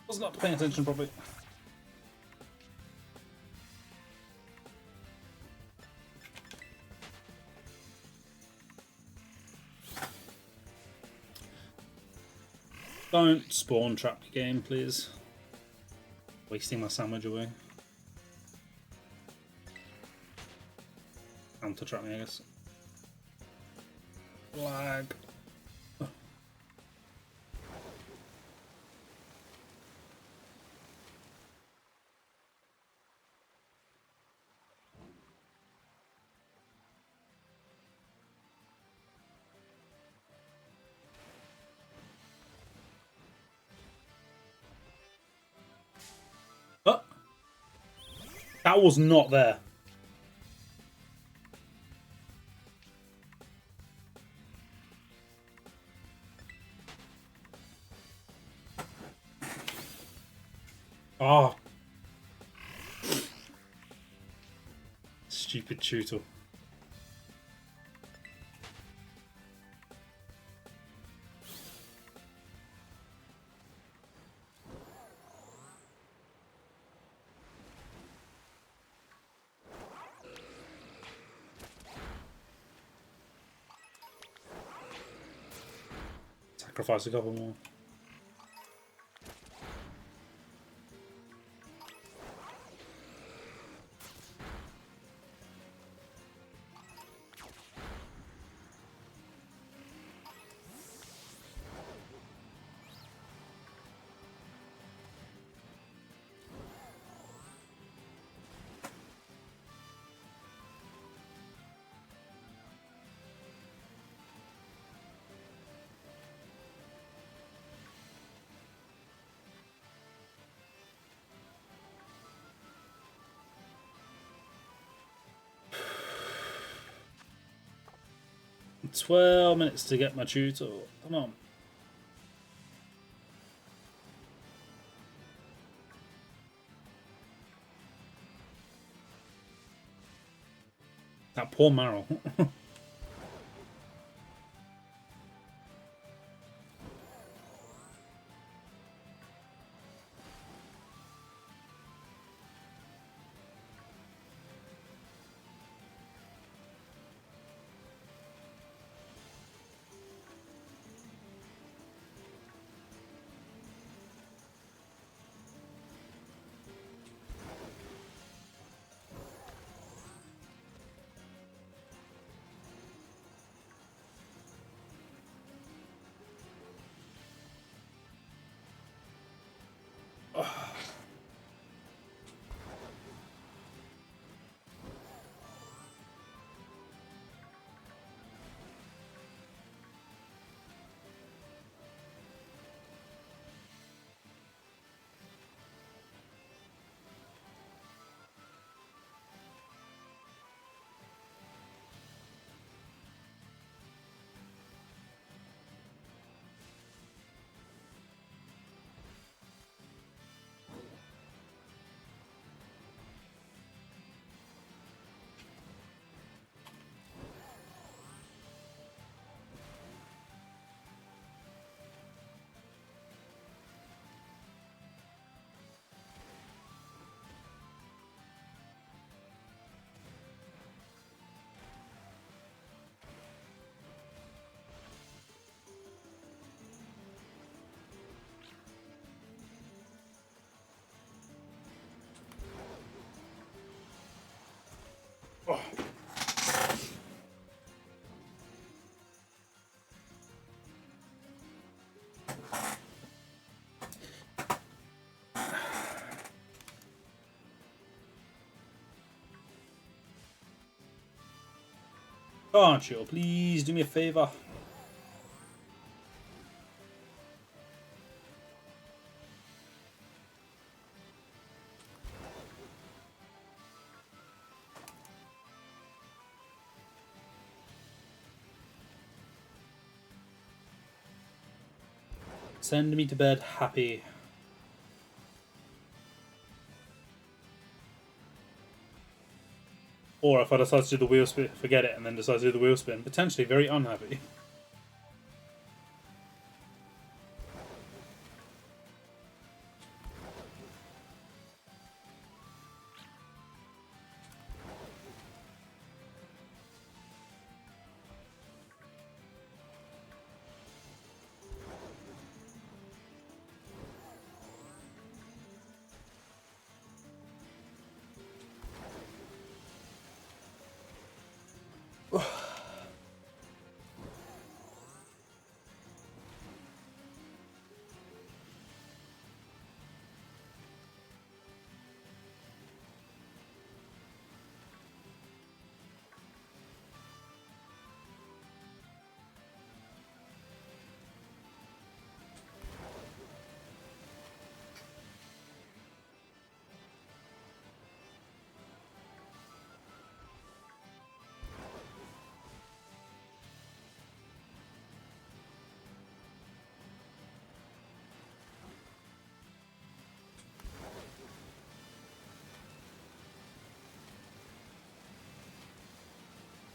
Was not paying attention properly. Don't spawn trap the game, please. Wasting my sandwich away. Counter trap me, I guess. Lag. That was not there. Ah. Stupid tutor. Sacrifice a couple more. $12 to get my tutor. Come on. That poor Marrow. Oh. Can't you please do me a favor? Send me to bed happy. Or if I decide to do the wheel spin, forget it, and then decide to do the wheel spin, potentially very unhappy.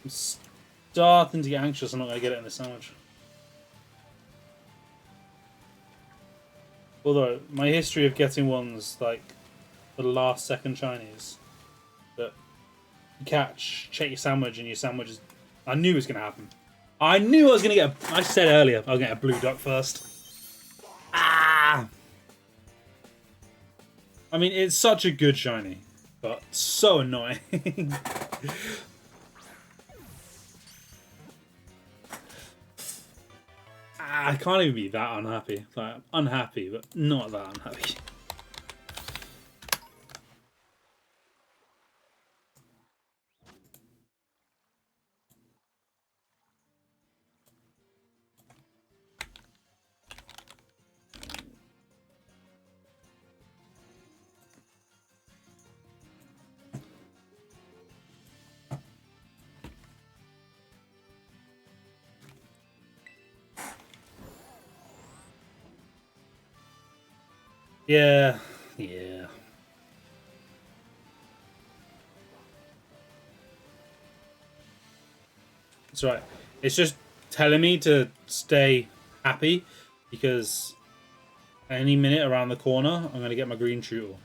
I'm starting to get anxious I'm not going to get it in this sandwich. Although, my history of getting ones like the last second Chinese that you catch, check your sandwich, and your sandwich is... I knew it was going to happen. I knew I was going to get I said earlier, I'll get a blue duck first. Ah! I mean, it's such a good shiny, but so annoying. I can't even be that unhappy. Like, I'm unhappy, but not that unhappy. Yeah, yeah. That's right. It's just telling me to stay happy because any minute around the corner, I'm going to get my green shooter.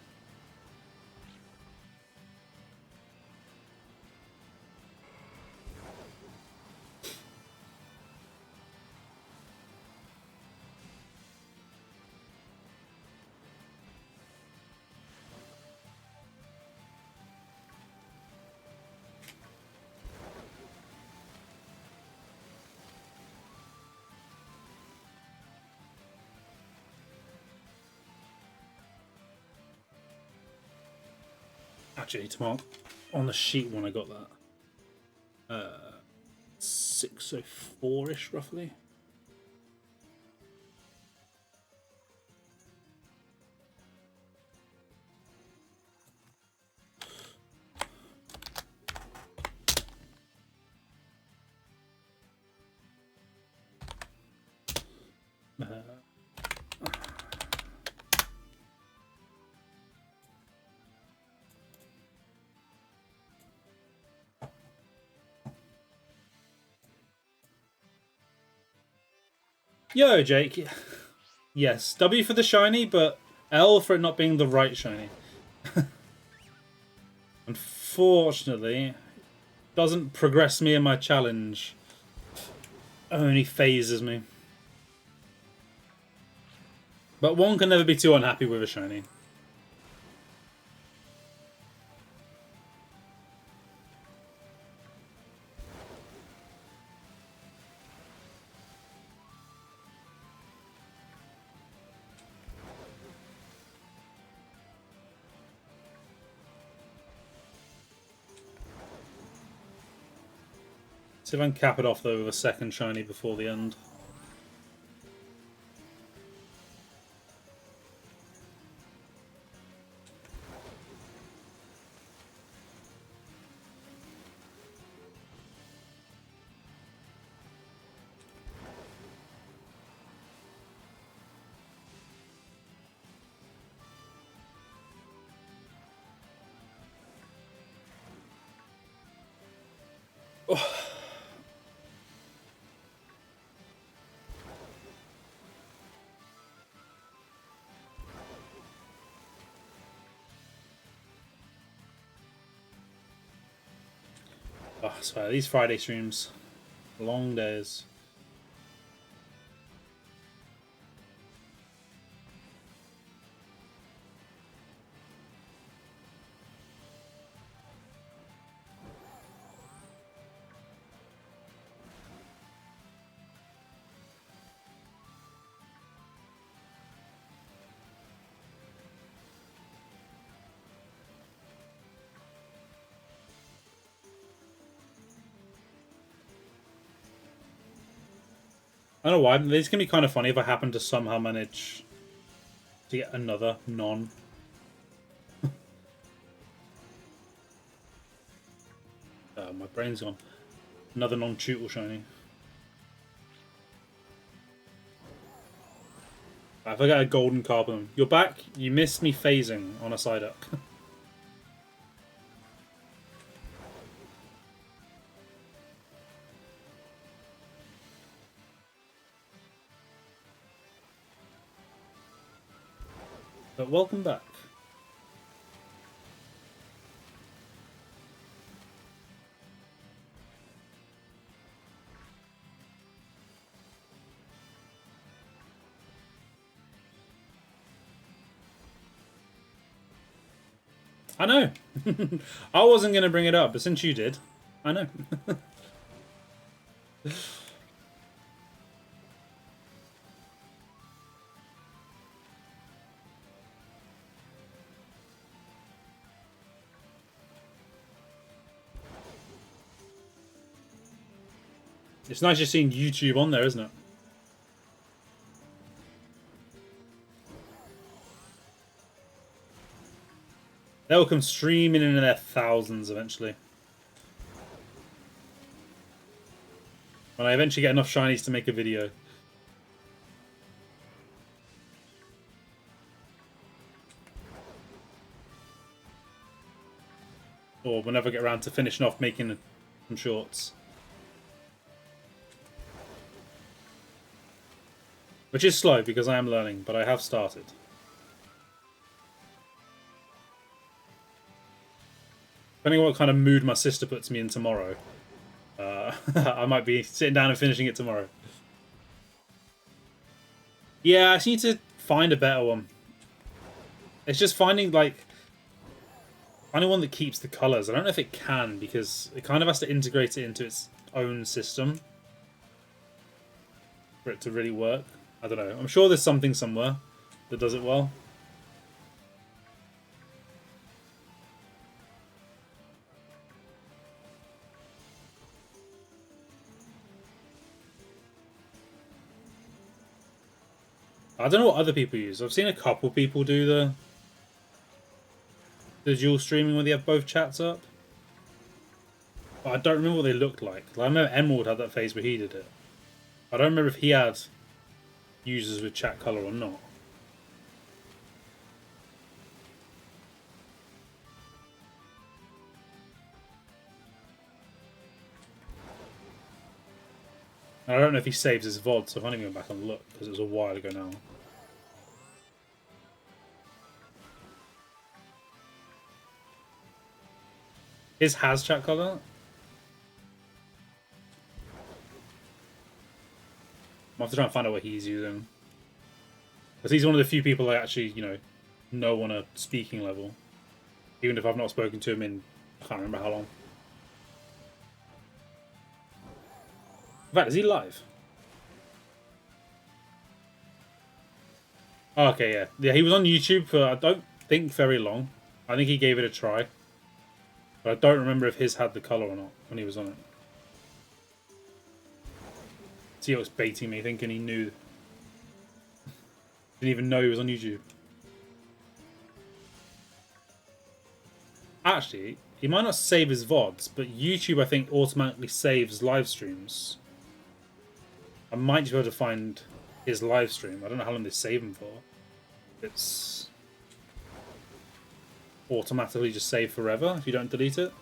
Actually, to mark on the sheet when I got that. 604-ish, roughly. Yo, Jake. Yes, W for the shiny, but L for it not being the right shiny. Unfortunately, doesn't progress me in my challenge. Only phases me. But one can never be too unhappy with a shiny. See if I can cap it off though with a second shiny before the end. Oh. Oh, I swear, these Friday streams, long days. I don't know why. It's gonna be kind of funny if I happen to somehow manage to get another non. My brain's gone. Another non-tutor shiny. If I get a golden carbon, you're back. You missed me phasing on a Psyduck. But welcome back. I know. I wasn't going to bring it up, but since you did, I know. It's nice just seeing YouTube on there, isn't it? They'll come streaming in their thousands eventually. When I eventually get enough shinies to make a video. Or whenever I get around to finishing off making some shorts. Which is slow because I am learning, but I have started. Depending on what kind of mood my sister puts me in tomorrow, I might be sitting down and finishing it tomorrow. Yeah, I just need to find a better one. It's just finding one that keeps the colours. I don't know if it can, because it kind of has to integrate it into its own system for it to really work. I don't know. I'm sure there's something somewhere that does it well. I don't know what other people use. I've seen a couple people do the dual streaming where they have both chats up. But I don't remember what they looked like. I remember Emerald had that phase where he did it. I don't remember if he had users with chat color or not. I don't know if he saves his VOD, so I can't even go back and look because it was a while ago now. His has chat color? I'll have to try and find out what he's using. Because he's one of the few people I actually, know on a speaking level. Even if I've not spoken to him in, I can't remember how long. In fact, is he live? Oh, okay, yeah. Yeah, he was on YouTube for, I don't think, very long. I think he gave it a try. But I don't remember if his had the colour or not when he was on it. Tio was baiting me, thinking he knew. Didn't even know he was on YouTube. Actually, he might not save his VODs, but YouTube, I think, automatically saves live streams. I might just be able to find his live stream. I don't know how long they save him for. It's automatically just saved forever if you don't delete it.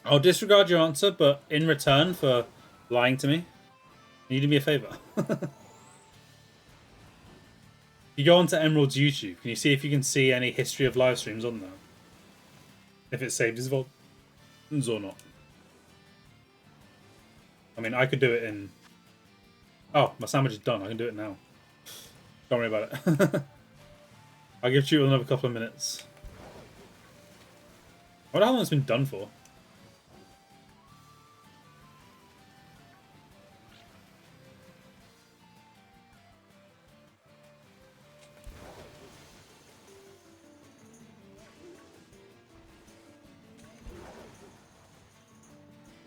I'll disregard your answer, but in return for lying to me, you do me a favour. You go onto Emerald's YouTube, can you see if you can see any history of live streams on there? If it saved his VODs or not. I mean, I could do it in... Oh, my sandwich is done. I can do it now. Don't worry about it. I'll give you another couple of minutes. I wonder how long it's been done for.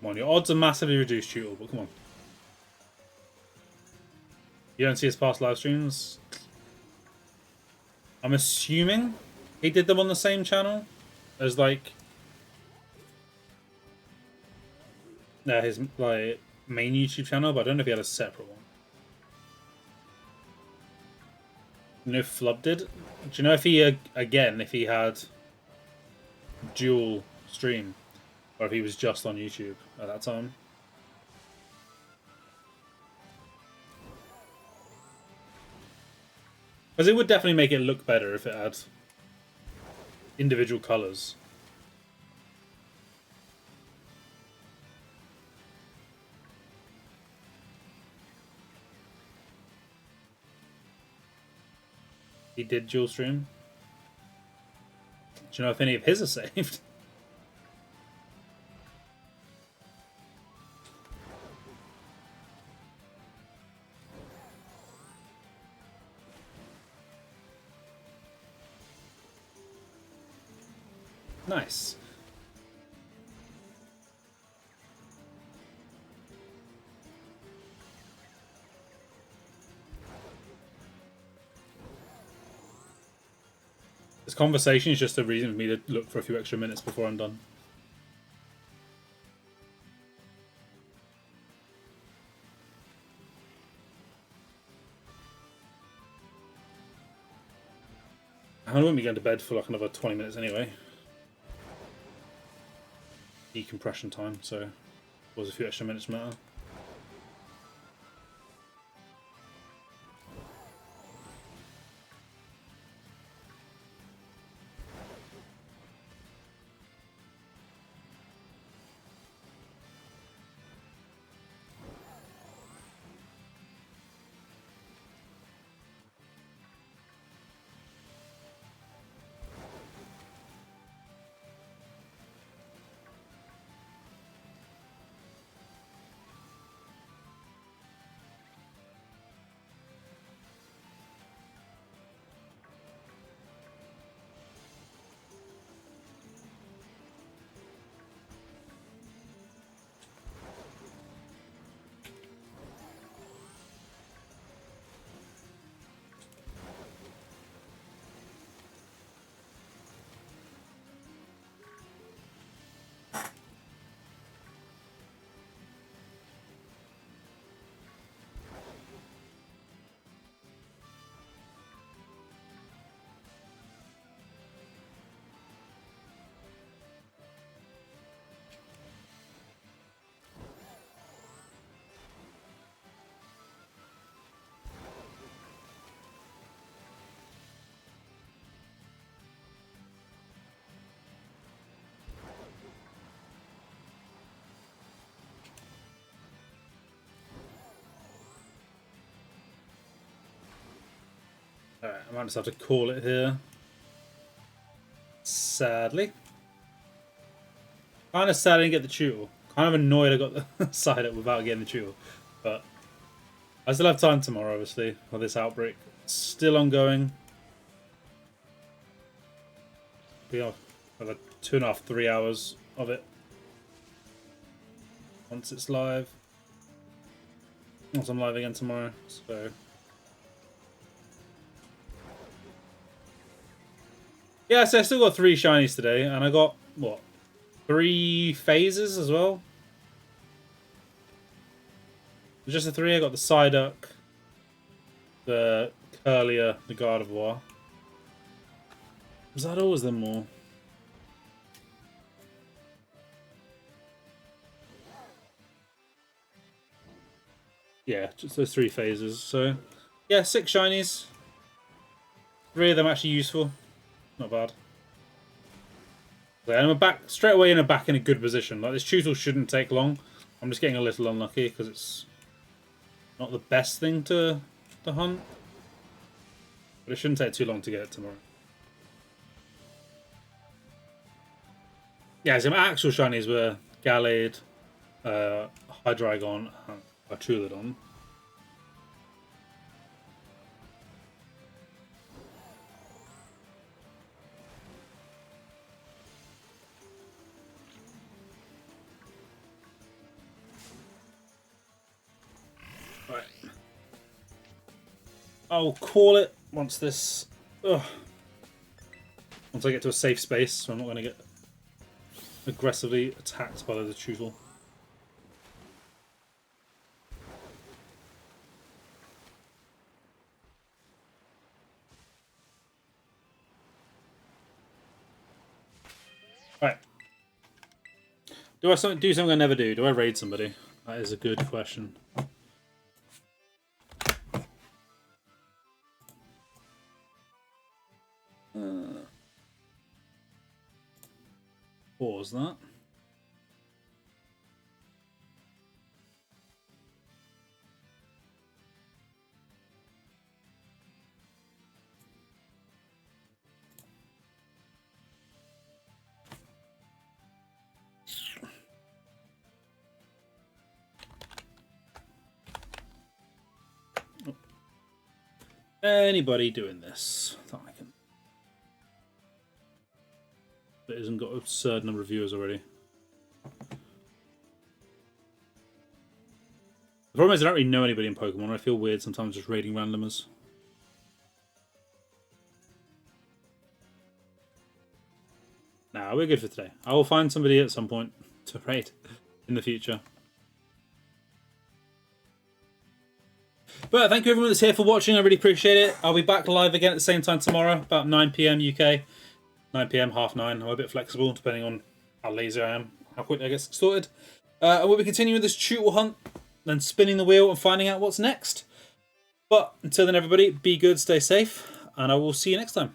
Come on, your odds are massively reduced, Tutel, but come on. You don't see his past live streams? I'm assuming he did them on the same channel as, his, main YouTube channel, but I don't know if he had a separate one. You know if Flub did? Do you know if he, again, if he had dual stream? or if he was just on YouTube at that time. Because it would definitely make it look better if it had individual colors. He did dual stream. Do you know if any of his are saved? Nice. This conversation is just a reason for me to look for a few extra minutes before I'm done. I won't be going to bed for like another 20 minutes anyway. Decompression time, so was a few extra minutes matter. Alright, I might just have to call it here. Sadly. Kind of sad I didn't get the tutorial. Kind of annoyed I got the side up without getting the tutorial. But I still have time tomorrow, obviously, for this outbreak. It's still ongoing. We have like 2.5, 3 hours of it. Once it's live. Once I'm live again tomorrow, so... Yeah, so I still got 3 shinies today, and I got, what, 3 phases as well? Just the 3, I got the Psyduck, the Curlier, the Gardevoir. Was that all? Was there more? Yeah, just those 3 phases. So, yeah, 6 shinies. 3 of them actually useful. Not bad. And I'm back straight away in a good position. Like this tutorial shouldn't take long. I'm just getting a little unlucky because it's not the best thing to hunt. But it shouldn't take too long to get it tomorrow. Yeah, so my actual shinies were Gallade, Hydreigon, and Artulidon. Right. I'll call it once this... Ugh. Once I get to a safe space, so I'm not going to get aggressively attacked by the Choozle. Right. Do I do something I never do? Do I raid somebody? That is a good question. Pause that. Anybody doing this that I can, that isn't got a absurd number of viewers already? The problem is I don't really know anybody in Pokemon. I feel weird sometimes just raiding randomers. Nah, we're good for today. I will find somebody at some point to raid in the future. But thank you everyone that's here for watching. I really appreciate it. I'll be back live again at the same time tomorrow, about 9 PM UK. 9 PM, half 9. I'm a bit flexible depending on how lazy I am, how quickly I get sorted. And we'll be continuing this tutorial hunt, then spinning the wheel and finding out what's next. But until then, everybody, be good, stay safe, and I will see you next time.